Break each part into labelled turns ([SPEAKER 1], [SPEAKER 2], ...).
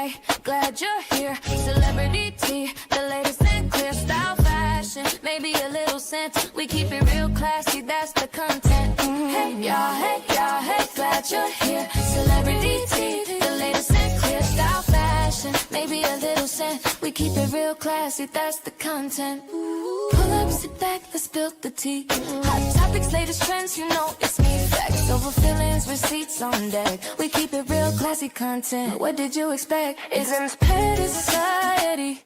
[SPEAKER 1] hey, glad you're here. Celebrity tea, the latest and clear style fashion. Maybe a little scent, we keep it real classy, that's the content. Hey y'all, hey, glad you're here. Celebrity tea, the latest and clear style fashion. Maybe a little scent, we keep it real classy, that's the content. Pull up, sit back, let's spill the tea. Hot topics, latest trends, you know it's me. Facts over feelings, receipts on deck. We keep it real classy content. What did you expect? It's in petty society.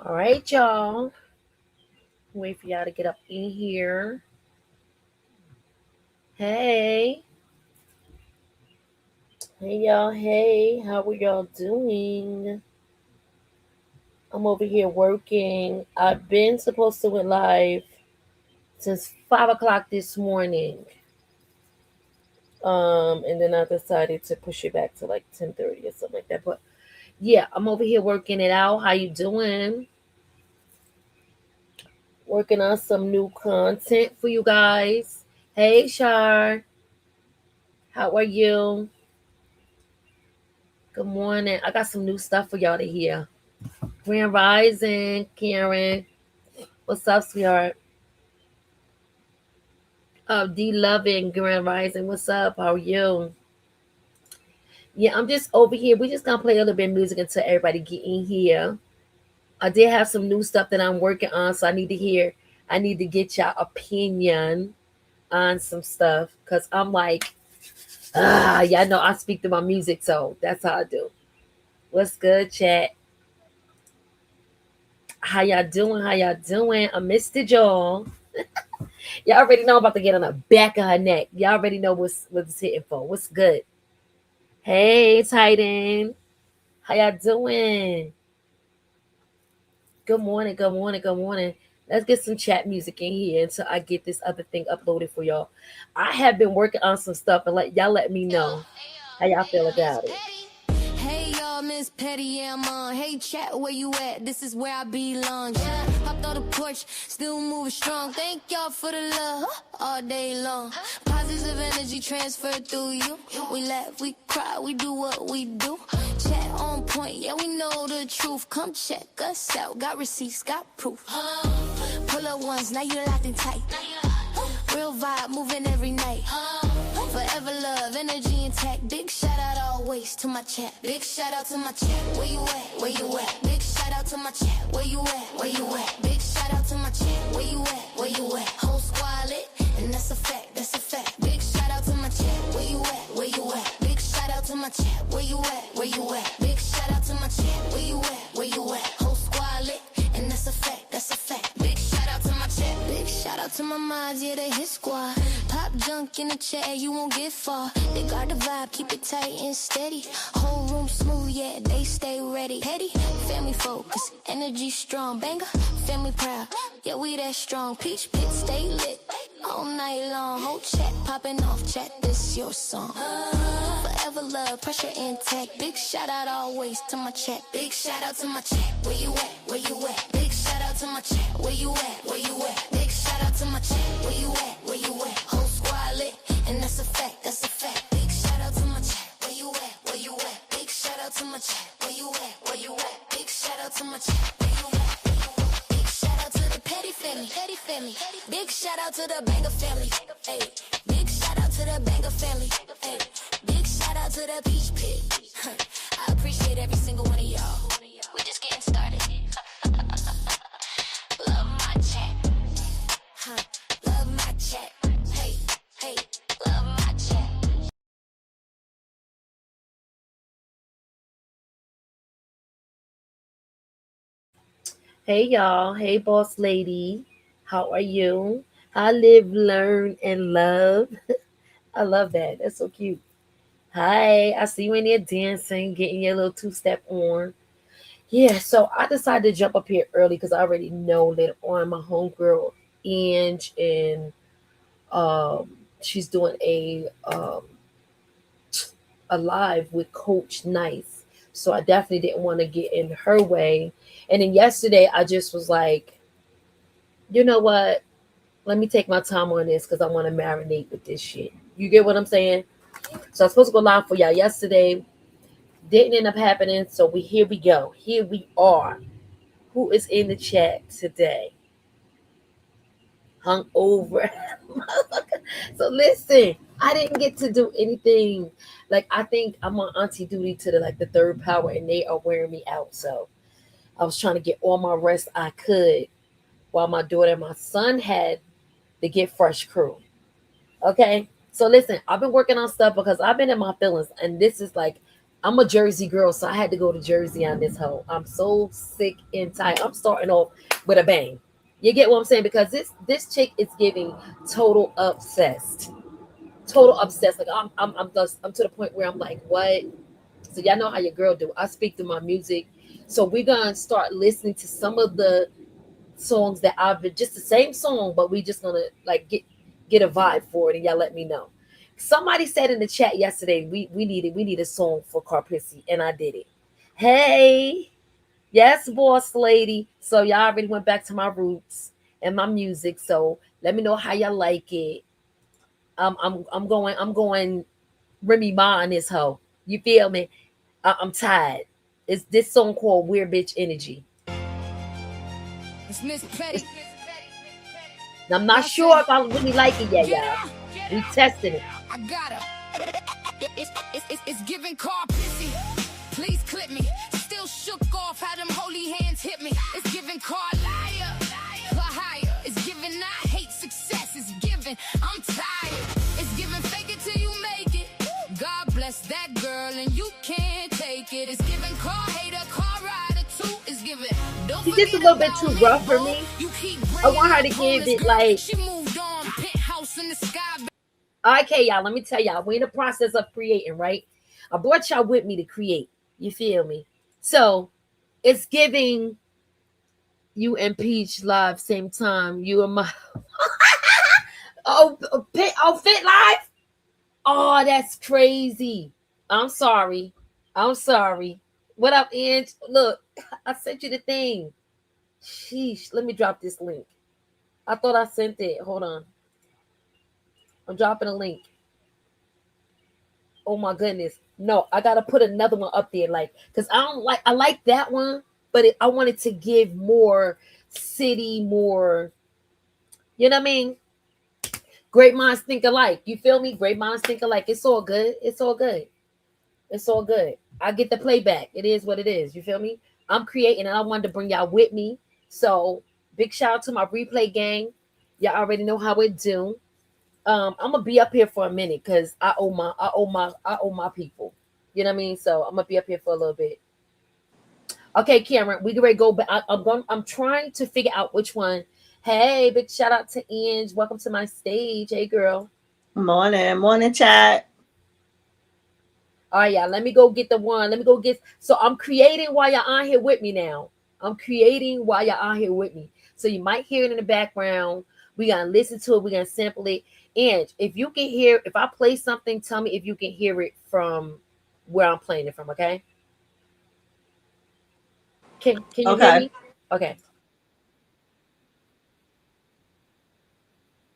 [SPEAKER 2] All right, y'all. Wait for y'all to get up in here. Hey. Hey, y'all. Hey, how are y'all doing? I'm over here working. I've been supposed to went live since 5 o'clock this morning. And then I decided to push it back to like 10:30 or something like that. But yeah, I'm over here working it out. How you doing? Working on some new content for you guys. Hey, Shar. How are you? Good morning. I got some new stuff for y'all to hear. Grand Rising, Karen. What's up, sweetheart? D Loving, Grand Rising. What's up? How are you? Yeah, I'm just over here. We're just gonna play a little bit of music until everybody get in here. I did have some new stuff that I'm working on, so I need to get y'all opinion on some stuff. Cause I'm like, y'all know I speak to my music, so that's how I do. What's good, chat? How y'all doing? How y'all doing? I missed it, y'all. Y'all already know I'm about to get on the back of her neck. Y'all already know what's hitting for. What's good? Hey, Titan. How y'all doing? Good morning, good morning, good morning. Let's get some chat music in here until I get this other thing uploaded for y'all. I have been working on some stuff and let me know how y'all feel about it.
[SPEAKER 1] Hey y'all, Miss Petty, yeah, I'm on. Hey chat, where you at? This is where I belong. Yeah, hopped on the porch, still moving strong. Thank y'all for the love all day long. Positive energy transferred through you. We laugh, we cry, we do what we do. Chat on point, yeah, we know the truth. Come check us out, got receipts, got proof. Pull up once, now you locked in tight. Real vibe, moving every night. Forever love, energy intact. Big shout out always to my chat. Big shout out to my chat. Where you at? Where you at? Big shout out to my chat. Where you at? Where you at? Big shout out to my chat. Where you at? Where you at? Whole squad lit, and that's a fact. That's a fact. Big shout out to my chat. Where you at? Where you at? Big shout out to my chat. Where you at? Where you at? Big shout out to my chat. Where you at? Where you at? Whole squad lit, and that's a fact. That's a fact. Big shout out to my chat. Big shout out to my mods, yeah, they hit squad. Pop junk in the chat, you won't get far. They got the vibe, keep it tight and steady. Whole room smooth, yeah, they stay ready. Petty, family focus, energy strong. Banger, family proud, yeah, we that strong. Peach pit, stay lit, all night long. Whole chat popping off, chat, this your song. Forever love, pressure intact. Big shout out always to my chat. Big shout out to my chat. Where you at? Where you at? Big shout out to my chat. Where you at? Where you at? Big shout out to my chat. Where you at? Where you at? Whole squad lit, and that's a fact. That's a fact. Big shout out to my chat. Where you at? Where you at? Big shout out to my chat. Where you at? Where you at? Big shout out to my chat. Where you at? Where you at? Big shout out to the petty family. Petty family. Big shout out to the banger family. Hey. Big shout out to the banger family. Hey. Big shout out to the peach pit. I appreciate every single one of y'all. We just getting started. Love my chat. Love my chat. Hey, hey, love my chat.
[SPEAKER 2] Hey y'all. Hey boss lady. How are you? I live, learn, and love. I love that. That's so cute. Hi, I see you in there dancing, getting your little two-step on. Yeah, so I decided to jump up here early because I already know later on my homegirl Ange and she's doing a live with Coach Nice. So I definitely didn't want to get in her way. And then yesterday I just was like, you know what? Let me take my time on this because I want to marinate with this shit. You get what I'm saying? So I was supposed to go live for y'all yesterday. Didn't end up happening. So here we go. Here we are. Who is in the chat today? Hung over. So listen, I didn't get to do anything. Like I think I'm on auntie duty to the like the third power, and they are wearing me out. So I was trying to get all my rest I could while my daughter and my son had the Get Fresh crew. Okay. So listen, I've been working on stuff because I've been in my feelings, and this is like I'm a Jersey girl, so I had to go to Jersey on this hoe. I'm so sick and tired. I'm starting off with a bang. You get what I'm saying? Because this chick is giving total obsessed. Total obsessed. Like I'm to the point where I'm like, what? So y'all know how your girl do. I speak through my music. So we're gonna start listening to some of the songs that I've been just the same song, but we just gonna like get a vibe for it, and y'all let me know. Somebody said in the chat yesterday we need a song for Karpissy, and I did it. Hey, yes, boss lady. So y'all already went back to my roots and my music. So let me know how y'all like it. I'm going Remy Ma on this hoe. You feel me? I'm tired. It's this song called Weird Bitch Energy.
[SPEAKER 1] It's Miss Petty.
[SPEAKER 2] And I'm not sure if I really like it yet,
[SPEAKER 1] Get
[SPEAKER 2] y'all.
[SPEAKER 1] up, get
[SPEAKER 2] We
[SPEAKER 1] up.
[SPEAKER 2] testing it.
[SPEAKER 1] I got her. It's giving Karpissy. Please clip me. Still shook off how them holy hands hit me. It's giving car liar. For higher. It's giving I hate success. It's giving I'm tired. It's giving fake it till you make it. God bless that girl and you can't take it. It's giving car hater, car rider too. It's giving. Don't
[SPEAKER 2] See, this is a little bit too rough for me. I want her to give it like,
[SPEAKER 1] she moved on. Penthouse in the sky.
[SPEAKER 2] okay, y'all, let me tell y'all, we're in the process of creating, right? I brought y'all with me to create. You feel me? So it's giving you and Peach live same time. You and my Fit live. Oh, that's crazy. I'm sorry. I'm sorry. What up, Ange? Look, I sent you the thing. Sheesh. Let me drop this link. I thought I sent it. Hold on. I'm dropping a link. Oh my goodness. No, I gotta put another one up there, like, cause I like that one, but I wanted to give more city, more, you know what I mean? Great minds think alike. You feel me? Great minds think alike. It's all good. It's all good. It's all good. I get the playback. It is what it is. You feel me? I'm creating, and I wanted to bring y'all with me. So big shout out to my replay gang. Y'all already know how it do. I'm gonna be up here for a minute because I owe my people. You know what I mean? So I'm gonna be up here for a little bit. Okay, Cameron, we can ready to go. But I'm trying to figure out which one. Hey, big shout out to Ange. Welcome to my stage. Hey, girl.
[SPEAKER 3] Morning, morning, chat.
[SPEAKER 2] All right, y'all. Let me go get the one. Let me go get. So I'm creating while y'all on here with me now. I'm creating while y'all on here with me. So you might hear it in the background. We gonna listen to it. We gonna sample it. And if you can hear, if I play something, tell me if you can hear it from where I'm playing it from. Okay? Can you hear
[SPEAKER 3] Okay.
[SPEAKER 2] me? Okay.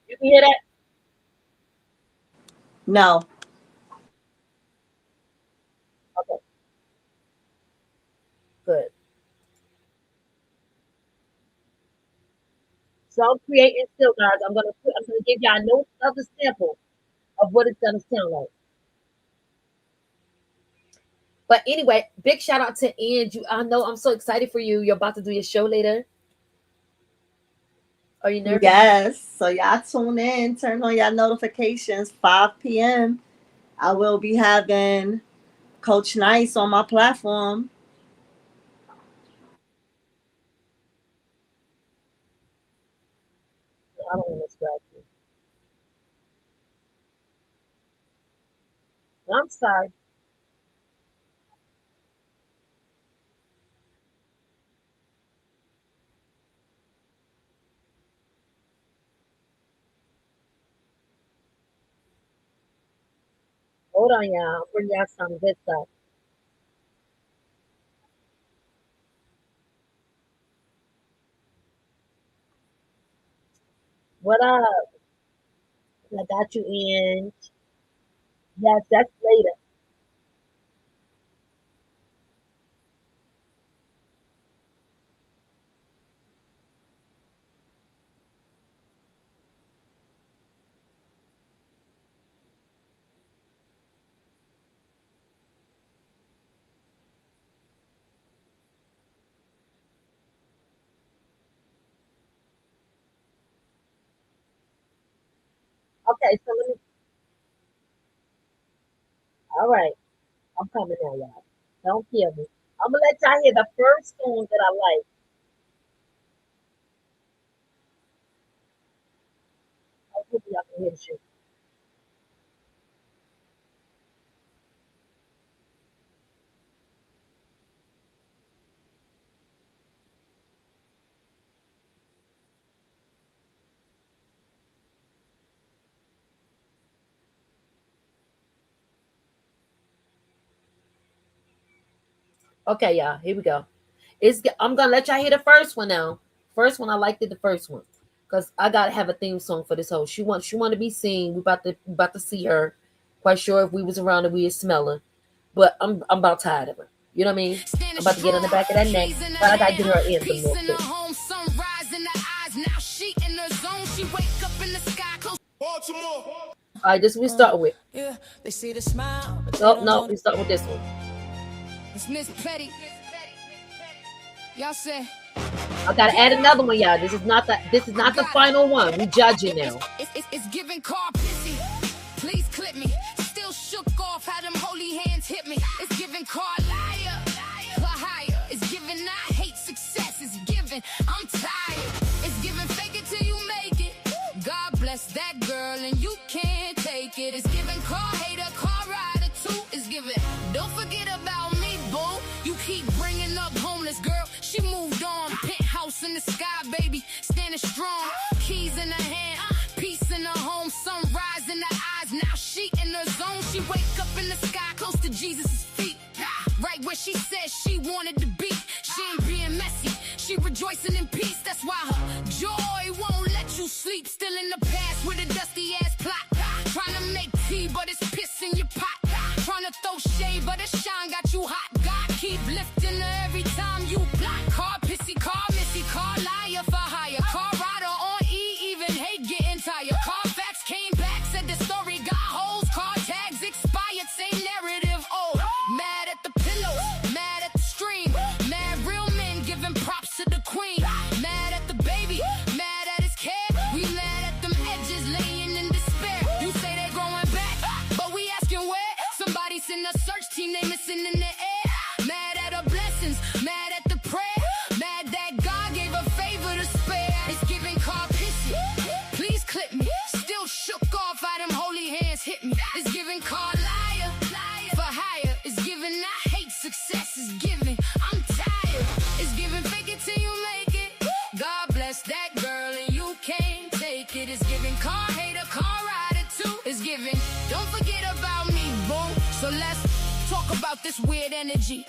[SPEAKER 2] You can hear that?
[SPEAKER 3] No.
[SPEAKER 2] Okay. Good. So I'm creating still, guys. I'm gonna give y'all no other sample of what it's gonna sound like. But anyway, big shout out to Ange. I know I'm so excited for you. You're about to do your show later. Are you nervous?
[SPEAKER 3] Yes. So y'all tune in, turn on y'all notifications. 5 p.m. I will be having Coach Nice on my platform.
[SPEAKER 2] I don't want to scratch you. I'm sorry. Hold on, y'all. I'll bring y'all some good stuff. What up? I got you in. Yes, that's later. Okay, so let me. All right, I'm coming now, y'all. Don't kill me. I'm gonna let y'all hear the first song that I like. I hope y'all can hear the shit. Okay, y'all, here we go. I'm gonna let y'all hear the first one now. First one, I liked it. The first one, cause I gotta have a theme song for this whole. She want to be seen. We about to see her. Quite sure if we was around her, we'd smell her. But I'm about tired of her. You know what I mean? I'm about to get on the back of that neck, but I gotta get her anthem real quick. All right, this we start with.
[SPEAKER 1] Yeah, they see the smile.
[SPEAKER 2] No, we start with this one.
[SPEAKER 1] It's Miss Petty. Y'all say
[SPEAKER 2] I gotta add another one, y'all. This is not the final one. We judging now.
[SPEAKER 1] it's giving Karpissy. Please clip me. Still shook off how them holy hands hit me. It's giving car liar. Fly higher. It's giving I hate success. It's giving I'm tired. It's giving fake it till you make it. God bless that girl and you can't take it. It's giving car hater, car rider too. It's giving don't forget about me, boo. You keep bringing up homeless girl. She moved on. Penthouse in the sky, baby. Standing strong. Keys in her hand. Peace in her home. Sunrise in her eyes. Now she in her zone. She wake up in the sky close to Jesus' feet. Right where she said she wanted to be. She ain't being messy. She rejoicing in peace. That's why her joy won't let you sleep. Still in the past with a dusty ass plot. Trying to make tea, but it's piss in your pot. Trying to throw shade, but the shine got you hot. God keep lifting her every time you plot. Karpissy, car missy, car liar for hire. Car rider on E, even hate getting tired. Carfax came back, said the story got holes. Car tags expired, same narrative old. Mad at the pillows, mad at the stream. Mad real men giving props to the queen. Mad at the baby, mad at his care. We mad at them edges laying in despair. You say they growing back, but we asking where? Somebody send a search team, they missing in the air. Mad at her blessings, mad at the prayer. Mad that God gave a favor to spare. It's giving Karpissy. Please clip me. Still shook off how them holy hands hit me. It's giving car liar, for hire. It's giving I hate success. It's giving I'm tired. It's giving fake it till you make it. God bless that girl and you can't take it. It's giving car hater, car rider too. It's giving don't forget about me, boo. So let's talk about this weird energy.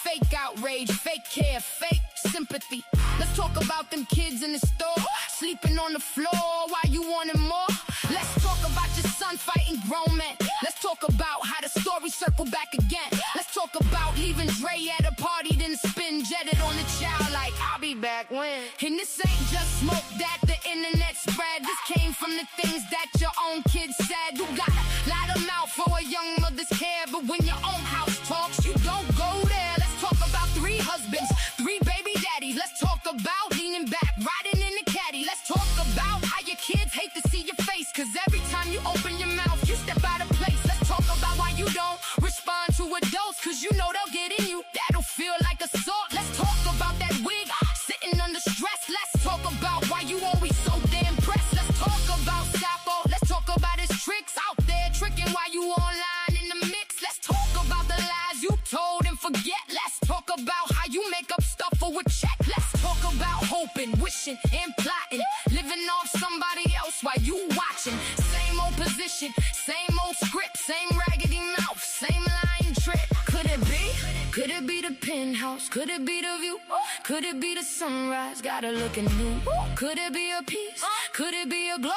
[SPEAKER 1] Fake outrage, fake care, fake sympathy. Let's talk about them kids in the store, sleeping on the floor while you wanting more. Let's talk about your son fighting grown men. Let's talk about how the story circle back again. Let's talk about leaving Dre at a party, then spin jetted on the child like I'll be back when. And this ain't just smoke that the internet spread. This came from the things that your own kids said. You got a lot of mouth for a young mother's care, but when your own house talks, you don't go there. Let's talk about 3 husbands, 3 baby daddies. Let's talk about leaning back, riding in the caddy. Let's talk about how your kids hate to see your face, cause every time you open your mouth, you step out of place. Let's talk about why you don't respond to adults, cause you know they'll get in you. That'll feel like assault. Let's talk about that wig sitting under stress. Let's talk about why you always so damn pressed. Let's talk about Sappho. Let's talk about his tricks out there tricking while you online in the mix. Let's talk about the lies you told and forget. Let's talk about how you make up stuff for a check. Let's talk about hoping, wishing, and plotting, living off somebody else while you watching. Same old position, same old script, same raggedy mouth, same lying trick. Could it be? Could it be the penthouse? Could it be the view? Could it be the sunrise? Gotta look new. Could it be a piece? Could it be a glow?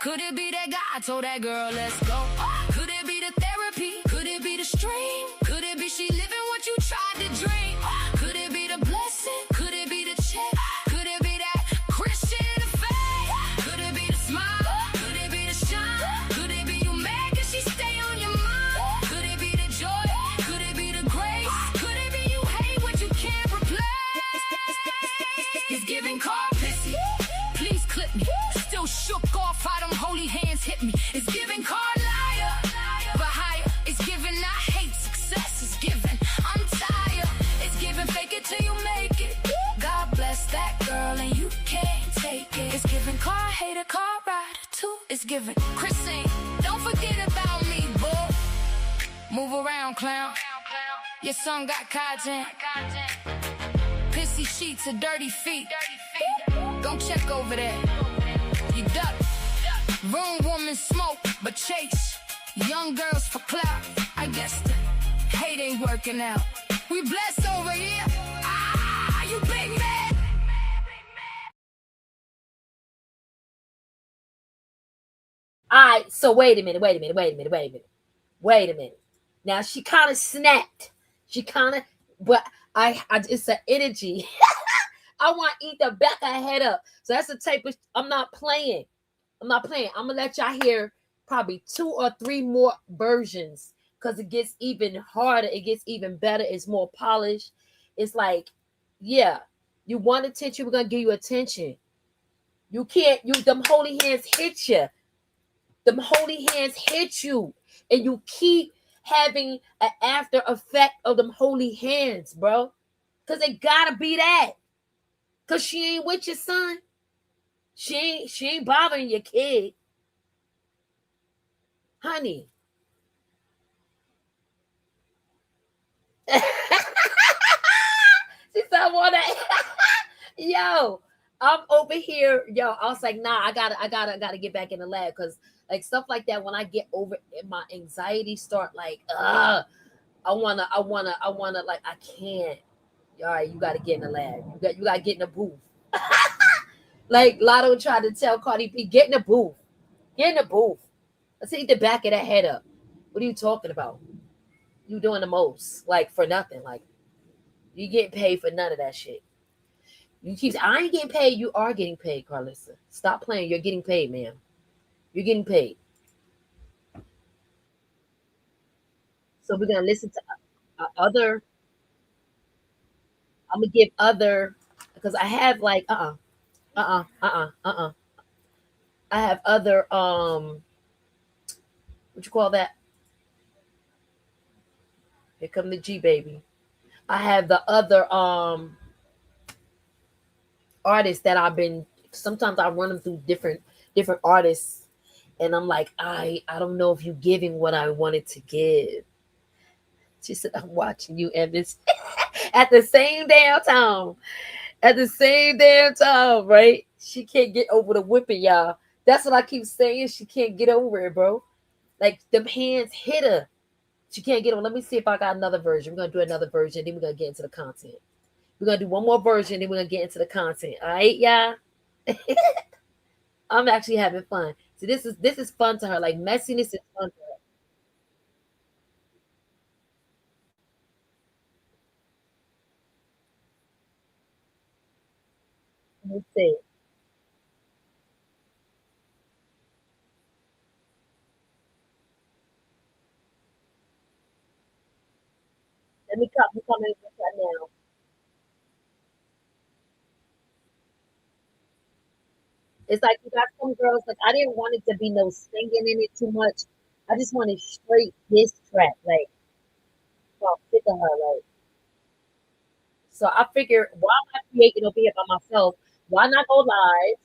[SPEAKER 1] Could it be that guy told that girl let's go? Could it be the therapy? Thanksgiving. Chrisean, don't forget about me, boy. Move around, clown. Your son got content. Pissy sheets or dirty feet. Go check over there. You duck. Wrong woman smoke, but chase. Young girls for clout. I guess the hate ain't working out. We blessed over here. Ah, you big man.
[SPEAKER 2] All right, so wait a minute. Now she kind of snapped. She kind of, but I it's an energy. I want to eat the back of her head up. So that's the type of. I'm not playing. I'm gonna let y'all hear probably 2 or 3 more versions because it gets even harder. It gets even better. It's more polished. It's like, yeah, you want attention, we're gonna give you attention. You can't. You them holy hands hit you. Them holy hands hit you, and you keep having an after effect of them holy hands, bro. Cause it gotta be that. Cause she ain't with your son. She ain't bothering your kid, honey. She said, "I want to." Yo, I'm over here. Yo, I was like, nah, I gotta get back in the lab because like stuff like that. When I get over it, my anxiety start like, I wanna, like, I can't. All right, you gotta get in the lab. You gotta get in the booth. Like Lotto tried to tell Cardi B, get in the booth. Get in the booth. Let's eat the back of that head up. What are you talking about? You doing the most, like for nothing. Like you getting paid for none of that shit. You keep, I ain't getting paid. You are getting paid, Carlissa. Stop playing. You're getting paid, ma'am. You're getting paid. So we're gonna listen to other. I'm gonna give other because I have like I have other what you call that? Here come the G baby. I have the other artists that I've been. Sometimes I run them through different artists, and I'm like, I don't know if you're giving what I wanted to give. She said, I'm watching you, Evans. At the same damn time. At the same damn time, right? She can't get over the whipping, y'all. That's what I keep saying. She can't get over it, bro. Like them hands hit her. She can't get on. Let me see if I got another version. We're gonna do another version, then we're gonna get into the content. We're gonna do one more version, then we're gonna get into the content. All right, y'all. I'm actually having fun. So this is fun to her. Like messiness is fun to her. Let me see. Let me come in with that now. It's like you got some girls like I didn't want it to be no singing in it too much. I just wanted straight diss track, like sick of her, like. So I figured, why am I creating over here by myself? Why not go live?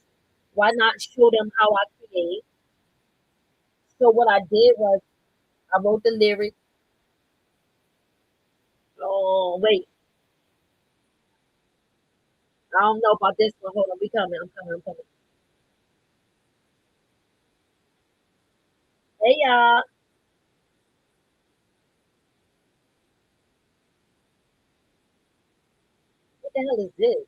[SPEAKER 2] Why not show them how I create? So what I did was I wrote the lyrics. Oh wait, I don't know about this one. Hold on, we coming. I'm coming. Hey y'all, what the hell is this?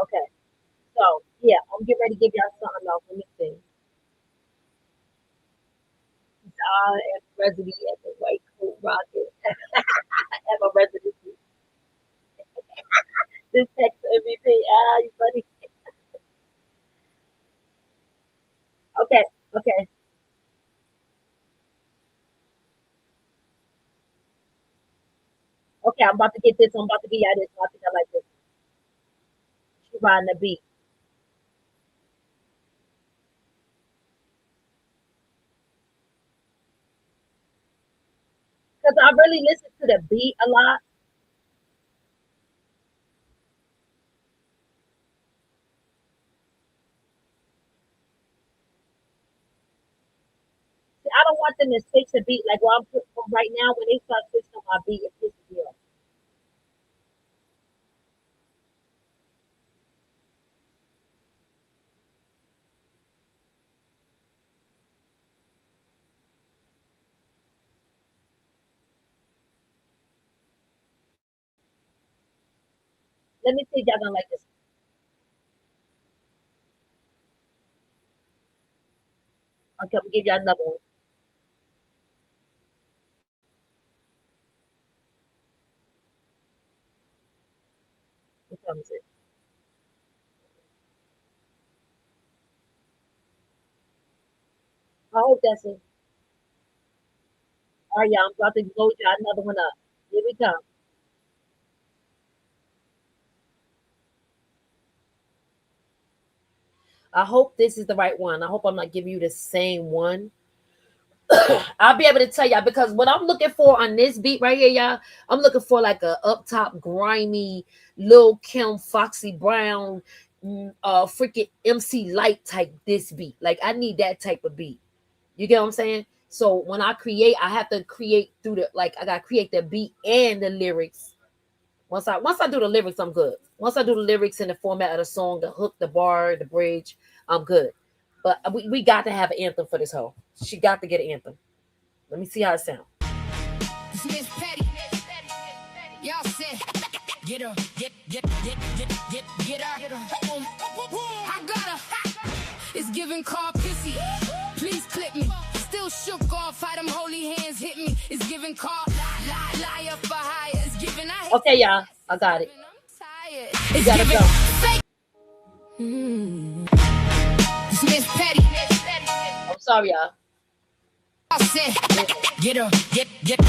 [SPEAKER 2] Okay, so yeah, I'm getting ready to give y'all something else. Let me see. As residency at the White Coat Rocket. I have a residency. This text MVP. Ah, you funny. Okay, okay, okay. I'm about to get this. I'm about to get y'all this. I think I like this. riding the beat. Because I really listen to the beat a lot. See, I don't want them to switch the beat like what I'm putting on right now. When they start switching on my beat, it pisses me off. Let me see if y'all gonna like this. Okay, I'm gonna give y'all another one. What time is it? I hope that's it. All right, y'all. I'm about to load y'all another one up. Here we come. I hope this is the right one. I hope I'm not giving you the same one. I'll be able to tell y'all because what I'm looking for on this beat right here, y'all, I'm looking for like a up top grimy Lil Kim Foxy Brown freaking MC Light type this beat. Like I need that type of beat. You get what I'm saying? So when I create, I have to create through the like I gotta create the beat and the lyrics. Once I do the lyrics, I'm good. Once I do the lyrics in the format of the song, the hook, the bar, the bridge, I'm good. But we got to have an anthem for this hoe. She got to get an anthem. Let me see how it sounds.
[SPEAKER 1] Miss Petty, y'all said, get her, get her. I got her. It's giving Karpissy. Please clip me. Still shook off how them holy hands hit me. It's giving liar for hire. It's giving
[SPEAKER 2] Okay, y'all. I got it.
[SPEAKER 1] It's
[SPEAKER 2] gotta
[SPEAKER 1] giving
[SPEAKER 2] go.
[SPEAKER 1] fake. Miss Petty.
[SPEAKER 2] I'm sorry, y'all.
[SPEAKER 1] I said, get her, get her.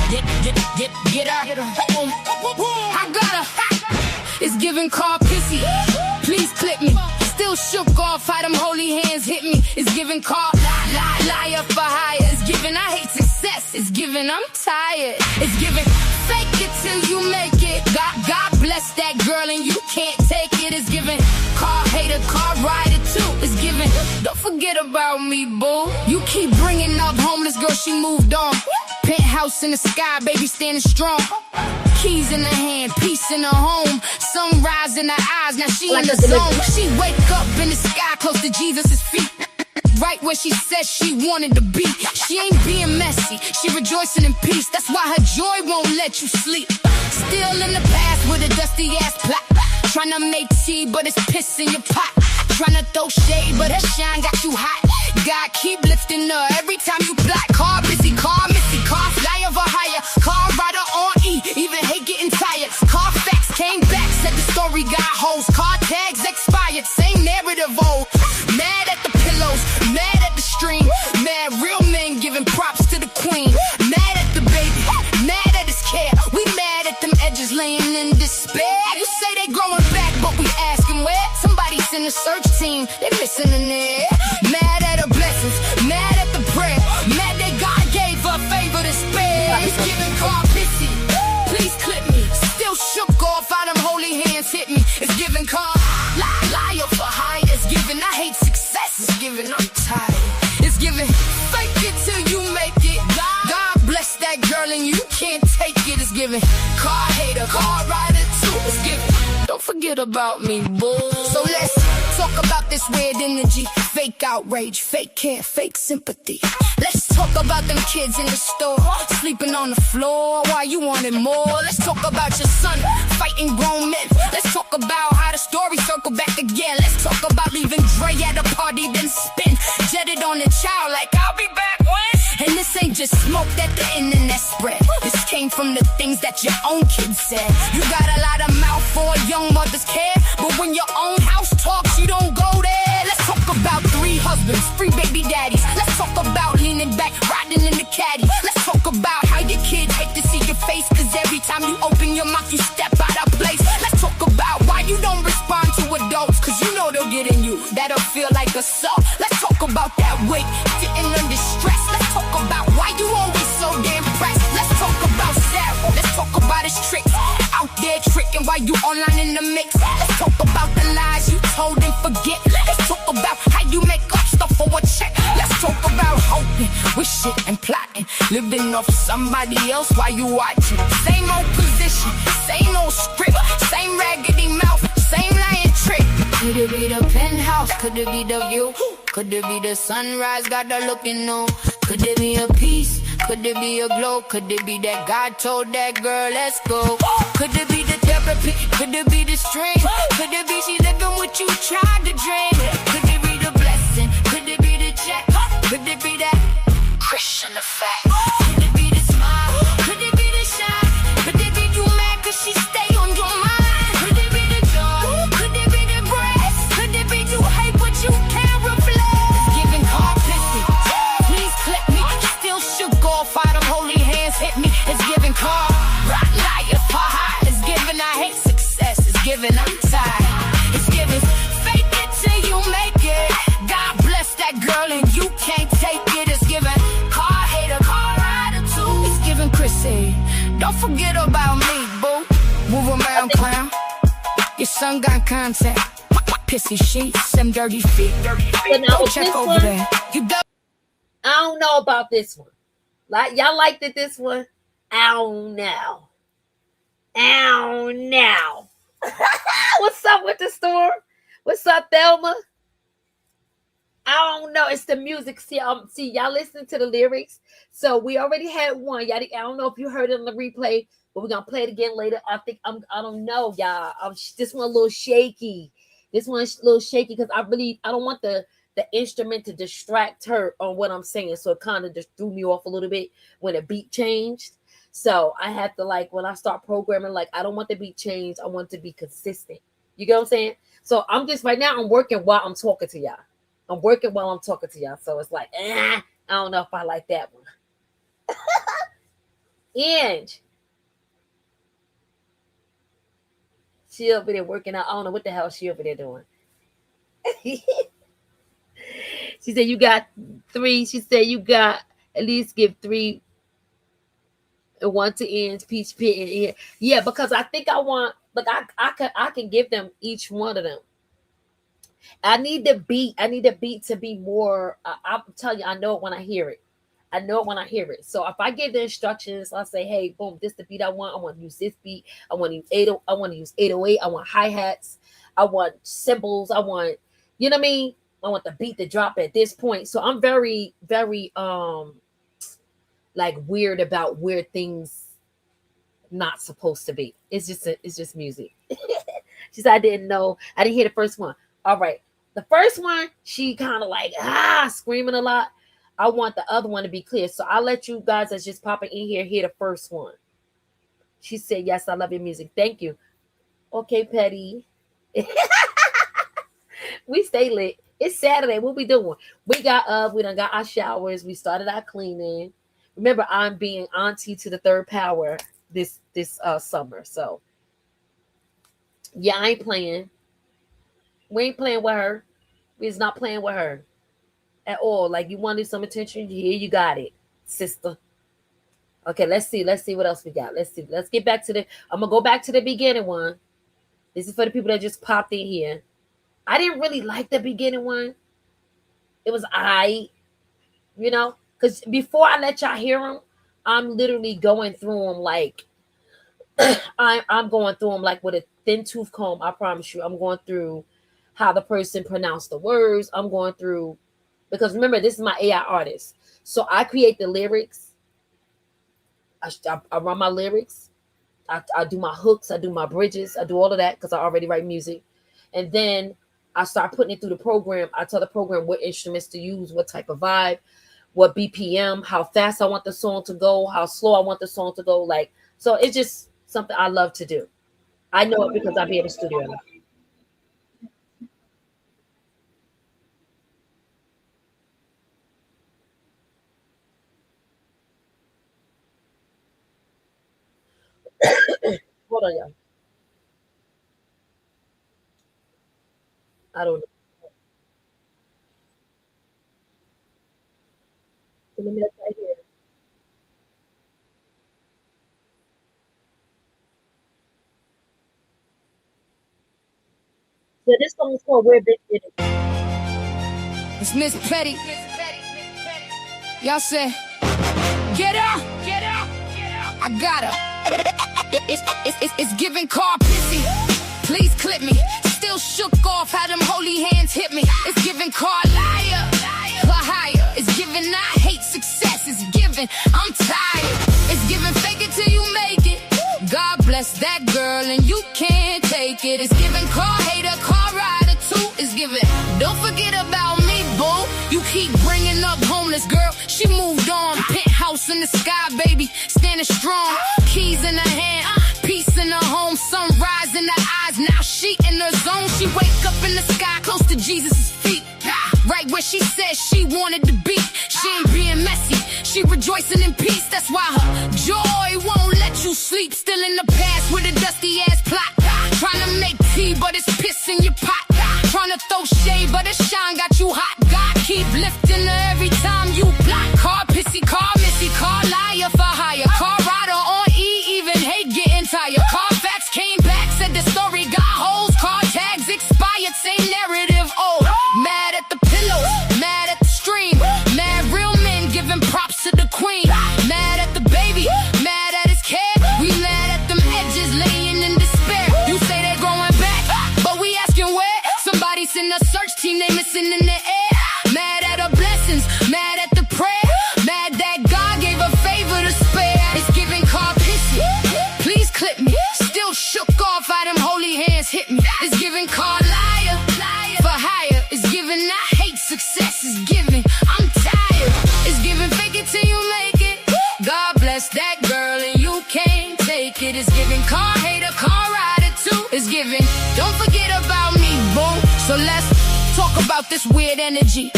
[SPEAKER 1] I got her. It's giving Karpissy. Please clip me. Still shook off how them holy hands hit me. It's giving liar for hire. It's giving I hate success. It's giving I'm tired. It's giving fake it till you make it. God bless that girl and you can't take it. It's giving car hater, car rider too. It's giving don't forget about me, boo. You keep bringing up homeless girl, she moved on. Penthouse in the sky, baby standing strong. Keys in her hand, peace in her home. Sunrise in her eyes, now she in the zone. She wake up in the sky close to Jesus' feet. Right where she said she wanted to be. She ain't being messy, she rejoicing in peace. That's why her joy won't let you sleep. Still in the past with a dusty ass plot. Tryna make tea, but it's piss in your pot. Tryna throw shade, but her shine got you hot. God keep lifting her every time you plot. Karpissy, car missy, car fly over higher. Car rider on E, even hate getting tired. Car facts came back, said the story got hoes. Car tags expired, same narrative old. Mad at the pillows, mad at the stream. Mad real men giving props to the queen. Mad at the baby, mad at his care. We mad at them edges laying in despair. You say they growing back, but we asking where. Somebody's in the search team, they missing in there. Mad at her blessings, mad at the prayer. Mad that God gave her favor to spare. It's giving Karpissy, please clip me. Still shook off how them holy hands hit me. It's giving liar for hire. It's giving I hate success. It's giving I'm tired. It's giving fake it till you make it. God bless that girl and you can't take it. It's giving car hater, car rider too. It's giving don't forget about me, boo. So let's talk about this weird energy. Fake outrage, fake care, fake sympathy. Let's talk about them kids in the store, sleeping on the floor while you wanted more. Let's talk about your son fighting grown men. Let's talk about how the story circle back again. Let's talk about leaving Dre at a party, then spin jetted on a child like I'll be back when. And this ain't just smoke that the internet spread. This came from the things that your own kids said. You got a lot of mouth for a young mother's care, but when your own house talks, you don't go there. Let's talk about 3 husbands, 3 baby daddies. Let's talk about leaning back, riding in the caddy. Let's talk about how your kids hate to see your face, cause every time you open your mouth, you step out of place. Let's talk about why you don't respond to adults, weight, sitting under stress. Let's talk about why you always so damn pressed. Let's talk about Sarah. Let's talk about his tricks. Out there tricking while you online in the mix. Let's talk about the lies you told and forget. Let's talk about how you make up stuff for a check. Let's talk about hoping, wishing, and plotting. Living off somebody else while you watching. Same old position, same old script, same raggedy mouth, same lying trick. Could it be the penthouse? Could it be the view? Could it be the sunrise? Got her looking new. Could it be a piece? Could it be a glow? Could it be that God told that girl, let's go? Could it be the therapy? Could it be the stream? Could it be she living what you tried to dream? Could it be the blessing? Could it be the check? Could it be that Chrisean Effect? Could it be the smile? Could it be the shine? Could it be you mad cause she stay on your mind? Could it be the joy? Could it be the breast? Could it be you hate but you can't reflect? It's giving Karpissy. Please clip me. Still shook off how them holy hands hit me. It's giving car. Rock liar for high. It's giving I hate success. It's giving I'm tired. It's giving fake it till you make it. God bless that girl and you can't take it. It's giving car hater, car rider too. It's giving Chrissy. Don't forget about me, boo. Move around, clown. Your son got contact. Pissy sheets, them dirty feet.
[SPEAKER 2] now
[SPEAKER 1] Check
[SPEAKER 2] this
[SPEAKER 1] over
[SPEAKER 2] one,
[SPEAKER 1] there. You done?
[SPEAKER 2] I don't know about this one. Like y'all liked it this one? I don't know. I don't know. What's up with the storm? What's up, Thelma? I don't know. It's the music. See, y'all listen to the lyrics. So we already had one. Y'all, I don't know if you heard it on the replay, but we're gonna play it again later. I don't know, y'all. This one a little shaky. This one's a little shaky because I don't want the instrument to distract her on what I'm saying. So it kind of just threw me off a little bit when the beat changed. So I have to, like, when I start programming, like, I don't want the beat changed. I want it to be consistent. You get what I'm saying? So I'm just, right now, I'm working while I'm talking to y'all. I'm working while I'm talking to y'all. So it's like, I don't know if I like that one. Ange. She over there working out. I don't know what the hell she over there doing. She said you got 3. She said you got at least give 3 and 1 to Ange, Peach Pit, and Ange. Yeah, because I think I want, like, I can give them each one of them. I need the beat to be more. I'll tell you, I know it when I hear it. I know it when I hear it. So if I give the instructions, I'll say, hey, boom, this is the beat I want. I want to use this beat. I want to use 80. I want to use 808. I want hi-hats. I want cymbals. I want, you know what I mean? I want the beat to drop at this point. So I'm very, very like weird about where things not supposed to be. It's just music. She said I didn't hear the first one. All right. The first one, she kind of like screaming a lot. I want the other one to be clear. So I'll let you guys that's just popping in here hear the first one. She said, yes, I love your music. Thank you. Okay, Petty. We stay lit. It's Saturday. What we doing? We got up. We done got our showers. We started our cleaning. Remember, I'm being auntie to the third power this summer. So yeah, I ain't playing. We ain't playing with her. We's not playing with her at all. Like, you wanted some attention, here you got it, sister. Okay, let's see what else we got. Let's see. Let's get back to I'm gonna go back to the beginning one. This is for the people that just popped in here. I didn't really like the beginning one. It was because before I let y'all hear them, I'm literally going through them like I'm going through them like with a thin tooth comb. I promise you, I'm going through how the person pronounced the words. I'm going through, because remember, this is my AI artist. So I create the lyrics. I run my lyrics. I do my hooks. I do my bridges. I do all of that because I already write music. And then I start putting it through the program. I tell the program what instruments to use, what type of vibe, what BPM, how fast I want the song to go, how slow I want the song to go. Like, so it's just something I love to do. I know it because I be in the studio a lot. Hold on, y'all. I don't know. Let me look right here. So this song is called Where Bitch Did It.
[SPEAKER 1] It's Miss Petty. Y'all say, get up, get up, get up. I got her. It's giving Karpissy. Please clip me. Still shook off how them holy hands hit me. It's giving car liar, for hire. It's giving I hate success. It's giving I'm tired. It's giving fake it till you make it. God bless that girl and you can't take it. It's giving car hater, car rider too. It's giving don't forget about me, boo. You keep bringing up homeless girl. She moved on. Penthouse in the sky, baby. Standing strong. Keys in her hand. Peace in her home. Sunrise in her eyes. Now she in her zone. She wake up in the sky close to Jesus' feet. Right where she said she wanted to be. She ain't being messy. She rejoicing in peace. That's why her joy won't let you sleep. Still in the past with a dusty ass plot. Trying to make tea, but it's piss in your pot. Trying to throw shade, but the shine got you hot. God keep lifting her every time you block. Karpissy, car missy, car liar for hire. Car rider on E, even hate getting tired. Carfax came back, said the story got holes. Car tags expired, same narrative old. Mad at the pillows, mad at the stream. Mad real men giving props to the queen. Mad at the baby, mad at his care. We mad at them edges laying in despair. You say they're growing back, but we asking where? Somebody's in the search team, they missing in the air. Mad at her blessings, mad at the prayer. Mad that God gave a favor to spare. It's giving Karpissy, please clip me. Still shook off how them holy hands hit me. It's giving car liar, for hire. It's giving I hate success. It's giving I'm tired. It's giving fake it till you make it. God bless that girl and you can't take it. It's giving car hater, car rider too. It's giving don't forget about me, boo. So let's talk about this weird energy.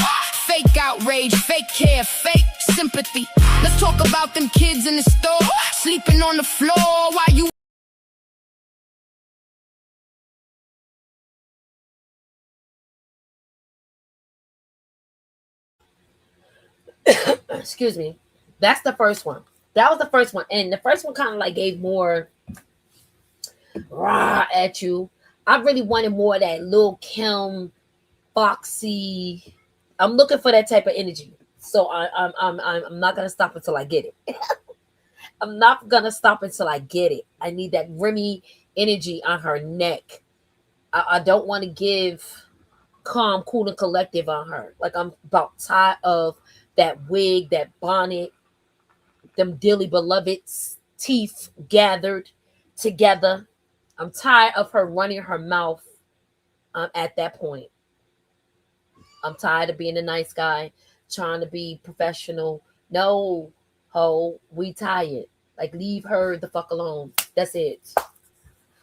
[SPEAKER 1] Fake outrage, fake care, fake sympathy. Let's talk about them kids in the store sleeping on the floor while you
[SPEAKER 2] Excuse me. That's the first one. That was the first one. And the first one kind of like gave more raw at you. I really wanted more of that Lil Kim, Foxy. I'm looking for that type of energy. So I'm not gonna stop until I get it. I'm not gonna stop until I get it. I need that Remy energy on her neck. I don't want to give calm, cool, and collective on her. Like I'm about tired of that wig, that bonnet, them dearly beloved's teeth gathered together. I'm tired of her running her mouth at that point. I'm tired of being a nice guy, trying to be professional. No, ho, we tired. Like, leave her the fuck alone. That's it.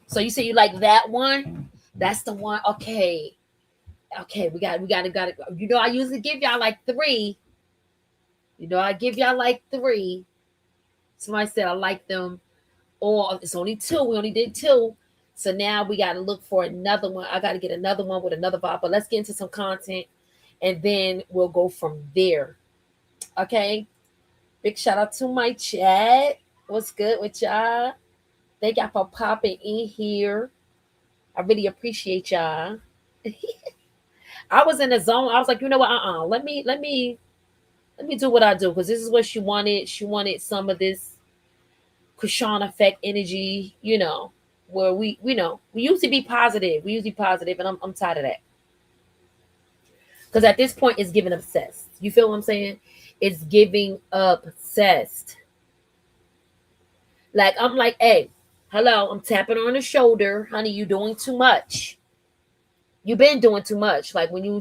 [SPEAKER 2] So you say you like that one? That's the one. Okay. Okay, we got it. You know, I usually give y'all like 3. You know, I give y'all like 3. Somebody said I like them. Or it's only 2. We only did 2. So now we got to look for another one. I got to get another one with another vibe. But let's get into some content. And then we'll go from there. Okay? Big shout out to my chat. What's good with y'all? Thank y'all for popping in here. I really appreciate y'all. I was in the zone. I was like, you know what? Let me do what I do, because this is what she wanted. She wanted some of this Chrisean Effect energy, you know, where we usually be positive. We usually positive, and I'm tired of that. Because at this point, it's giving obsessed. You feel what I'm saying? It's giving obsessed. Like, I'm like, hey, hello, I'm tapping her on the shoulder. Honey, you doing too much. You've been doing too much. Like, when you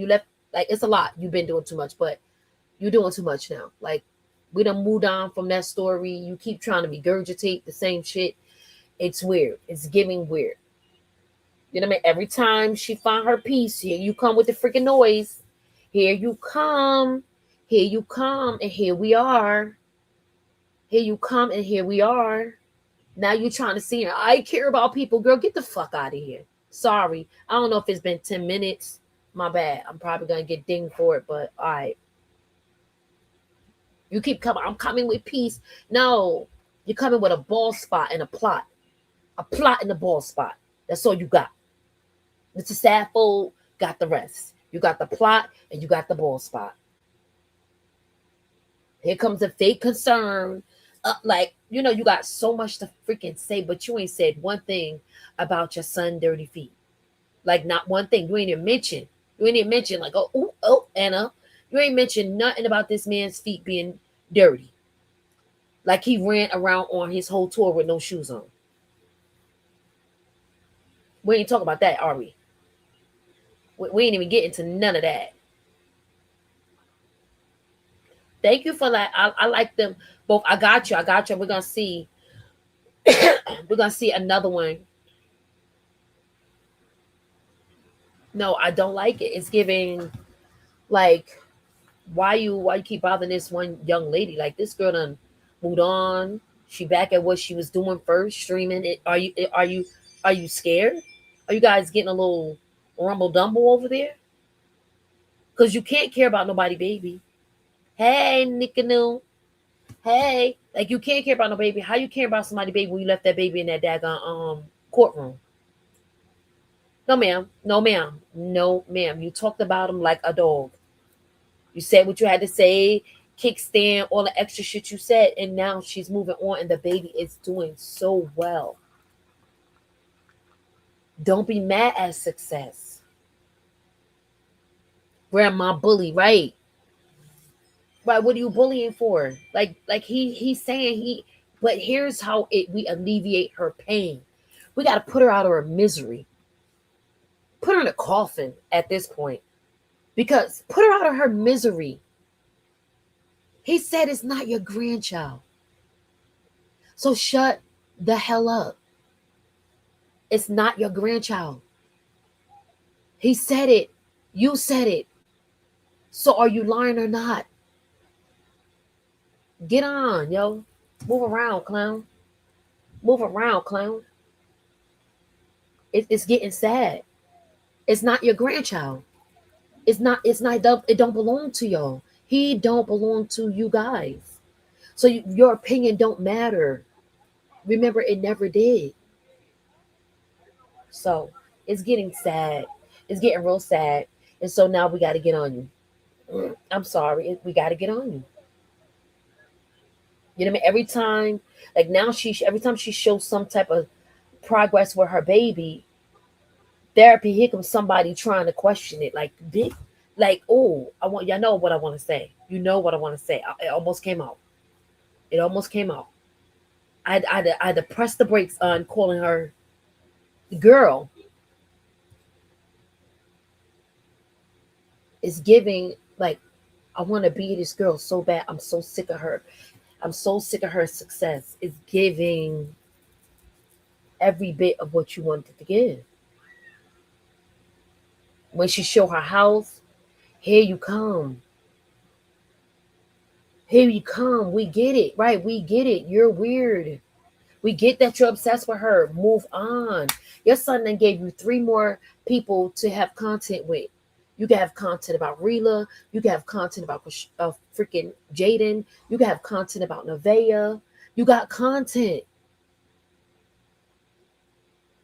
[SPEAKER 2] left, like, it's a lot. You've been doing too much, but you're doing too much now. Like, we done moved on from that story. You keep trying to regurgitate the same shit. It's weird. It's giving weird. You know what I mean? Every time she find her piece, here you come with the freaking noise. Here you come. Here you come. And here we are. Here you come, and here we are. Now you're trying to see her. I care about people. Girl, get the fuck out of here. Sorry. I don't know if it's been 10 minutes. My bad. I'm probably going to get dinged for it, but all right. You keep coming. I'm coming with peace. No, you're coming with a ball spot and a plot. A plot and a ball spot. That's all you got. Mr. Sappho got the rest. You got the plot and you got the ball spot. Here comes a fake concern. Like, you know, you got so much to freaking say, but you ain't said one thing about your son dirty feet. Like, not one thing. You ain't even mentioned. You ain't even mentioned, like, oh, Anna. You ain't mentioned nothing about this man's feet being dirty. Like he ran around on his whole tour with no shoes on. We ain't talking about that, are we? We ain't even getting to none of that. Thank you for that. I like them both. I got you. We're gonna see. We're gonna see another one. No, I don't like it. It's giving like why you keep bothering this one young lady? Like this girl done moved on. She back at what she was doing first, streaming it. Are you scared? Are you guys getting a little rumble dumble over there? Because you can't care about nobody, baby. Hey, Nickanu. Hey, like you can't care about no baby. How you care about somebody, baby, when you left that baby in that daggone courtroom? No, ma'am. No, ma'am. No, ma'am. You talked about him like a dog. You said what you had to say, kickstand, all the extra shit you said, and now she's moving on, and the baby is doing so well. Don't be mad at success. Grandma bully, right? Right, what are you bullying for? Like he's saying but here's how we alleviate her pain. We got to put her out of her misery. Put her in a coffin at this point. Because put her out of her misery. He said it's not your grandchild. So shut the hell up. It's not your grandchild. He said it. You said it. So are you lying or not? Get on, yo. Move around, clown. Move around, clown. It's getting sad. It's not your grandchild. It don't belong to y'all. He don't belong to you guys. So your opinion don't matter. Remember, it never did. So it's getting sad. It's getting real sad. And so now we got to get on you. I'm sorry. We got to get on you. You know what I mean? Every time she shows some type of progress with her baby, therapy, here comes somebody trying to question it. Oh, I want y'all know what I want to say. You know what I want to say. It almost came out. It almost came out. I had to press the brakes on calling her girl. It's giving like I want to be this girl so bad. I'm so sick of her. I'm so sick of her success. It's giving every bit of what you wanted to give. When she show her house, here you come. Here you come. We get it, right? We get it. You're weird. We get that you're obsessed with her. Move on. Your son then gave you 3 more people to have content with. You can have content about Rila. You can have content about freaking Jaden. You can have content about Nevaeh. You got content.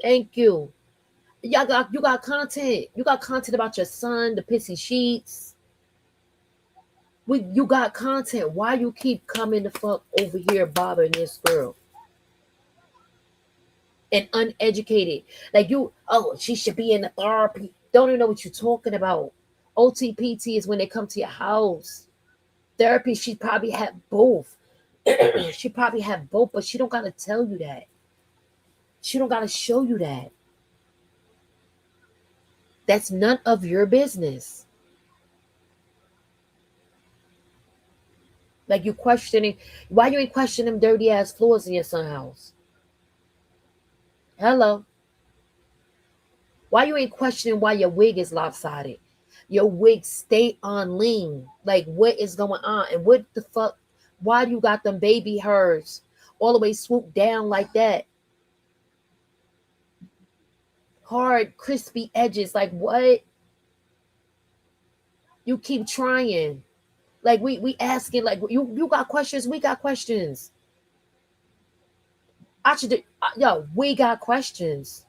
[SPEAKER 2] Thank you. You got content. You got content about your son, the pissy sheets. You got content. Why you keep coming the fuck over here bothering this girl? And uneducated. Like she should be in the therapy. Don't even know what you're talking about. OTPT is when they come to your house. Therapy, she probably had both. She probably had both, but she don't gotta tell you that. She don't gotta show you that. That's none of your business. Like you questioning, why you ain't questioning them dirty ass floors in your son's house? Hello. Why you ain't questioning why your wig is lopsided? Your wig stay on lean. Like what is going on? And what the fuck? Why do you got them baby hairs all the way swooped down like that? Hard, crispy edges. Like what? You keep trying. Like we asking, like you got questions, we got questions. We got questions.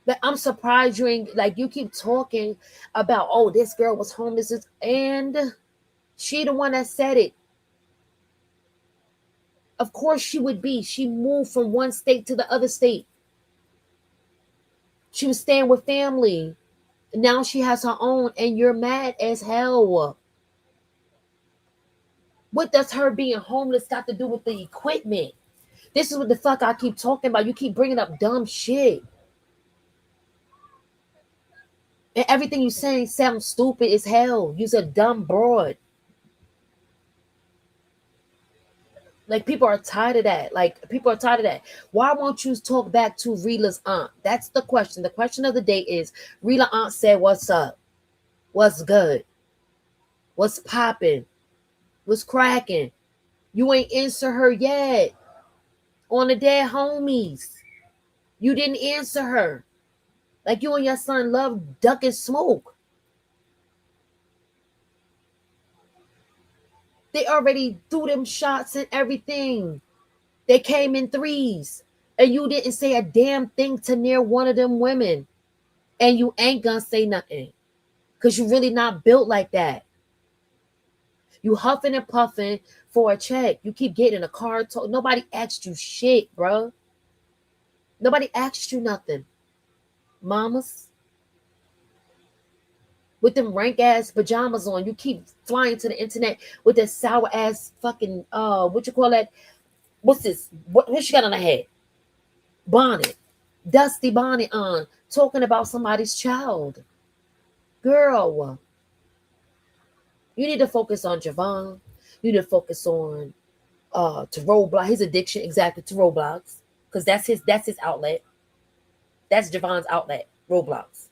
[SPEAKER 2] But I'm surprised you ain't, like, you keep talking about, oh, this girl was homeless, and she the one that said it. Of course she would be. She moved from one state to the other state. She was staying with family. Now she has her own, and you're mad as hell. What does her being homeless got to do with the equipment? This is what the fuck I keep talking about. You keep bringing up dumb shit. And everything you saying sounds stupid as hell. You's a dumb broad. Like, people are tired of that. Why won't you talk back to Rela's aunt? That's the question. The question of the day is, Rela aunt said, what's up? What's good? What's popping? What's cracking? You ain't answer her yet. On the dead homies. You didn't answer her. Like, you and your son love ducking smoke. They already threw them shots and everything. They came in threes. And you didn't say a damn thing to near one of them women. And you ain't gonna say nothing. Because you really not built like that. You huffing and puffing for a check. You keep getting a car. Nobody asked you shit, bro. Nobody asked you nothing. Mamas. With them rank ass pajamas on, you keep flying to the internet with that sour ass fucking what you call that? What's this? What she got on her head? Bonnet, dusty bonnet on, talking about somebody's child. Girl, you need to focus on Javon. You need to focus on to Roblox, his addiction exactly to Roblox, because that's his outlet. That's Javon's outlet, Roblox.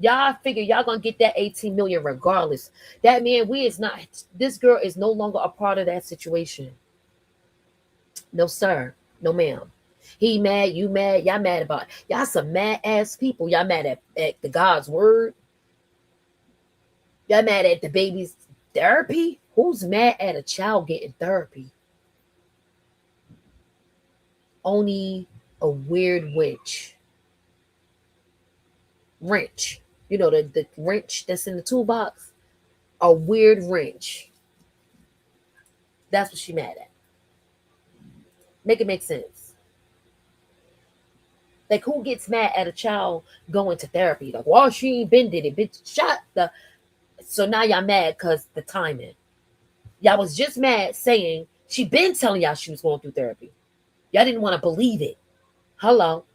[SPEAKER 2] Y'all figure y'all gonna get that 18 million regardless. That man, this girl is no longer a part of that situation. No, sir. No, ma'am. He mad, you mad, y'all mad about it. Y'all some mad ass people. Y'all mad at the God's word. Y'all mad at the baby's therapy. Who's mad at a child getting therapy? Only a weird witch. Wrench. You know, the wrench that's in the toolbox? A weird wrench. That's what she mad at. Make it make sense. Like, who gets mad at a child going to therapy? Like, well, she ain't been did it. Bitch, so now y'all mad because the timing. Y'all was just mad saying she been telling y'all she was going through therapy. Y'all didn't want to believe it. Hello.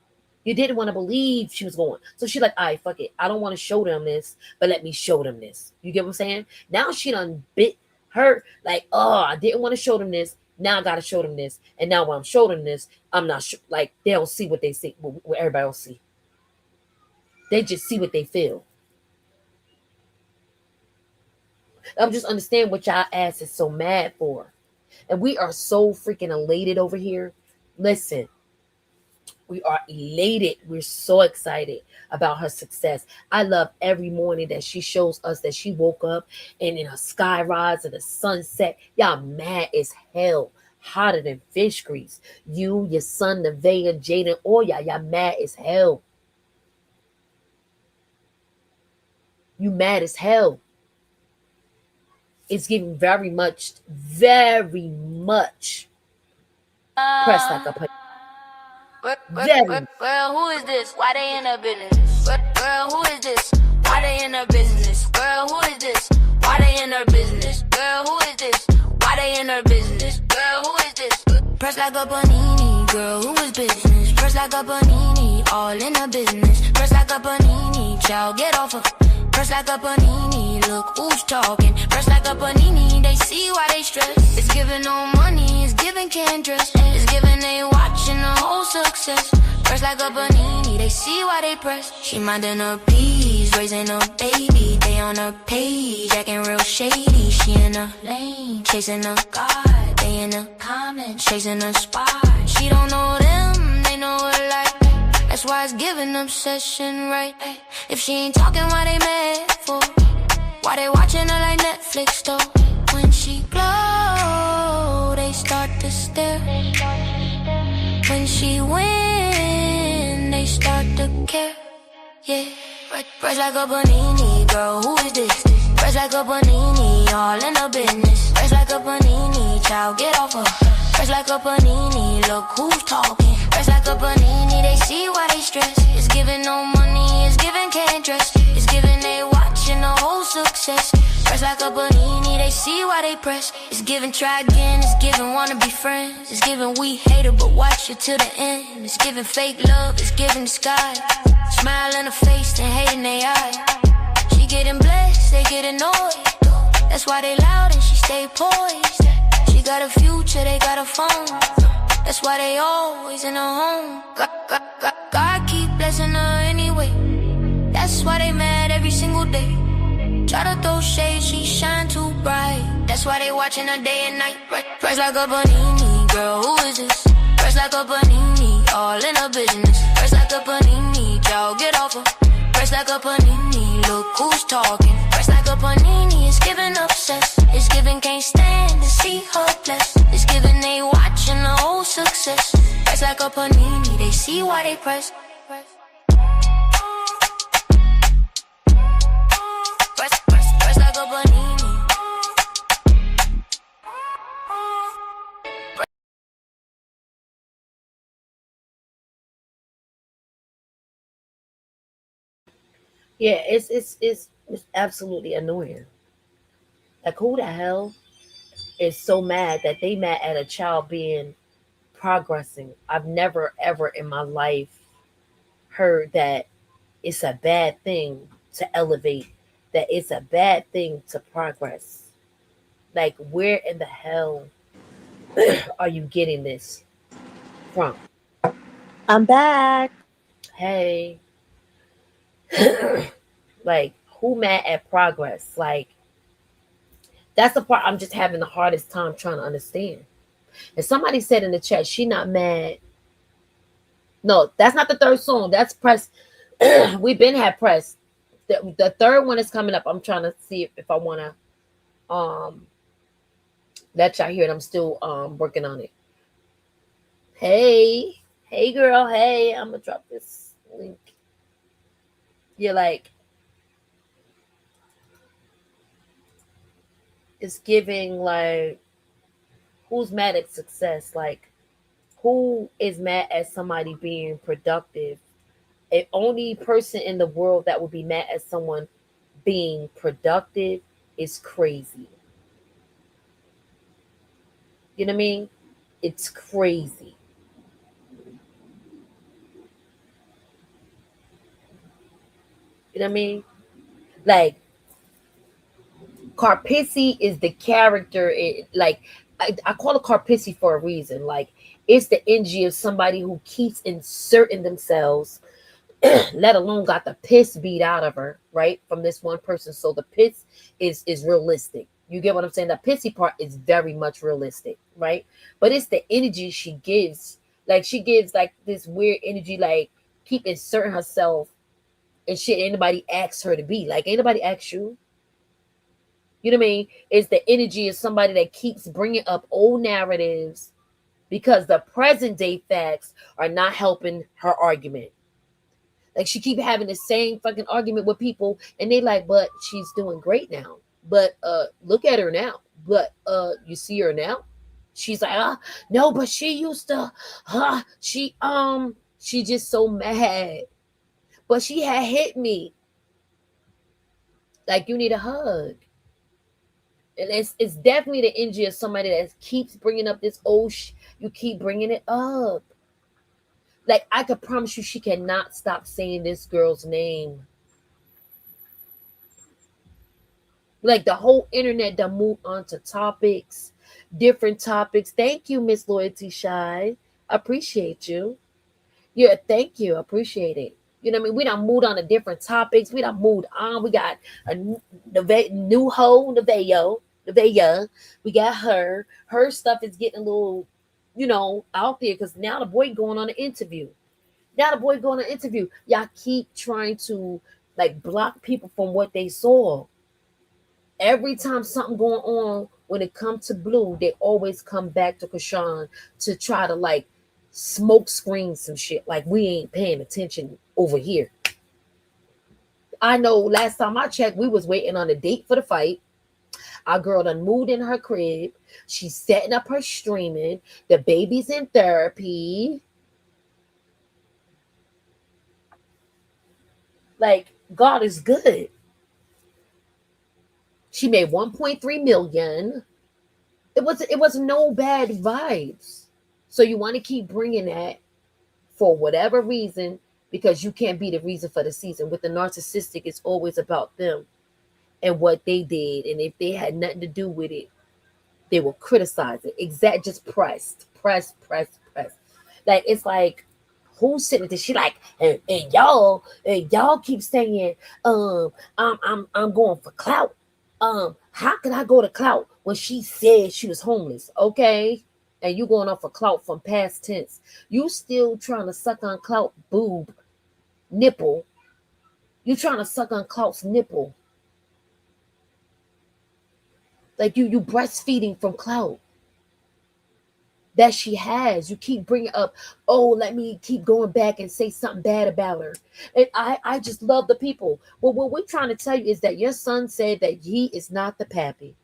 [SPEAKER 2] You didn't want to believe she was going. So she like, all right, fuck it. I don't want to show them this, but let me show them this. You get what I'm saying? Now she done bit her. Like, oh, I didn't want to show them this. Now I got to show them this. And now when I'm showing them this, I'm not sure. Like, they don't see what they see, what everybody else see. They just see what they feel. I'm just understand what y'all ass is so mad for. And we are so freaking elated over here. Listen. We are elated. We're so excited about her success. I love every morning that she shows us that she woke up and in a sky rise and the sunset. Y'all mad as hell. Hotter than fish grease. You, your son, Nevaeh, Jaden, all y'all mad as hell. You mad as hell. It's giving very much press like a punch.
[SPEAKER 1] Girl, who is this? Why they in her business? Girl, who is this? Why they in her business? Girl, who is this? Why they in her business? Girl, who is this? Why they in her business? Girl, who is this? Press like a panini, girl, who is business? Press like a panini, all in her business. Press like a panini, child, get off of. Press like a panini, look who's talking. Press like a panini, they see why they stress. It's giving no money, it's giving can't dress. It's giving they watching the whole success. Press like a panini, they see why they press. She minding her peas, raising a baby. They on her page, acting real shady. She in a lane, chasing a god. They They in the comments, chasing a spot. She don't know them, they know her like. That's why it's giving obsession, right? If she ain't talking, why they mad for? Why they watching her like Netflix, though? When she glow, they start to stare. When she win, they start to care. Yeah, fresh like a panini, girl, who is this? Fresh like a panini, all in the business. Fresh like a panini, child, get off her. Fresh like a panini, look who's talking. Fresh like a panini, they see why they stress. It's giving no money, it's giving can't dress. It's giving they watching the whole success. Fresh like a panini, they see why they press. It's giving try again, it's giving wanna be friends. It's giving we hate her but watch it till the end. It's giving fake love, it's giving the sky. Smile in her face and hate in their eye. She getting blessed, they get annoyed. That's why they loud and she stay poised. She got a future, they got a phone. That's why they always in her home. God keep blessing her anyway. That's why they mad every single day. Try to throw shade, she shine too bright. That's why they watching her day and night. Fresh like a panini, girl, who is this? Fresh like a panini, all in her business. Fresh like a panini, y'all get off her. Fresh like a panini, look who's talking. Fresh like a panini, it's giving obsessed. It's giving can't stand to see her blessed. It's giving they watching the whole success. Fresh like a panini, they see why they press. Fresh like a panini.
[SPEAKER 2] Yeah, it's absolutely annoying. Like, who the hell is so mad that they mad at a child being progressing? I've never ever in my life heard that it's a bad thing to elevate, that it's a bad thing to progress. Like, where in the hell are you getting this from?
[SPEAKER 3] I'm back.
[SPEAKER 2] Hey, like, who mad at progress? Like, that's the part I'm just having the hardest time trying to understand. And somebody said in the chat, she not mad. No, that's not the third song. That's press. We've been had press. The third one is coming up. I'm trying to see if I want to let y'all hear it. I'm still working on it. Hey girl, hey, I'm gonna drop this link. You're like, it's giving like, who's mad at success? Like, who is mad at somebody being productive? The only person in the world that would be mad at someone being productive is crazy. You know what I mean? It's crazy. You know what I mean? Like, Karpissy is the character. Like, I call it Karpissy for a reason. Like, it's the energy of somebody who keeps inserting themselves, let alone got the piss beat out of her, right? From this one person. So the piss is realistic. You get what I'm saying? The pissy part is very much realistic, right? But it's the energy she gives. Like, she gives like this weird energy, like keep inserting herself and shit. Anybody asks her to be like, anybody asks you. You know what I mean? It's the energy of somebody that keeps bringing up old narratives because the present day facts are not helping her argument. Like, she keep having the same fucking argument with people, and they like, but she's doing great now. But look at her now. But you see her now. She's like, no, but she used to, she just so mad. But she had hit me. Like, you need a hug. And it's definitely the energy of somebody that keeps bringing up this old you keep bringing it up. Like, I could promise you she cannot stop saying this girl's name. Like, the whole internet done moved on to topics, different topics. Thank you, Miss Loyalty Shy. Appreciate you. Yeah, thank you. Appreciate it. You know what I mean? We done moved on to different topics. We done moved on. We got a new hoe, Nevayo. We got her. Her stuff is getting a little, out there because now the boy going on an interview. Y'all keep trying to like block people from what they saw. Every time something going on when it comes to Blue, they always come back to Chrisean to try to like smoke screen some shit. Like we ain't paying attention over here. I know last time I checked, we was waiting on a date for the fight. Our girl done moved in her crib. She's setting up her streaming. The baby's in therapy. Like, God is good. She made 1.3 million. It was no bad vibes. So you want to keep bringing that for whatever reason because you can't be the reason for the season. With the narcissistic, it's always about them and what they did. And if they had nothing to do with it, they will criticize it. Just press. Like it's like who's sitting there? She like and y'all keep saying I'm going for clout. How can I go to clout when she said she was homeless? Okay. And you going off for clout from past tense. You still trying to suck on clout boob nipple. You trying to suck on clout's nipple. Like you breastfeeding from clout that she has. You keep bringing up, oh, let me keep going back and say something bad about her. And I just love the people. Well, what we're trying to tell you is that your son said that he is not the pappy.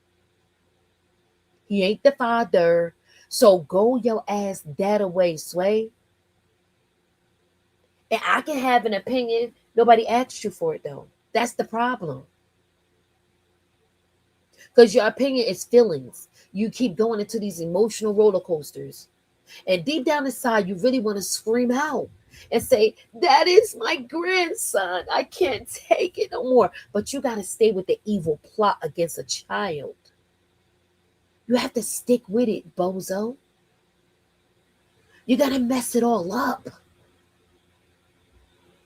[SPEAKER 2] He ain't the father. So go your ass that away, Sway. And I can have an opinion. Nobody asked you for it, though. That's the problem. Because your opinion is feelings. You keep going into these emotional roller coasters. And deep down inside, you really want to scream out and say, that is my grandson. I can't take it no more. But you got to stay with the evil plot against a child. You have to stick with it, bozo. You got to mess it all up.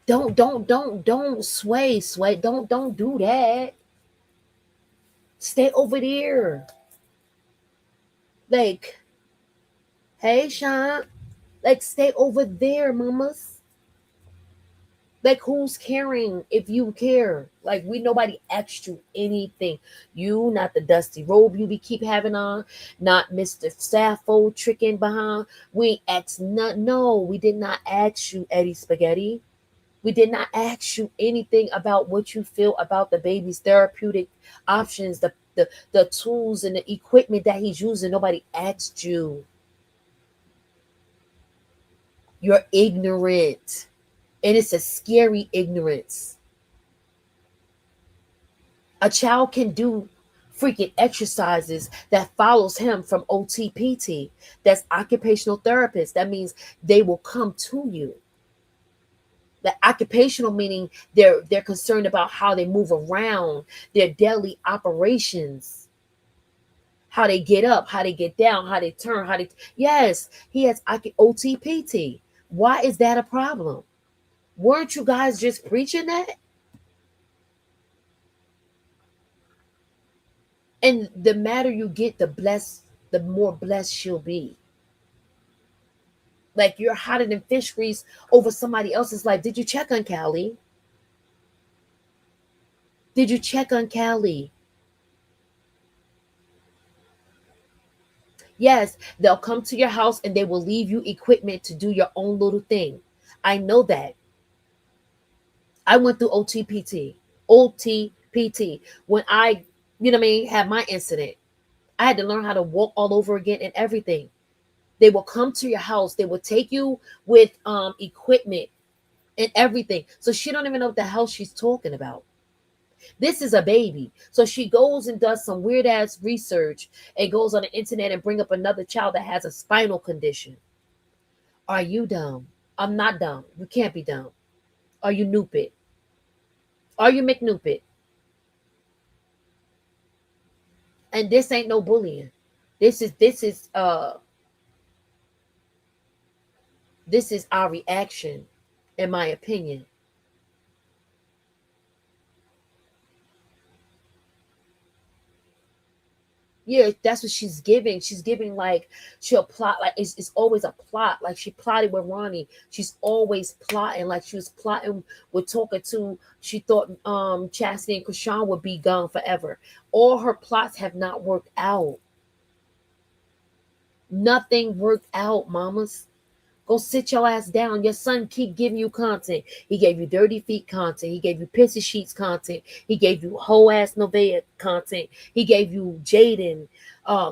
[SPEAKER 2] Don't sway. Don't do that. Stay over there. Like, hey, Sean. Like, stay over there, mamas. Like, who's caring if you care? Like, nobody asked you anything. You, not the dusty robe you be keep having on, not Mr. Sappho tricking behind. We ain't asked nothing. No, we did not ask you, Eddie Spaghetti. We did not ask you anything about what you feel about the baby's therapeutic options, the tools and the equipment that he's using. Nobody asked you. You're ignorant. And it's a scary ignorance. A child can do freaking exercises that follows him from OTPT. That's occupational therapist. That means they will come to you. The occupational meaning they're concerned about how they move around, their daily operations, how they get up, how they get down, how they turn, yes, he has OTPT. Why is that a problem? Weren't you guys just preaching that? And the madder you get, the more blessed she'll be. Like you're hotter than fish grease over somebody else's life. Did you check on Callie? Did you check on Callie? Yes, they'll come to your house and they will leave you equipment to do your own little thing. I know that. I went through OTPT. When I, had my incident. I had to learn how to walk all over again and everything. They will come to your house. They will take you with equipment and everything. So she don't even know what the hell she's talking about. This is a baby. So she goes and does some weird ass research and goes on the internet and bring up another child that has a spinal condition. Are you dumb? I'm not dumb. You can't be dumb. Are you noopid? Are you McNoopid? And this ain't no bullying. This is our reaction, in my opinion. Yeah, that's what she's giving. She's giving like she'll plot like it's always a plot. Like she plotted with Ronnie. She's always plotting. Like she was plotting with talking to. She thought Chastity and Chrisean would be gone forever. All her plots have not worked out. Nothing worked out, mamas. Go sit your ass down. Your son keep giving you content. He gave you dirty feet content. He gave you pissy sheets content. He gave you whole ass Novea content. He gave you Jaden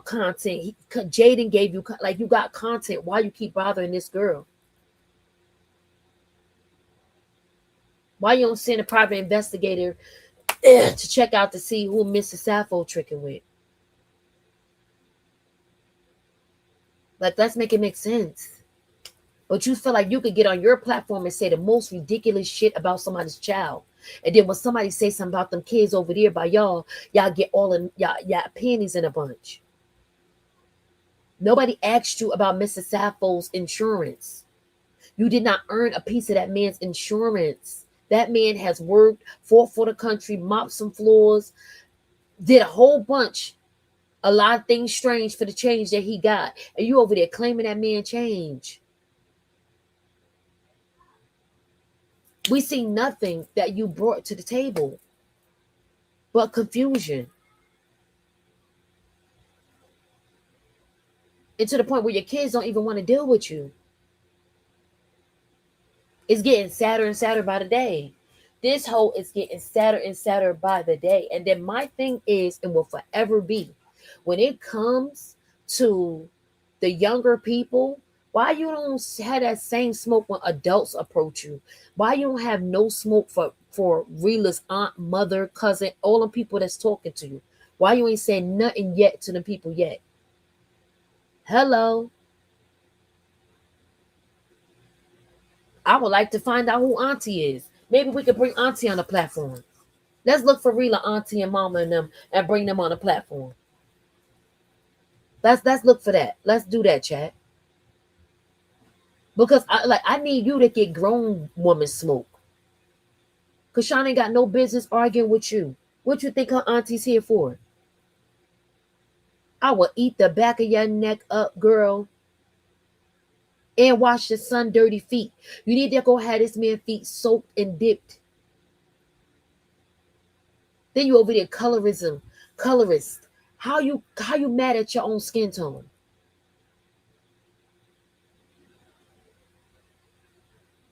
[SPEAKER 2] content. Jaden gave you like you got content. Why you keep bothering this girl? Why you don't send a private investigator to check out to see who Mr. Sappho tricking with? Like let's make it make sense. But you feel like you could get on your platform and say the most ridiculous shit about somebody's child. And then when somebody say something about them kids over there by y'all get all in y'all panties in a bunch. Nobody asked you about Mr. Sappho's insurance. You did not earn a piece of that man's insurance. That man has worked, fought for the country, mopped some floors, did a whole bunch, a lot of things strange for the change that he got. And you over there claiming that man change. We see nothing that you brought to the table but confusion. And to the point where your kids don't even want to deal with you. It's getting sadder and sadder by the day. This whole is getting sadder and sadder by the day. And then my thing is, and will forever be, when it comes to the younger people, why you don't have that same smoke when adults approach you? Why you don't have no smoke for Rela's aunt, mother, cousin, all the people that's talking to you? Why you ain't saying nothing yet to the people yet? Hello. I would like to find out who Auntie is. Maybe we could bring Auntie on the platform. Let's look for Rela, Auntie, and Mama and them and bring them on the platform. Let's look for that. Let's do that, chat. Because I need you to get grown woman smoke. Cause Sean ain't got no business arguing with you. What you think her auntie's here for? I will eat the back of your neck up, girl. And wash your son dirty feet. You need to go have this man feet soaked and dipped. Then you over there colorist. How you mad at your own skin tone?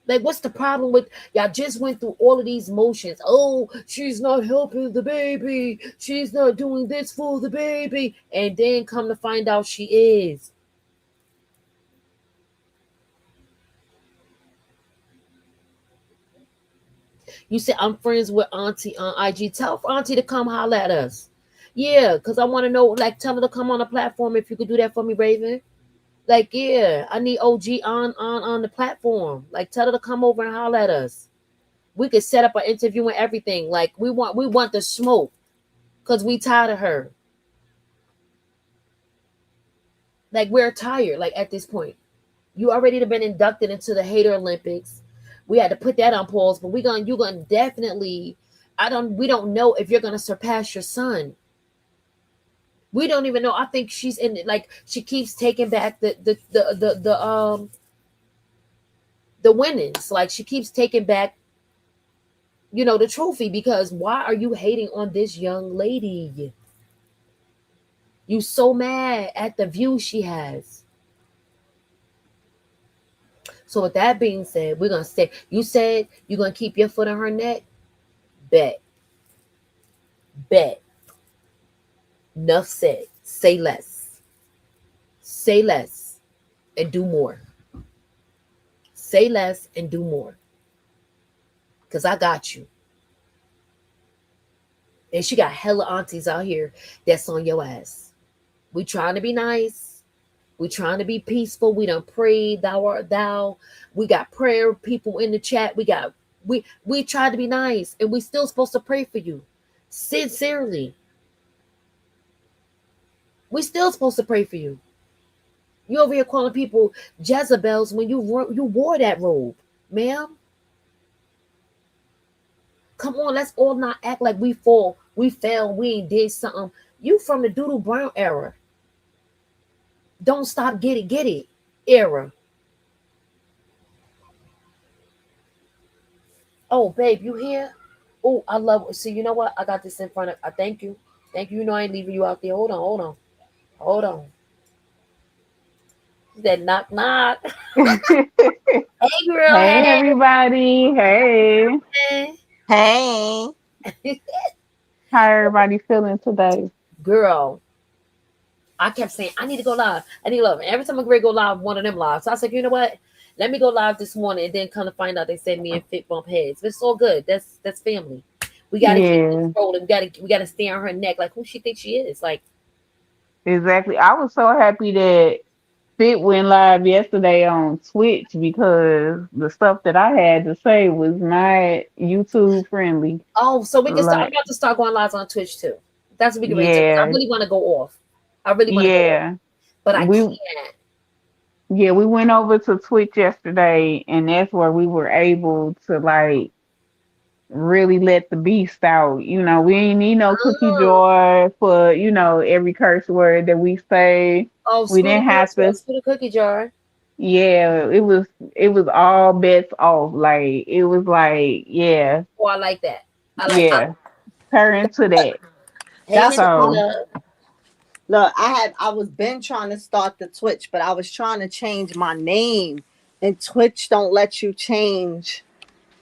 [SPEAKER 2] Like, what's the problem with y'all? Just went through all of these motions. Oh, she's not helping the baby. She's not doing this for the baby. And then come to find out she is. You said, I'm friends with Auntie on IG. Tell Auntie to come holler at us. Yeah, because I want to know, like, tell her to come on the platform if you could do that for me, Raven. Like, yeah, I need OG on the platform. Like, tell her to come over and holler at us. We could set up an interview and everything. Like, we want the smoke. Because we tired of her. Like, we're tired, like, at this point. You already have been inducted into the Hater Olympics. We had to put that on pause, but you're gonna definitely, we don't know if you're gonna surpass your son. We don't even know. I think she's in it, like she keeps taking back the winnings. Like she keeps taking back, the trophy, because why are you hating on this young lady? You so mad at the view she has. So with that being said, we're gonna say, you said you're gonna keep your foot on her neck. Bet. Enough said. Say less. Say less and do more. Say less and do more. Because I got you. And she got hella aunties out here that's on your ass. We trying to be nice. We trying to be peaceful. We done prayed, thou art thou. We got prayer people in the chat. We tried to be nice. And we still supposed to pray for you. Sincerely. We still supposed to pray for you. You over here calling people Jezebels when you wore that robe, ma'am. Come on, let's all not act like we fell, we ain't did something. You from the Doodle Brown era. Don't stop, get it era. Oh, babe, you here? Oh, I love. See, you know what? I got this in front of. I thank you, thank you. You know I ain't leaving you out there. Hold on, hold on, hold on. She said, knock, knock. Hey, girl.
[SPEAKER 4] Hey everybody. Hey.
[SPEAKER 2] Hey.
[SPEAKER 3] Hey.
[SPEAKER 4] How everybody feeling today?
[SPEAKER 2] Girl, I kept saying I need to go live. I need to love. And every time I go live, one of them live. So I said, you know what? Let me go live this morning, and then kind of find out they said me and Fit bump heads. But it's all good. That's family. We gotta keep this
[SPEAKER 4] Yeah,
[SPEAKER 2] rolling. We gotta stay on her neck. Like who she thinks she is. Like,
[SPEAKER 4] exactly. I was so happy that Fit went live yesterday on Twitch because the stuff that I had to say was not YouTube friendly.
[SPEAKER 2] oh, so we can start. I'm
[SPEAKER 4] Like,
[SPEAKER 2] about to start going live on Twitch too. That's what we can ready to. I
[SPEAKER 4] yeah,
[SPEAKER 2] really want to go off. I really want to go off,
[SPEAKER 4] yeah.
[SPEAKER 2] but I
[SPEAKER 4] We
[SPEAKER 2] can't.
[SPEAKER 4] we went over to Twitch yesterday and that's where we were able to like really let the beast out. We ain't need no cookie
[SPEAKER 2] Oh,
[SPEAKER 4] jar for, every curse word that we say.
[SPEAKER 2] oh,
[SPEAKER 4] We
[SPEAKER 2] screw the
[SPEAKER 4] didn't have
[SPEAKER 2] curse word,
[SPEAKER 4] to,
[SPEAKER 2] screw the cookie jar.
[SPEAKER 4] yeah, it was all bets off. Like it was like, yeah,
[SPEAKER 2] Oh, I like that. I like.
[SPEAKER 4] yeah, turn to that.
[SPEAKER 2] Hey,
[SPEAKER 3] That's
[SPEAKER 2] Miss
[SPEAKER 3] what.
[SPEAKER 4] So
[SPEAKER 2] Love.
[SPEAKER 3] Look, I was been trying to start the Twitch, but I was trying to change my name, and Twitch don't let you change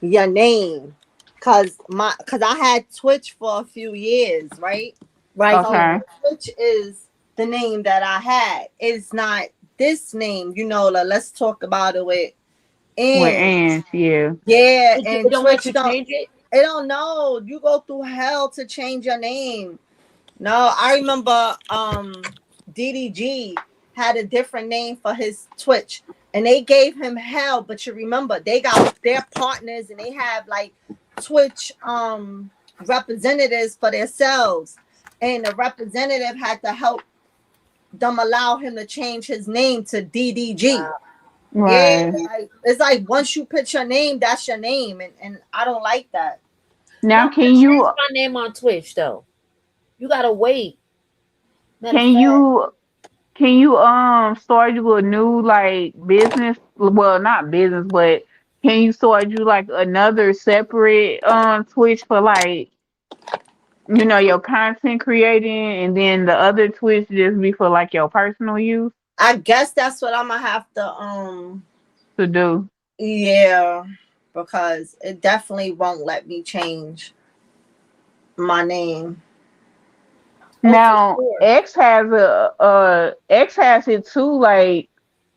[SPEAKER 3] your name, cause I had Twitch for a few years, right?
[SPEAKER 2] Right
[SPEAKER 3] So
[SPEAKER 4] okay,
[SPEAKER 2] there.
[SPEAKER 3] Twitch is the name that I had. It's not this name, let's talk about it with
[SPEAKER 4] with
[SPEAKER 3] and
[SPEAKER 4] ants, yeah.
[SPEAKER 3] yeah,
[SPEAKER 2] It
[SPEAKER 3] and
[SPEAKER 2] don't let
[SPEAKER 3] Twitch
[SPEAKER 2] you
[SPEAKER 3] don't
[SPEAKER 2] change it.
[SPEAKER 3] it don't know. You go through hell to change your name. No, I remember DDG had a different name for his Twitch and they gave him hell, but you remember they got their partners and they have like Twitch representatives for themselves. And the representative had to help them allow him to change his name to DDG.
[SPEAKER 2] Wow.
[SPEAKER 3] Yeah,
[SPEAKER 4] Right.
[SPEAKER 3] it's like once you put your name, that's your name, and I don't like that.
[SPEAKER 2] No,
[SPEAKER 4] Now
[SPEAKER 2] I changed my name on Twitch though. You gotta wait. Matter of
[SPEAKER 4] can
[SPEAKER 2] fact,
[SPEAKER 4] you Can you start you a new like business? Well, not business, but can you start you like another separate Twitch for like your content creating, and then the other Twitch just be for like your personal use
[SPEAKER 3] I guess that's what I'm gonna have to
[SPEAKER 4] to do?
[SPEAKER 3] yeah, because it definitely won't let me change my name.
[SPEAKER 2] oh for
[SPEAKER 4] Now
[SPEAKER 2] sure.
[SPEAKER 4] X has it too, like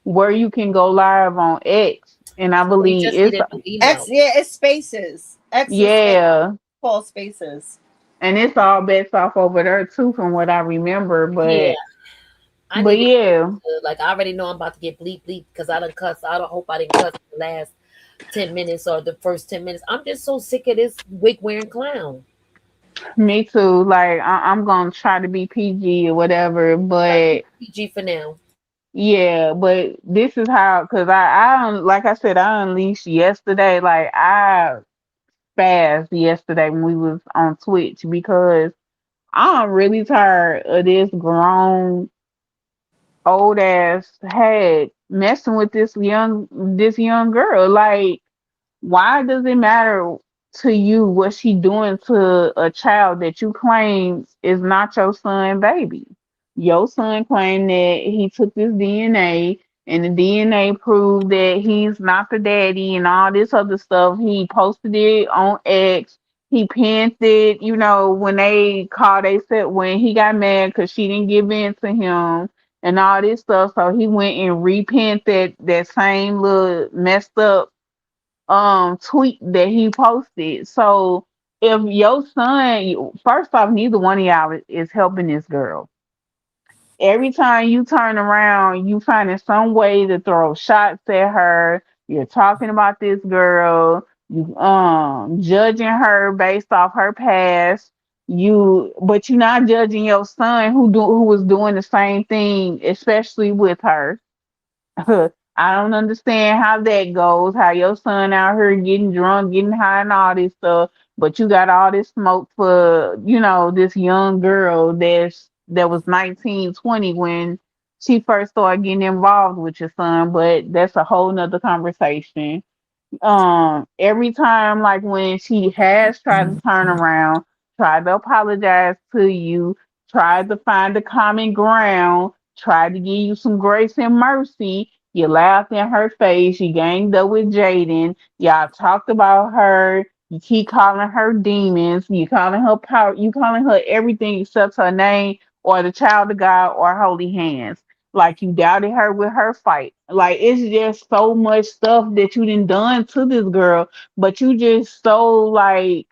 [SPEAKER 4] where you can go live on X, and I
[SPEAKER 2] We
[SPEAKER 4] believe
[SPEAKER 2] just need
[SPEAKER 4] it's
[SPEAKER 2] a new
[SPEAKER 3] X,
[SPEAKER 2] email.
[SPEAKER 3] yeah, it's spaces. X is space
[SPEAKER 4] yeah.
[SPEAKER 3] called spaces.
[SPEAKER 4] And it's all bets off over there too, from what I remember.
[SPEAKER 2] Yeah,
[SPEAKER 4] But
[SPEAKER 2] I
[SPEAKER 4] but
[SPEAKER 2] need to get
[SPEAKER 4] yeah,
[SPEAKER 2] like I already know I'm about to get bleep bleep because I done cuss. I don't hope I didn't cuss the last 10 minutes or the first 10 minutes. I'm just so sick of this wig wearing clown.
[SPEAKER 4] me too. Like I'm gonna try to be PG or whatever.
[SPEAKER 2] Gotta
[SPEAKER 4] But
[SPEAKER 2] keep PG for now.
[SPEAKER 4] yeah, but this is how, because like I said, I unleashed yesterday. Like I spazzed yesterday when we was on Twitch because I'm really tired of this grown old ass head messing with this young girl. Like, why does it matter to you what she doing to a child that you claim is not your son, baby? Your son claimed that he took this DNA and the DNA proved that he's not the daddy and all this other stuff. He posted it on X. He pinned it, when they called, they said when he got mad because she didn't give in to him and all this stuff. So he went and repinned that same little messed up tweet that he posted. So if your son, first off, neither one of y'all is helping this girl. Every time you turn around, you finding some way to throw shots at her. You're talking about this girl. You judging her based off her past. But you're not judging your son who was doing the same thing, especially with her. I don't understand how that goes. How your son out here getting drunk, getting high, and all this stuff, but you got all this smoke for this young girl that was 19, 20 when she first started getting involved with your son, but that's a whole nother conversation. Every time, like when she has tried to turn around, tried to apologize to you, tried to find a common ground, tried to give you some grace and mercy, you laughed in her face, you ganged up with Jaden, y'all talked about her, you keep calling her demons, you calling her power, you calling her everything except her name or the child of God or holy hands. Like you doubted her with her fight. Like it's just so much stuff that you done to this girl, but you just so like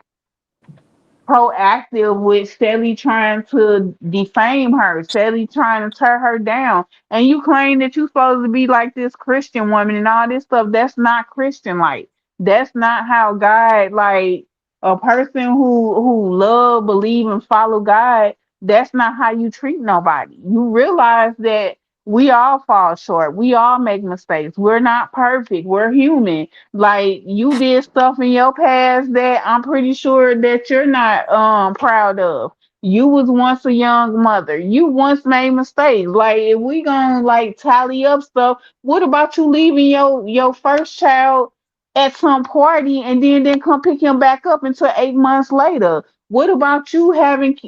[SPEAKER 4] proactive with steadily trying to defame her, steadily trying to tear her down. And you claim that you're supposed to be like this Christian woman and all this stuff. That's not Christian like. That's not how God like a person who love, believe, and follow God, that's not how you treat nobody. You realize that we all fall short. We all make mistakes. We're not perfect. We're human. Like you did stuff in your past that I'm pretty sure that you're not proud of. You was once a young mother. You once made mistakes. Like if we gonna like tally up stuff, what about you leaving your first child at some party and then come pick him back up until 8 months later? What about you having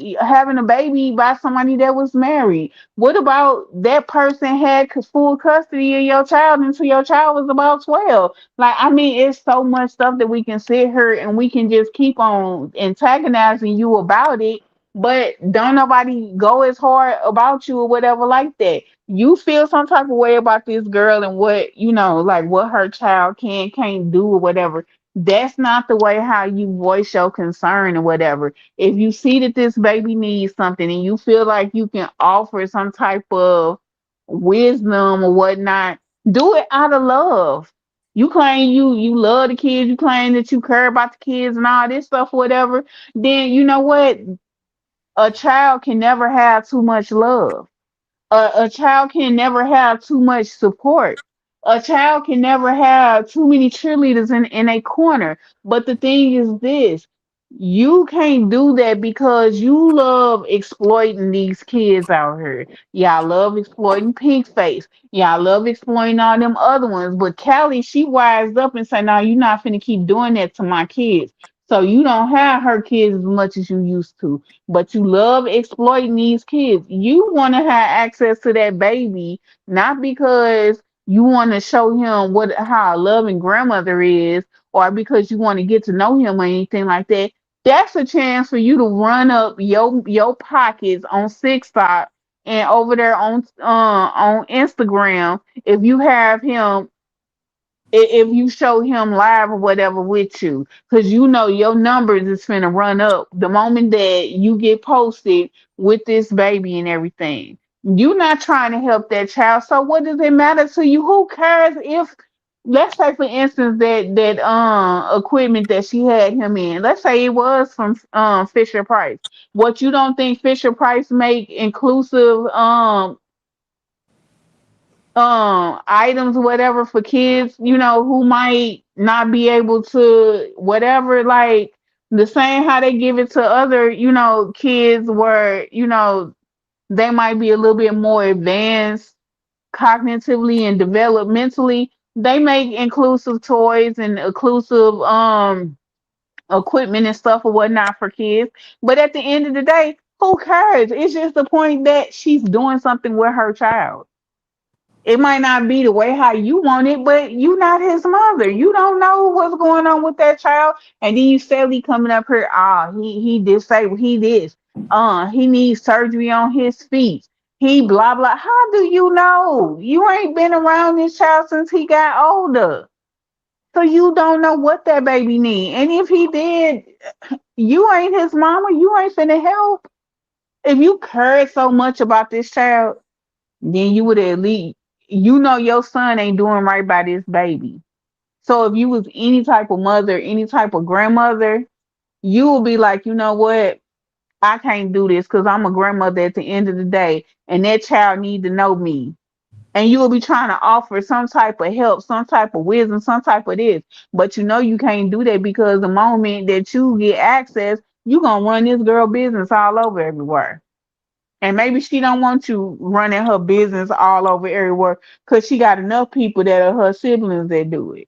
[SPEAKER 4] a baby by somebody that was married? What about that person had full custody of your child until your child was about 12? Like, I mean, it's so much stuff that we can sit here and we can just keep on antagonizing you about it, but don't nobody go as hard about you or whatever like that. You feel some type of way about this girl and what, like what her child can't do or whatever. That's not the way how you voice your concern or whatever. If you see that this baby needs something and you feel like you can offer some type of wisdom or whatnot, do it out of love. You claim you love the kids, you claim that you care about the kids and all this stuff, whatever, then you know what? A child can never have too much love. A child can never have too much support. A child can never have too many cheerleaders in a corner. But the thing is this, you can't do that because you love exploiting these kids out here. Y'all love exploiting Pink Face. Y'all love exploiting all them other ones. But Callie, she wised up and said, no, you're not finna keep doing that to my kids. So you don't have her kids as much as you used to, but you love exploiting these kids. You want to have access to that baby, not because you want to show him what how a loving grandmother is, or because you want to get to know him or anything like that. That's a chance for you to run up your pockets on TikTok and over there on Instagram if you have him if you show him live or whatever with you, because you know your numbers is finna run up the moment that you get posted with this baby and everything. You're not trying to help that child, so what does it matter to you? Who cares if, let's say for instance that equipment that she had him in, let's say it was from Fisher Price. What, you don't think Fisher Price make inclusive items whatever for kids, who might not be able to whatever, like the same how they give it to other, kids where, they might be a little bit more advanced cognitively and developmentally. They make inclusive toys and inclusive equipment and stuff or whatnot for kids. But at the end of the day, who cares? It's just the point that she's doing something with her child. It might not be the way how you want it, but you not his mother. You don't know what's going on with that child. And then you steadily coming up here, he disabled, he this. He needs surgery on his feet. He blah blah. How do you know? You ain't been around this child since he got older. So you don't know what that baby need. And if he did, you ain't his mama. You ain't finna help. If you cared so much about this child, then you would at least, your son ain't doing right by this baby. So if you was any type of mother, any type of grandmother, you will be like, you know what? I can't do this because I'm a grandmother at the end of the day, and that child need to know me. And you will be trying to offer some type of help, some type of wisdom, some type of this. But you can't do that because the moment that you get access, you gonna run this girl business all over everywhere. And maybe she don't want you running her business all over everywhere because she got enough people that are her siblings that do it.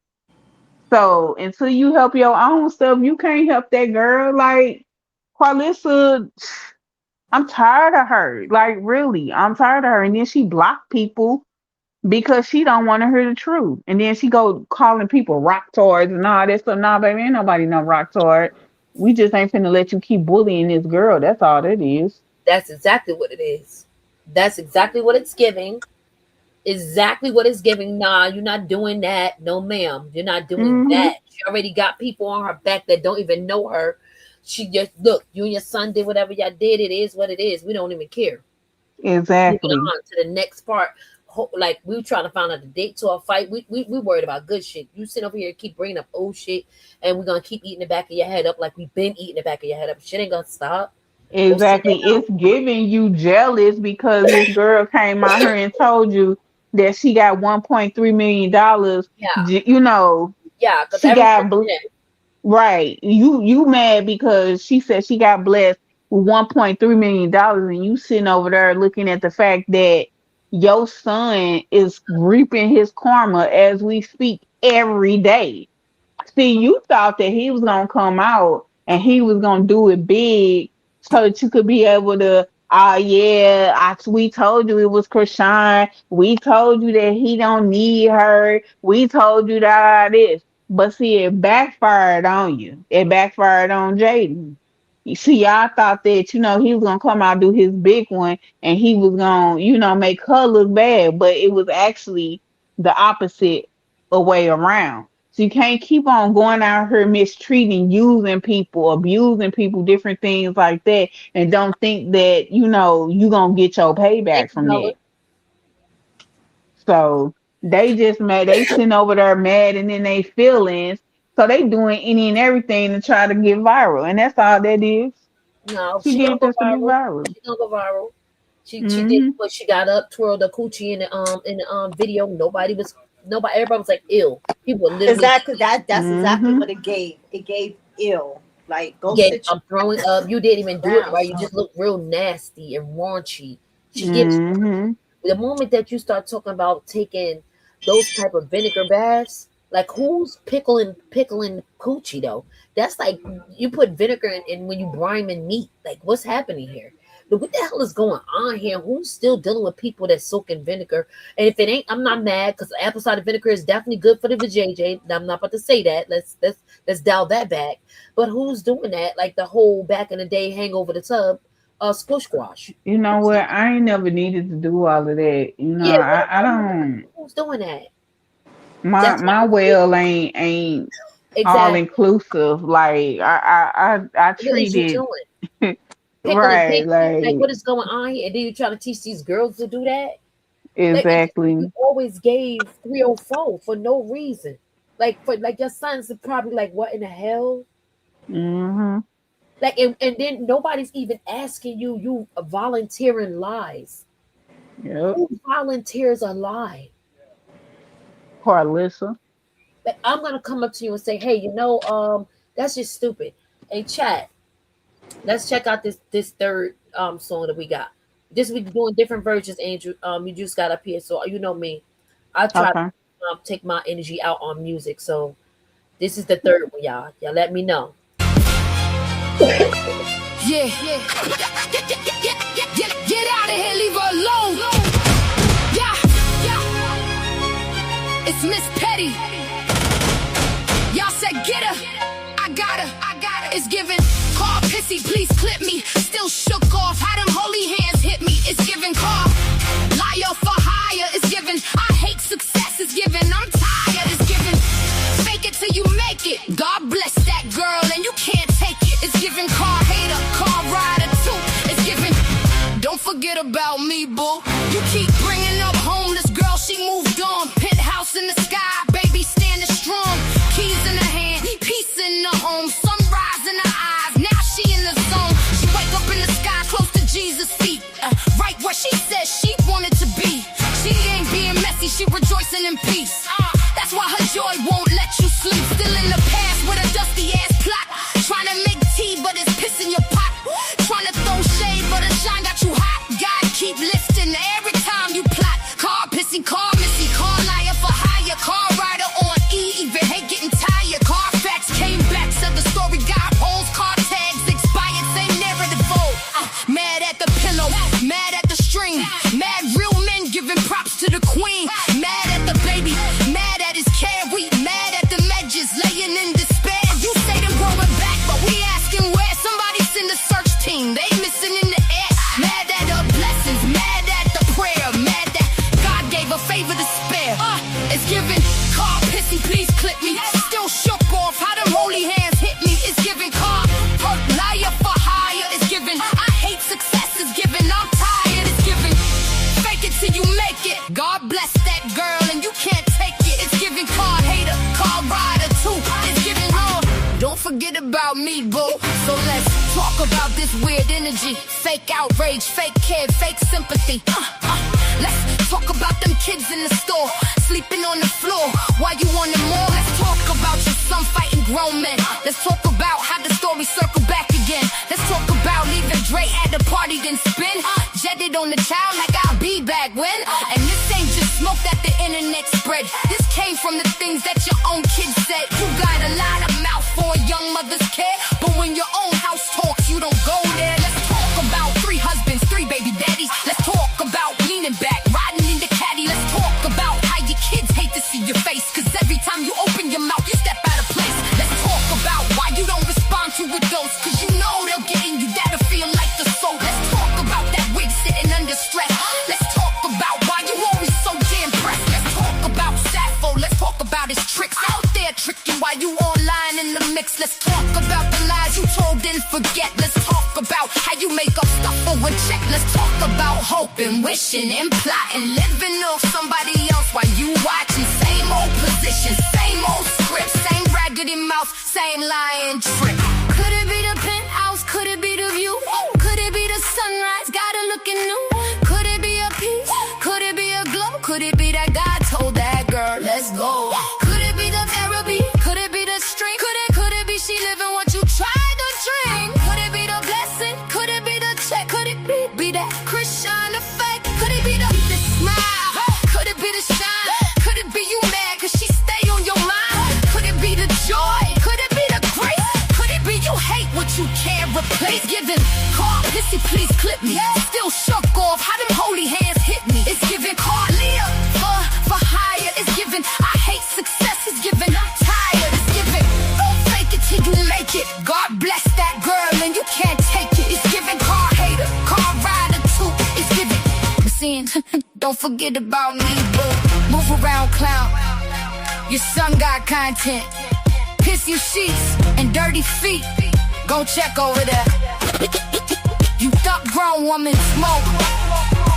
[SPEAKER 4] So until you help your own stuff, you can't help that girl. Like Carlissa, I'm tired of her. Like really, I'm tired of her. And then she blocked people because she don't want to hear the truth. And then she go calling people rock tards and all that stuff. Nah, baby, ain't nobody no rock tard. We just ain't finna let you keep bullying this girl. That's all that is.
[SPEAKER 2] That's exactly what it is. That's exactly what it's giving. Exactly what it's giving. Nah, you're not doing that. No, ma'am. You're not doing
[SPEAKER 4] Hmm.
[SPEAKER 2] that. She already got people on her back that don't even know her. She just look, you and your son did whatever y'all did. It is what it is. We don't even care. Moving
[SPEAKER 4] Exactly.
[SPEAKER 2] on to the next part. Like we were trying to find out the date to a fight. We worried about good shit. You sit over here and keep bringing up old shit, and we're gonna keep eating the back of your head up like we've been eating the back of your head up. Shit ain't gonna stop. Go sit
[SPEAKER 4] Exactly.
[SPEAKER 2] down.
[SPEAKER 4] It's giving you jealous because this girl came out here and told you that she got $1.3 million.
[SPEAKER 2] Yeah,
[SPEAKER 4] You know,
[SPEAKER 2] yeah. Because
[SPEAKER 4] she
[SPEAKER 2] everybody,
[SPEAKER 4] got right. You mad because she said she got blessed with $1.3 million, and you sitting over there looking at the fact that your son is reaping his karma as we speak every day. See, you thought that he was gonna come out and he was gonna do it big so that you could be able to, yeah, we told you it was Chrisean. We told you that he don't need her. We told you that this. But see, it backfired on you. It backfired on Jaden. You see, y'all thought that, he was gonna come out and do his big one and he was gonna, make her look bad, but it was actually the opposite way around. So you can't keep on going out here mistreating, using people, abusing people, different things like that, and don't think that, you gonna get your
[SPEAKER 2] thank
[SPEAKER 4] payback
[SPEAKER 2] you,
[SPEAKER 4] from
[SPEAKER 2] Noah.
[SPEAKER 4] that. So they just mad, they sitting over there mad and in they feelings. So they doing any and everything to try to get viral. And that's all that is.
[SPEAKER 2] No,
[SPEAKER 4] She
[SPEAKER 2] she gonna
[SPEAKER 4] did
[SPEAKER 2] go
[SPEAKER 4] this to be
[SPEAKER 2] viral.
[SPEAKER 4] viral.
[SPEAKER 2] She gonna go viral. She did
[SPEAKER 4] Hmm.
[SPEAKER 2] what she got up, twirled the coochie in the video. Nobody everybody was like ill. People were literally
[SPEAKER 3] Exactly. That's exactly
[SPEAKER 4] Hmm.
[SPEAKER 3] what it gave. It gave ill. Like go
[SPEAKER 2] getting
[SPEAKER 3] sit
[SPEAKER 2] throwing up. You didn't even do it
[SPEAKER 3] down,
[SPEAKER 2] right. You
[SPEAKER 3] son.
[SPEAKER 2] just look real nasty and raunchy. She gives
[SPEAKER 4] Hmm.
[SPEAKER 2] the moment that you start talking about taking those type of vinegar baths, like who's pickling coochie though? That's like you put vinegar in when you brine in meat. Like what's happening here? What the hell is going on here? Who's still dealing with people that soak in vinegar? And if it ain't, I'm not mad because apple cider vinegar is definitely good for the vajayjay. I'm not about to say that. Let's dial that back. But who's doing that? Like the whole back in the day hang over the tub, squish squash.
[SPEAKER 4] You know
[SPEAKER 2] Who's
[SPEAKER 4] what?
[SPEAKER 2] doing
[SPEAKER 4] I ain't never needed to do all of that.
[SPEAKER 2] yeah,
[SPEAKER 4] I
[SPEAKER 2] I'm not.
[SPEAKER 4] don't.
[SPEAKER 2] Who's doing that?
[SPEAKER 4] My
[SPEAKER 2] That's why
[SPEAKER 4] my
[SPEAKER 2] I'm sick.
[SPEAKER 4] well ain't all
[SPEAKER 2] Exactly.
[SPEAKER 4] inclusive. Like I
[SPEAKER 2] What is
[SPEAKER 4] treat
[SPEAKER 2] you
[SPEAKER 4] it
[SPEAKER 2] doing? Pickling
[SPEAKER 4] right.
[SPEAKER 2] pinky? Like, what
[SPEAKER 4] Like
[SPEAKER 2] is going on here? And then you trying to teach these girls to do that? Like, you
[SPEAKER 4] exactly.
[SPEAKER 2] always gave 304 for no reason. Like, for like your sons are probably like, what in the hell?
[SPEAKER 4] Hmm.
[SPEAKER 2] Like, and then nobody's even asking you. You volunteering lies.
[SPEAKER 4] Yep.
[SPEAKER 2] Who volunteers a lie?
[SPEAKER 4] Carlissa.
[SPEAKER 2] Like, I'm gonna come up to you and say, hey, that's just stupid. Hey, chat. Let's check out this third song that we got. This week doing different versions, Andrew. You just got up here, so you know me. I try to
[SPEAKER 4] Okay.
[SPEAKER 2] take my energy out on music. So this is the third one, y'all. Y'all let me know.
[SPEAKER 1] Yeah. Get out of here, leave her alone. Yeah. It's Miss Petty. Y'all said get her. I got her. It's giving. Karpissy, please clip me. Still shook off. How them holy hands hit me. It's giving car. Liar for hire. It's giving. I hate success. It's giving. I'm tired. It's giving. Fake it till you make it. God bless that girl and you can't take it. It's giving car hater, car rider too. It's giving. Don't forget about me, boo. You keep bringing up homeless girl. She moved on. Penthouse in the sky. Baby standing strong. Keys in her hand. Peace in the home. Sunrise in her eyes. Now she in the zone. She wake up in the sky close to Jesus' feet. Right where she said she wanted to be. She ain't being messy. She rejoicing in peace. That's why her joy won't let you sleep. Still in the past with a dusty ass plot. Trying to make tea, but it's piss in your pot. Trying to throw shade, but the shine got you hot. crying in despair. You say them going back, but we asking where. Somebody send a search team, they missing in the air. Mad at her blessings, mad at the prayer, mad that God gave a favor to spare. It's giving Karpissy, please clip me. Still shook off how them holy hands hit me. It's giving liar for hire. It's giving I hate success. It's giving I'm tired. It's giving fake it till you make it. God bless that girl and you can't take it. It's giving car hater, car rider too. It's giving wrong. Don't forget about me, boo. So let's talk about this weird energy. Fake outrage, fake care, fake sympathy. Let's talk about them kids in the store, sleeping on the floor while you on the mall. Let's talk about your son fighting grown men. Let's talk about how the story circle back again. Let's talk about leaving Dre at the party then spin. Jetted on the child like I'll be back when. And this ain't just smoke that the internet spread. This came from the things that your own kids said. You got a lot of mouth for a young mother's care, but when your own house talks, you don't go there. Let's talk about 3 husbands, 3 baby daddies. Let's talk about leaning back, riding in the caddy. Let's talk about how your kids hate to see your face, cause every time you open your mouth, you step out of place. Let's talk about why you don't respond to adults, cause you know they'll get in you, that'll feel like the soul. Let's talk about that wig sitting under stress. Let's talk about why you always so damn pressed. Let's talk about Sappho, let's talk about his tricks out there tricking while you online in the mix. Let's talk about the lies you told and forget. Let's talk about how you make up stuff for a check. Let's talk about hoping, wishing, and plotting, living off somebody else while you watching. Same old position, same old script, same raggedy mouth, same lying trick. Could it be the penthouse? Could it be the view? Could it be the sunrise? Gotta looking new. Could it be a piece? Could it be a glow? Could it be that God told that girl, let's go? Could it be the therapy? Could it be the strength? Could it be she living what you tried to drink? Could it be the blessing? Could it be the check? Could it be that Chrisean Effect? Could it be the smile? Could it be the shine? Could it be you mad cause she stay on your mind? Could it be the joy? Could it be the grace? Could it be you hate what you can't replace? Giving Karpissy, please clip me. Still shook off how them holy hands hit me. It's giving car leader for hire. It's giving I hate success. It's giving I'm tired. It's giving don't fake it till you make it. God bless that girl and you can't take it. It's giving car hater, car rider too. It's giving Chrisean, don't forget about me, boo. Move around, clown. Your son got content. Piss you sheets and dirty feet. Go check over there. You thought grown woman smoke,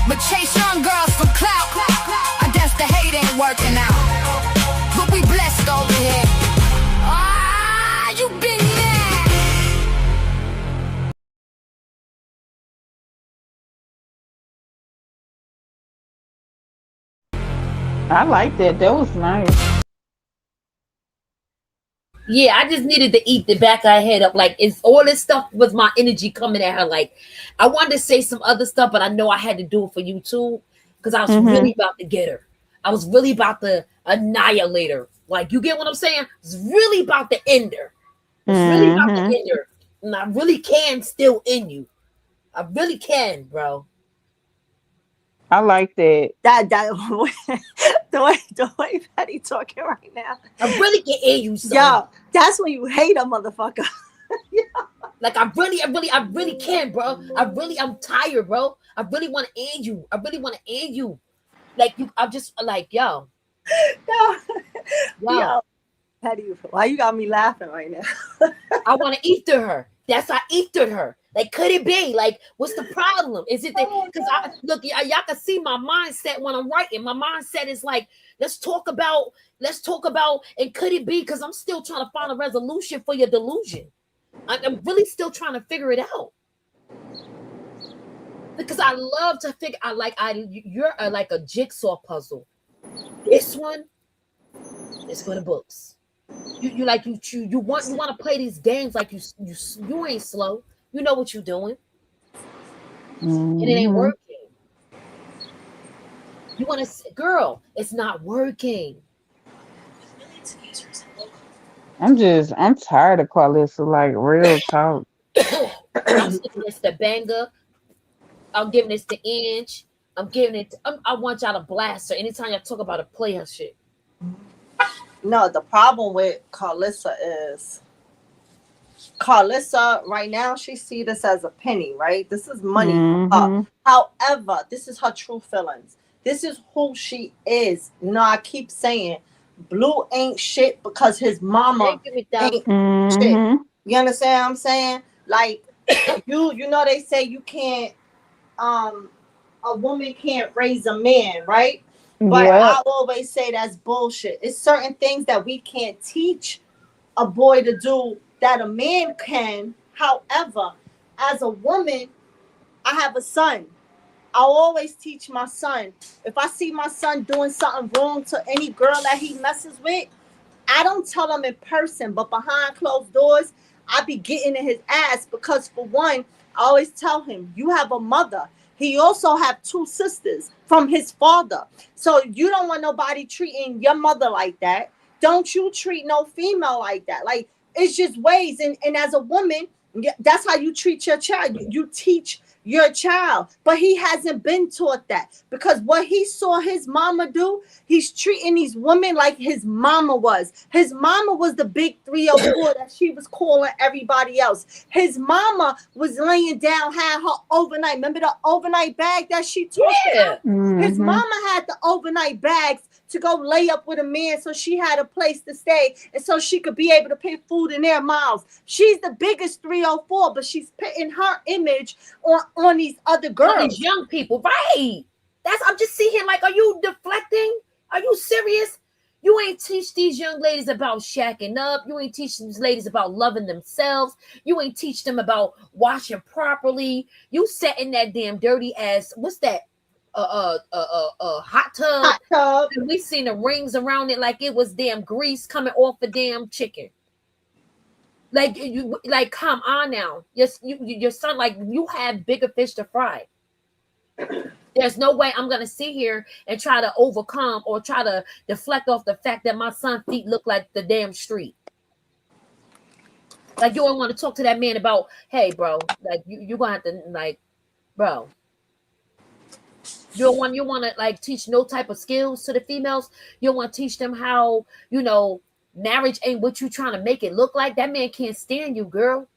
[SPEAKER 1] but chase young girls for clout. I guess the hate ain't working out, but we blessed over here. You been mad.
[SPEAKER 4] I like that. That was nice.
[SPEAKER 2] Yeah, I just needed to eat the back of her head up. Like, it's all this stuff was my energy coming at her. Like, I wanted to say some other stuff, but I know I had to do it for you too, because I was really about to get her. I was really about to annihilate her. Like, you get what I'm saying? It's really about to end her. It's really about to end her. And I really can still end you. I really can, bro.
[SPEAKER 4] I like that.
[SPEAKER 3] The way Patty talking right now.
[SPEAKER 2] I really can end you, son.
[SPEAKER 3] Yo, that's when you hate a motherfucker.
[SPEAKER 2] Like, I really can, bro. I'm tired, bro. I really want to end you. Like, I'm just like, yo.
[SPEAKER 3] Yo, Patty, why you got me laughing right now?
[SPEAKER 2] I want to eat to her. That's I eat to her. Like, could it be? Like, what's the problem? Is it that because I look, y'all can see my mindset when I'm writing. My mindset is like, let's talk about, and could it be? Because I'm still trying to find a resolution for your delusion. I'm really still trying to figure it out. Because I love to figure. You're like a jigsaw puzzle. This one is for the books. You want to play these games like you ain't slow. You know what you're doing. And it ain't working. You want to, girl, it's not working.
[SPEAKER 4] I'm tired of Karpissy, like real talk.
[SPEAKER 2] I'm giving this the banger. I'm giving this the inch. I'm giving it. I want y'all to blast her anytime y'all talk about a play her shit.
[SPEAKER 3] No, the problem with is Carlissa right now, she see this as a penny, right? This is money for her.
[SPEAKER 4] Mm-hmm.
[SPEAKER 3] However, this is her true feelings. This is who she is. You know, I keep saying Blue ain't shit because his mama
[SPEAKER 2] Thank you, McDowell.
[SPEAKER 3] ain't shit.
[SPEAKER 4] Mm-hmm.
[SPEAKER 3] You understand what I'm saying? Like you know they say you can't um a woman can't raise a man, right? But I
[SPEAKER 4] Yep.
[SPEAKER 3] always say that's bullshit. It's certain things that we can't teach a boy to do that a man can. However, as a woman, I have a son. I always teach my son. If I see my son doing something wrong to any girl that he messes with, I don't tell him in person, but behind closed doors, I be getting in his ass because for one, I always tell him, you have a mother. He also have two sisters from his father. So you don't want nobody treating your mother like that. Don't you treat no female like that. Like it's just ways. And as a woman, that's how you treat your child. You teach your child. But he hasn't been taught that because what he saw his mama do, he's treating these women like his mama was. His mama was the big 304 that she was calling everybody else. His mama was laying down, had her overnight. Remember the overnight bag that she talked
[SPEAKER 2] Yeah.
[SPEAKER 3] about? His
[SPEAKER 4] Mm-hmm.
[SPEAKER 3] mama had the overnight bags to go lay up with a man so she had a place to stay and so she could be able to pay food in their mouths. She's the biggest 304, but she's putting her image on these other
[SPEAKER 2] On these
[SPEAKER 3] girls.
[SPEAKER 2] young people, right? That's I'm just seeing like, are you deflecting? Are you serious? You ain't teach these young ladies about shacking up. You ain't teach these ladies about loving themselves. You ain't teach them about washing properly. You set in that damn dirty ass. What's that? Hot tub.
[SPEAKER 3] Hot tub.
[SPEAKER 2] And we seen the rings around it like it was damn grease coming off the damn chicken. Like you, like come on now. Your son, like you have bigger fish to fry. There's no way I'm gonna sit here and try to overcome or try to deflect off the fact that my son's feet look like the damn street. Like you don't want to talk to that man about, hey, bro, like you gonna have to like, bro. You want to like teach no type of skills to the females. You don't want to teach them how marriage ain't what you trying to make it look like. That man can't stand you, girl.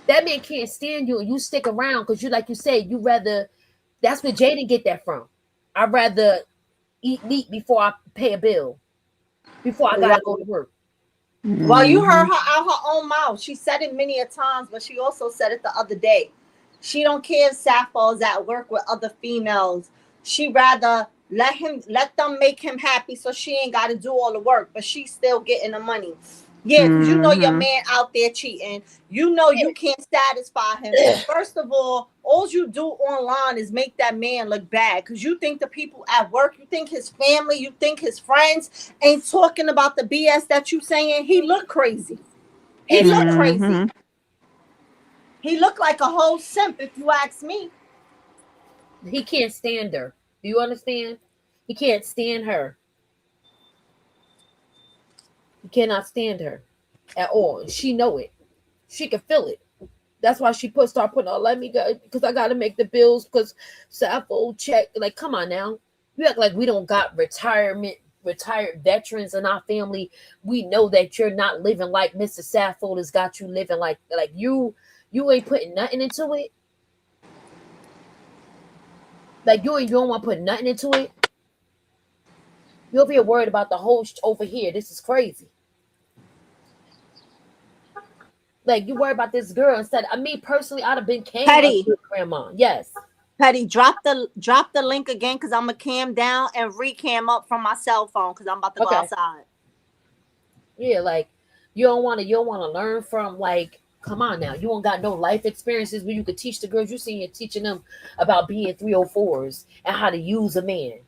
[SPEAKER 2] That man can't stand you, and you stick around because you, like you say, you rather. That's where Jaden get that from. I'd rather eat meat before I pay a bill, before I gotta go to work.
[SPEAKER 3] Well, you heard
[SPEAKER 4] Mm-hmm.
[SPEAKER 3] her out her own mouth. She said it many a times, but she also said it the other day. She don't care if Sappho's at work with other females. She rather let them make him happy so she ain't got to do all the work, but she's still getting the money. Yeah, because you know your
[SPEAKER 4] Mm-hmm.
[SPEAKER 3] man out there cheating. You know you can't satisfy him. First of all you do online is make that man look bad because you think the people at work, you think his family, you think his friends ain't talking about the BS that you saying. He look crazy. He
[SPEAKER 2] And
[SPEAKER 3] look
[SPEAKER 4] Mm-hmm.
[SPEAKER 3] crazy. He looked like a whole simp, if you ask me.
[SPEAKER 2] he can't stand her. Do you understand? He can't stand her. He cannot stand her at all. And she know it. She can feel it. That's why she start putting, oh, let me go because I gotta make the bills because Sappho check. Like, come on now. You act like we don't got retired veterans in our family. We know that you're not living like Mr. Sappho has got you living like you ain't putting nothing into it. Like you don't want to put nothing into it. You over here worried about the whole over here. This is crazy. Like you worry about this girl instead. I mean, personally, I'd have been came a
[SPEAKER 3] Petty.
[SPEAKER 2] good grandma. Yes.
[SPEAKER 3] Petty, drop the link again because I'm gonna cam down and recam up from my cell phone because I'm about to go
[SPEAKER 2] Okay.
[SPEAKER 3] outside.
[SPEAKER 2] Yeah, like you don't want to learn from like come on now. You don't got no life experiences where you could teach the girls. You see you teaching them about being 304s and how to use a man.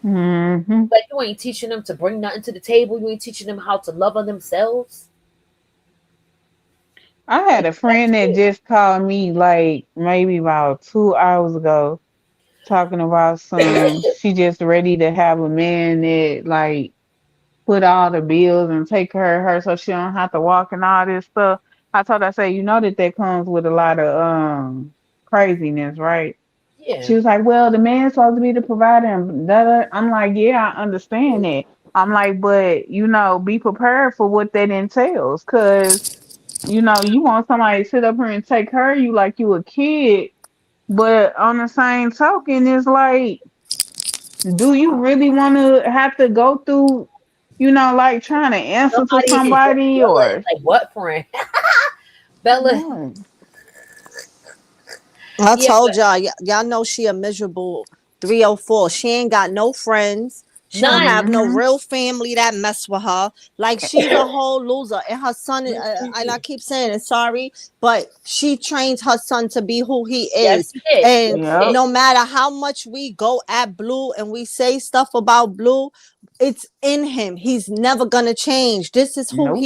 [SPEAKER 4] Mm-hmm.
[SPEAKER 2] Like you ain't teaching them to bring nothing to the table. You ain't teaching them how to love on themselves.
[SPEAKER 4] I had
[SPEAKER 2] Like
[SPEAKER 4] a
[SPEAKER 2] that's
[SPEAKER 4] friend that
[SPEAKER 2] weird.
[SPEAKER 4] just called me like maybe about 2 hours ago talking about some she just ready to have a man that like put all the bills and take care of her so she don't have to walk and all this stuff. I told her, I say, you know that comes with a lot of craziness, right? She
[SPEAKER 2] Yeah.
[SPEAKER 4] was like, well, the man's supposed to be the provider and da, da. I'm like, yeah, I understand that. I'm like, but be prepared for what that entails, because you want somebody to sit up here and take care of you like you a kid, but on the same token, it's like, do you really want to have to go through, like trying to answer to
[SPEAKER 2] Somebody,
[SPEAKER 4] somebody
[SPEAKER 2] Bella is
[SPEAKER 4] or
[SPEAKER 2] like, what, friend? Bella,
[SPEAKER 4] what?
[SPEAKER 3] I
[SPEAKER 2] yeah,
[SPEAKER 3] told
[SPEAKER 2] but
[SPEAKER 3] y'all know she a miserable 304. She ain't got no friends. She don't
[SPEAKER 2] none.
[SPEAKER 3] have no
[SPEAKER 4] Hmm.
[SPEAKER 3] real family that mess with her. Like she's a whole loser. And her son, and I keep saying it, sorry, but she trains her son to be who he
[SPEAKER 2] Yes,
[SPEAKER 3] is.
[SPEAKER 2] she did.
[SPEAKER 3] And
[SPEAKER 2] Yes, she did.
[SPEAKER 4] Yep.
[SPEAKER 3] no matter how much we go at Blue and we say stuff about Blue, it's in him. He's never gonna change. This is
[SPEAKER 4] Nope.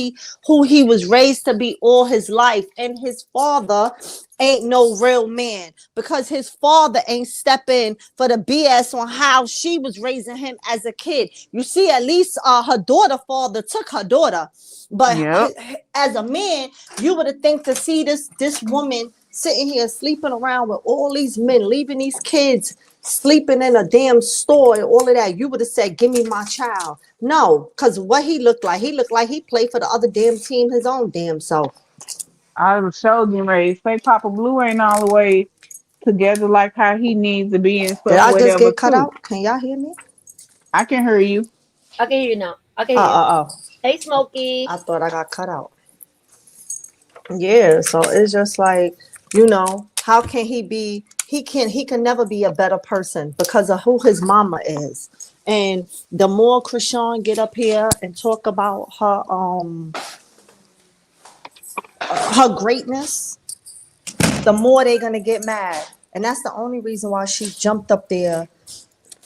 [SPEAKER 3] who he was raised to be all his life. And his father ain't no real man because his father ain't step in for the BS on how she was raising him as a kid. You see, at least her daughter father took her daughter, but
[SPEAKER 4] Yep.
[SPEAKER 3] as a man, you would have think to see this woman sitting here sleeping around with all these men, leaving these kids sleeping in a damn store and all of that. You would have said, "Give me my child." No, because what he looked like he played for the other damn team, his own damn self.
[SPEAKER 4] I was so getting ready to say Papa Blue ain't all the way together like how he needs to be and
[SPEAKER 3] Did
[SPEAKER 4] stuff,
[SPEAKER 3] I just
[SPEAKER 4] whatever
[SPEAKER 3] get cut
[SPEAKER 4] too.
[SPEAKER 3] out? Can y'all hear me?
[SPEAKER 4] I can hear you.
[SPEAKER 2] I can hear you now. I can
[SPEAKER 3] Uh
[SPEAKER 2] hear you.
[SPEAKER 3] uh uh.
[SPEAKER 2] Hey, Smokey.
[SPEAKER 3] I thought I got cut out. Yeah, so it's just like, how can he be? He can never be a better person because of who his mama is. And the more Chrisean get up here and talk about her greatness, the more they gonna get mad. And that's the only reason why she jumped up there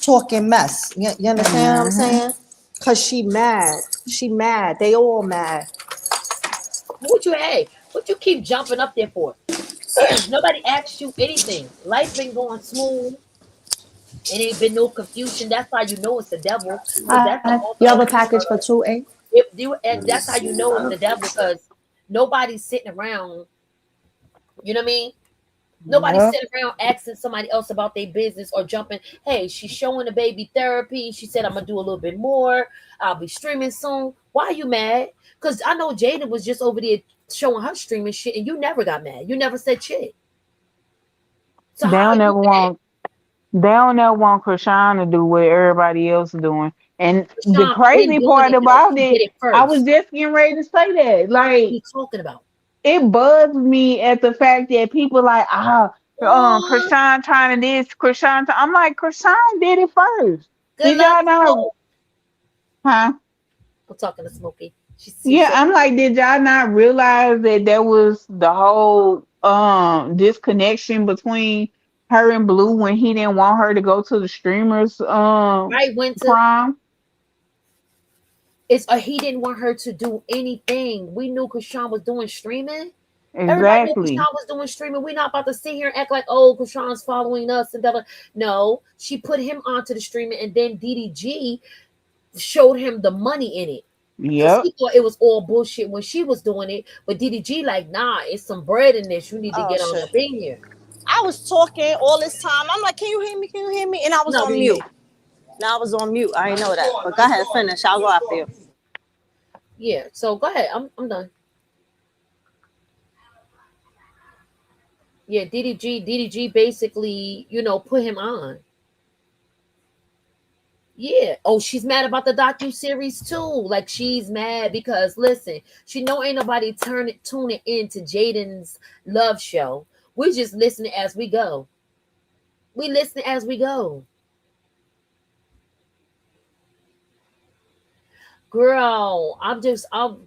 [SPEAKER 3] talking mess. You understand what I'm
[SPEAKER 4] Hmm.
[SPEAKER 3] saying? Cause she mad. She mad. They all mad.
[SPEAKER 2] What you hey? What you keep jumping up there for? Nobody asked you anything. Life been going smooth. It ain't been no confusion. That's how you know it's the devil, because that's the
[SPEAKER 3] You
[SPEAKER 2] author
[SPEAKER 3] have
[SPEAKER 2] of
[SPEAKER 3] a package for 2A?
[SPEAKER 2] if you. And that's how you know it's the devil, because nobody's sitting around. You know what I mean? Nobody's
[SPEAKER 4] Yep.
[SPEAKER 2] sitting around asking somebody else about their business or jumping. Hey, she's showing the baby therapy. She said, I'm gonna do a little bit more. I'll be streaming soon. Why are you mad? Because I know Jada was just over there showing her streaming shit, and you never got mad. You never said shit. So
[SPEAKER 4] They
[SPEAKER 2] how are
[SPEAKER 4] don't
[SPEAKER 2] you
[SPEAKER 4] ever
[SPEAKER 2] mad?
[SPEAKER 4] want they don't ever want Krishan to do what everybody else is doing. And the
[SPEAKER 2] Sean been
[SPEAKER 4] crazy
[SPEAKER 2] doing
[SPEAKER 4] part
[SPEAKER 2] it though.
[SPEAKER 4] about
[SPEAKER 2] He did
[SPEAKER 4] it,
[SPEAKER 2] it
[SPEAKER 4] I was
[SPEAKER 2] first.
[SPEAKER 4] just getting ready to say that.
[SPEAKER 2] What are
[SPEAKER 4] Like,
[SPEAKER 2] you talking about?
[SPEAKER 4] it bugs me at the fact that people like,
[SPEAKER 2] Oh,
[SPEAKER 4] Krishan trying to this, Krishan. I'm like, Krishan did it first.
[SPEAKER 2] good
[SPEAKER 4] Did
[SPEAKER 2] luck,
[SPEAKER 4] y'all not?
[SPEAKER 2] Smoke.
[SPEAKER 4] Huh?
[SPEAKER 2] I'm talking to Smokey. She
[SPEAKER 4] Yeah,
[SPEAKER 2] said,
[SPEAKER 4] I'm like, did y'all not realize that there was the whole disconnection between her and Blue when he didn't want her to go to the streamers
[SPEAKER 2] right, Winter.
[SPEAKER 4] prom?
[SPEAKER 2] It's he didn't want her to do anything. We knew Krishan was doing streaming. Everybody knew
[SPEAKER 4] Exactly.
[SPEAKER 2] Krishan was doing streaming. We're not about to sit here and act like, oh, Krishan's following us and that. No, she put him onto the streaming, and then DDG showed him the money in it. Because
[SPEAKER 4] Yep.
[SPEAKER 2] he thought it was all bullshit when she was doing it. But DDG, like, nah, it's some bread in this. You need to
[SPEAKER 3] Oh
[SPEAKER 2] get on
[SPEAKER 3] shit.
[SPEAKER 2] up in here.
[SPEAKER 3] I was talking all this time. I'm like, can you hear me? Can you hear me? And I was
[SPEAKER 2] No,
[SPEAKER 3] on
[SPEAKER 2] we hear
[SPEAKER 3] mute.
[SPEAKER 2] you.
[SPEAKER 3] Now I was on mute. I didn't know that. But go ahead, finish. I'll go after you.
[SPEAKER 2] Yeah, so go ahead. I'm done. Yeah, DDG basically, put him on. Yeah. Oh, she's mad about the docu series too. Like she's mad because listen, she know ain't nobody tuning in to Jaden's love show. We just listening as we go. We listen as we go. Girl,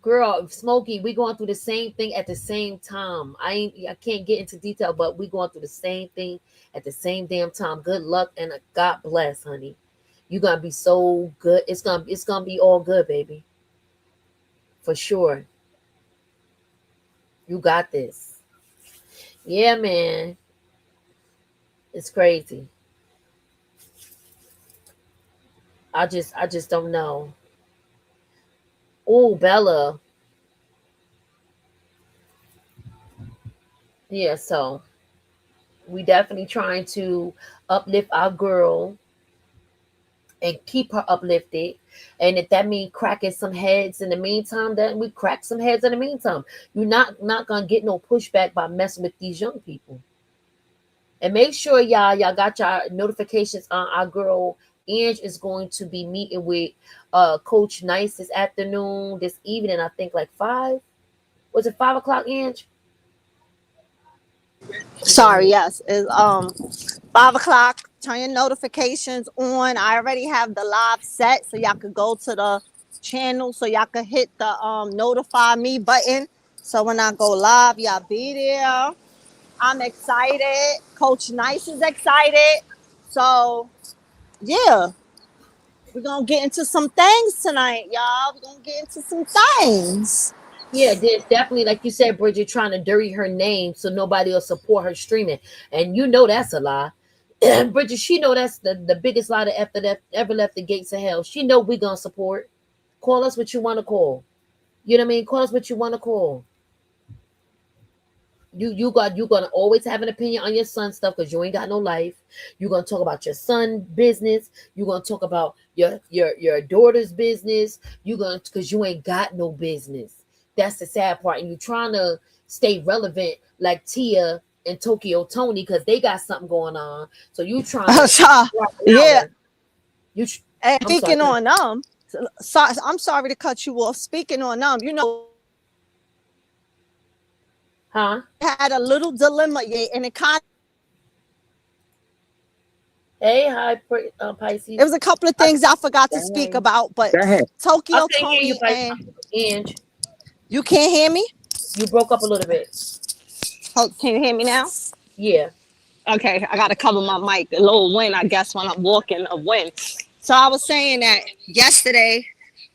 [SPEAKER 2] girl, Smokey, we going through the same thing at the same time. I can't get into detail, but we going through the same thing at the same damn time. Good luck and God bless, honey. You're gonna be so good. It's gonna be all good, baby. For sure. You got this. Yeah, man. It's crazy. I just don't know. Oh, Bella. Yeah, so we definitely trying to uplift our girl. and keep her uplifted. And if that means cracking some heads in the meantime, then we crack some heads in the meantime. You're not gonna get no pushback by messing with these young people. And make sure y'all got your notifications on. Our girl Ange is going to be meeting with Coach Nice this afternoon, this evening. I think like 5. Was it 5 o'clock, Ange? She's on
[SPEAKER 3] Sorry,
[SPEAKER 2] here.
[SPEAKER 3] yes, it's 5 o'clock. Turn your notifications on. I already have the live set, so y'all could go to the channel, so y'all could hit the notify me button. So when I go live, y'all be there. I'm excited. Coach Nice is excited. So yeah, we're gonna get into some things tonight, y'all. We're gonna get into some things.
[SPEAKER 2] Yeah, there's definitely, like you said, Bridget, trying to dirty her name so nobody will support her streaming. And you know that's a lie. Bridget, she know that's the biggest lie that ever left the gates of hell. She know we gonna support. Call us what you want to call. You know what I mean? Call us what you want to call. You gonna always have an opinion on your son stuff because you ain't got no life. You're gonna talk about your son business. You're gonna talk about your daughter's business. You gonna, because you ain't got no business. That's the sad part. And you trying to stay relevant like Tia and Tokyo Tony because they got something going on. So you trying to rock
[SPEAKER 3] Yeah,
[SPEAKER 2] louder. You tr-
[SPEAKER 3] and
[SPEAKER 2] I'm sorry.
[SPEAKER 3] speaking on them, so, I'm sorry to cut you off. Speaking on them,
[SPEAKER 2] Huh?
[SPEAKER 3] had a little dilemma, yeah, and it kind
[SPEAKER 2] Hey, hi,
[SPEAKER 3] it
[SPEAKER 2] Pisces.
[SPEAKER 3] was a couple of
[SPEAKER 2] I,
[SPEAKER 3] things I forgot to speak
[SPEAKER 4] Hey,
[SPEAKER 3] about, but
[SPEAKER 4] go ahead.
[SPEAKER 2] I
[SPEAKER 3] Tokyo
[SPEAKER 2] can't hear you,
[SPEAKER 3] Tony
[SPEAKER 2] Pisces.
[SPEAKER 3] and
[SPEAKER 2] Ange,
[SPEAKER 3] you can't hear me.
[SPEAKER 2] you broke up a little bit.
[SPEAKER 3] Can you hear me now?
[SPEAKER 2] Yeah.
[SPEAKER 3] Okay, I gotta cover my mic. A little wind, I guess, when I'm walking a wind. So I was saying that yesterday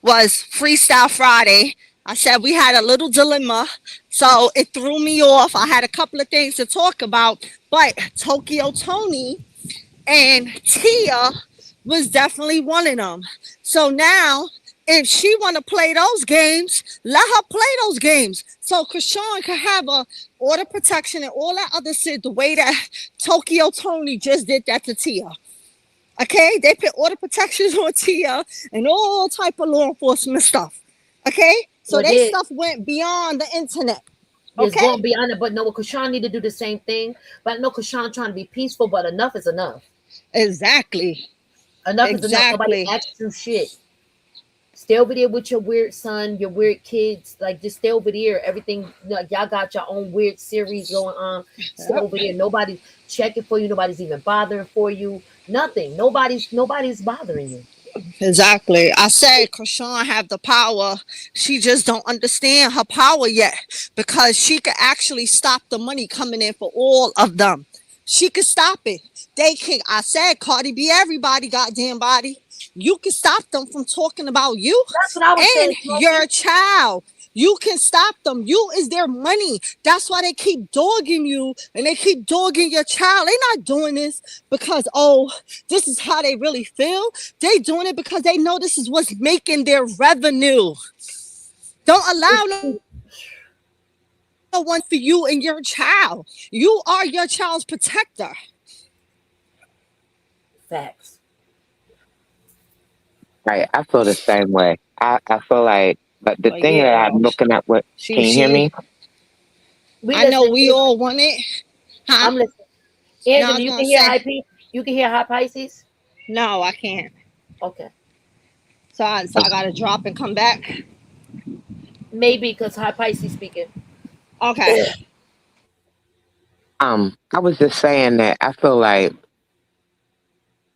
[SPEAKER 3] was Freestyle Friday. I said we had a little dilemma, so it threw me off. I had a couple of things to talk about, but Tokyo Tony and Tia was definitely one of them. So now, if she want to play those games, let her play those games. So Chrisean can have a order protection and all that other shit the way that Tokyo Tony just did that to Tia. Okay, they put order protections on Tia and all type of law enforcement stuff. Okay, so
[SPEAKER 2] Well,
[SPEAKER 3] they stuff went beyond the internet.
[SPEAKER 2] there's
[SPEAKER 3] Okay,
[SPEAKER 2] going beyond it, but no, Kashawn need to do the same thing. But I know Kashawn trying to be peaceful, but enough is enough.
[SPEAKER 3] exactly,
[SPEAKER 2] Enough is enough. Nobody
[SPEAKER 3] exactly.
[SPEAKER 2] asked you shit. Stay over there with your weird son, your weird kids. Like, just stay over there. Everything, like, y'all got your own weird series going on. Stay over there. Nobody's checking for you. Nobody's even bothering for you. Nothing. Nobody's bothering you.
[SPEAKER 3] Exactly. I said Krishan have the power. She just don't understand her power yet because she could actually stop the money coming in for all of them. She could stop it. They can. I said Cardi B, everybody, goddamn body. You can stop them from talking about you
[SPEAKER 2] That's what I was
[SPEAKER 3] and
[SPEAKER 2] saying,
[SPEAKER 3] your
[SPEAKER 2] Smokey.
[SPEAKER 3] child. You can stop them. You is their money. That's why they keep dogging you and they keep dogging your child. They not doing this because, oh, this is how they really feel. They doing it because they know this is what's making their revenue. Don't allow no one for you and your child. You are your child's protector.
[SPEAKER 2] Facts.
[SPEAKER 5] Right, I feel the same way. I feel like, but the
[SPEAKER 3] But
[SPEAKER 5] thing that
[SPEAKER 3] yeah,
[SPEAKER 5] I'm looking at, what
[SPEAKER 3] she
[SPEAKER 5] can you hear
[SPEAKER 3] she
[SPEAKER 5] me?
[SPEAKER 2] We
[SPEAKER 3] I know
[SPEAKER 2] listening to
[SPEAKER 3] we
[SPEAKER 2] you.
[SPEAKER 3] all want it. Huh?
[SPEAKER 2] I'm listening.
[SPEAKER 3] No, I
[SPEAKER 2] Angela,
[SPEAKER 3] was
[SPEAKER 2] you
[SPEAKER 3] gonna
[SPEAKER 2] can hear
[SPEAKER 3] say
[SPEAKER 2] high P. You can hear high Pisces.
[SPEAKER 3] no, I can't.
[SPEAKER 2] Okay.
[SPEAKER 3] So I gotta drop and come back.
[SPEAKER 2] Maybe because high Pisces speaking.
[SPEAKER 3] Okay.
[SPEAKER 5] I was just saying that I feel like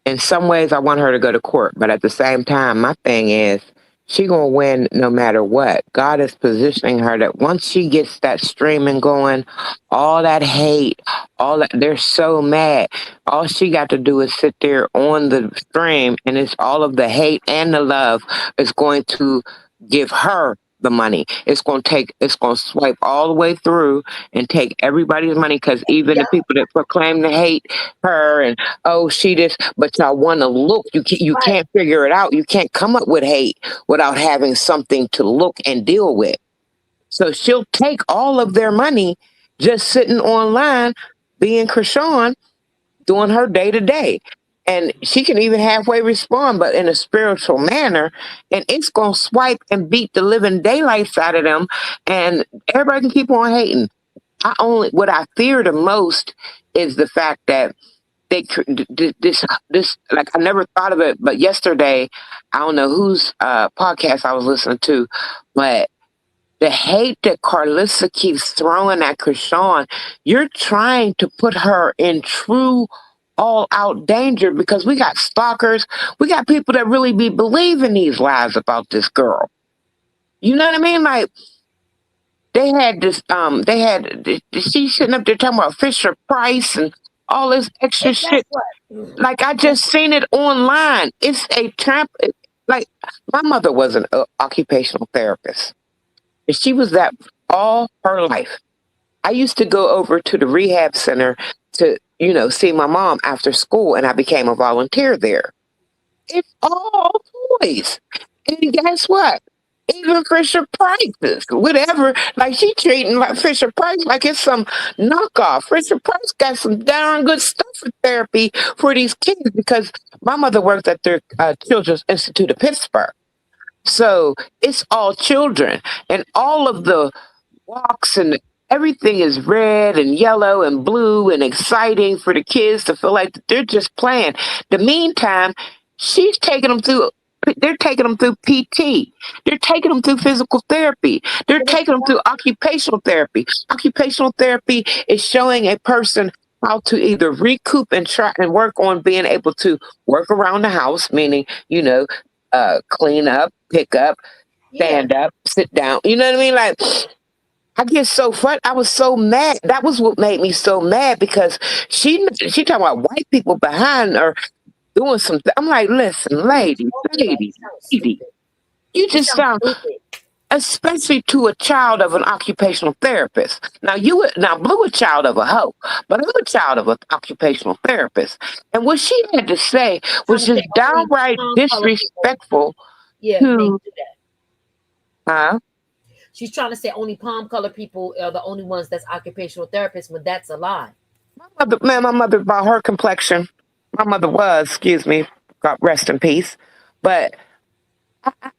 [SPEAKER 5] in some ways I want her to go to court, but at the same time, my thing is she gonna win no matter what. God is positioning her that once she gets that streaming going, all that hate, all that they're so mad. All she got to do is sit there on the stream, and it's all of the hate and the love is going to give her the money. It's gonna swipe all the way through and take everybody's money because even
[SPEAKER 2] Yeah.
[SPEAKER 5] the people that proclaim to hate her and oh she just, but y'all want to look, you
[SPEAKER 2] Right.
[SPEAKER 5] can't figure it out. You can't come up with hate without having something to look and deal with. So she'll take all of their money just sitting online being Krishan, doing her day to day. and she can even halfway respond, but in a spiritual manner, and it's gonna swipe and beat the living daylights out of them, and everybody can keep on hating. What I fear the most is the fact that this like I never thought of it, but yesterday I don't know whose podcast I was listening to, but the hate that Karpissy keeps throwing at Chrisean, you're trying to put her in true all out danger because we got stalkers, we got people that really be believing these lies about this girl. You know what I mean? Like she's sitting up there talking about Fisher Price and all this extra shit. Like I just seen it online. It's a trap. Like my mother was an occupational therapist. And she was that all her life. I used to go over to the rehab center to, see my mom after school, and I became a volunteer there. It's all toys. And guess what? Even Fisher Prices, whatever. Like she treating like Fisher Price like it's some knockoff. Fisher Price got some darn good stuff for therapy for these kids because my mother worked at their Children's Institute of Pittsburgh. So it's all children, and all of the walks and everything is red and yellow and blue and exciting for the kids to feel like they're just playing. The meantime, she's taking them through. They're taking them through PT. They're taking them through physical therapy. They're taking them through occupational therapy. Occupational therapy is showing a person how to either recoup and try and work on being able to work around the house, meaning, clean up, pick up, stand up, sit down. You know what I mean? Like, I get so fun. I was so mad. That was what made me so mad because she talking about white people behind her doing something. I'm like, listen, lady, you just sound, especially to a child of an occupational therapist. Now Blue a child of a hoe, but I'm a child of an occupational therapist. And what she had to say was just downright disrespectful.
[SPEAKER 2] Yeah,
[SPEAKER 5] to,
[SPEAKER 2] she's trying to say only palm color people are the only ones that's occupational therapists when that's a lie.
[SPEAKER 5] My mother about her complexion. My mother was, excuse me, God rest in peace. But I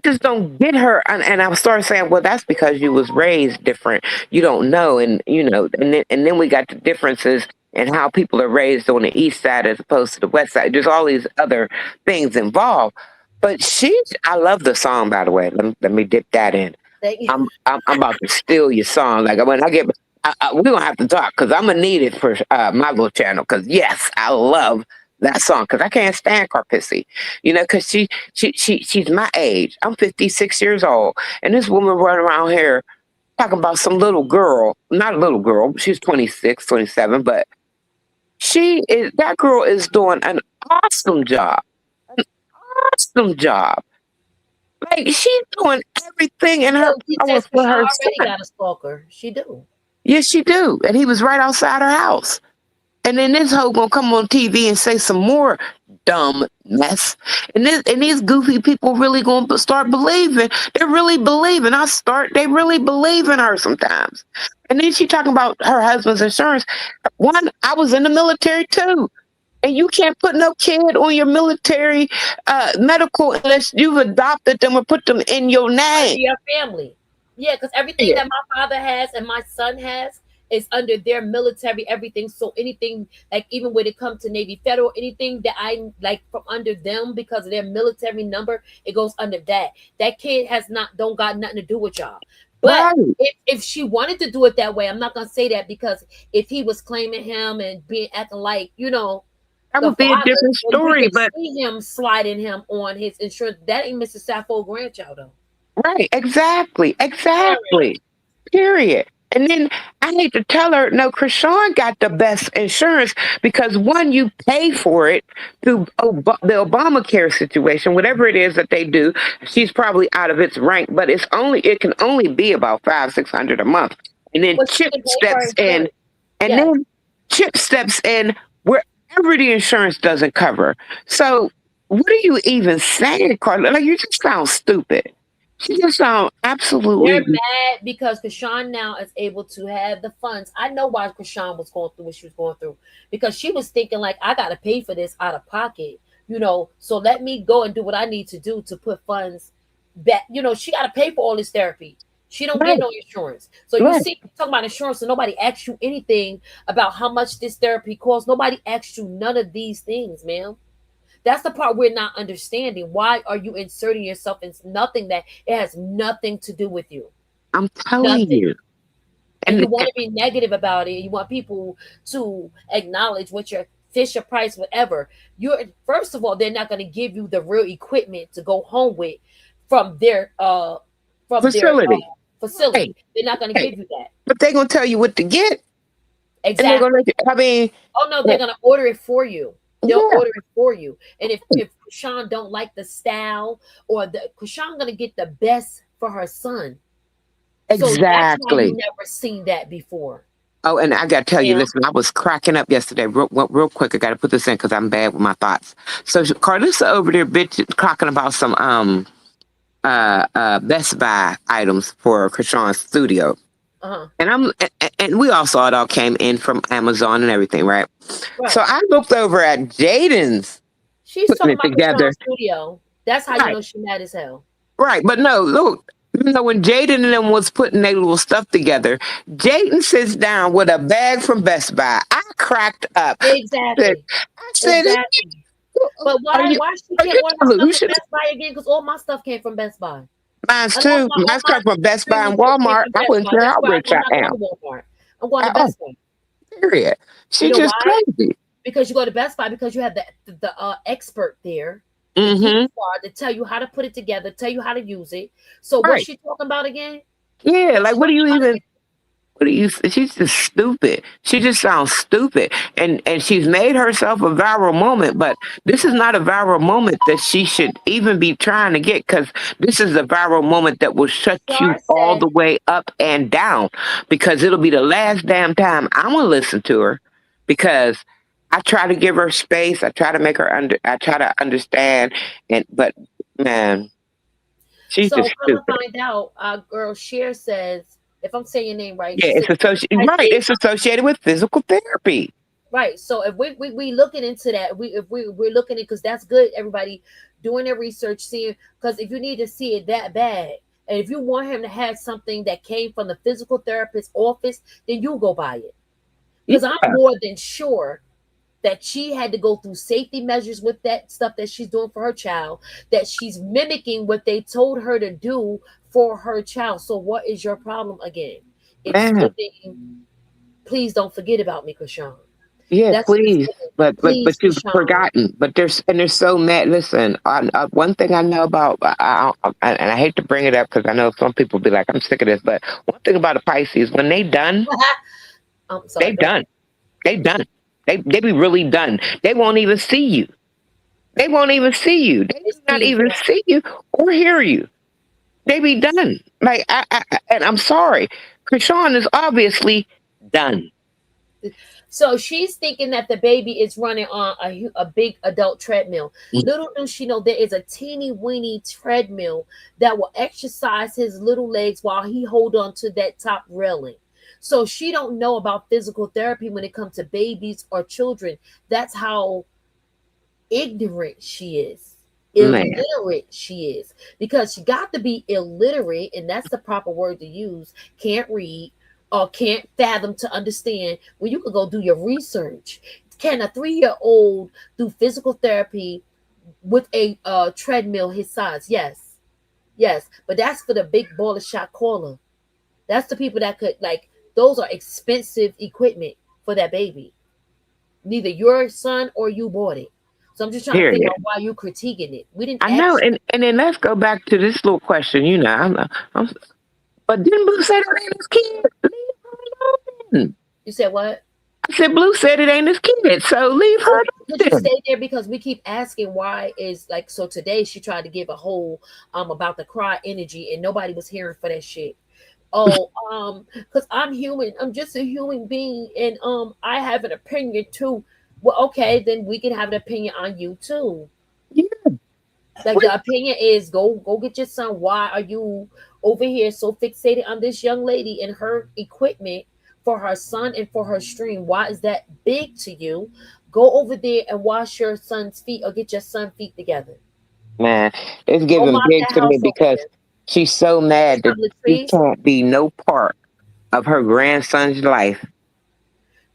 [SPEAKER 5] just don't get her. And I started saying, well, that's because you was raised different. You don't know. And, and then we got the differences in how people are raised on the east side as opposed to the west side. There's all these other things involved. But I love the song, by the way. Let me dip that in. I'm about to steal your song. Like when I get, we're gonna have to talk because I'm gonna need it for my little channel. Because yes, I love that song because I can't stand Karpissy. Because she's my age. I'm 56 years old, and this woman running around here talking about some little girl. Not a little girl. She's 26, 27, but that girl is doing an awesome job. Awesome job. Like she's doing everything in her power for her son.
[SPEAKER 2] Got a stalker. She do.
[SPEAKER 5] Yes, she do. And he was right outside her house. And then this hoe gonna come on TV and say some more dumb mess. And these goofy people really gonna start believing. They're really believing. They really believe in her sometimes. And then she talking about her husband's insurance. One, I was in the military too. And you can't put no kid on your military medical unless you've adopted them or put them in your name.
[SPEAKER 2] Your family. Yeah, because everything that my father has and my son has is under their military everything. So anything, like even when it comes to Navy Federal, anything that I like from under them because of their military number, it goes under that. That kid don't got nothing to do with y'all. But if she wanted to do it that way, I'm not gonna say that because if he was claiming him and acting like,
[SPEAKER 5] that would be a different story, but
[SPEAKER 2] see him sliding him on his insurance. That ain't Mr. Sappho grandchild though.
[SPEAKER 5] Right, exactly. Period. And then I hate to tell her, no, Chrisean got the best insurance because one, you pay for it through the Obamacare situation, whatever it is that they do. She's probably out of its rank, but it can only be about $500-600 a month. And then Chip steps in, and then Chip steps in wherever the insurance doesn't cover. So what are you even saying, Carla? Like you just sound stupid. She just sound
[SPEAKER 2] They're
[SPEAKER 5] absolutely
[SPEAKER 2] mad because Krishan now is able to have the funds. I know why Krishan was going through what she was going through, because she was thinking like, I gotta pay for this out of pocket, so let me go and do what I need to do to put funds back. She gotta pay for all this therapy. She don't get
[SPEAKER 5] right,
[SPEAKER 2] no insurance. So you
[SPEAKER 5] right.
[SPEAKER 2] see, talking about insurance, and nobody asks you anything about how much this therapy costs. Nobody asks you none of these things, ma'am. That's the part we're not understanding. Why are you inserting yourself in nothing that it has nothing to do with you?
[SPEAKER 5] I'm telling
[SPEAKER 2] Nothing.
[SPEAKER 5] you.
[SPEAKER 2] And you
[SPEAKER 5] And
[SPEAKER 2] want to be negative about it. You want people to acknowledge what your Fisher Price, whatever. You're first of all, they're not going to give you the real equipment to go home with from their
[SPEAKER 5] facility. Right,
[SPEAKER 2] facility. They're not going to
[SPEAKER 5] right.
[SPEAKER 2] give you that.
[SPEAKER 5] But they're gonna tell you what to get, and they're
[SPEAKER 2] Exactly.
[SPEAKER 5] gonna. I mean,
[SPEAKER 2] Oh no, they're gonna order it for you. They'll
[SPEAKER 5] yeah,
[SPEAKER 2] order it for you. And if Krishan don't like the style, or the Krishan gonna get the best for her son. So that's why you
[SPEAKER 5] exactly.
[SPEAKER 2] never seen that before.
[SPEAKER 5] Oh, and I got to tell you,
[SPEAKER 2] Yeah.
[SPEAKER 5] listen, I was cracking up yesterday. Real quick, I got to put this in because I'm bad with my thoughts. So Carlissa over there, bitch, talking about some Best Buy items for Krishan's studio,
[SPEAKER 2] Uh-huh.
[SPEAKER 5] and we all saw it all came in from Amazon and everything, right? So
[SPEAKER 2] Right.
[SPEAKER 5] I looked over at Jaden's
[SPEAKER 2] She's
[SPEAKER 5] putting
[SPEAKER 2] talking
[SPEAKER 5] it
[SPEAKER 2] about
[SPEAKER 5] together,
[SPEAKER 2] Krishan's studio. That's how you
[SPEAKER 5] right?
[SPEAKER 2] know she mad as hell.
[SPEAKER 5] Right, but no, look. When Jaden and them was putting their little stuff together, Jaden sits down with a bag from Best Buy. I cracked up. Said,
[SPEAKER 2] Exactly.
[SPEAKER 5] I said,
[SPEAKER 2] Exactly. But
[SPEAKER 5] are
[SPEAKER 2] why
[SPEAKER 5] you
[SPEAKER 2] why she
[SPEAKER 5] are
[SPEAKER 2] can't
[SPEAKER 5] you
[SPEAKER 2] order her stuff from
[SPEAKER 5] delusional?
[SPEAKER 2] Best Buy again? Because all my stuff came from Best Buy.
[SPEAKER 5] Mine's
[SPEAKER 2] And
[SPEAKER 5] too.
[SPEAKER 2] all
[SPEAKER 5] Mine's
[SPEAKER 2] my
[SPEAKER 5] come from Best Buy
[SPEAKER 2] streaming
[SPEAKER 5] and
[SPEAKER 2] shit came
[SPEAKER 5] Walmart.
[SPEAKER 2] from
[SPEAKER 5] I
[SPEAKER 2] Best
[SPEAKER 5] wouldn't
[SPEAKER 2] Buy.
[SPEAKER 5] care
[SPEAKER 2] That's
[SPEAKER 5] how
[SPEAKER 2] why
[SPEAKER 5] rich
[SPEAKER 2] I'm
[SPEAKER 5] I
[SPEAKER 2] not going
[SPEAKER 5] am.
[SPEAKER 2] to Walmart. I'm going to
[SPEAKER 5] Oh,
[SPEAKER 2] Best Buy.
[SPEAKER 5] period.
[SPEAKER 2] You
[SPEAKER 5] She
[SPEAKER 2] know
[SPEAKER 5] just
[SPEAKER 2] why?
[SPEAKER 5] crazy.
[SPEAKER 2] Because you go to Best Buy because you have the expert there, the geek
[SPEAKER 5] Mm-hmm.
[SPEAKER 2] star, to tell you how to put it together, tell you how to use it. So what's
[SPEAKER 5] Right.
[SPEAKER 2] she talking about again?
[SPEAKER 5] Yeah. Like,
[SPEAKER 2] Show you how to get.
[SPEAKER 5] what do you? She's just stupid. She just sounds stupid, and she's made herself a viral moment. But this is not a viral moment that she should even be trying to get, because this is a viral moment that will shut you
[SPEAKER 2] Star
[SPEAKER 5] all
[SPEAKER 2] said.
[SPEAKER 5] the way up and down. Because it'll be the last damn time I'm gonna listen to her, because I try to give her space. I try to make her I try to understand, but man, she's just
[SPEAKER 2] So come to
[SPEAKER 5] stupid.
[SPEAKER 2] find out, our girl Cher says, if I'm saying your name right,
[SPEAKER 5] Yeah,
[SPEAKER 2] she
[SPEAKER 5] it's
[SPEAKER 2] said,
[SPEAKER 5] associated.
[SPEAKER 2] has
[SPEAKER 5] Right,
[SPEAKER 2] she.
[SPEAKER 5] it's associated with physical therapy.
[SPEAKER 2] Right. So if we looking into that, we're looking at, because that's good. Everybody doing their research, seeing, because if you need to see it that bad, and if you want him to have something that came from the physical therapist's office, then you go buy it. Because I'm
[SPEAKER 5] Yeah,
[SPEAKER 2] more than sure that she had to go through safety measures with that stuff that she's doing for her child, that she's mimicking what they told her to do for her child. So what is your problem again? It's
[SPEAKER 5] man.
[SPEAKER 2] giving, please don't forget about me, Krishan.
[SPEAKER 5] Yeah,
[SPEAKER 2] That's what it's
[SPEAKER 5] please.
[SPEAKER 2] giving.
[SPEAKER 5] But
[SPEAKER 2] Please,
[SPEAKER 5] you've
[SPEAKER 2] Krishan.
[SPEAKER 5] forgotten. But they're so mad. Listen, one thing I know about, and I hate to bring it up because I know some people be like, I'm sick of this. But one thing about the Pisces, when
[SPEAKER 2] I'm
[SPEAKER 5] they
[SPEAKER 2] sorry, go
[SPEAKER 5] done.
[SPEAKER 2] ahead.
[SPEAKER 5] They done. They be really done. They won't even see you. They won't even see you. They
[SPEAKER 2] It's
[SPEAKER 5] do
[SPEAKER 2] too
[SPEAKER 5] not
[SPEAKER 2] late for
[SPEAKER 5] even see you or hear you. They be done. Like and I'm sorry, Krishan is obviously done.
[SPEAKER 2] that. So she's thinking that the baby is running on a big adult treadmill. Little does she know there is a teeny weeny treadmill that will exercise his little legs while he hold on to that top railing. So she don't know about physical therapy when it comes to babies or children. That's how ignorant she is,
[SPEAKER 5] Man,
[SPEAKER 2] illiterate she is, because she got to be illiterate, and that's the proper word to use. Can't read or can't fathom to understand when you could go do your research. Can a 3-year-old do physical therapy with a treadmill his size? Yes, yes, but that's for the big baller shot caller. That's the people that could, like, those are expensive equipment for that baby. Neither your son or you bought it. So I'm just trying to figure
[SPEAKER 5] period.
[SPEAKER 2] out why you critiquing it. We didn't
[SPEAKER 5] I know,
[SPEAKER 2] ask you.
[SPEAKER 5] and then let's go back to this little question. I'm but didn't Blue say that ain't his kid? Leave her alone.
[SPEAKER 2] You said what?
[SPEAKER 5] I said Blue said it ain't his kid, so leave her
[SPEAKER 2] Okay, could you
[SPEAKER 5] alone.
[SPEAKER 2] stay there, because we keep asking why is, like, so today she tried to give a whole about the cry energy, and nobody was hearing for that shit. Oh, because I'm human. I'm just a human being, and I have an opinion too. Well, okay, then we can have an opinion on you too.
[SPEAKER 5] Yeah,
[SPEAKER 2] Like the opinion is go get your son. Why are you over here so fixated on this young lady and her equipment for her son and for her stream? Why is that big to you? Go over there and wash your son's feet or get your son's feet together.
[SPEAKER 5] Man, it's
[SPEAKER 2] Go
[SPEAKER 5] giving
[SPEAKER 2] mop
[SPEAKER 5] big
[SPEAKER 2] that
[SPEAKER 5] to me
[SPEAKER 2] house over
[SPEAKER 5] because
[SPEAKER 2] there.
[SPEAKER 5] she's so
[SPEAKER 2] It's
[SPEAKER 5] mad that
[SPEAKER 2] from
[SPEAKER 5] she
[SPEAKER 2] Latrice.
[SPEAKER 5] can't be no part of her grandson's life.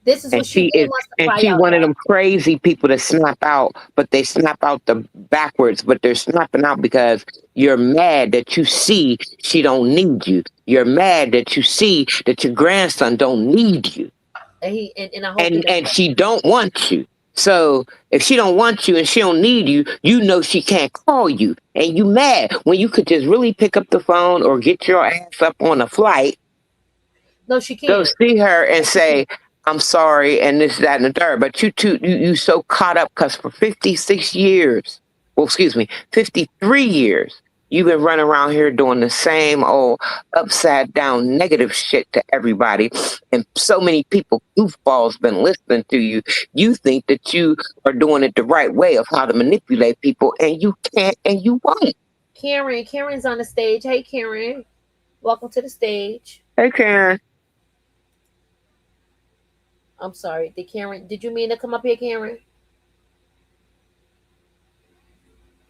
[SPEAKER 2] This is
[SPEAKER 5] And
[SPEAKER 2] what she
[SPEAKER 5] she
[SPEAKER 2] really
[SPEAKER 5] is,
[SPEAKER 2] wants to
[SPEAKER 5] and
[SPEAKER 2] cry
[SPEAKER 5] she
[SPEAKER 2] out,
[SPEAKER 5] one of
[SPEAKER 2] y'all.
[SPEAKER 5] them crazy people that snap out, but they snap out the backwards, but they're snapping out because you're mad that you see she don't need you. You're mad that you see that your grandson don't need you.
[SPEAKER 2] And I hope he
[SPEAKER 5] And
[SPEAKER 2] doesn't.
[SPEAKER 5] she don't want you. So if she don't want you and she don't need you, you know she can't call you. And you mad when you could just really pick up the phone or get your ass up on a flight,
[SPEAKER 2] No, she
[SPEAKER 5] go
[SPEAKER 2] can't.
[SPEAKER 5] see her and
[SPEAKER 2] She
[SPEAKER 5] say,
[SPEAKER 2] can't.
[SPEAKER 5] I'm sorry, and this, that, and the third. But you so caught up because for 56 years, well, excuse me, 53 years, you've been running around here doing the same old upside down negative shit to everybody. And so many people, goofballs, been listening to you. You think that you are doing it the right way of how to manipulate people, and you can't and you won't.
[SPEAKER 2] Karen's on the stage. Hey, Karen. Welcome to the stage.
[SPEAKER 5] Hey, Karen.
[SPEAKER 2] I'm sorry. Did you mean to come up here, Karen?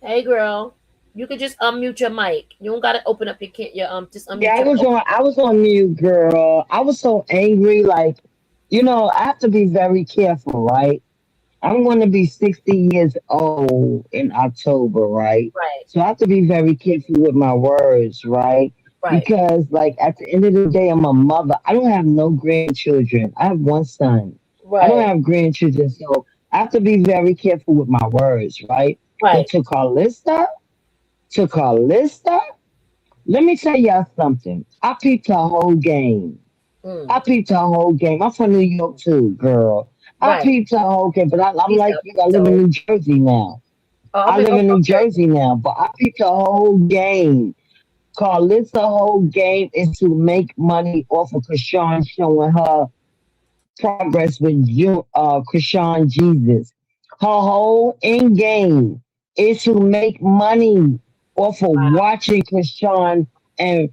[SPEAKER 2] Hey, girl. You could just unmute your mic. You don't gotta open up just
[SPEAKER 6] Yeah,
[SPEAKER 2] unmute your.
[SPEAKER 6] I was on mute, girl. I was so angry. Like, I have to be very careful, right? I'm going to be 60 years old in October, right?
[SPEAKER 2] Right,
[SPEAKER 6] So I have to be very careful with my words, right?
[SPEAKER 2] right,
[SPEAKER 6] Because, like, at the end of the day, I'm a mother. I don't have no grandchildren. I have one son. I don't
[SPEAKER 2] right,
[SPEAKER 6] have grandchildren. So I have to be very careful with my words, right? But
[SPEAKER 2] right.
[SPEAKER 6] to Carlista, let me tell y'all something. I peeped her whole game.
[SPEAKER 2] Mm,
[SPEAKER 6] I peeped her whole game. I'm from New York too, girl. I
[SPEAKER 2] right.
[SPEAKER 6] peeped her whole game, but I'm
[SPEAKER 2] He's
[SPEAKER 6] like
[SPEAKER 2] up.
[SPEAKER 6] you. I live in
[SPEAKER 2] So,
[SPEAKER 6] New Jersey now.
[SPEAKER 2] I'm
[SPEAKER 6] I
[SPEAKER 2] in
[SPEAKER 6] live in New
[SPEAKER 2] Jersey.
[SPEAKER 6] Jersey now, but I peeped her whole game. Carlissa whole game is to make money off of Krishan showing her progress with Krishan Jesus. Her whole end game is to make money off of
[SPEAKER 2] Wow.
[SPEAKER 6] watching Krishan and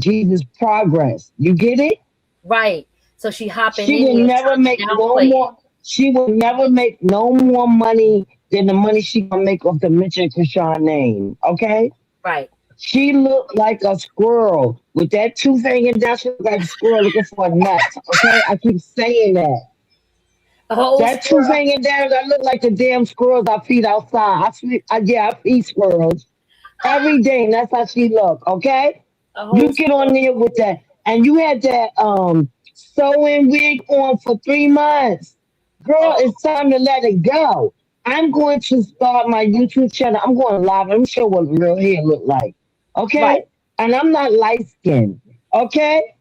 [SPEAKER 6] Jesus progress. You get it?
[SPEAKER 2] Right. So she hopping
[SPEAKER 6] She
[SPEAKER 2] in
[SPEAKER 6] will
[SPEAKER 2] here
[SPEAKER 6] never
[SPEAKER 2] trying to
[SPEAKER 6] make no
[SPEAKER 2] downplay it.
[SPEAKER 6] more. She will never make no more money than the money she gonna make off the mention Krishan name. Okay?
[SPEAKER 2] Right.
[SPEAKER 6] She looked like a squirrel with that tooth hanging down. She looked like a squirrel looking for a nut. Okay? I keep saying that.
[SPEAKER 2] A whole
[SPEAKER 6] That tooth
[SPEAKER 2] squirrel.
[SPEAKER 6] hanging down, that look like the damn squirrels I feed outside. I feed squirrels every day, and that's how she look. Okay?
[SPEAKER 2] A whole
[SPEAKER 6] You get on
[SPEAKER 2] squirrel.
[SPEAKER 6] there with that, and you had that sewing wig on for 3 months. Girl,
[SPEAKER 2] Oh,
[SPEAKER 6] it's time to let it go. I'm going to start my YouTube channel. I'm going live. Let me show what real hair look like.
[SPEAKER 2] right.
[SPEAKER 6] Okay? And I'm not light skinned. Okay?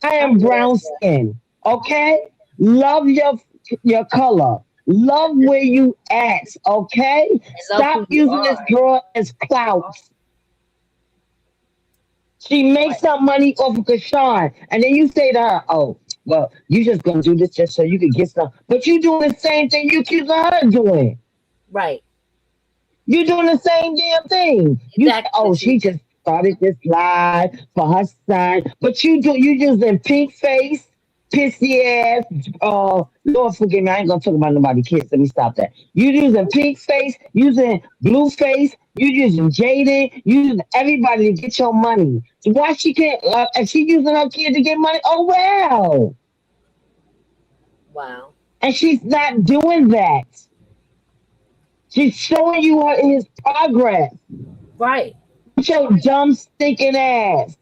[SPEAKER 6] I
[SPEAKER 2] I
[SPEAKER 6] am
[SPEAKER 2] know
[SPEAKER 6] brown
[SPEAKER 2] that's right.
[SPEAKER 6] skin. Okay? Love your color. Love where you at. Okay?
[SPEAKER 2] And love
[SPEAKER 6] Stop
[SPEAKER 2] who you
[SPEAKER 6] using this
[SPEAKER 2] are.
[SPEAKER 6] girl as clout. She makes
[SPEAKER 2] Right.
[SPEAKER 6] some money off of Kashawn. And then you say to her, oh, well, you just gonna do this just so you can get some. But you doing the same thing you accuse her doing.
[SPEAKER 2] Right.
[SPEAKER 6] You doing the same damn thing. You say,
[SPEAKER 2] Exactly,
[SPEAKER 6] oh, she
[SPEAKER 2] Latrice.
[SPEAKER 6] just started this live for her son. But you using pink face, pissy ass, Lord forgive me, I ain't gonna talk about nobody kids. Let me stop that. You using pink face, using blue face, you using Jaden, you using everybody to get your money. Why she can't and she using her kid to get money? Oh well.
[SPEAKER 2] Wow.
[SPEAKER 6] And she's not doing that. She's showing you his progress.
[SPEAKER 2] Right.
[SPEAKER 6] With your dumb stinking ass.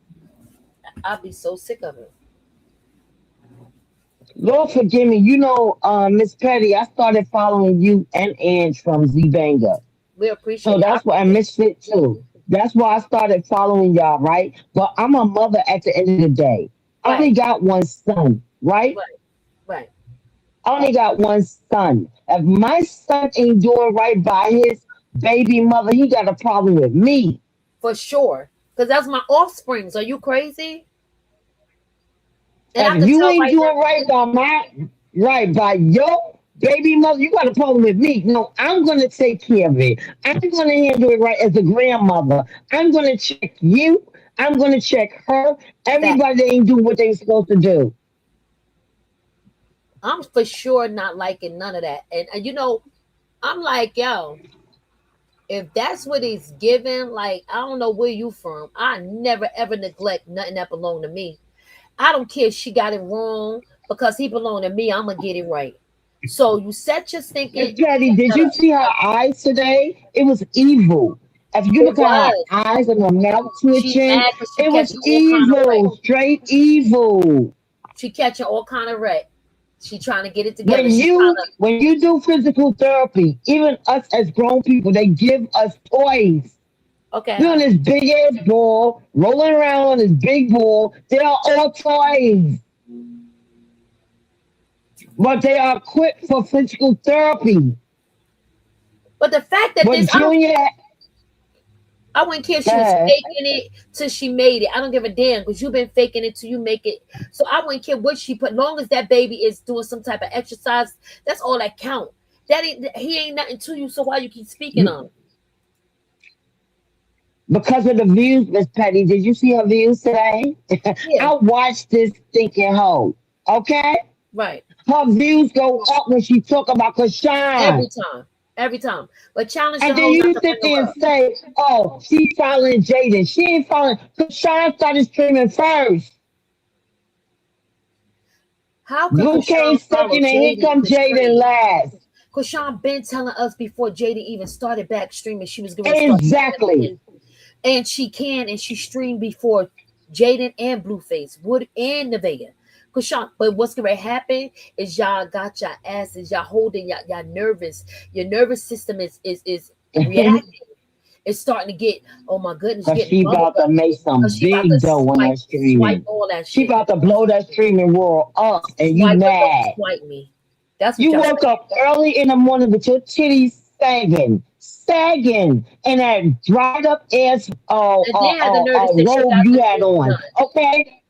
[SPEAKER 2] I'll be so sick of it.
[SPEAKER 6] Lord forgive me. Miss Petty, I started following you and Ange from Z Banga.
[SPEAKER 2] We
[SPEAKER 6] So
[SPEAKER 2] appreciate it. I
[SPEAKER 6] that's why I
[SPEAKER 2] appreciate it.
[SPEAKER 6] Misfit too. That's why I started following y'all, right? But I'm a mother at the end of the day. I only
[SPEAKER 2] Right.
[SPEAKER 6] got one son, right?
[SPEAKER 2] Right. Right.
[SPEAKER 6] I only got one son. If my son ain't doing right by his baby mother, he got a problem with me.
[SPEAKER 2] For sure. Because that's my offsprings. Are you crazy? And I
[SPEAKER 6] If
[SPEAKER 2] could
[SPEAKER 6] you
[SPEAKER 2] tell
[SPEAKER 6] ain't
[SPEAKER 2] right
[SPEAKER 6] doing
[SPEAKER 2] now.
[SPEAKER 6] right by your baby mother, you got a problem with me. No, I'm going to take care of it. I'm going to handle it right as a grandmother. I'm going to check you. I'm going to check her.
[SPEAKER 2] Fact.
[SPEAKER 6] Everybody ain't do what they supposed to do.
[SPEAKER 2] I'm for sure not liking none of that. And you know, I'm like, yo, if that's what he's given, like, I don't know where you from. I never ever neglect nothing that belong to me. I don't care if she got it wrong because he belong to me. I'm gonna get it right. So you set your
[SPEAKER 6] Miss
[SPEAKER 2] thinking.
[SPEAKER 6] Patty, did you see her eyes today? It was evil. If you
[SPEAKER 2] It
[SPEAKER 6] look at her
[SPEAKER 2] was.
[SPEAKER 6] eyes and her mouth
[SPEAKER 2] She
[SPEAKER 6] twitching,
[SPEAKER 2] mad because she
[SPEAKER 6] it was
[SPEAKER 2] catching all kind of wreck.
[SPEAKER 6] evil, straight evil.
[SPEAKER 2] She catching all kind of wreck. She trying to get it together.
[SPEAKER 6] when
[SPEAKER 2] She trying
[SPEAKER 6] you
[SPEAKER 2] to.
[SPEAKER 6] when you do physical therapy, even us as grown people, they give us toys.
[SPEAKER 2] Okay,
[SPEAKER 6] Doing
[SPEAKER 2] huh?
[SPEAKER 6] this big ass ball, rolling around on this big ball. They are all toys, but they are equipped for physical therapy.
[SPEAKER 2] But the fact that
[SPEAKER 6] But
[SPEAKER 2] this, I don't.
[SPEAKER 6] Junior,
[SPEAKER 2] I wouldn't care if she was
[SPEAKER 6] uh,
[SPEAKER 2] faking it till she made it. I don't give a damn because you've been faking it till you make it. So I wouldn't care what she put. Long as that baby is doing some type of exercise, that's all that count. That ain't he ain't nothing to you. So why you keep speaking on him?
[SPEAKER 6] because of the views, Miss Petty, did you see her views today?
[SPEAKER 2] Yeah,
[SPEAKER 6] I watched this thinking hoe. Okay?
[SPEAKER 2] right.
[SPEAKER 6] Her views go up when she talk about
[SPEAKER 2] Every
[SPEAKER 6] Krishan.
[SPEAKER 2] time, every time. But challenge the
[SPEAKER 6] And then
[SPEAKER 2] hoe not
[SPEAKER 6] you
[SPEAKER 2] to
[SPEAKER 6] sit
[SPEAKER 2] bring
[SPEAKER 6] there
[SPEAKER 2] her
[SPEAKER 6] and
[SPEAKER 2] up.
[SPEAKER 6] say, oh, she following Jaden. She ain't following, because Sean started streaming first.
[SPEAKER 2] How could
[SPEAKER 6] Blue came
[SPEAKER 2] Krishan follow
[SPEAKER 6] second, and here
[SPEAKER 2] Jaden
[SPEAKER 6] come
[SPEAKER 2] to stream?
[SPEAKER 6] Jaden last.
[SPEAKER 2] Krishan been telling us before Jaden even started back streaming, she was going to start
[SPEAKER 6] Exactly.
[SPEAKER 2] streaming, and she can, and she streamed before Jaden and Blueface, Wood and Nevaeh. Krishan, but what's going to happen is y'all got your asses, y'all holding y'all nervous. Your nervous system is
[SPEAKER 6] Because
[SPEAKER 2] reacting. It's starting to get, oh my goodness, getting
[SPEAKER 6] she
[SPEAKER 2] bubble
[SPEAKER 6] about to
[SPEAKER 2] guppies
[SPEAKER 6] make some
[SPEAKER 2] because she about to
[SPEAKER 6] big dough on that
[SPEAKER 2] swipe
[SPEAKER 6] streaming.
[SPEAKER 2] all that
[SPEAKER 6] She
[SPEAKER 2] shit.
[SPEAKER 6] about to blow that streaming world up, and you
[SPEAKER 2] Swipe or don't
[SPEAKER 6] mad.
[SPEAKER 2] swipe me. That's what
[SPEAKER 6] You
[SPEAKER 2] y'all
[SPEAKER 6] woke
[SPEAKER 2] saying.
[SPEAKER 6] up early in the morning with your titties sagging, and that dried up ass
[SPEAKER 2] And they had the nerve to say she
[SPEAKER 6] robe
[SPEAKER 2] got
[SPEAKER 6] you
[SPEAKER 2] them
[SPEAKER 6] had
[SPEAKER 2] things
[SPEAKER 6] on.
[SPEAKER 2] done.
[SPEAKER 6] Okay?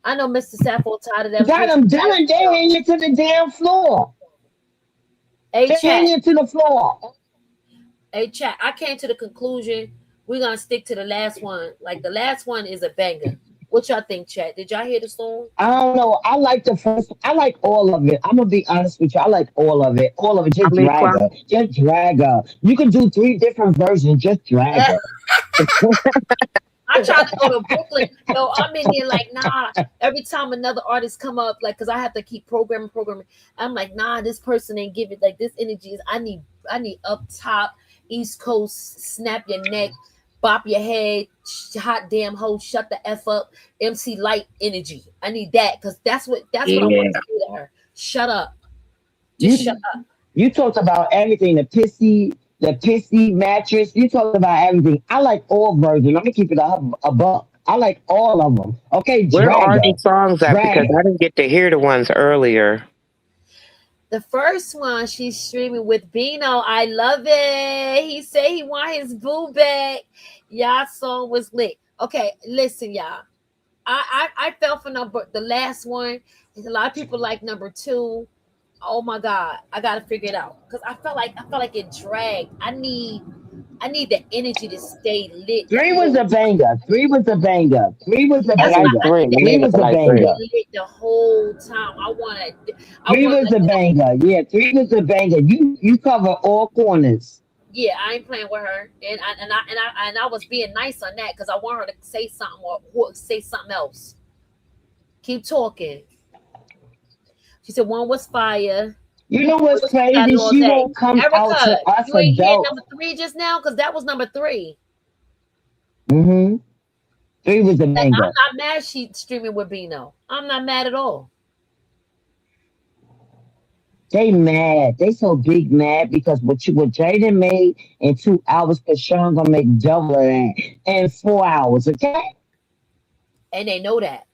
[SPEAKER 2] I know Mr. Sappho tired of them
[SPEAKER 6] Got
[SPEAKER 2] bitches
[SPEAKER 6] them done.
[SPEAKER 2] asking
[SPEAKER 6] They
[SPEAKER 2] y'all.
[SPEAKER 6] hanging to the damn floor.
[SPEAKER 2] Hey
[SPEAKER 6] They
[SPEAKER 2] chat,
[SPEAKER 6] hanging to the floor.
[SPEAKER 2] hey chat. I came to the conclusion we're gonna stick to the last one. Like the last one is a banger. What y'all think, chat? Did y'all hear the song?
[SPEAKER 6] I don't know. I like the first. I like all of it. I'm gonna be honest with you. I like all of it. All of it.
[SPEAKER 5] I
[SPEAKER 6] Just
[SPEAKER 5] mean,
[SPEAKER 6] drag her. Just drag her. You can do three different versions. Just drag her.
[SPEAKER 2] I tried to go to Brooklyn. Yo, I'm in there like, nah. Every time another artist come up, like, cause I have to keep programming. I'm like, nah, this person ain't give it like this energy is. I need up top, East Coast, snap your neck, bop your head, hot damn hoe, shut the f up, MC Light energy. I need that, cause that's what I want to
[SPEAKER 5] yeah.
[SPEAKER 2] say to her. Shut up, just shut
[SPEAKER 6] You
[SPEAKER 2] up.
[SPEAKER 6] you talked about everything. The pissy mattress. You talked about everything. I like all versions. Let me keep it a buck. I like all of them. Okay,
[SPEAKER 5] Where
[SPEAKER 6] drag
[SPEAKER 5] are the
[SPEAKER 6] her.
[SPEAKER 5] songs at?
[SPEAKER 6] Drag
[SPEAKER 5] Because
[SPEAKER 6] her.
[SPEAKER 5] I didn't get to hear the ones earlier.
[SPEAKER 2] The first one she's streaming with Bino. I love it. He said he want his boo back. Y'all song was lit. Okay, listen, y'all. I fell for number the last one. A lot of people like number two. Oh my god, I gotta figure it out because I felt like it dragged. I need the energy to stay lit the
[SPEAKER 6] Three was
[SPEAKER 2] whole
[SPEAKER 6] a
[SPEAKER 2] time.
[SPEAKER 6] banger. Three was a banger. Three was a
[SPEAKER 5] I
[SPEAKER 2] That's
[SPEAKER 5] like
[SPEAKER 2] what
[SPEAKER 6] banger.
[SPEAKER 2] I
[SPEAKER 5] three.
[SPEAKER 2] need the
[SPEAKER 5] You
[SPEAKER 6] Three
[SPEAKER 5] made it
[SPEAKER 6] was
[SPEAKER 5] to
[SPEAKER 6] a
[SPEAKER 2] energy
[SPEAKER 5] like
[SPEAKER 2] to
[SPEAKER 5] three.
[SPEAKER 2] stay
[SPEAKER 6] banger.
[SPEAKER 2] lit the whole time. I
[SPEAKER 6] Three
[SPEAKER 2] want
[SPEAKER 6] was
[SPEAKER 2] like
[SPEAKER 6] a banger. Yeah, three was a banger. You cover all corners.
[SPEAKER 2] yeah, I ain't playing with her, and I was being nice on that because I want her to say something or say something else. Keep talking. She said one was fire.
[SPEAKER 6] You know
[SPEAKER 2] I
[SPEAKER 6] what's
[SPEAKER 2] wish we got
[SPEAKER 6] crazy?
[SPEAKER 2] it all
[SPEAKER 6] She
[SPEAKER 2] day.
[SPEAKER 6] won't come out
[SPEAKER 2] Erica,
[SPEAKER 6] to us
[SPEAKER 2] you ain't hear
[SPEAKER 6] adults.
[SPEAKER 2] number three just now because that was number three.
[SPEAKER 6] Hmm. Three was a
[SPEAKER 2] And I'm
[SPEAKER 6] banger.
[SPEAKER 2] not mad she streaming with Bino. I'm not mad at all.
[SPEAKER 6] They mad. They so big mad because what Jaden made in 2 hours, because Sean gonna make double of that in 4 hours. Okay.
[SPEAKER 2] And they know that.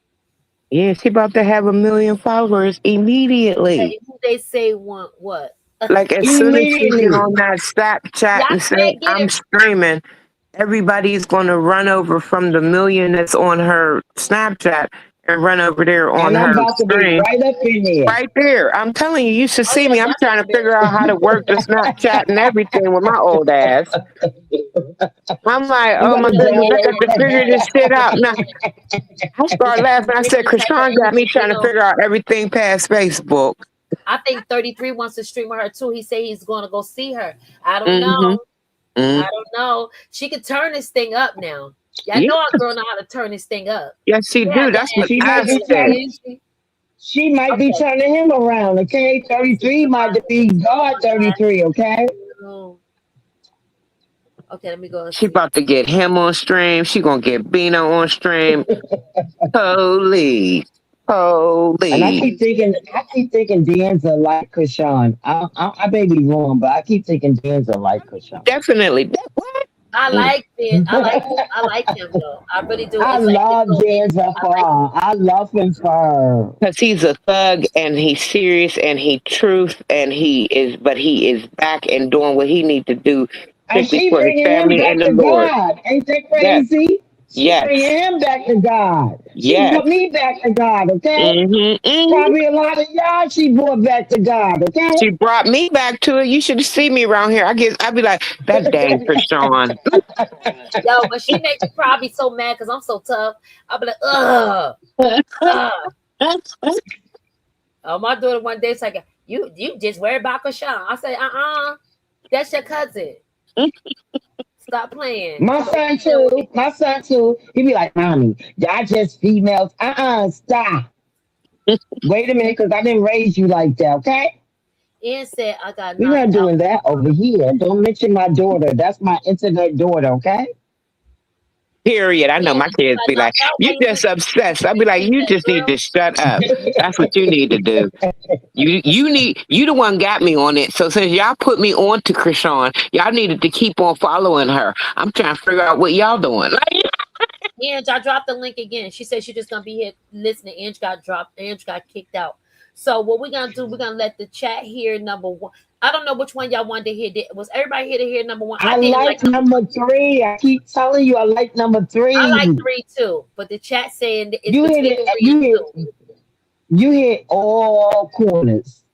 [SPEAKER 5] Yeah, she about to have 1 million followers immediately.
[SPEAKER 2] Hey, who they say want what?
[SPEAKER 5] Like as soon as she get
[SPEAKER 6] Immediately.
[SPEAKER 5] on that Snapchat
[SPEAKER 2] Y'all
[SPEAKER 5] and say
[SPEAKER 2] can't get
[SPEAKER 5] I'm
[SPEAKER 2] it.
[SPEAKER 5] streaming, everybody's gonna run over from the million that's on her Snapchat and run over there on
[SPEAKER 6] And I'm
[SPEAKER 5] her
[SPEAKER 6] about to be
[SPEAKER 5] screen.
[SPEAKER 6] right up in there.
[SPEAKER 5] Right there. I'm telling you, you should see me. I'm trying to figure out how to work the Snapchat and everything with my old ass. I'm like,
[SPEAKER 6] You
[SPEAKER 5] oh my
[SPEAKER 6] gotta
[SPEAKER 5] goodness, I got to figure this
[SPEAKER 6] download.
[SPEAKER 5] shit out. Now, I started laughing. I said, Chrisean got me trying to figure out everything past Facebook.
[SPEAKER 2] I think 33 wants to stream with her too. He said he's going to go see her. I don't know.
[SPEAKER 5] Mm-hmm.
[SPEAKER 2] I don't know. She could turn this thing up now. I know our girl know how to turn this thing up.
[SPEAKER 5] Yes, she do. That's what
[SPEAKER 6] She
[SPEAKER 5] I
[SPEAKER 6] might be
[SPEAKER 5] said.
[SPEAKER 6] She might be turning him around, okay? 33 might be God 33, okay?
[SPEAKER 2] Okay, let me go.
[SPEAKER 5] She about to get him on stream. She gonna get Bino on stream. Holy.
[SPEAKER 6] And I keep thinking D'Angelo like Chrisean. I may be wrong, but I keep thinking D'Angelo like Chrisean.
[SPEAKER 5] Definitely. What?
[SPEAKER 2] I like it. I like him though. I really do.
[SPEAKER 6] I love D'Angelo for her. I love him for her.
[SPEAKER 5] Because he's a thug and he's serious and he truth and he is back and doing what he need to do
[SPEAKER 6] And she
[SPEAKER 5] for his
[SPEAKER 6] bringing him
[SPEAKER 5] family
[SPEAKER 6] back
[SPEAKER 5] and the
[SPEAKER 6] to
[SPEAKER 5] Lord.
[SPEAKER 6] God. Ain't that crazy?
[SPEAKER 5] Yes.
[SPEAKER 6] She bringing him back to God. She
[SPEAKER 5] Yes.
[SPEAKER 6] put me back to God, okay? Probably a lot of y'all she brought back to God, okay?
[SPEAKER 5] She brought me back to it. You should see me around here. I'd be like, that dang Chrisean.
[SPEAKER 2] Yo, but she makes me probably so mad because I'm so tough. I'll be like, ugh. Oh, my daughter one day said, you just worry about Chrisean. I say, that's your cousin. Stop playing.
[SPEAKER 6] My son too. He be like, Mommy, y'all just females. Stop. Wait a minute, because I didn't raise you like that, okay?
[SPEAKER 2] Ian said, I got
[SPEAKER 6] We're not doing that over here. Don't mention my daughter. That's my internet daughter, okay?
[SPEAKER 5] Period. I know my kids be like, you just obsessed. I'll be like, you just need to shut up. That's what you need to do. You the one got me on it. So since y'all put me on to Chrisean, y'all needed to keep on following her. I'm trying to figure out what y'all doing.
[SPEAKER 2] Ange, I dropped the link again. She said she's just gonna be here listening. Ange got dropped. Ange got kicked out. So what we're gonna do, we're gonna let the chat hear number one. I don't know which one y'all wanted to hear. Was everybody here to hear number one?
[SPEAKER 6] I like number 3. I keep telling you I like number 3.
[SPEAKER 2] I like 3 too, but the chat saying it's
[SPEAKER 6] you hit all corners.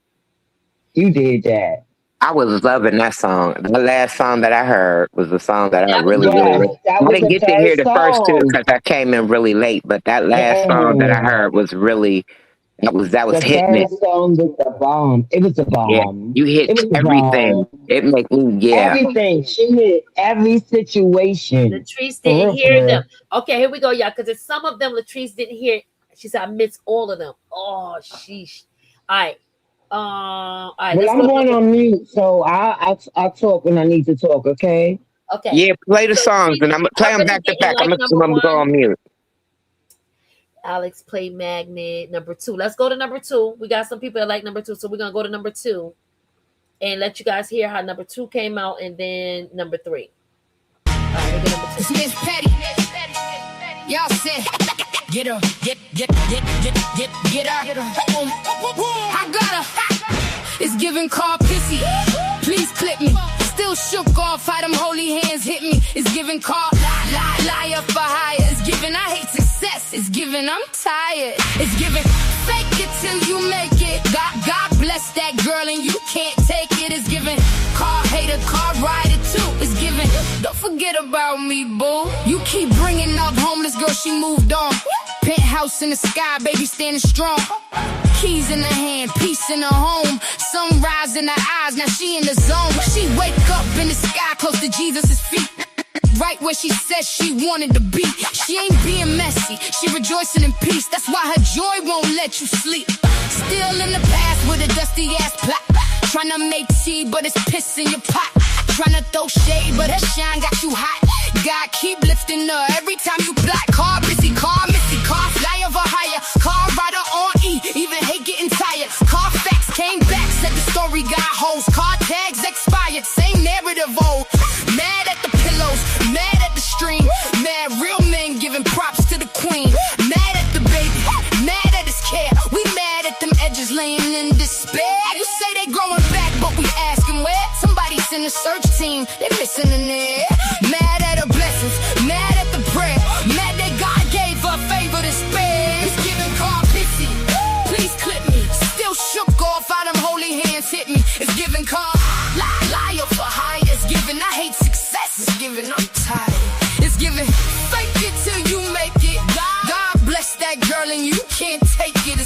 [SPEAKER 6] You did that.
[SPEAKER 5] I was loving that song. The last song that I heard was the song that I really. I didn't get to hear the first two because I came in really late, but that last song that I heard was really. That was hitting it.
[SPEAKER 6] The song was the bomb. It was a bomb.
[SPEAKER 5] Yeah, you hit everything. It make me
[SPEAKER 6] everything. She hit every situation.
[SPEAKER 2] Latrice didn't hear them. Okay, here we go, y'all. Because some of them Latrice didn't hear. She said I missed all of them. Oh, sheesh. All right. Well,
[SPEAKER 6] I'm going on mute, so I'll talk when I need to talk. Okay.
[SPEAKER 2] Okay.
[SPEAKER 5] Yeah, play the songs, and I'm gonna play them back to back. I'm gonna go on mute.
[SPEAKER 2] Alex play Magnet number 2. Let's go to number 2. We got some people that like number 2, so we're gonna go to number 2 and let you guys hear how number 2 came out, and then number 3. All right, we'll get number 2.
[SPEAKER 1] It's Miss Petty. Y'all said, get her, get her. I got her. It's giving Karpissy. Please clip me. Still shook off how them holy hands hit me. It's giving liar for hire. It's giving I hate success. It's giving I'm tired. It's giving fake it till you make it. God bless that girl and you can't take it. It's giving car hater, car rider too. It's giving don't forget about me, boo. You keep bringing up homeless girl, she moved on. Penthouse in the sky, baby standing strong. Keys in her hand, peace in her home. Sunrise in her eyes, now she in the zone. She wake up in the sky, close to Jesus' feet. Right where she said she wanted to be. She ain't being messy, she rejoicing in peace. That's why her joy won't let you sleep. Still in the past with a dusty ass plot. Tryna make tea, but it's piss in your pot. Tryna throw shade, but her shine got you hot. God keep lifting her every time you plot. Karpissy, car missy, car fly over higher. Car rider on E, even hate getting tired. Car facts came back, said the story got hoes. Car tags expired, same narrative old. Mad at the pillows, mad at the stream. Mad real men giving props to the queen. Mad at the baby, mad at his care. We mad at them edges laying in despair. You say they growing back, but we asking where? Somebody's in the search team, they missing in there. Mad at her blessings, mad at the prayer. Mad that God gave her favor to spare. It's giving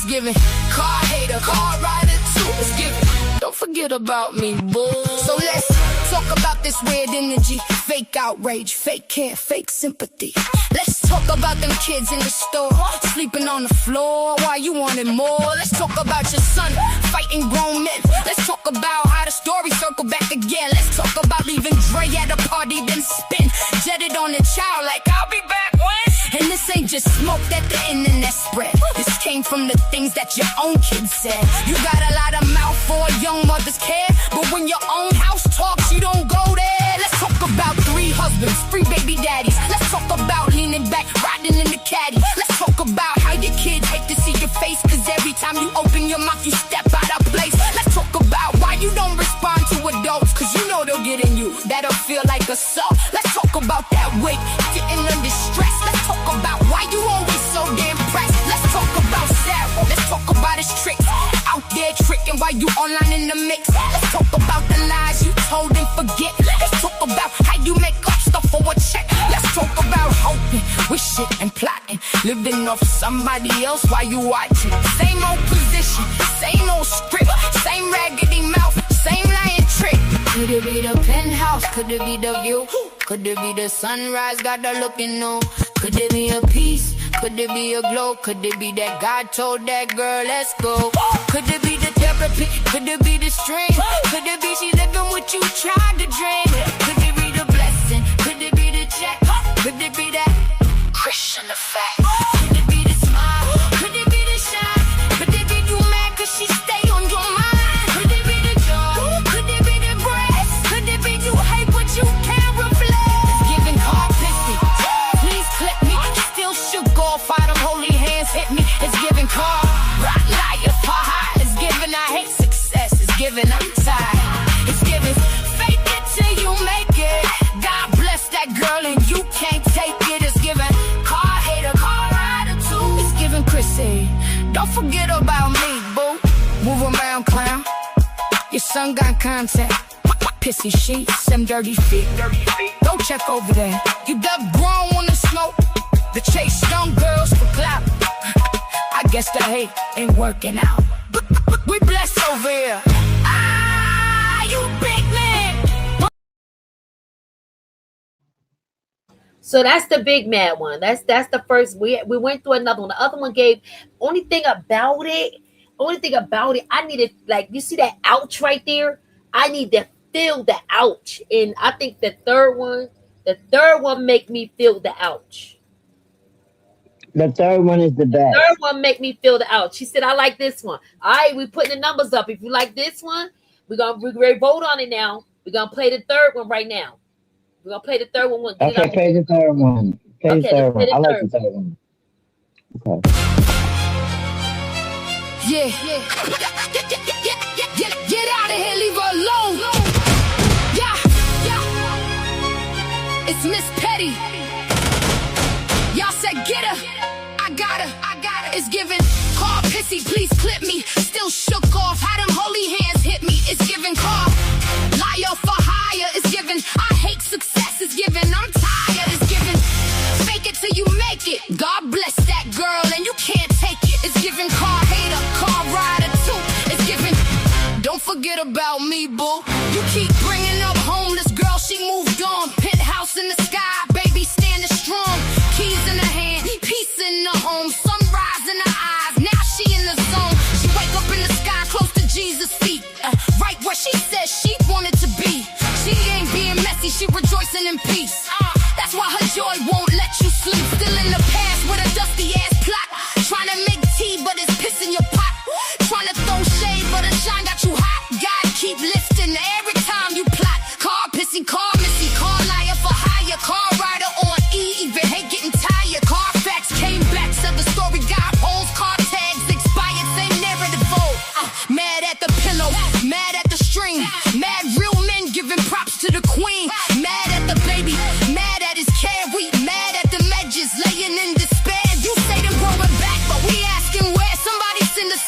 [SPEAKER 1] giving car hater, car rider too. It's giving don't forget about me, boo. So let's talk about this weird energy. Fake outrage, fake care, fake sympathy. Let's talk about them kids in the store, sleeping on the floor while you wanted more. Let's talk about your son fighting grown men. Let's talk about how the story circle back again. Let's talk about leaving Dre at a party, then spin jetted on the child like I'll be back when. And this ain't just smoke that the internet spread. This came from the things that your own kids said. You got a lot of mouth for a young mother's care, but when your own house talks, you don't go there. Let's talk about 3 husbands, 3 baby daddies. Let's talk about leaning back, riding in the caddy. Let's talk about how your kids hate to see your face, cause every time you open your mouth, you step out of place. Let's talk about why you don't respond to adults, cause you know they'll get in you. That'll feel like assault. Let's talk about that weight, getting under stress. Let's talk about why you always so damn pressed. Let's talk about Sarah. Let's talk about his tricks, out there tricking while you online in the mix. Let's talk about the lies you told and forget. Let's talk about how you make up stuff for a check. Let's talk about hoping, wishing, and plotting, living off somebody else while you watching. Same old position, same old script, same raggedy mouth, same lying trick. Could it be the penthouse? Could it be the view? Could it be the sunrise? Got her looking new. Could it be a piece? Could it be a glow? Could it be that God told that girl, let's go? Could it be the therapy? Could it be the string? Could it be she living what you tried to dream? Could it be the blessing? Could it be the check? Could it be that Chrisean Effect? Could it be the smile? Could it be the shine? Could it be you mad cause she stay on your mind? Could it be the joy? Could it be the grace? Could it be you hate what you can't reflect? It's giving Karpissy. Please clip me. Still shook off how them holy hands hit me. It's giving car liar for high. It's giving I hate success. It's giving I'm tired. It's giving fake it till you make it. God bless that girl and you can't take it. It's giving car hater, car rider too. It's giving Chrissy. Don't forget about me, boo. Move around, clown. Your son got contact. Pissy sheets, them dirty feet. Go check over there. You done grown on the smoke. The chase young girls for clout. I guess the hate ain't working out. We blessed over here. Ah, you big man.
[SPEAKER 2] So that's the big mad one. That's the first. We went through another one. The other one gave only thing about it. I needed, like, you see that ouch right there. I need to feel the ouch, and I think the third one make me feel the ouch.
[SPEAKER 6] The third one is the best.
[SPEAKER 2] The third one make me feel the ouch. She said, I like this one. All right, we putting the numbers up. If you like this one, we're gonna vote on it now. We're gonna play the third one right now. We're gonna play the third one.
[SPEAKER 6] Okay, play the third one. Play the third one. I like the third one. Okay.
[SPEAKER 1] Yeah. Get out of here, leave her alone. Yeah. It's Miss Petty. Y'all said get her. I got her. It's giving Karpissy, please clip me. Still shook off how them holy hands hit me. It's giving car liar for hire. It's giving I hate success. It's giving I'm tired. It's giving fake it till you make it. God bless that girl and you can't take it. It's giving car hater, car rider too. It's giving don't forget about me, boo. You keep bringing up homeless girl. She moved on. Penthouse in the sky, baby standing strong. Keys in her hand, peace in the home. Sunrise in her eyes, now she in the zone. She wake up in the sky close to Jesus' feet, right where she said she wanted to be. She ain't being messy, she rejoicing in peace. That's why her joy won't let you sleep. Still in the past with a dusty ass plot. Trying to make tea but it's piss in your pot. Trying to throw shade but the shine got you hot. God keep lifting every time you plot. Karpissy, car missy, car liar for hire. Car rider on E, even hate getting tired. Carfax came back, said the story got holes. Car tags expired, same narrative vote. Mad at the pillow, mad at the string. Mad real men giving props to the queen. Mad at the baby, mad at his carry. Mad at the edges, laying in despair. You say them growing back, but we asking where. Somebody send a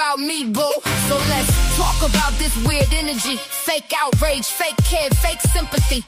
[SPEAKER 1] about me, boo. So let's talk about this weird energy. Fake outrage, fake care, fake sympathy.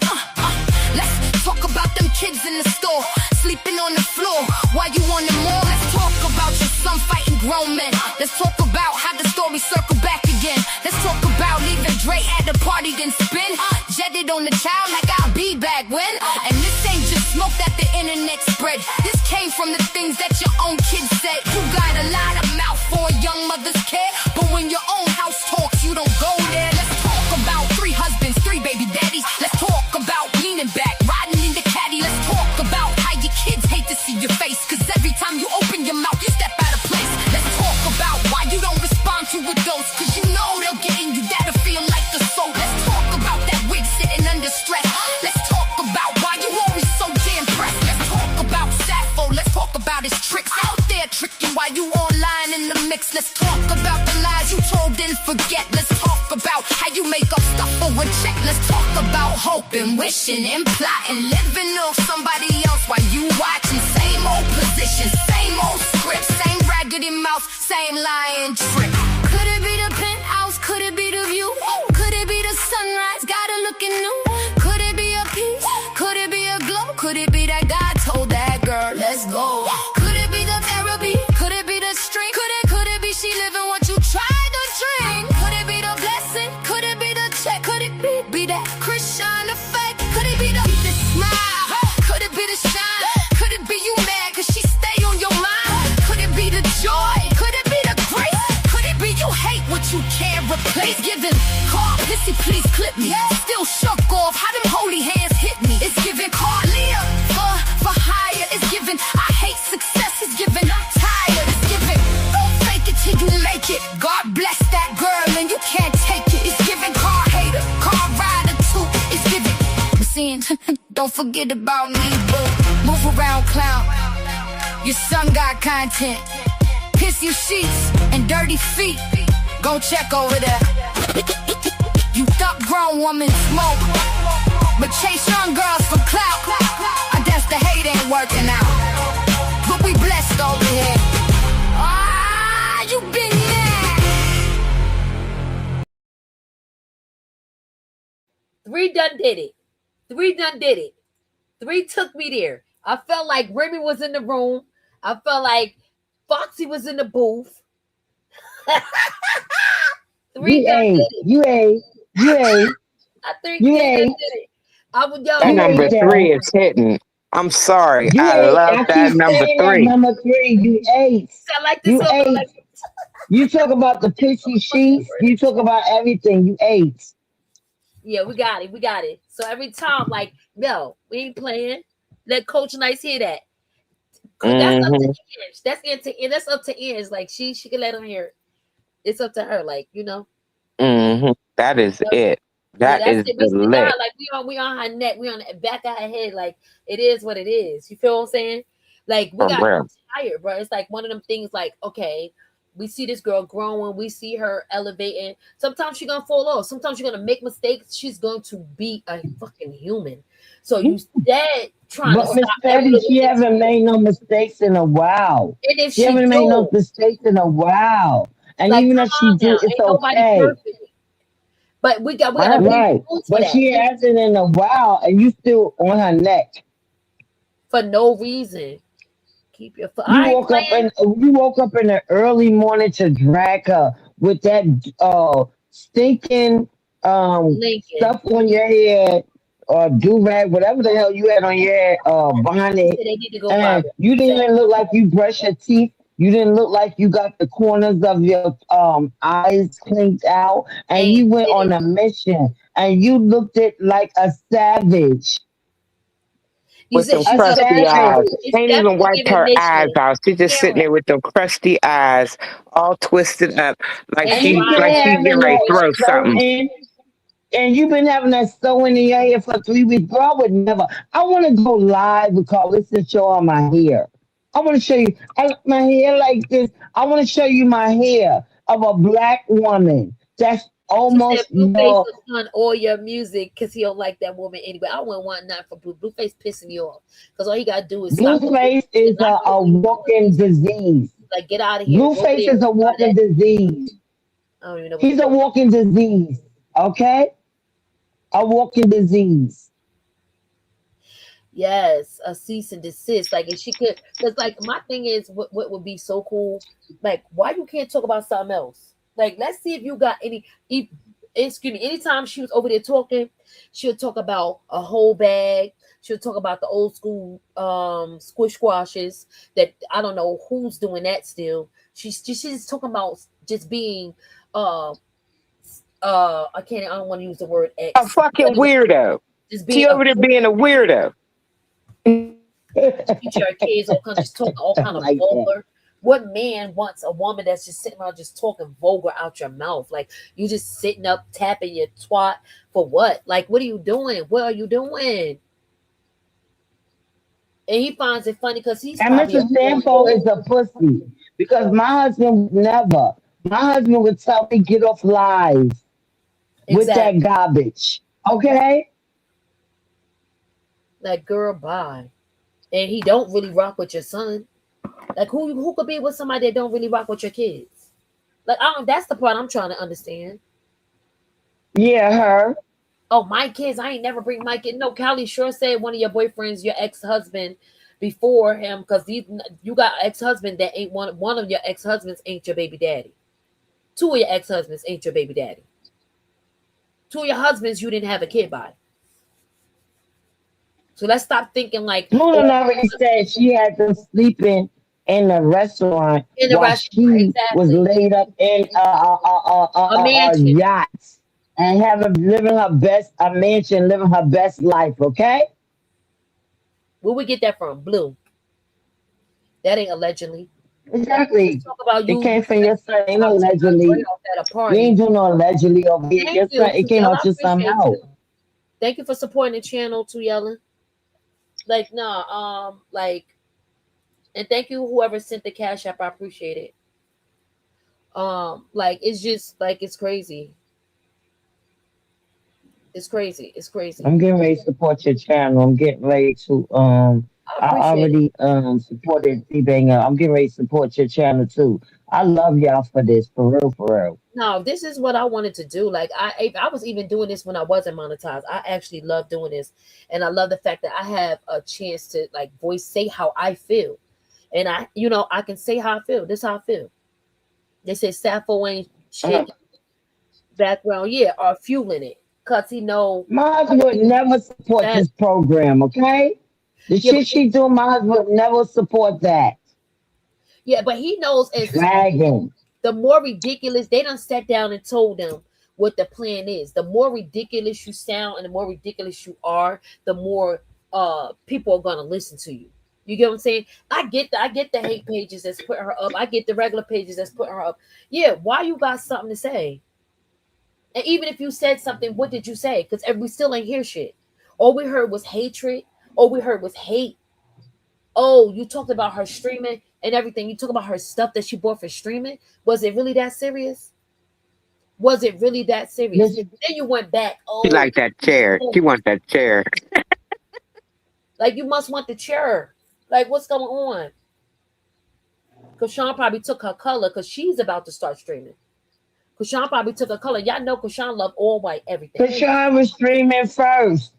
[SPEAKER 1] Let's talk about them kids in the store, sleeping on the floor while you on the mall. Let's talk about your son fighting grown men. Let's talk about how the story circle back again. Let's talk about leaving Dre at the party, then spin. Jetted on the child like I'll be back when. And this ain't just smoke that the internet spread. This came from the things that your own kids said. You got a lot of mouth for a young mother's care, but when your own house talks, you don't go there. Let's talk about 3 husbands, 3 baby daddies. Let's talk about leaning back, riding in the caddy. Let's talk about how your kids hate to see your face, cause every time you open your mouth, you step out of place. Let's talk about why you don't respond to a dose, cause you know they'll get in you, that'll feel like the soul. Let's talk about that wig sitting under stress. Let's talk about why you always so damn pressed. Let's talk about Sappho, let's talk about his tricks out there tricking while you online in the mix. Let's talk about the lies you told and forget. Let's talk about how you make up stuff for a check. Let's talk about hoping, wishing, and plotting, living off somebody else while you watching. Same old position, same old script, same raggedy mouth, same lying trick. Could it be the penthouse? Could it be the view? Could it be the sunrise? Gotta looking new. Could it be a piece? Could it be a glow? Could it be that guy told that girl, let's go? Could it be the therapy? Could it be the string? Could it be she living what you tried to drink? Could it be the blessing? Could it be the check? Could it be that Chrisean Effect? Could it be the smile? Could it be the shine? Could it be you mad cause she stay on your mind? Could it be the joy? Could it be the grace? Could it be you hate what you can't replace? Giving Karpissy, please clip me. Still shook off how them holy hands hit me. It's giving Carlia for hire. It's giving I hate success. It's giving I'm tired. It's giving don't fake it till you make it. God bless that girl and you can't take it. It's giving car hater, car rider too. It's giving seeing don't forget about me, boo. Move around, clown. Your son got content. Piss you sheets and dirty feet. Go check over there. You thought grown woman smoke, but chase young girls for clout. I guess the hate ain't working out, but we blessed over here. Ah, you been there.
[SPEAKER 2] 3 done did it. 3 done did it. 3 took me there. I felt like Remy was in the room. I felt like Foxy was in the booth. 3 done did it.
[SPEAKER 6] You ain't.
[SPEAKER 2] I think
[SPEAKER 6] You
[SPEAKER 2] 3 done
[SPEAKER 6] ain't.
[SPEAKER 2] did it. I would yo.
[SPEAKER 5] That number
[SPEAKER 6] ain't
[SPEAKER 5] 3 is hitting. I'm sorry.
[SPEAKER 6] You
[SPEAKER 5] I
[SPEAKER 6] ain't.
[SPEAKER 5] love
[SPEAKER 6] I
[SPEAKER 5] that
[SPEAKER 6] keep
[SPEAKER 5] number
[SPEAKER 6] saying that
[SPEAKER 5] 3.
[SPEAKER 6] number 3. You ain't.
[SPEAKER 2] I like this
[SPEAKER 6] You
[SPEAKER 2] one.
[SPEAKER 6] ain't. You talk about the pissy sheets. You talk about everything. You ain't.
[SPEAKER 2] Yeah, we got it. We got it. So every time, like, no, we ain't playing. Let Coach Nice hear that. That's up to Ange. That's up to Ange. Like she can let him hear it. It's up to her. Like, you know.
[SPEAKER 5] That is it. That is
[SPEAKER 2] it.
[SPEAKER 5] the
[SPEAKER 2] We
[SPEAKER 5] lit.
[SPEAKER 2] got, like we on her neck. We on the back of her head. Like it is what it is. You feel what I'm saying? Like we got tired, bro. It's like one of them things. Like okay, we see this girl growing. We see her elevating. Sometimes she's gonna fall off. Sometimes she's gonna make mistakes. She's going to be a fucking human. So you dead trying
[SPEAKER 6] But
[SPEAKER 2] to
[SPEAKER 6] Miss
[SPEAKER 2] stop
[SPEAKER 6] Petty, she haven't made no mistakes in a while.
[SPEAKER 2] And if
[SPEAKER 6] She haven't made no mistakes in a while. And
[SPEAKER 2] like,
[SPEAKER 6] even if she do, it's
[SPEAKER 2] ain't nobody
[SPEAKER 6] okay.
[SPEAKER 2] perfect. But we got
[SPEAKER 6] Right. But she hasn't in a while, and you still on her neck
[SPEAKER 2] for no reason. Keep your foot.
[SPEAKER 6] You woke up in the early morning to drag her with that stinking stuff on your head or do rag, whatever the hell you had on your head, bonnet.
[SPEAKER 2] They need to go
[SPEAKER 6] And you didn't even look like you brushed your teeth. You didn't look like you got the corners of your eyes cleaned out, and you went on a mission, and you looked it like a savage.
[SPEAKER 5] With them crusty eyes. Ain't even wiped her eyes out. She's just sitting there with them crusty eyes, all twisted up, like she's getting ready to throw something.
[SPEAKER 6] And you've been having that sewing in your hair for 3 weeks. Girl, I would never. I want to go live with Karpissy and show her my hair. I want to show you my hair like this. I want to show you my hair of a black woman. That's almost
[SPEAKER 2] Blueface on all your music because he don't like that woman anyway. I wouldn't want nothing for Blueface pissing me off because all he gotta do is
[SPEAKER 6] Blueface is a walking disease.
[SPEAKER 2] Like, get out of here. Go over
[SPEAKER 6] Blueface
[SPEAKER 2] there.
[SPEAKER 6] is a walking disease.
[SPEAKER 2] I don't even know what you're
[SPEAKER 6] He's a
[SPEAKER 2] talking.
[SPEAKER 6] walking disease. Okay, a walking disease.
[SPEAKER 2] Yes, a cease and desist. Like, if she could, because like my thing is, what would be so cool? Like, why you can't talk about something else? Like, let's see if you got any. Excuse me. Anytime she was over there talking, she'll talk about a whole bag. She'll talk about the old school squish squashes. That I don't know who's doing that still. She's just talking about just being uh I don't want to use the word
[SPEAKER 5] A
[SPEAKER 2] X,
[SPEAKER 5] fucking weirdo.
[SPEAKER 2] just
[SPEAKER 5] She
[SPEAKER 2] being a
[SPEAKER 5] over there being a weirdo.
[SPEAKER 2] teach our kids all kinds, just talking all kind of
[SPEAKER 6] Like that.
[SPEAKER 2] vulgar. What man wants a woman that's just sitting around just talking vulgar out your mouth? Like, you just sitting up tapping your twat for what? Like, what are you doing? What are you doing? And he finds it funny because he's
[SPEAKER 6] And
[SPEAKER 2] probably a
[SPEAKER 6] Mr. Stanford is a pussy because my husband would never. My husband would tell me get off lies with that
[SPEAKER 2] exactly
[SPEAKER 6] garbage. Okay?
[SPEAKER 2] like, girl, bye. And he don't really rock with your son. Like, who could be with somebody that don't really rock with your kids? Like, I don't. That's the part I'm trying to understand.
[SPEAKER 6] Yeah, her.
[SPEAKER 2] Oh, my kids, I ain't never bring my kid. No, Callie sure said one of your boyfriends, your ex-husband, before him, because you got ex-husband that ain't one of your ex-husbands ain't your baby daddy. Two of your ex-husbands ain't your baby daddy. Two of your husbands you didn't have a kid by. So let's stop thinking like,
[SPEAKER 6] Luna
[SPEAKER 2] oh,
[SPEAKER 6] already said she had them sleeping in the restaurant
[SPEAKER 2] in the
[SPEAKER 6] while
[SPEAKER 2] restaurant,
[SPEAKER 6] she was
[SPEAKER 2] exactly.
[SPEAKER 6] laid up in
[SPEAKER 2] A
[SPEAKER 6] a
[SPEAKER 2] mansion.
[SPEAKER 6] yacht and having living her best a mansion, living her best life. Okay,
[SPEAKER 2] Where we get that from? Blue. That ain't allegedly. Let's
[SPEAKER 6] exactly.
[SPEAKER 2] talk about
[SPEAKER 6] It
[SPEAKER 2] you
[SPEAKER 6] came from
[SPEAKER 2] said
[SPEAKER 6] your son. Ain't
[SPEAKER 2] I
[SPEAKER 6] no
[SPEAKER 2] took my friend
[SPEAKER 6] allegedly.
[SPEAKER 2] off at a
[SPEAKER 6] We
[SPEAKER 2] party.
[SPEAKER 6] ain't doing no allegedly over here.
[SPEAKER 2] Thank
[SPEAKER 6] Your
[SPEAKER 2] you,
[SPEAKER 6] son. It came
[SPEAKER 2] Tuyella.
[SPEAKER 6] out
[SPEAKER 2] I
[SPEAKER 6] your son
[SPEAKER 2] appreciate
[SPEAKER 6] mouth.
[SPEAKER 2] you. Thank you for supporting the channel, Tuyella. Like, nah, like, and thank you whoever sent the cash app. I appreciate it. Like, it's just like, it's crazy. It's crazy. It's crazy.
[SPEAKER 6] I'm getting ready to support your channel. I'm getting ready to
[SPEAKER 2] I
[SPEAKER 6] I
[SPEAKER 2] appreciate it.
[SPEAKER 6] already supported T-Banger. I'm getting ready to support your channel too. I love y'all for this, for real, for real.
[SPEAKER 2] No, this is what I wanted to do. Like, I was even doing this when I wasn't monetized. I actually love doing this, and I love the fact that I have a chance to like say how I feel, and I can say how I feel. This is how I feel. They say Sappho ain't
[SPEAKER 6] Uh,
[SPEAKER 2] shaking background, yeah, or fueling it, cause he know
[SPEAKER 6] my
[SPEAKER 2] how
[SPEAKER 6] husband
[SPEAKER 2] to
[SPEAKER 6] would
[SPEAKER 2] be
[SPEAKER 6] never support
[SPEAKER 2] bad.
[SPEAKER 6] this program, okay? The
[SPEAKER 2] Yeah, but
[SPEAKER 6] shit she doing, my husband would never support that.
[SPEAKER 2] he knows as
[SPEAKER 6] Dragging.
[SPEAKER 2] the more ridiculous they done sat down and told them what the plan is. The more ridiculous you sound and the more ridiculous you are, the more people are gonna listen to you. You get what I'm saying? I get the hate pages that's putting her up. I get the regular pages that's putting her up. Yeah, why you got something to say? And even if you said something, what did you say? Because we still ain't hear shit. All we heard was hatred. All we heard was hate. Oh, you talked about her streaming and everything. You talk about her stuff that she bought for streaming. Was it really that serious? Was it really that serious?
[SPEAKER 6] This,
[SPEAKER 2] Then you went back.
[SPEAKER 5] She
[SPEAKER 2] Oh,
[SPEAKER 5] like that chair. She wants that chair.
[SPEAKER 2] like, you must want the chair. Like, what's going on? Because Sean probably took her color because she's about to start streaming. Because Sean probably took her color. Y'all know Krishan love all white everything.
[SPEAKER 6] Krishan was streaming first.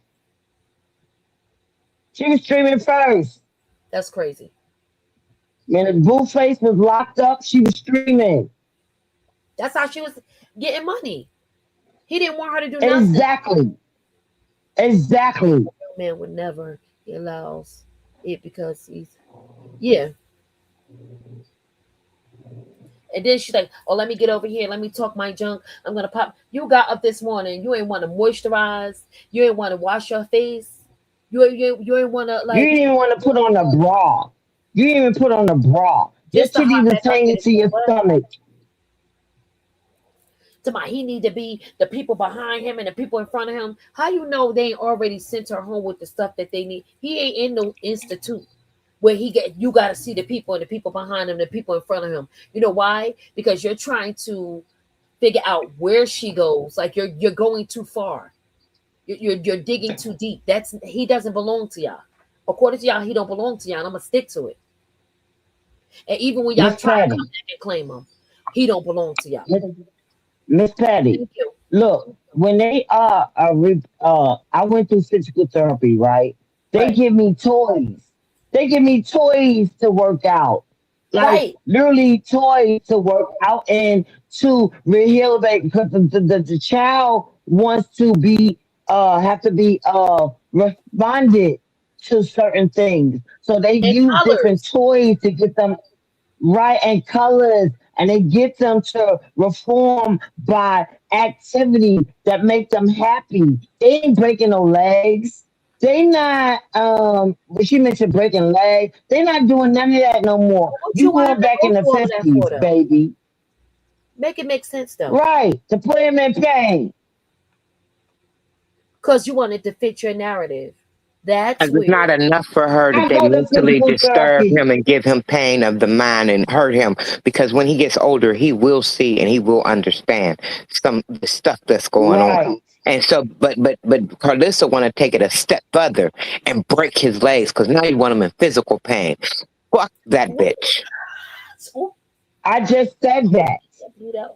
[SPEAKER 6] She was streaming first.
[SPEAKER 2] That's crazy.
[SPEAKER 6] When the Blueface was locked up, she was streaming.
[SPEAKER 2] That's how she was getting money. He didn't want her to do nothing.
[SPEAKER 6] Exactly. Exactly.
[SPEAKER 2] Man would never. He allows it because he's, yeah. And then she's like, "Oh, let me get over here. Let me talk my junk. I'm gonna pop." You got up this morning. You ain't want to moisturize. You ain't want to wash your face. You ain't want to
[SPEAKER 6] You
[SPEAKER 2] like
[SPEAKER 6] didn't even want to put on a bra. You didn't even put on a bra.
[SPEAKER 2] just
[SPEAKER 6] That
[SPEAKER 2] to
[SPEAKER 6] shit
[SPEAKER 2] hop
[SPEAKER 6] even
[SPEAKER 2] back up
[SPEAKER 6] came
[SPEAKER 2] here and
[SPEAKER 6] into
[SPEAKER 2] say
[SPEAKER 6] your
[SPEAKER 2] what?
[SPEAKER 6] stomach.
[SPEAKER 2] To my, he need to be the people behind him and the people in front of him. How you know they ain't already sent her home with the stuff that they need? He ain't in no institute where you got to see the people and the people behind him, the people in front of him. You know why? Because you're trying to figure out where she goes. Like, you're going too far. You're digging too deep. He doesn't belong to y'all. According to y'all, he don't belong to y'all. And I'm gonna stick to it. And even when y'all
[SPEAKER 6] Miss
[SPEAKER 2] try to come
[SPEAKER 6] Patty,
[SPEAKER 2] back and claim him, he don't belong to y'all.
[SPEAKER 6] Miss Miss Patty,
[SPEAKER 2] Thank you.
[SPEAKER 6] look, when they I went through physical therapy, right? They
[SPEAKER 2] Right.
[SPEAKER 6] give me toys. They give me toys to work out, like
[SPEAKER 2] Right.
[SPEAKER 6] literally toys to work out and to rehabilitate because the child wants to be have to be responded to certain things. So they
[SPEAKER 2] And
[SPEAKER 6] use different
[SPEAKER 2] colors.
[SPEAKER 6] toys to get them right and colors, and they get them to reform by activity that make them happy. They ain't breaking no legs. They not but she mentioned breaking legs. They not doing none of that no more.
[SPEAKER 2] But what
[SPEAKER 6] You
[SPEAKER 2] you want him
[SPEAKER 6] going
[SPEAKER 2] to
[SPEAKER 6] back
[SPEAKER 2] go
[SPEAKER 6] in the
[SPEAKER 2] through all of that for,
[SPEAKER 6] 50s,
[SPEAKER 2] though?
[SPEAKER 6] baby.
[SPEAKER 2] Make it make sense, though.
[SPEAKER 6] Right. To put him in pain.
[SPEAKER 2] Because you want it to fit your narrative. That's
[SPEAKER 5] And it's not
[SPEAKER 2] weird.
[SPEAKER 5] enough for her that
[SPEAKER 6] I
[SPEAKER 5] they
[SPEAKER 6] go to
[SPEAKER 5] mentally
[SPEAKER 6] physical
[SPEAKER 5] disturb
[SPEAKER 6] therapy.
[SPEAKER 5] him and give him pain of the mind and hurt him, because when he gets older, he will see and he will understand some of the stuff that's going on.
[SPEAKER 6] Right.
[SPEAKER 5] And so, but Carlissa want to take it a step further and break his legs because now you want him in physical pain. Fuck that
[SPEAKER 2] What?
[SPEAKER 5] bitch.
[SPEAKER 2] Ooh,
[SPEAKER 6] I just said that.
[SPEAKER 2] blew that